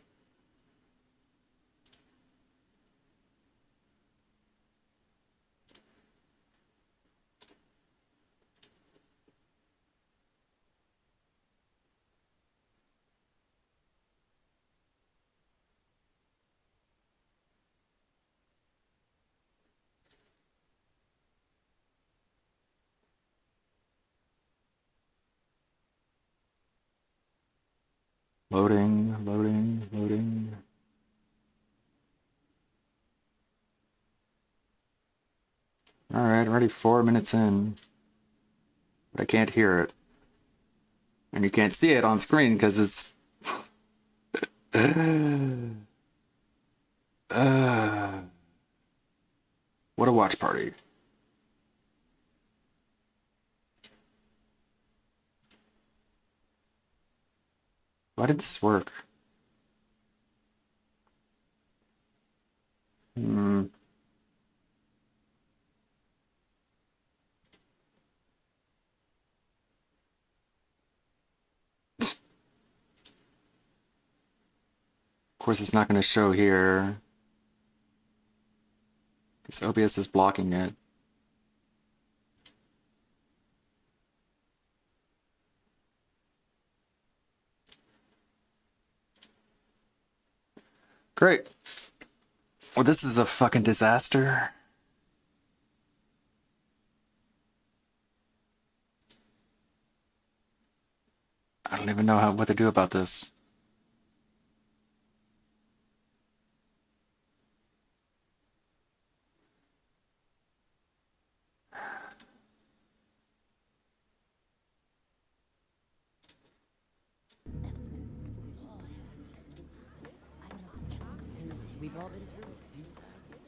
Loading, loading, loading. Alright, already 4 minutes in. But I can't hear it. And you can't see it on screen because it's... what a watch party. Why did this work? Of course, it's not going to show here. Because OBS is blocking it. Great. Well, this is a fucking disaster. I don't even know what to do about this.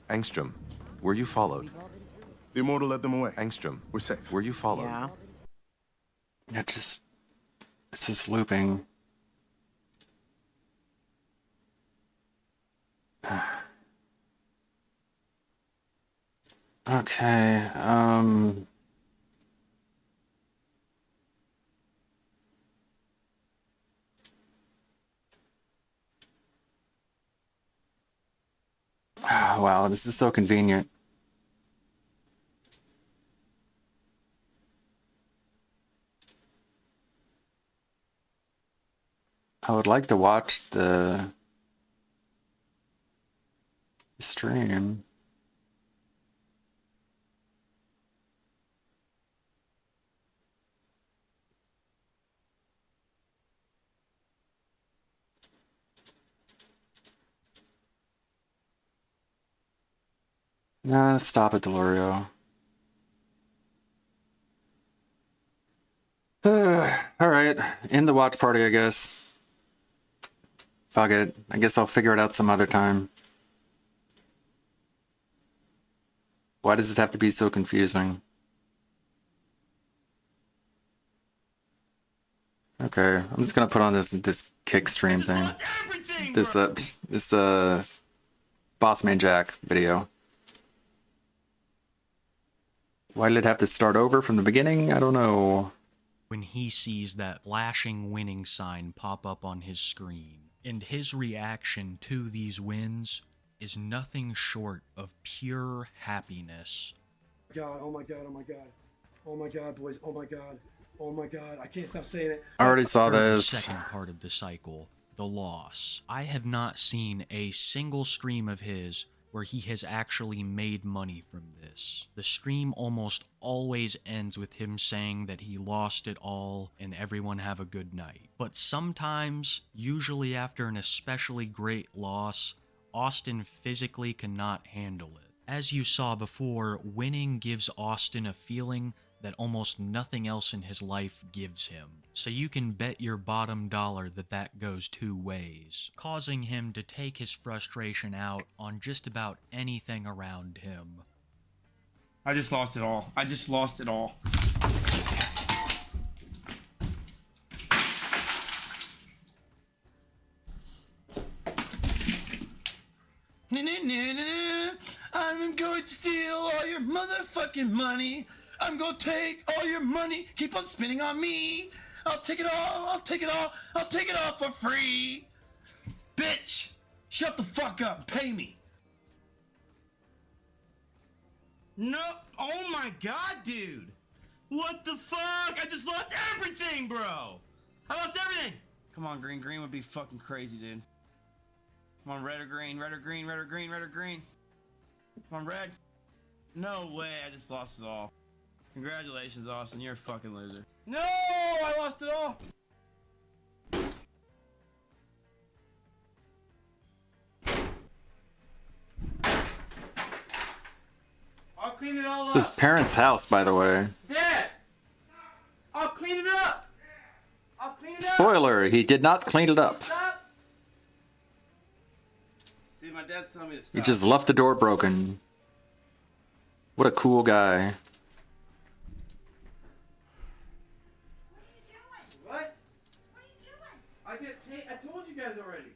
Angstrom, Were you followed? The Immortal led them away. Angstrom, We're safe. were you followed? Yeah. It's just looping. Okay, wow, this is so convenient. I would like to watch the stream. Nah, stop it, Delorio. Alright, end the watch party, I guess. Fuck it. I guess I'll figure it out some other time. Why does it have to be so confusing? Okay, I'm just gonna put on this kick stream thing. This Bossman Jack video. Why did it have to start over from the beginning? I don't know. When he sees that flashing winning sign pop up on his screen. And his reaction to these wins is nothing short of pure happiness. God, oh my God, oh my God. Oh my God, boys, oh my God. Oh my God, I can't stop saying it. I already saw For the this. second part of the cycle, the loss. I have not seen a single stream of his where he has actually made money from this. The stream almost always ends with him saying that he lost it all and everyone have a good night. But sometimes, usually after an especially great loss, Austin physically cannot handle it. As you saw before, winning gives Austin a feeling that almost nothing else in his life gives him. So you can bet your bottom dollar that that goes two ways, causing him to take his frustration out on just about anything around him. I just lost it all. I just lost it all. I'm going to steal all your motherfucking money. I'm gonna take all your money. Keep on spending on me. I'll take it all. I'll take it all. I'll take it all for free. Bitch, shut the fuck up and pay me. No. Oh my God, dude. What the fuck? I just lost everything, bro. I lost everything. Come on, green. Green would be fucking crazy, dude. Come on, red or green. Red or green. Red or green. Red or green. Come on, red. No way. I just lost it all. Congratulations, Austin. You're a fucking loser. No! I lost it all! I'll clean it all It's up. his parents' house, by the way. Dad! I'll clean it up! I'll clean it up! Spoiler, he did not clean it up. Stop! Dude, my dad's telling me to stop. He just left the door broken. What a cool guy. What? What are you doing? I told you guys already.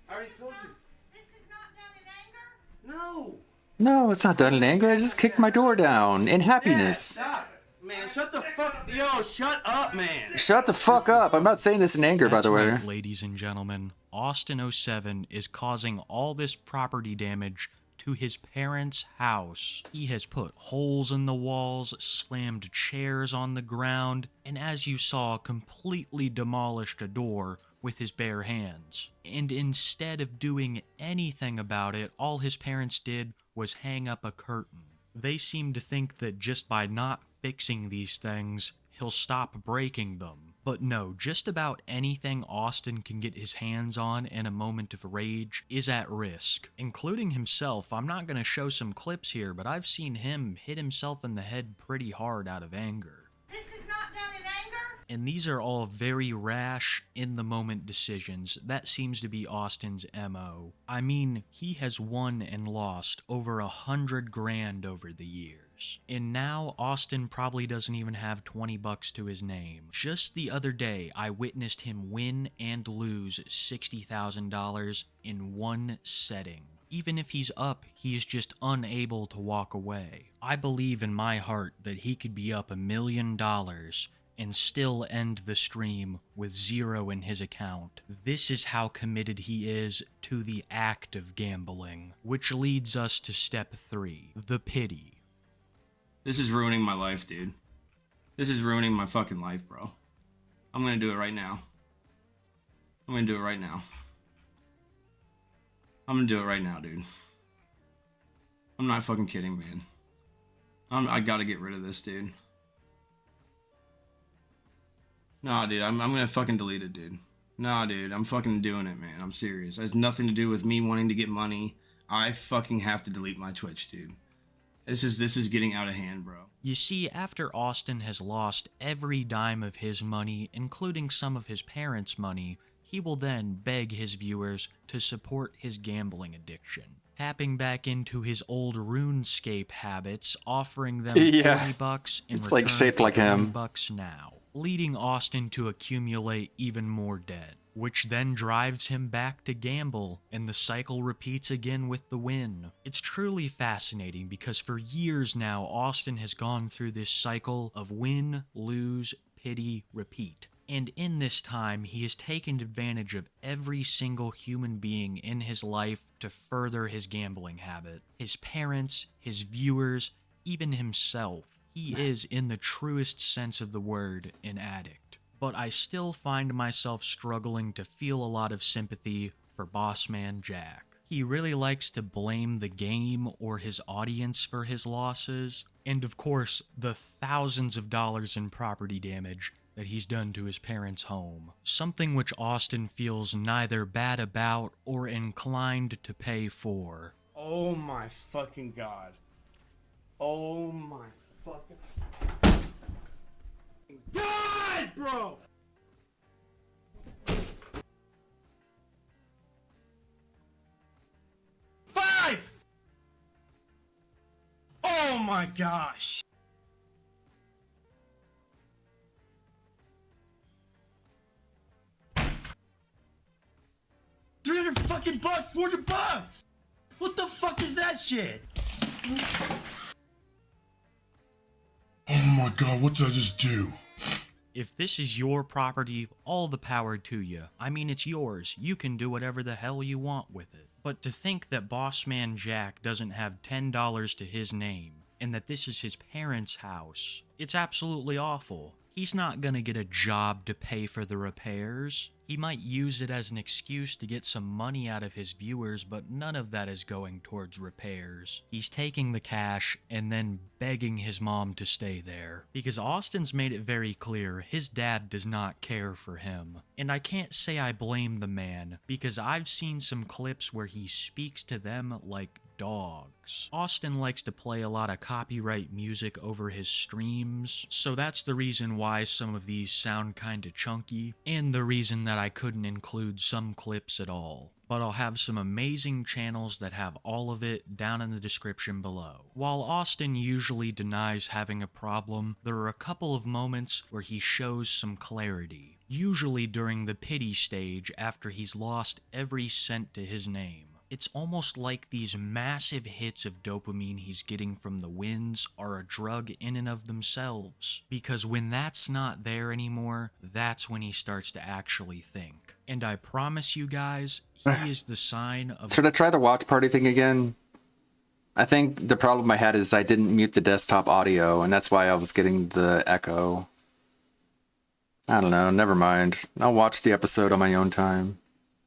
I already told you. This is not done in anger? No! No, it's not done in anger. I just kicked my door down in happiness. Stop it. Man, shut the fuck. Yo, shut up, man. Shut the fuck up. I'm not saying this in anger, by That's the way. right, ladies and gentlemen. Austin 07 is causing all this property damage to his parents' house. He has put holes in the walls, slammed chairs on the ground, and as you saw, completely demolished a door with his bare hands. And instead of doing anything about it, all his parents did was hang up a curtain. They seem to think that just by not fixing these things, he'll stop breaking them. But no, just about anything Austin can get his hands on in a moment of rage is at risk, including himself. I'm not going to show some clips here, but I've seen him hit himself in the head pretty hard out of anger. This is not done in anger? And these are all very rash, in-the-moment decisions. That seems to be Austin's MO. I mean, he has won and lost over 100 grand over the years. And now, Austin probably doesn't even have 20 bucks to his name. Just the other day, I witnessed him win and lose $60,000 in one setting. Even if he's up, he is just unable to walk away. I believe in my heart that he could be up $1 million and still end the stream with 0 in his account. This is how committed he is to the act of gambling, which leads us to step 3, the pity. This is ruining my life, dude. This is ruining my fucking life, bro. I'm gonna do it right now. I'm gonna do it right now. I'm gonna do it right now, dude. I'm not fucking kidding, man. I gotta get rid of this, dude. Nah, dude, I'm gonna fucking delete it, dude. Nah, dude, I'm fucking doing it, man. I'm serious. It has nothing to do with me wanting to get money. I fucking have to delete my Twitch, dude. This is getting out of hand, bro. You see, after Austin has lost every dime of his money, including some of his parents' money, he will then beg his viewers to support his gambling addiction. Tapping back into his old RuneScape habits, offering them $40 in it's return like shaped for like him. $20 now, leading Austin to accumulate even more debt, which then drives him back to gamble, and the cycle repeats again with the win. It's truly fascinating because for years now, Austin has gone through this cycle of win, lose, pity, repeat. And in this time, he has taken advantage of every single human being in his life to further his gambling habit. His parents, his viewers, even himself. He is, in the truest sense of the word, an addict. But I still find myself struggling to feel a lot of sympathy for Bossman Jack. He really likes to blame the game or his audience for his losses, and of course, the thousands of dollars in property damage that he's done to his parents' home. Something which Austin feels neither bad about or inclined to pay for. Oh my fucking god. Oh my fucking god, bro! $5! Oh my gosh! $300 fucking bucks, $400! What the fuck is that shit? Oh my god, what did I just do? If this is your property, all the power to you. I mean, it's yours. You can do whatever the hell you want with it. But to think that Bossman Jack doesn't have $10 to his name, and that this is his parents' house, it's absolutely awful. He's not gonna get a job to pay for the repairs. He might use it as an excuse to get some money out of his viewers, but none of that is going towards repairs. He's taking the cash and then begging his mom to stay there. Because Austin's made it very clear his dad does not care for him. And I can't say I blame the man, because I've seen some clips where he speaks to them like dogs. Austin likes to play a lot of copyright music over his streams, so that's the reason why some of these sound kinda chunky, and the reason that I couldn't include some clips at all. But I'll have some amazing channels that have all of it down in the description below. While Austin usually denies having a problem, there are a couple of moments where he shows some clarity, usually during the pity stage after he's lost every cent to his name. It's almost like these massive hits of dopamine he's getting from the wins are a drug in and of themselves. Because when that's not there anymore, that's when he starts to actually think. And I promise you guys, he is the sign of... Should I try the watch party thing again? I think the problem I had is I didn't mute the desktop audio, and that's why I was getting the echo. I don't know, never mind. I'll watch the episode on my own time.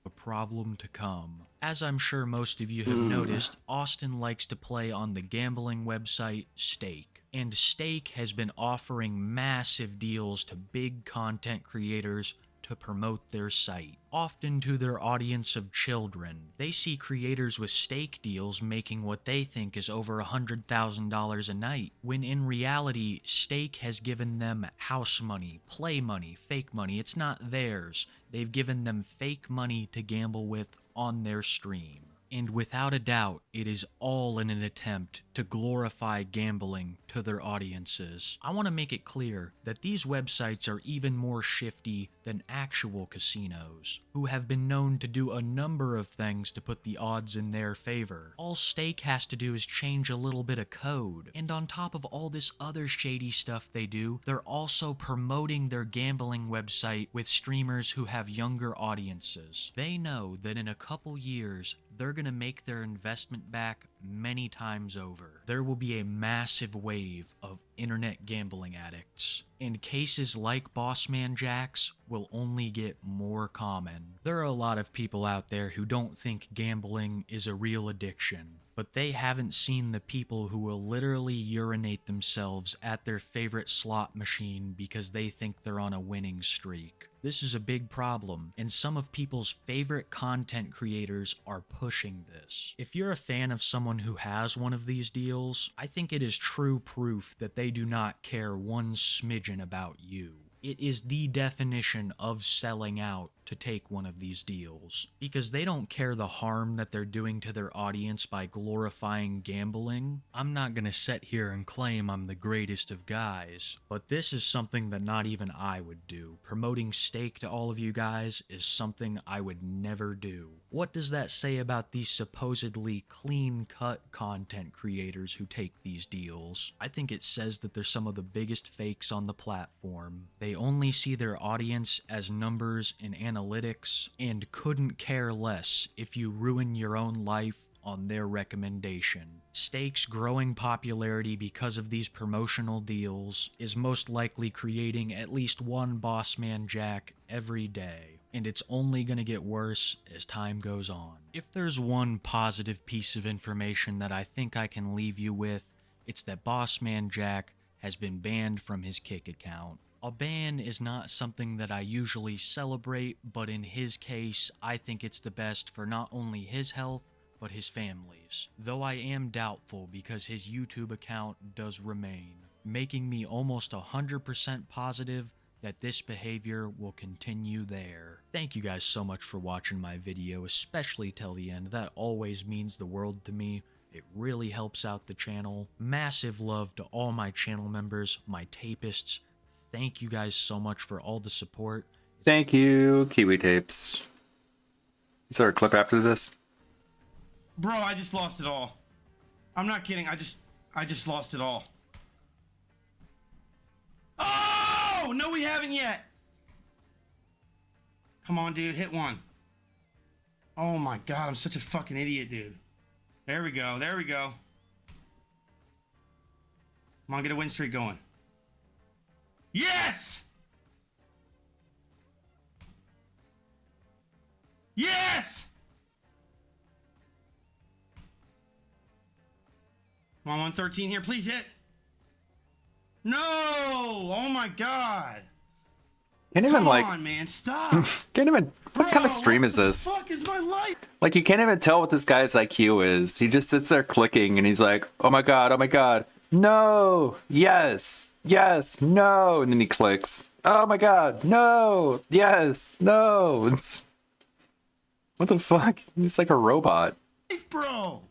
A problem to come. As I'm sure most of you have noticed, Austin likes to play on the gambling website Stake. And Stake has been offering massive deals to big content creators to to promote their site, often to their audience of children. They see creators with stake deals making what they think is over $100,000 a night, when in reality, stake has given them house money, play money, fake money. It's not theirs. They've given them fake money to gamble with on their stream. And without a doubt, it is all in an attempt to glorify gambling to their audiences. I want to make it clear that these websites are even more shifty than actual casinos, who have been known to do a number of things to put the odds in their favor. All Stake has to do is change a little bit of code, and on top of all this other shady stuff they do, they're also promoting their gambling website with streamers who have younger audiences. They know that in a couple years, they're going to make their investment back many times over. There will be a massive wave of internet gambling addicts, and cases like Bossman Jack's will only get more common. There are a lot of people out there who don't think gambling is a real addiction, but they haven't seen the people who will literally urinate themselves at their favorite slot machine because they think they're on a winning streak. This is a big problem, and some of people's favorite content creators are pushing this. If you're a fan of someone who has one of these deals, I think it is true proof that they do not care one smidgen about you. It is the definition of selling out to take one of these deals, because they don't care the harm that they're doing to their audience by glorifying gambling. I'm not gonna sit here and claim I'm the greatest of guys, but this is something that not even I would do. Promoting Stake to all of you guys is something I would never do. What does that say about these supposedly clean-cut content creators who take these deals? I think it says that they're some of the biggest fakes on the platform. They only see their audience as numbers and analytics, and couldn't care less if you ruin your own life on their recommendation. Stake's growing popularity because of these promotional deals is most likely creating at least one Bossman Jack every day, and it's only going to get worse as time goes on. If there's one positive piece of information that I think I can leave you with, it's that Bossman Jack has been banned from his Kick account. A ban is not something that I usually celebrate, but in his case, I think it's the best for not only his health, but his family's. Though I am doubtful because his YouTube account does remain, making me almost 100% positive that this behavior will continue there. Thank you guys so much for watching my video, especially till the end. That always means the world to me. It really helps out the channel. Massive love to all my channel members, my tapists. Thank you guys so much for all the support. Thank you, Kiwi Tapes. Is there a clip after this? Bro, I just lost it all. I'm not kidding. I just lost it all. Oh, no, we haven't yet. Come on, dude. Hit one. Oh, my God. I'm such a fucking idiot, dude. There we go. There we go. Come on, get a win streak going. Yes! Yes! Come on, 113 here. Please hit. No! Oh my God. Can't even Come like. on, man. Stop. Can't even. What kind of stream is this? Fuck is my life? Like, you can't even tell what this guy's IQ is. He just sits there clicking and he's like, oh my God, no, yes, yes, no. And then he clicks, oh my God, no, yes, no. What the fuck? He's like a robot. Bro.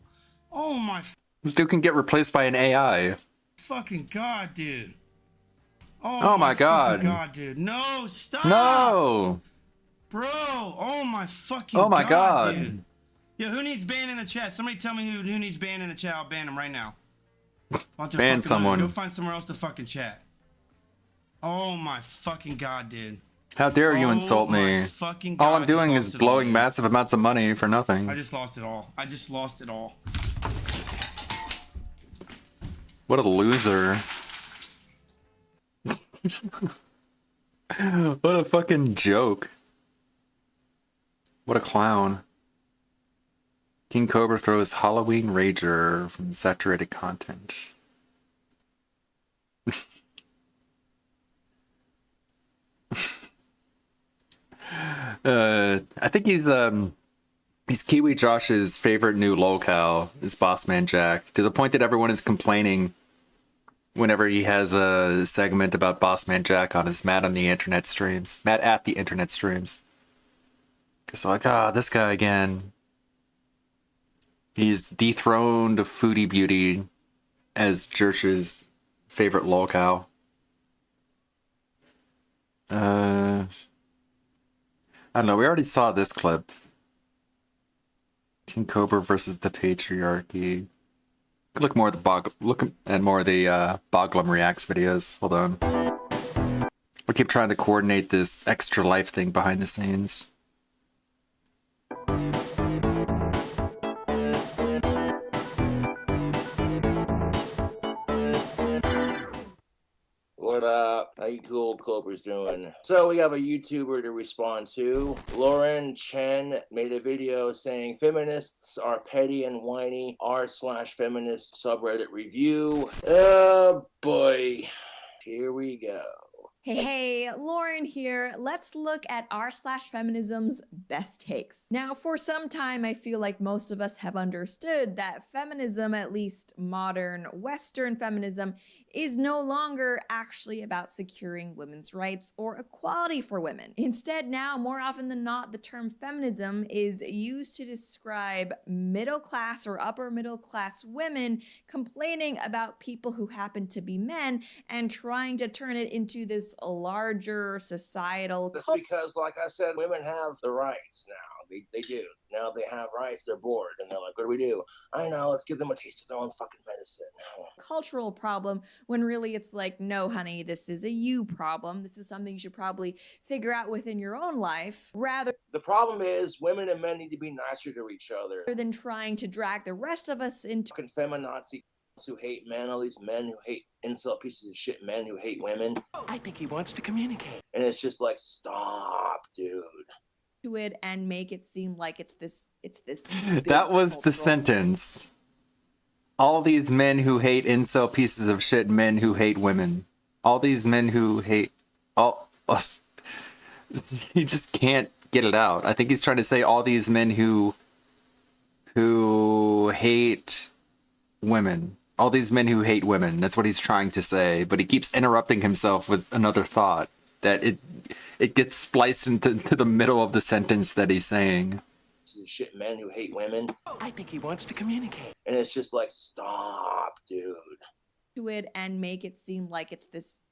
Oh my This dude can get replaced by an AI. fucking God, dude. Oh my God. fucking God, dude. No, stop. No. Bro, oh my fucking Oh my God. dude. Yo, who needs ban in the chat? Somebody tell me who needs ban in the chat. I'll ban him right now. Ban someone. Go find somewhere else to fucking chat. Oh my fucking God, dude. How dare you insult me? fucking All God, I'm I just doing lost is it blowing all. massive amounts of money for nothing. I just lost it all. I just lost it all. What a loser. What a fucking joke. What a clown. King Cobra throws Halloween Rager from saturated content. I think he's Kiwi Josh's favorite new locale is Bossman Jack, to the point that everyone is complaining whenever he has a segment about Bossman Jack on his Matt at the Internet streams. Because like, this guy again. He's dethroned Foodie Beauty as Jersh's favorite locale. I don't know, we already saw this clip. King Cobra versus the Patriarchy. Look more at the Boglum Reacts videos. Hold on. We keep trying to coordinate this extra life thing behind the scenes. What up? How you cool Cobra's doing? So we have a YouTuber to respond to. Lauren Chen made a video saying feminists are petty and whiny. r/feminist subreddit review. Oh boy. Here we go. Hey, Lauren here. Let's look at r/feminism's best takes. Now, for some time, I feel like most of us have understood that feminism, at least modern Western feminism, is no longer actually about securing women's rights or equality for women. Instead, now, more often than not, the term feminism is used to describe middle class or upper middle class women complaining about people who happen to be men and trying to turn it into this larger societal. It's because, like I said, women have the rights now. They do. Now they have rights, they're bored, and they're like, what do we do? I know, let's give them a taste of their own fucking medicine. Cultural problem, when really it's like, no, honey, this is a you problem. This is something you should probably figure out within your own life, rather The problem is women and men need to be nicer to each other. than trying to drag the rest of us into Fucking feminazi who hate men, all these men who hate incel pieces of shit, men who hate women. I think he wants to communicate. And it's just like, stop, dude. to it and make it seem like it's this That was the sentence. All these men who hate incel pieces of shit, men who hate women. All these men who hate all us. He just can't get it out. I think he's trying to say all these men who hate women. All these men who hate women. That's what he's trying to say, but he keeps interrupting himself with another thought that it gets spliced into the middle of the sentence that he's saying. Shit, men who hate women. I think he wants to communicate. And it's just like, stop, dude. to it and make it seem like it's this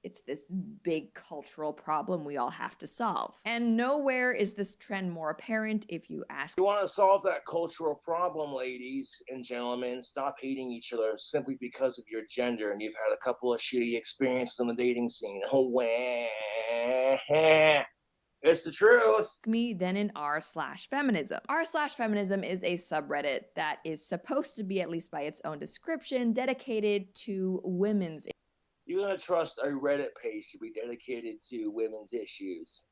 big cultural problem we all have to solve. And nowhere is this trend more apparent if you ask. You want to solve that cultural problem, ladies and gentlemen, stop hating each other simply because of your gender and you've had a couple of shitty experiences on the dating scene. Oh, it's the truth. Me then in r/feminism. r/feminism is a subreddit that is supposed to be, at least by its own description, dedicated to women's. You're gonna trust a Reddit page to be dedicated to women's issues.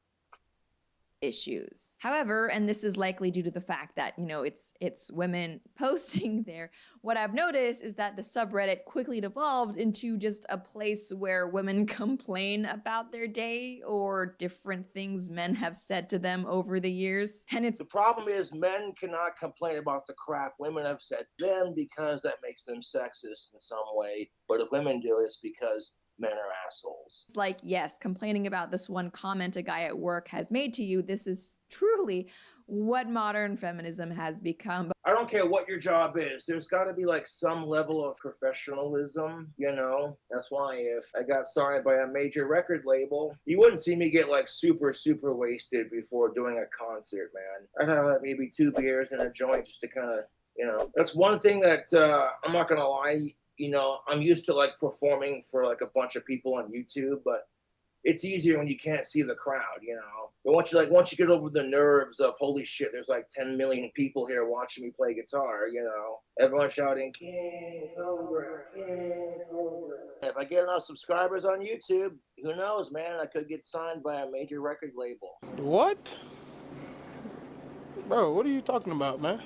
However, and this is likely due to the fact that, you know, it's women posting there, what I've noticed is that the subreddit quickly devolved into just a place where women complain about their day or different things men have said to them over the years. And it's the problem is men cannot complain about the crap women have said to them because that makes them sexist in some way. But if women do, it's because men are assholes. It's like, yes, complaining about this one comment a guy at work has made to you, this is truly what modern feminism has become. I don't care what your job is. There's got to be like some level of professionalism, you know? That's why if I got signed by a major record label, you wouldn't see me get like super wasted before doing a concert, man. I'd have like maybe 2 beers and a joint just to kind of, you know. That's one thing that I'm not going to lie. You know, I'm used to like performing for like a bunch of people on YouTube, but it's easier when you can't see the crowd, you know. But once you get over the nerves of holy shit, there's like 10 million people here watching me play guitar, you know. Everyone shouting, King Cobra, King Cobra. If I get enough subscribers on YouTube, who knows, man? I could get signed by a major record label. What? Bro, what are you talking about, man?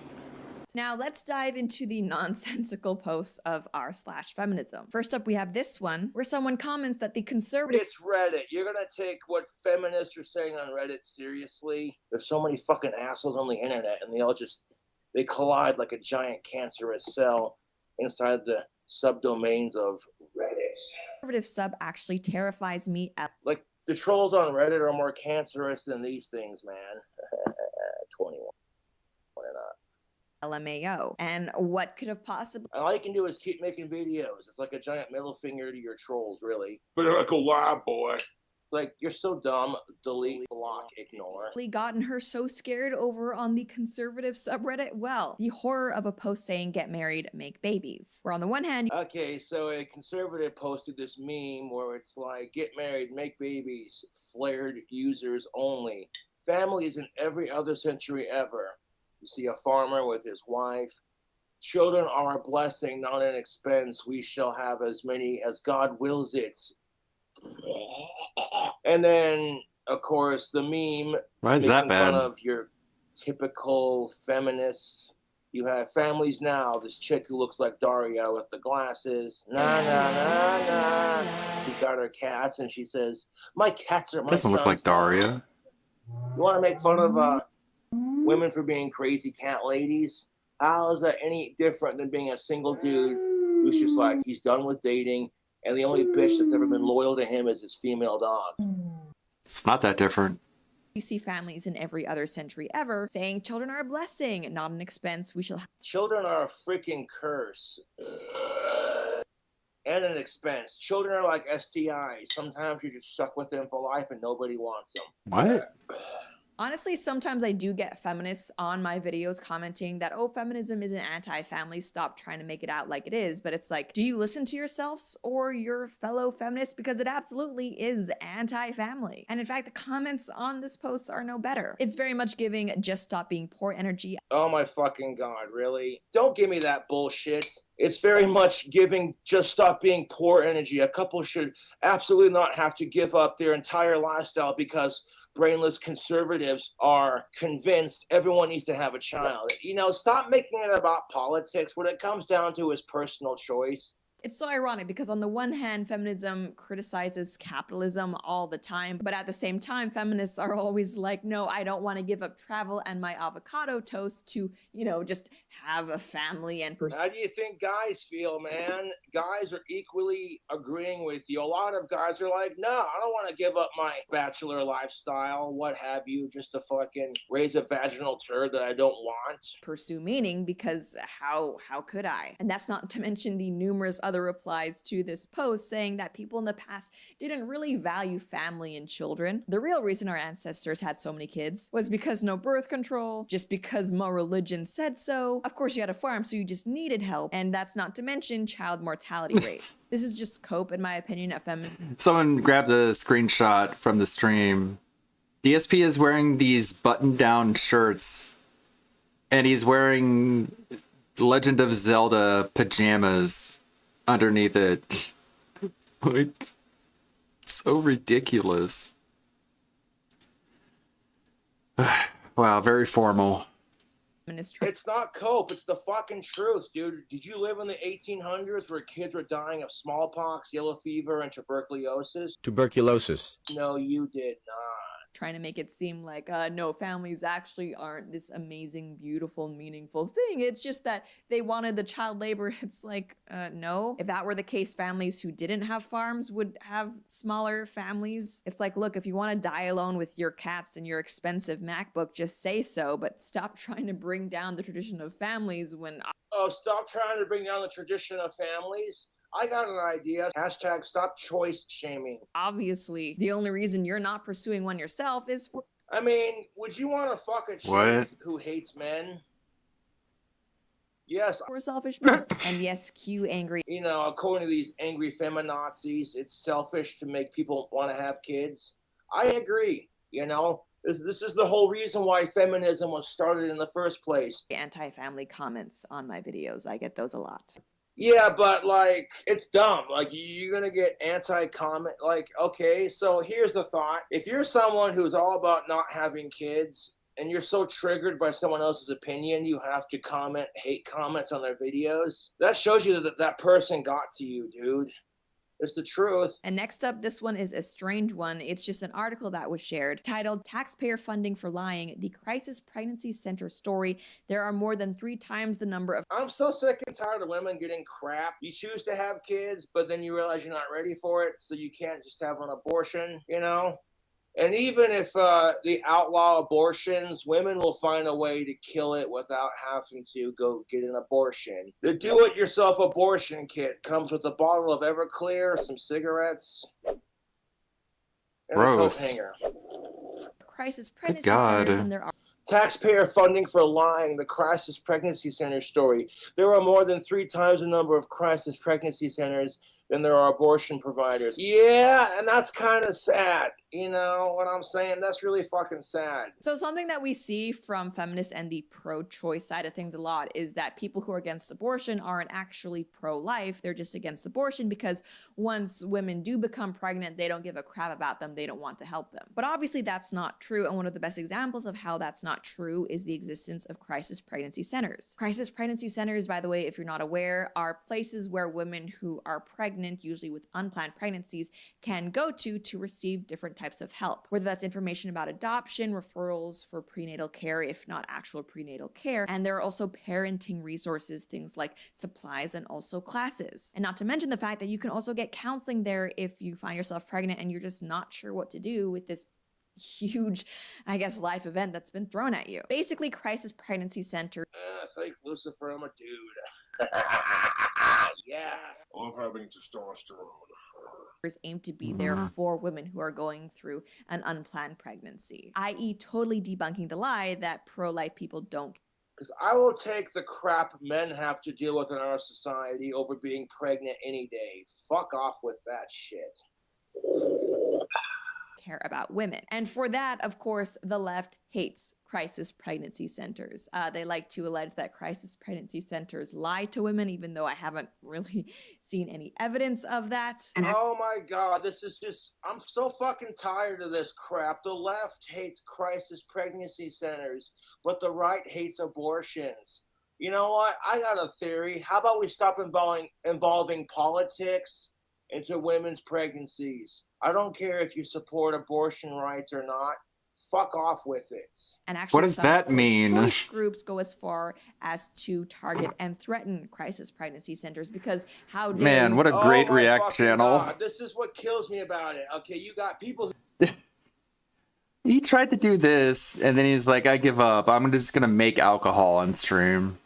Now let's dive into the nonsensical posts of r/feminism. First up, we have this one where someone comments that the conservative— It's Reddit. You're gonna take what feminists are saying on Reddit seriously? There's so many fucking assholes on the internet, and they collide like a giant cancerous cell inside the subdomains of Reddit. conservative sub actually terrifies me. Like, the trolls on Reddit are more cancerous than these things, man. 21. Why not? LMAO. And what could have possibly— And all you can do is keep making videos. It's like a giant middle finger to your trolls, really. Political lie, boy. It's like, you're so dumb. Delete, block, ignore. gotten her so scared over on the conservative subreddit? Well, the horror of a post saying get married, make babies. Where on the one hand— Okay, so a conservative posted this meme where it's like, get married, make babies, flared users only. Families in every other century ever. You see a farmer with his wife. Children are a blessing, not an expense. We shall have as many as God wills it. And then, of course, the meme Why is that making bad? fun of your typical feminist. You have families now. This chick who looks like Daria with the glasses. Nah, nah, nah, nah. She's got her cats, and she says, "My cats are my Doesn't look like son's dog." Daria. You want to make fun of women for being crazy cat ladies? How is that any different than being a single dude who's just like, he's done with dating, and the only bitch that's ever been loyal to him is his female dog? It's not that different. you see families in every other century ever saying children are a blessing, not an expense. We shall have— Children are a freaking curse. And an expense. Children are like STIs. Sometimes you're just stuck with them for life and nobody wants them. What? Honestly, sometimes I do get feminists on my videos commenting that, oh, feminism isn't anti-family, stop trying to make it out like it is. But it's like, do you listen to yourselves or your fellow feminists? Because it absolutely is anti-family. And in fact, the comments on this post are no better. It's very much giving just stop being poor energy. Oh my fucking God, really? Don't give me that bullshit. It's very much giving just stop being poor energy. A couple should absolutely not have to give up their entire lifestyle because brainless conservatives are convinced everyone needs to have a child. You know, stop making it about politics. What it comes down to is personal choice. It's so ironic because on the one hand, feminism criticizes capitalism all the time, but at the same time, feminists are always like, no, I don't want to give up travel and my avocado toast to, you know, just have a family and pursue. How do you think guys feel, man? Guys are equally agreeing with you. A lot of guys are like, no, I don't want to give up my bachelor lifestyle, what have you, just to fucking raise a vaginal turd that I don't want. Pursue meaning, because how could I? And that's not to mention the numerous other replies to this post saying that people in the past didn't really value family and children. The real reason our ancestors had so many kids was because no birth control, just because more religion said so. Of course, you had a farm, so you just needed help, and that's not to mention child mortality rates. This is just cope, in my opinion, of feminism. Someone grabbed a screenshot from the stream. DSP is wearing these button-down shirts, and he's wearing Legend of Zelda pajamas underneath it. Like, so ridiculous. Wow, very formal. It's not cope, it's the fucking truth, dude. Did you live in the 1800s where kids were dying of smallpox, yellow fever, and tuberculosis? Tuberculosis. No, you did not. Trying to make it seem like, no, families actually aren't this amazing, beautiful, meaningful thing. It's just that they wanted the child labor. It's like, no. If that were the case, families who didn't have farms would have smaller families. It's like, look, if you want to die alone with your cats and your expensive MacBook, just say so, but stop trying to bring down the tradition of families when— Oh, stop trying to bring down the tradition of families. I got an idea. Hashtag stop choice shaming. Obviously, the only reason you're not pursuing one yourself is for— I mean, would you want to fuck a chick who hates men? Yes. For selfish people. And yes, cue angry. You know, according to these angry feminazis, it's selfish to make people want to have kids. I agree. You know, this is the whole reason why feminism was started in the first place. Anti-family comments on my videos. I get those a lot. Yeah, but, like, it's dumb. Like, you're gonna get anti-comment. Like, okay, so here's the thought. If you're someone who's all about not having kids and you're so triggered by someone else's opinion, you have to comment hate comments on their videos. That shows you that that person got to you, dude. It's the truth. And next up, this one is a strange one. It's just an article that was shared titled Taxpayer Funding for Lying, the Crisis Pregnancy Center Story. There are more than 3 times the number of... I'm so sick and tired of women getting crap. You choose to have kids, but then you realize you're not ready for it, so you can't just have an abortion, you know? And even if they outlaw abortions, women will find a way to kill it without having to go get an abortion. The do-it-yourself abortion kit comes with a bottle of Everclear, some cigarettes, and Gross. a coat hanger. Crisis pregnancy centers, and there are... Taxpayer funding for lying, the crisis pregnancy center story. There are more than 3 times the number of crisis pregnancy centers than there are abortion providers. Yeah, and that's kind of sad. You know what I'm saying? That's really fucking sad. So something that we see from feminists and the pro-choice side of things a lot is that people who are against abortion aren't actually pro-life. They're just against abortion because once women do become pregnant, they don't give a crap about them. They don't want to help them. But obviously that's not true. And one of the best examples of how that's not true is the existence of crisis pregnancy centers. Crisis pregnancy centers, by the way, if you're not aware, are places where women who are pregnant, usually with unplanned pregnancies, can go to receive different types of help, whether that's information about adoption, referrals for prenatal care, if not actual prenatal care. And there are also parenting resources, things like supplies and also classes. And not to mention the fact that you can also get counseling there if you find yourself pregnant and you're just not sure what to do with this huge, I guess, life event that's been thrown at you. Basically, crisis pregnancy center. Thank Lucifer, I'm a dude. Yeah. I'm having testosterone. Aim to be there for women who are going through an unplanned pregnancy, i.e. totally debunking the lie that pro-life people don't. Because I will take the crap men have to deal with in our society over being pregnant any day. Fuck off with that shit. Care about women. And for that, of course, the left hates crisis pregnancy centers. They like to allege that crisis pregnancy centers lie to women, even though I haven't really seen any evidence of that. Oh my god, this is just, I'm so fucking tired of this crap. The left hates crisis pregnancy centers, but the right hates abortions. You know what? I got a theory. How about we stop involving politics into women's pregnancies? I don't care if you support abortion rights or not. Fuck off with it. And actually, what does that mean? Choice groups go as far as to target and threaten crisis pregnancy centers because how dare Man, what a great React channel. God. This is what kills me about it. Okay, you got people He tried to do this, and then he's like, I give up. I'm just gonna make alcohol on stream.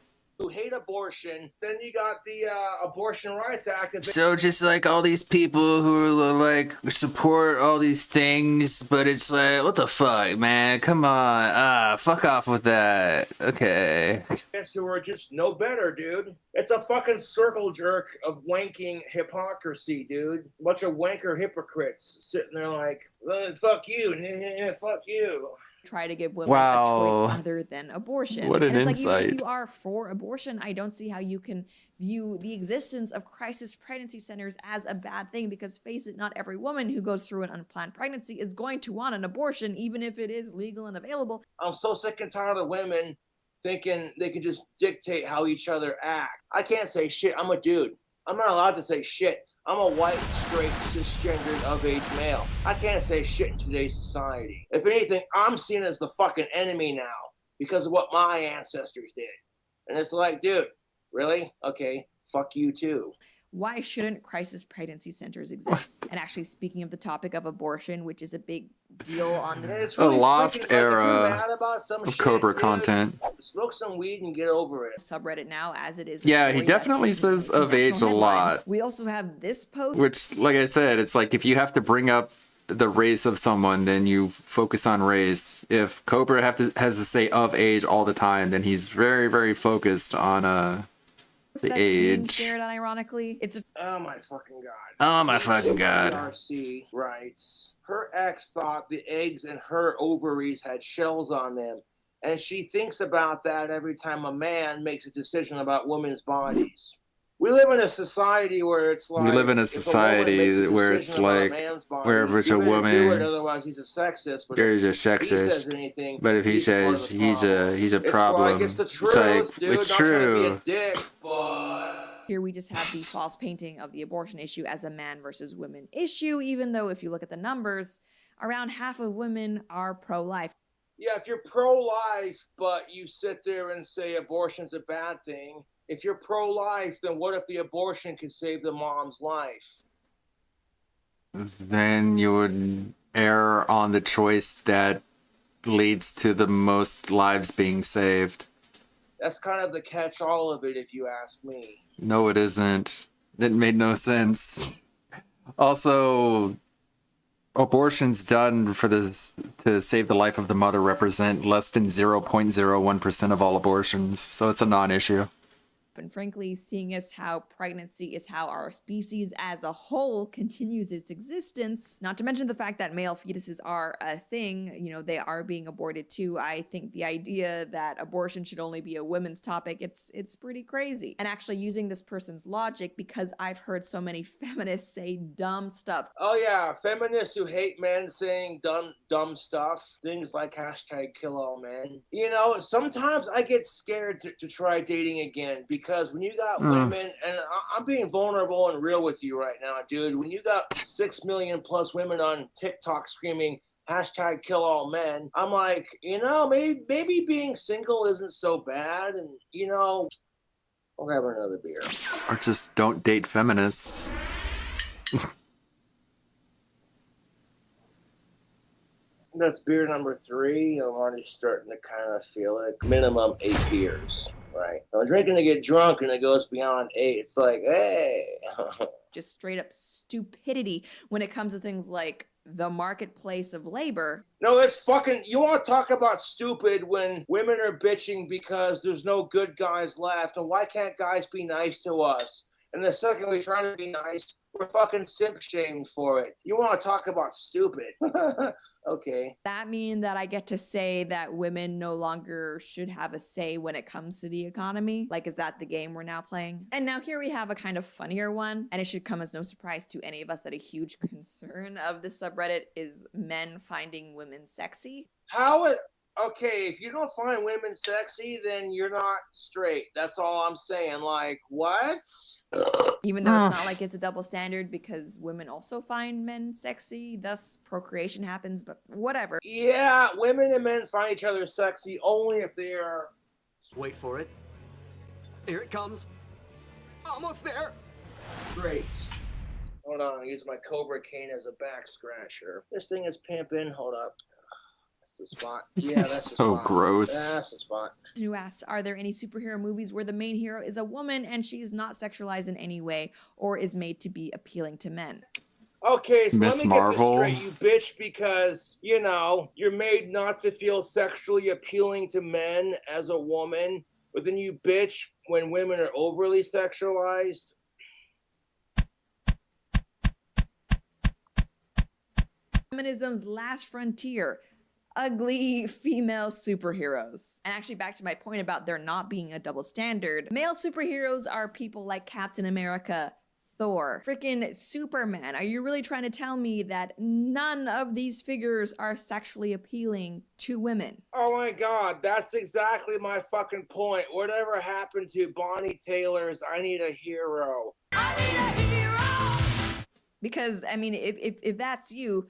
who hate abortion. Then you got the abortion rights activists. So just like all these people who are like support all these things, but it's like, what the fuck, man? Come on, fuck off with that. Okay. Who are just no better, dude. It's a fucking circle jerk of wanking hypocrisy, dude. A bunch of wanker hypocrites sitting there like, fuck you, fuck you. Try to give women a choice other than abortion. What an and it's insight. Like, even if you are for abortion, I don't see how you can view the existence of crisis pregnancy centers as a bad thing, because face it, not every woman who goes through an unplanned pregnancy is going to want an abortion, even if it is legal and available. I'm so sick and tired of women thinking they can just dictate how each other act. I can't say shit. I'm a dude. I'm not allowed to say shit. I'm a white, straight, cisgendered, of-age male. I can't say shit in today's society. If anything, I'm seen as the fucking enemy now because of what my ancestors did. And it's like, dude, really? Okay, fuck you too. Why shouldn't crisis pregnancy centers exist? And actually, speaking of the topic of abortion, which is a big deal on the really a lost freaking, era of Cobra content. Smoke some weed and get over it. Subreddit now, as it is. Yeah, he definitely says of age a lot. We also have this post, which, like I said, it's like if you have to bring up the race of someone, then you focus on race. If Cobra has to say of age all the time, then he's very, very focused on the age. Shared unironically, it's oh my fucking god. Oh my fucking god. RC writes, her ex thought the eggs in her ovaries had shells on them, and she thinks about that every time a man makes a decision about women's bodies. We live in a society where it's like We live in a if woman makes society a where it's decision about a like man's body, wherever it's you a better do it, woman, otherwise he's a sexist. But there's a if he says sexist. anything, But if he he's part of says the he's a It's problem, like it's the it's truth, like dude. it's Not trying to be a true. dick, but Here we just have the false painting of the abortion issue as a man versus women issue, even though if you look at the numbers, around half of women are pro-life. yeah, if you're pro-life, but you sit there and say abortion's a bad thing, if you're pro-life, then what if the abortion can save the mom's life? Then you would err on the choice that leads to the most lives being saved. That's kind of the catch-all of it, if you ask me. No, it isn't. It made no sense. Also, abortions done for this to save the life of the mother represent less than 0.01% of all abortions, so it's a non-issue. And frankly, seeing as how pregnancy is how our species as a whole continues its existence, not to mention the fact that male fetuses are a thing, you know, they are being aborted too. I think the idea that abortion should only be a women's topic, it's pretty crazy. And actually using this person's logic, because I've heard so many feminists say dumb stuff. Oh yeah, feminists who hate men saying dumb stuff, things like #KillAllMen. You know, sometimes I get scared to try dating again because when you got women, and I'm being vulnerable and real with you right now, dude, when you got 6 million plus women on TikTok screaming #KillAllMen, I'm like, you know, maybe being single isn't so bad, and you know, I'll grab another beer. Or just don't date feminists. That's beer number 3. I'm already starting to kind of feel it. Minimum 8 beers, right? I'm drinking to get drunk, and it goes beyond 8. It's like, hey. Just straight up stupidity when it comes to things like the marketplace of labor. No, it's fucking. You want to talk about stupid when women are bitching because there's no good guys left, and why can't guys be nice to us? And the second we try to be nice, we're fucking simp shamed for it. You want to talk about stupid? Okay. That mean that I get to say that women no longer should have a say when it comes to the economy? Like, is that the game we're now playing? And now here we have a kind of funnier one, and it should come as no surprise to any of us that a huge concern of the subreddit is men finding women sexy. Okay, if you don't find women sexy, then you're not straight. That's all I'm saying. Like, what? Even though it's not like it's a double standard because women also find men sexy, thus procreation happens, but whatever. Yeah, women and men find each other sexy only if they are... Wait for it. Here it comes. Almost there. Great. Hold on, I'll use my Cobra Cane as a back scratcher. This thing is pimping. Hold up. That's the spot. Yeah, that's the so spot. gross. That's the spot. Who asks, are there any superhero movies where the main hero is a woman and she's not sexualized in any way or is made to be appealing to men? Okay, so Miss let me get Marvel. this straight, you bitch, because, you know, you're made not to feel sexually appealing to men as a woman, but then you bitch when women are overly sexualized. Feminism's last frontier. Ugly female superheroes. And actually back to my point about there not being a double standard, male superheroes are people like Captain America, Thor, freaking Superman. Are you really trying to tell me that none of these figures are sexually appealing to women? Oh my god, that's exactly my fucking point. Whatever happened to Bonnie Taylor's I Need a Hero? Because, I mean, if that's you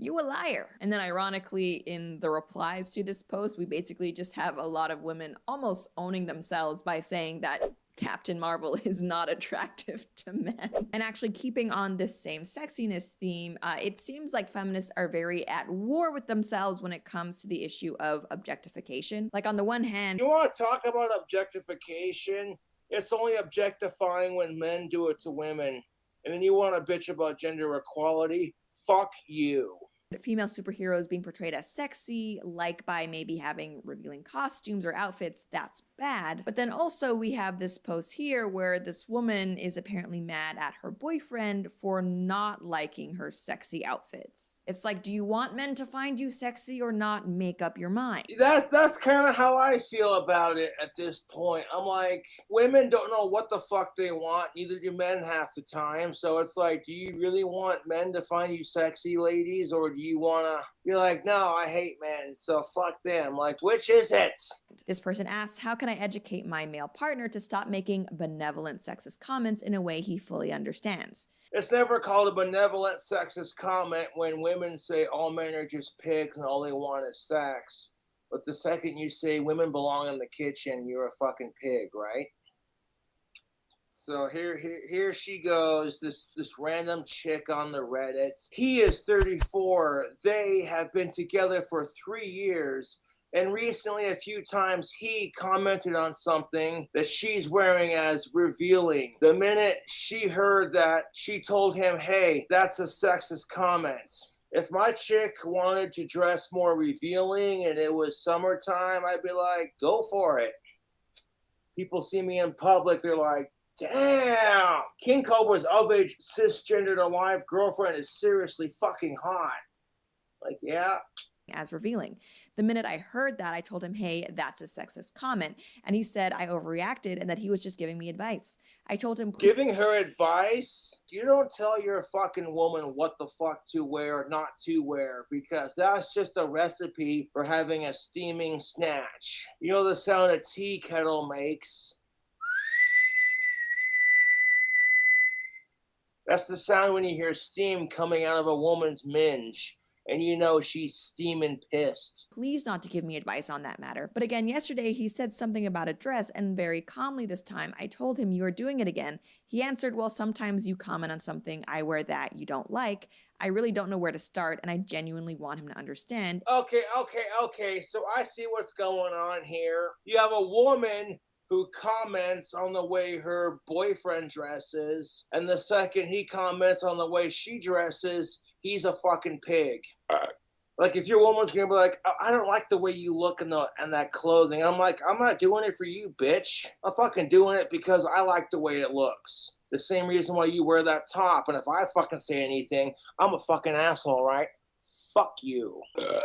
a liar. And then ironically, in the replies to this post, we basically just have a lot of women almost owning themselves by saying that Captain Marvel is not attractive to men. And actually keeping on this same sexiness theme, it seems like feminists are very at war with themselves when it comes to the issue of objectification. Like on the one hand, You want to talk about objectification? It's only objectifying when men do it to women. And then you want to bitch about gender equality? Fuck you. female superheroes being portrayed as sexy, like by maybe having revealing costumes or outfits, that's bad. But then also we have this post here where this woman is apparently mad at her boyfriend for not liking her sexy outfits. It's like, do you want men to find you sexy or not? Make up your mind. That's kind of how I feel about it at this point. I'm like, women don't know what the fuck they want, neither do men half the time. So it's like, do you really want men to find you sexy, ladies, or do you want to, you're like, no, I hate men, so fuck them. Like, which is it? This person asks, how can I educate my male partner to stop making benevolent sexist comments in a way he fully understands? It's never called a benevolent sexist comment when women say all men are just pigs and all they want is sex. But the second you say women belong in the kitchen, you're a fucking pig, right? So here she goes, this random chick on the Reddit. He is 34. They have been together for 3 years. And recently, a few times, he commented on something that she's wearing as revealing. The minute she heard that, she told him, hey, that's a sexist comment. If my chick wanted to dress more revealing and it was summertime, I'd be like, go for it. People see me in public, they're like, damn, King Cobra's of-age, cisgendered, alive girlfriend is seriously fucking hot. Like, yeah. As revealing. The minute I heard that, I told him, hey, that's a sexist comment. And he said I overreacted and that he was just giving me advice. I told him, giving her advice? You don't tell your fucking woman what the fuck to wear or not to wear, because that's just a recipe for having a steaming snatch. You know the sound a tea kettle makes? That's the sound when you hear steam coming out of a woman's minge. And you know she's steaming pissed. Please not to give me advice on that matter. But again, yesterday he said something about a dress, and very calmly this time, I told him, you are doing it again. He answered, well, sometimes you comment on something I wear that you don't like. I really don't know where to start, and I genuinely want him to understand. Okay. So I see what's going on here. You have a woman who comments on the way her boyfriend dresses, and the second he comments on the way she dresses, he's a fucking pig. Like, if your woman's gonna be like, I don't like the way you look in that clothing, I'm like, I'm not doing it for you, bitch. I'm fucking doing it because I like the way it looks. The same reason why you wear that top, and if I fucking say anything, I'm a fucking asshole, right? Fuck you.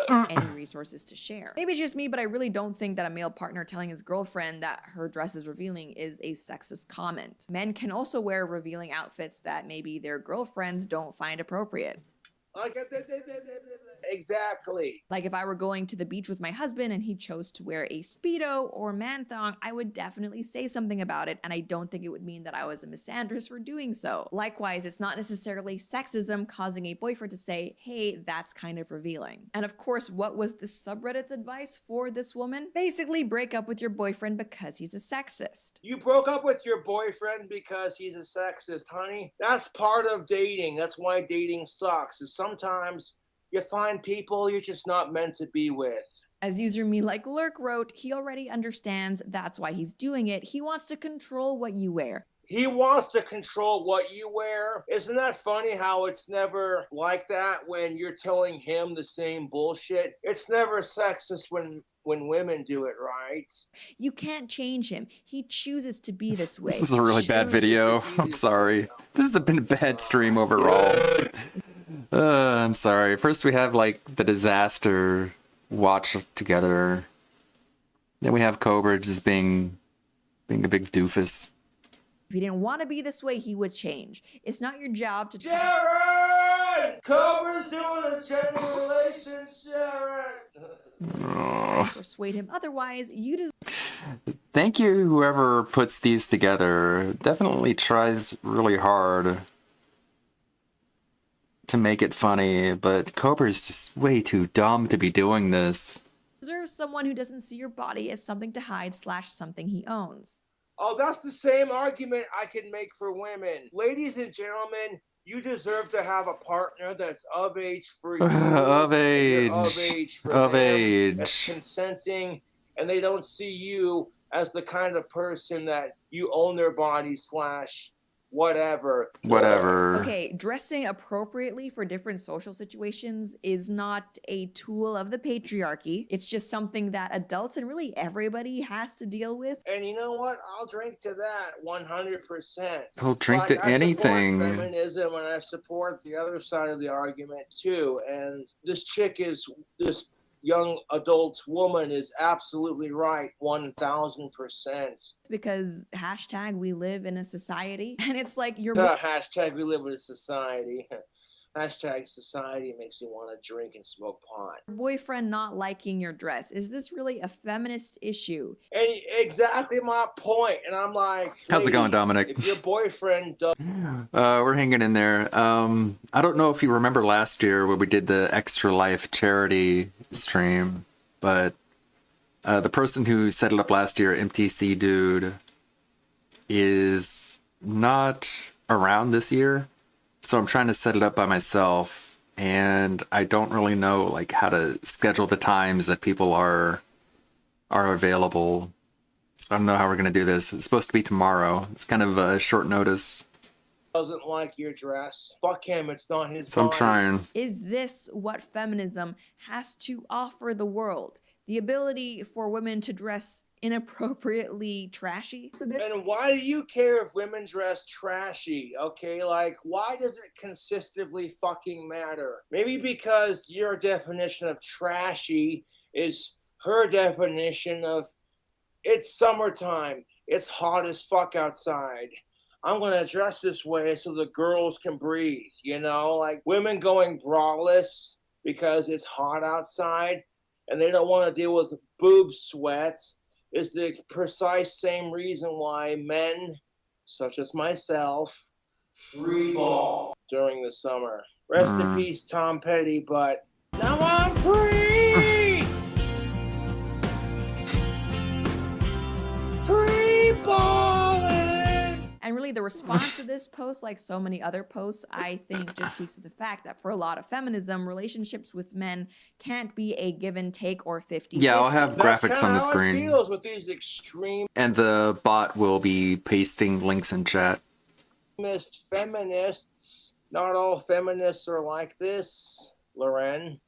Any resources to share. Maybe it's just me, but I really don't think that a male partner telling his girlfriend that her dress is revealing is a sexist comment. Men can also wear revealing outfits that maybe their girlfriends don't find appropriate. Exactly. Like if I were going to the beach with my husband and he chose to wear a Speedo or man thong, I would definitely say something about it, and I don't think it would mean that I was a misandrist for doing so. Likewise, it's not necessarily sexism causing a boyfriend to say, hey, that's kind of revealing. And of course, what was this subreddit's advice for this woman? Basically, break up with your boyfriend because he's a sexist. You broke up with your boyfriend because he's a sexist, honey? That's part of dating. That's why dating sucks, is sometimes you find people you're just not meant to be with. As user Me Like Lurk wrote, he already understands that's why he's doing it. He wants to control what you wear. He wants to control what you wear. Isn't that funny how it's never like that when you're telling him the same bullshit? It's never sexist when women do it, right? You can't change him. He chooses to be this way. This is a really bad video. I'm sorry. This has been a bad stream overall. I'm sorry. First we have like the disaster watch together. Then we have Cobra just being a big doofus. If he didn't want to be this way, he would change. It's not your job to Sharon! Cobra's doing a genuine relation, Sharon! Persuade him otherwise. You just Thank you, whoever puts these together. Definitely tries really hard to make it funny, but Cobra's just way too dumb to be doing this. deserve someone who doesn't see your body as something to hide / something he owns. Oh, that's the same argument I can make for women. Ladies and gentlemen, you deserve to have a partner that's of age for you. Of age. Of age for Of them, age. that's consenting, and they don't see you as the kind of person that you own their body / whatever. Okay, dressing appropriately for different social situations is not a tool of the patriarchy. It's just something that adults and really everybody has to deal with. And you know what? I'll drink to that 100%. He'll drink to anything. I support feminism and I support the other side of the argument too. And this young adult woman is absolutely right, 1,000%. Because hashtag we live in a society, and it's like you're hashtag we live in a society. Hashtag society makes me want to drink and smoke pot. Your boyfriend not liking your dress. Is this really a feminist issue? And exactly my point. And I'm like, how's it going, Dominic? If your boyfriend does... we're hanging in there. I don't know if you remember last year when we did the Extra Life charity stream, but the person who set it up last year, MTC Dude, is not around this year. So I'm trying to set it up by myself, and I don't really know like how to schedule the times that people are available. So I don't know how we're gonna do this. It's supposed to be tomorrow. It's kind of a short notice. Doesn't like your dress. Fuck him. It's not his. So I'm trying. Is this what feminism has to offer the world? The ability for women to dress inappropriately trashy? And why do you care if women dress trashy? Okay, like, why does it consistently fucking matter? Maybe because your definition of trashy is her definition of it's summertime, it's hot as fuck outside. I'm gonna dress this way so the girls can breathe, you know? Like, women going braless because it's hot outside and they don't want to deal with boob sweat is the precise same reason why men, such as myself, free ball during the summer. Rest in peace, Tom Petty, but now I'm free! Free balling! And really the response to this post, like so many other posts, I think just speaks to the fact that for a lot of feminism, relationships with men can't be a give and take or 50-50. Yeah, I'll have graphics on the screen. It feels with these extreme And the bot will be pasting links in chat. feminists. Not all feminists are like this. Lorraine.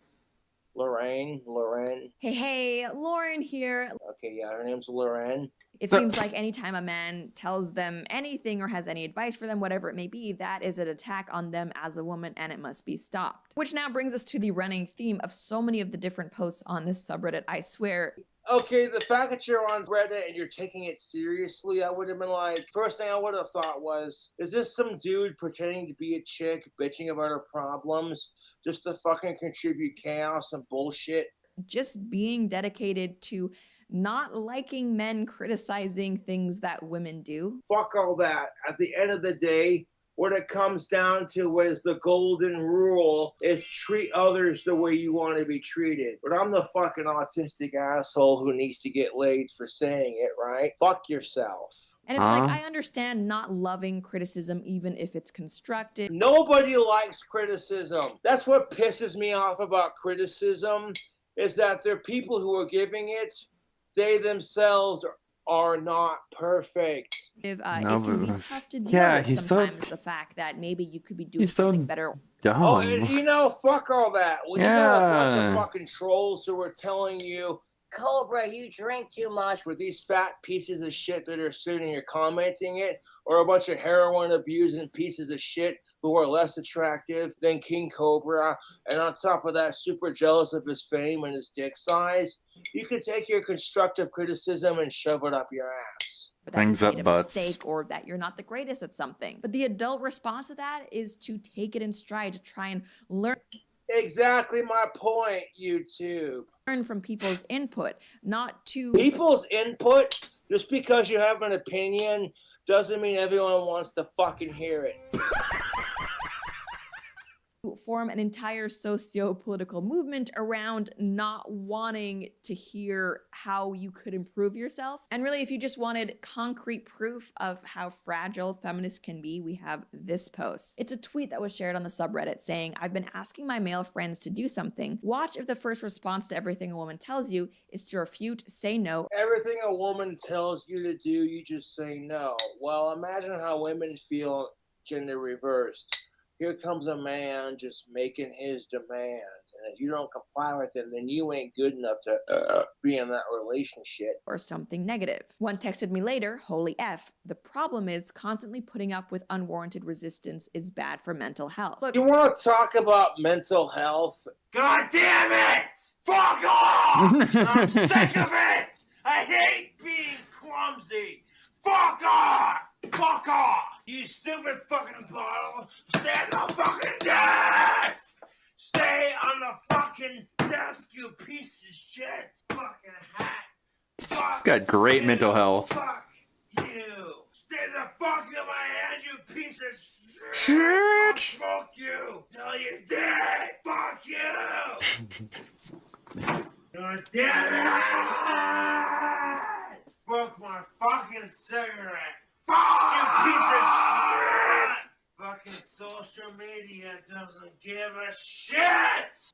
Hey, Lauren here. Okay, yeah, her name's Lorraine. It seems like anytime a man tells them anything or has any advice for them, whatever it may be, that is an attack on them as a woman and it must be stopped. Which now brings us to the running theme of so many of the different posts on this subreddit, I swear. Okay, the fact that you're on Reddit and you're taking it seriously, I would have been like, first thing I would have thought was, is this some dude pretending to be a chick, bitching about her problems, just to fucking contribute chaos and bullshit? Just being dedicated to not liking men criticizing things that women do. Fuck all that. At the end of the day, what it comes down to is the golden rule is treat others the way you want to be treated. But I'm the fucking autistic asshole who needs to get laid for saying it, right? Fuck yourself. And it's like, I understand not loving criticism even if it's constructive. Nobody likes criticism. That's what pisses me off about criticism, is that there are people who are giving it, they themselves are not perfect. It can be tough to deal with sometimes the fact that maybe you could be doing something better. Dumb. Oh, and you know, fuck all that. We know a bunch of fucking trolls who are telling you, Cobra, you drink too much, with these fat pieces of shit that are sitting here commenting it, or a bunch of heroin abusing pieces of shit who are less attractive than King Cobra, and on top of that, super jealous of his fame and his dick size. You could take your constructive criticism and shove it up your ass. Things up butts. Mistake or that you're not the greatest at something. But the adult response to that is to take it in stride, to try and learn. Exactly my point, YouTube. Learn from people's input, not to... People's input? Just because you have an opinion doesn't mean everyone wants to fucking hear it. form an entire socio-political movement around not wanting to hear how you could improve yourself. And really, if you just wanted concrete proof of how fragile feminists can be, we have this post. It's a tweet that was shared on the subreddit saying, "I've been asking my male friends to do something. Watch if the first response to everything a woman tells you is to refute, say no." Everything a woman tells you to do, you just say no. Well, imagine how women feel gender reversed. Here comes a man just making his demands, and if you don't comply with them, then you ain't good enough to be in that relationship. Or something negative. One texted me later, "Holy F, the problem is constantly putting up with unwarranted resistance is bad for mental health." Look, You want to talk about mental health? God damn it! Fuck off! I'm sick of it! I hate being clumsy! Fuck off! Fuck off! You stupid fucking bottle! Stay on the fucking desk! Stay on the fucking desk, you piece of shit! Fucking hat! He's got great mental health. Fuck you! Stay the fuck in my hand, you piece of shit! I'll smoke you till you're dead! Fuck you! God damn it! Smoke my fucking cigarette! Fuck! You piece of shit! Fucking social media doesn't give a shit!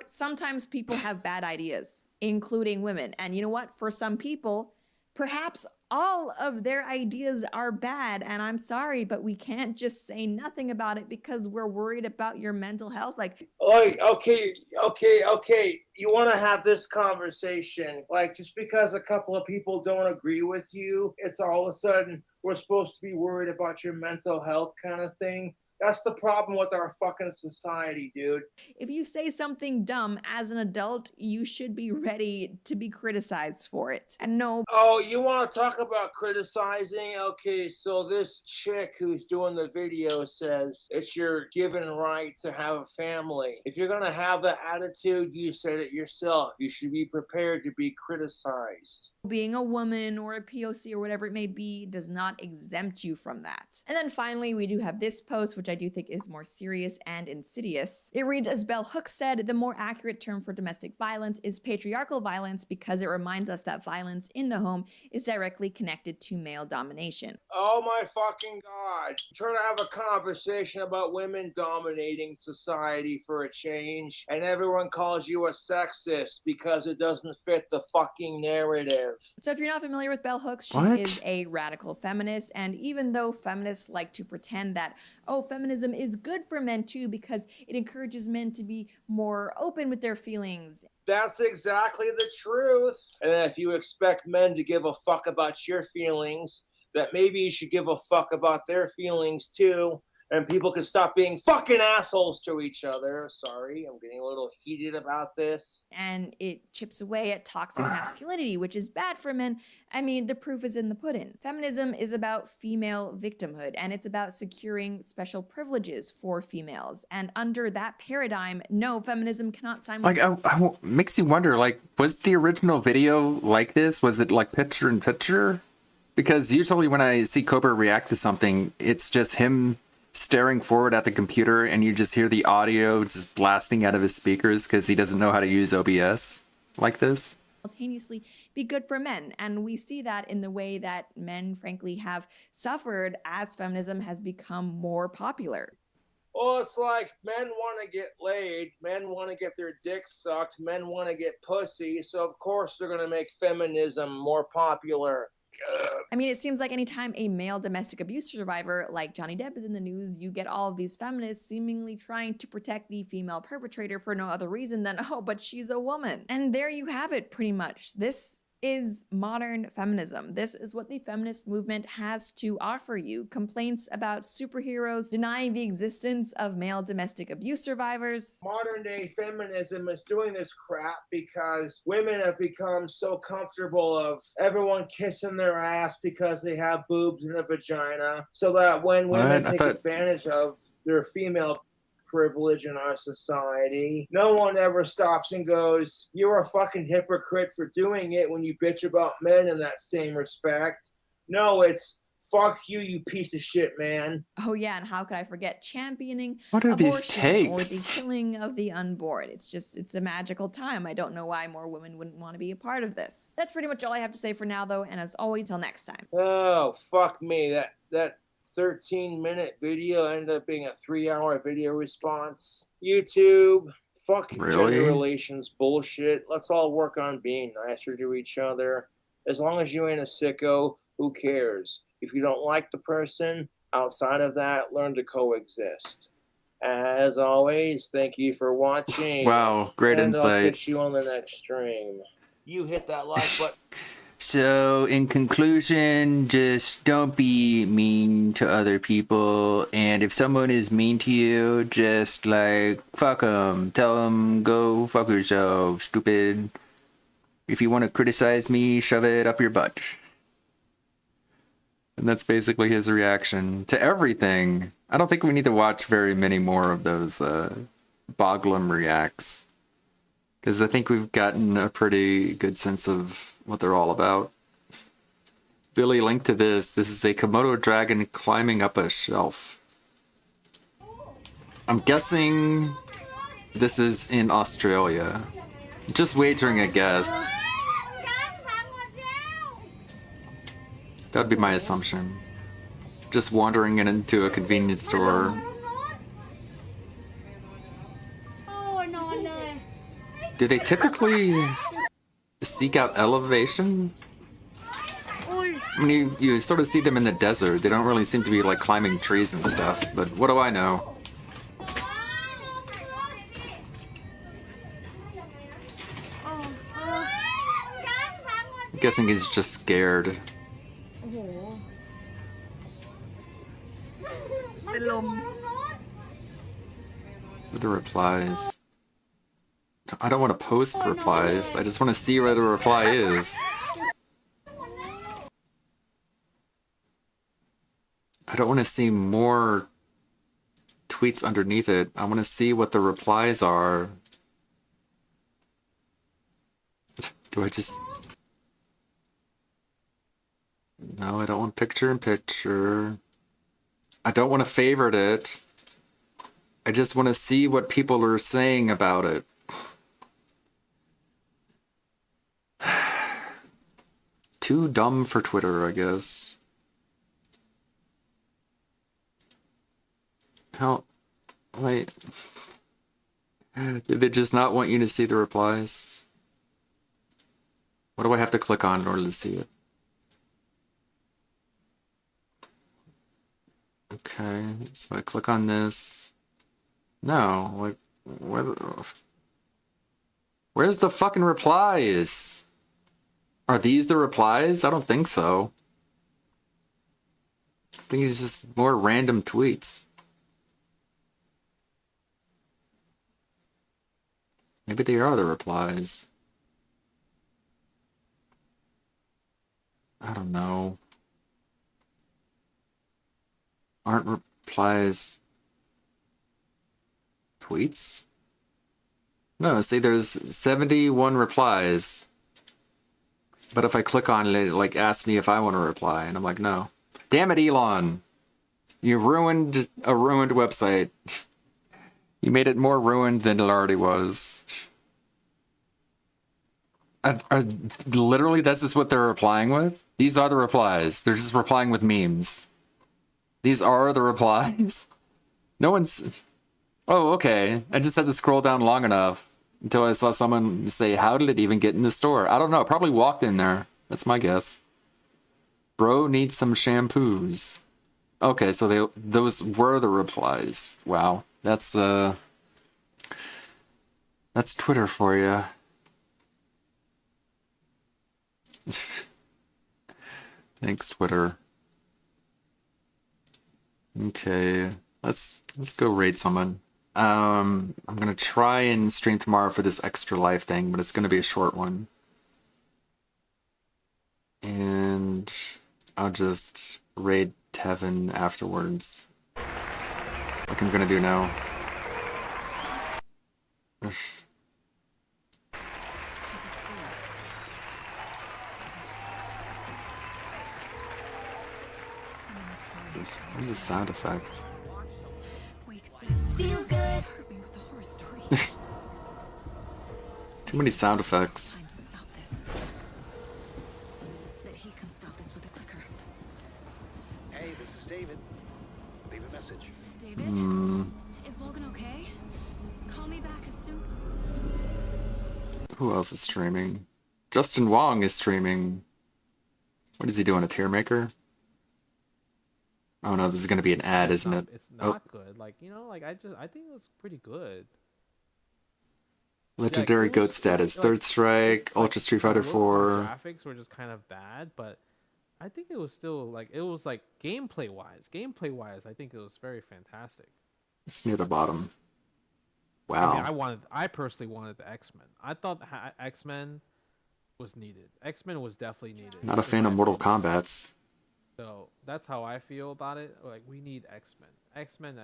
sometimes people have bad ideas, including women. And you know what? For some people, perhaps all of their ideas are bad. And I'm sorry, but we can't just say nothing about it because we're worried about your mental health. Like, okay. You want to have this conversation. Like, just because a couple of people don't agree with you, it's all of a sudden we're supposed to be worried about your mental health kind of thing. That's the problem with our fucking society, dude. if you say something dumb as an adult, you should be ready to be criticized for it. And no. Oh, you want to talk about criticizing? Okay, so this chick who's doing the video says it's your given right to have a family. If you're going to have that attitude, you said it yourself. You should be prepared to be criticized. Being a woman or a POC or whatever it may be does not exempt you from that. And then finally, we do have this post, which I do think is more serious and insidious. It reads, as Bell Hooks said, the more accurate term for domestic violence is patriarchal violence because it reminds us that violence in the home is directly connected to male domination. Oh my fucking God. Try to have a conversation about women dominating society for a change, and everyone calls you a sexist because it doesn't fit the fucking narrative. So if you're not familiar with Bell Hooks, she is a radical feminist, and even though feminists like to pretend that, oh, feminism is good for men too because it encourages men to be more open with their feelings. That's exactly the truth. And if you expect men to give a fuck about your feelings, that maybe you should give a fuck about their feelings too. And people can stop being fucking assholes to each other. Sorry, I'm getting a little heated about this. And it chips away at toxic masculinity, which is bad for men. I mean, the proof is in the pudding. Feminism is about female victimhood, and it's about securing special privileges for females. And under that paradigm, no, feminism cannot simultaneously... Makes you wonder, like, was the original video like this? Was it like picture in picture? Because usually when I see Cobra react to something, it's just him staring forward at the computer and you just hear the audio just blasting out of his speakers because he doesn't know how to use OBS like this. Simultaneously be good for men. And we see that in the way that men, frankly, have suffered as feminism has become more popular. Well, it's like men want to get laid, men want to get their dicks sucked, men want to get pussy, so of course they're going to make feminism more popular. I mean, it seems like anytime a male domestic abuse survivor like Johnny Depp is in the news, you get all of these feminists seemingly trying to protect the female perpetrator for no other reason than, oh, but she's a woman. And there you have it, pretty much. This is modern feminism. This is what the feminist movement has to offer you. Complaints about superheroes, denying the existence of male domestic abuse survivors. Modern day feminism is doing this crap because women have become so comfortable of everyone kissing their ass because they have boobs and a vagina, so that when women take advantage of their female privilege in our society, no one ever stops and goes, you're a fucking hypocrite for doing it when you bitch about men in that same respect. No, it's Fuck you, you piece of shit, man. Oh yeah, and how could I forget championing What are these abortion or the takes? killing of the unborn? It's a magical time. I don't know why more women wouldn't want to be a part of this. That's pretty much all I have to say for now though, and as always, till next time. Oh, fuck me. That 13-minute video ended up being a 3-hour video response. YouTube, fuck Really? gender relations bullshit. Let's all work on being nicer to each other. As long as you ain't a sicko, who cares? If you don't like the person, outside of that, learn to coexist. As always, thank you for watching. Wow, great and I'll insight. catch you on the next stream. You hit that like button. So, in conclusion, just don't be mean to other people. And if someone is mean to you, just like, fuck them. Tell them, go fuck yourself, stupid. If you want to criticize me, shove it up your butt. And that's basically his reaction to everything. I don't think we need to watch very many more of those Boglum reacts. Because I think we've gotten a pretty good sense of what they're all about. Billy, link to this. This is a Komodo dragon climbing up a shelf. I'm guessing this is in Australia. Just wagering a guess. That would be my assumption. Just wandering into a convenience store. Do they typically seek out elevation? I mean, you sort of see them in the desert. They don't really seem to be like climbing trees and stuff, but what do I know? I'm guessing he's just scared. The replies. I don't want to post replies. I just want to see where the reply is. I don't want to see more tweets underneath it. I want to see what the replies are. Do I just... No, I don't want picture-in-picture. I don't want to favorite it. I just want to see what people are saying about it. Too dumb for Twitter, I guess. How... Wait. Did they just not want you to see the replies? What do I have to click on in order to see it? Okay, so I click on this. No, like, where's the fucking replies? Are these the replies? I don't think so. I think it's just more random tweets. Maybe they are the replies. I don't know. Aren't replies tweets? No, see, there's 71 replies. But if I click on it, it like asks me if I want to reply, and I'm like, no. Damn it, Elon! You ruined a ruined website. You made it more ruined than it already was. Literally, that's just what they're replying with? These are the replies. They're just replying with memes. These are the replies? No one's... Oh, okay. I just had to scroll down long enough until I saw someone say, how did it even get in the store? I don't know. Probably walked in there. That's my guess. Bro needs some shampoos. Okay, so those were the replies. Wow. That's Twitter for you. Thanks, Twitter. Okay, let's go raid someone. I'm gonna try and stream tomorrow for this extra life thing, but it's gonna be a short one. And I'll just raid Tevin afterwards. Like I'm gonna do now. What is the sound effect? Feel good. Too many sound effects. That he can stop this with a clicker. Hey, this is David. Leave a message. David? Is Logan okay? Call me back as soon. Who else is streaming? Justin Wong is streaming. What is he doing? A tier maker? Oh no, this is gonna be an ad, isn't it? It's not good. Like, you know, like I think it was pretty good. Legendary Like, it Goat was, status, like, Third Strike, Ultra Street Fighter the looks and 4. graphics were just kind of bad, but I think it was still like it was like gameplay wise, I think it was very fantastic. It's near the bottom. I Wow. mean, I personally wanted the X-Men. I thought X-Men was needed. X-Men was definitely needed. Not a fan of Mortal Kombat's. So that's how I feel about it. Like, we need X-Men. X-Men.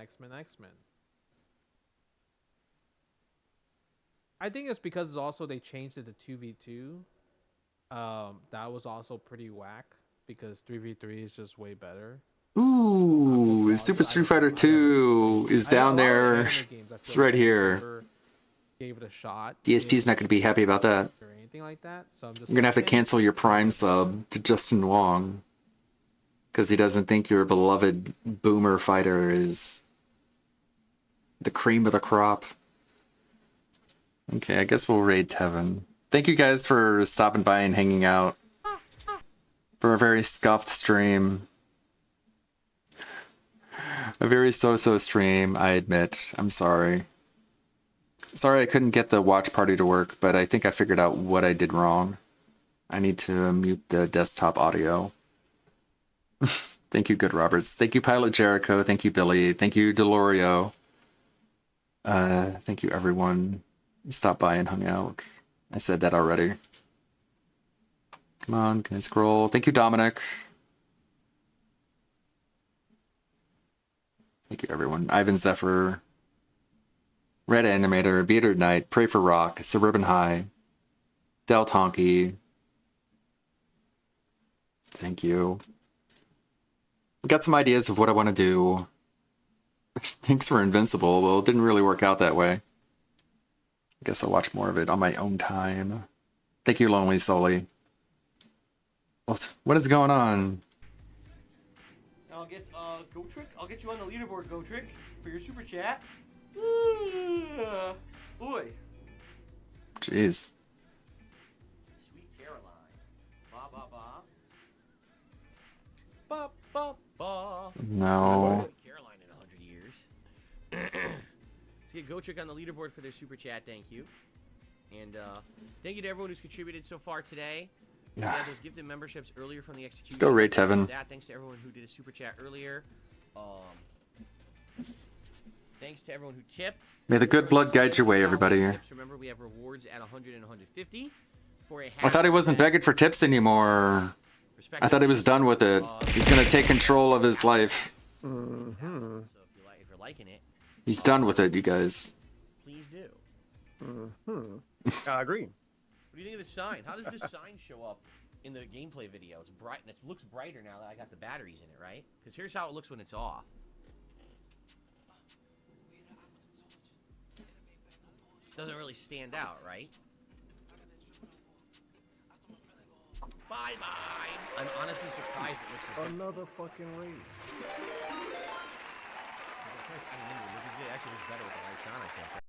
I think it's because also they changed it to 2v2. That was also pretty whack because 3v3 is just way better. Ooh, Super Street Fighter 2 is down there. It's right here. Gave it a shot. DSP's not going to be happy about that. Or anything like that. So I'm just You're going to have to saying, cancel your Prime sub to Justin Wong. Because he doesn't think your beloved boomer fighter is the cream of the crop. Okay, I guess we'll raid Tevin. Thank you guys for stopping by and hanging out. For a very scuffed stream. A very so-so stream, I admit. I'm sorry. Sorry I couldn't get the watch party to work, but I think I figured out what I did wrong. I need to mute the desktop audio. Thank you, Good Roberts. Thank you, Pilot Jericho. Thank you, Billy. Thank you, Delorio. Thank you, everyone who stopped by and hung out. I said that already. Come on, can I scroll? Thank you, Dominic. Thank you, everyone. Ivan Zephyr. Red Animator, Bearded Knight, Pray for Rock, Suburban High, Del Tonky. Thank you. Got some ideas of what I want to do. Thanks for Invincible. Well, it didn't really work out that way. I guess I'll watch more of it on my own time. Thank you, Lonely Sully. What is going on? I'll get Gotrick. I'll get you on the leaderboard, Gotrick, for your super chat. Boy. Jeez. Sweet Caroline. Ba ba ba. Ba ba ba. No. Caroline in 100 years. Let's get Gotrick on the leaderboard for their super chat. Thank you. And thank you to everyone who's contributed so far today. Yeah. We had those gifted memberships earlier from the execution. Let's go raid Tevin. Thanks to everyone who did a super chat earlier. Thanks to everyone who tipped. May the good blood guide your way, everybody. Tips. Remember, we have rewards at 100 and 150 for a I thought he wasn't begging for tips anymore. I thought he was done with it. He's gonna take control of his life. So if you're liking it, He's done with it, you guys. please do. I agree. What do you think of the sign? How does this sign show up in the gameplay video? It's bright, and it looks brighter now that I got the batteries in it, right? Because here's how it looks when it's off. Doesn't really stand out, right? Bye-bye! I'm honestly surprised it looks as good. Another fucking raid. It actually looks better with the lights on, I think.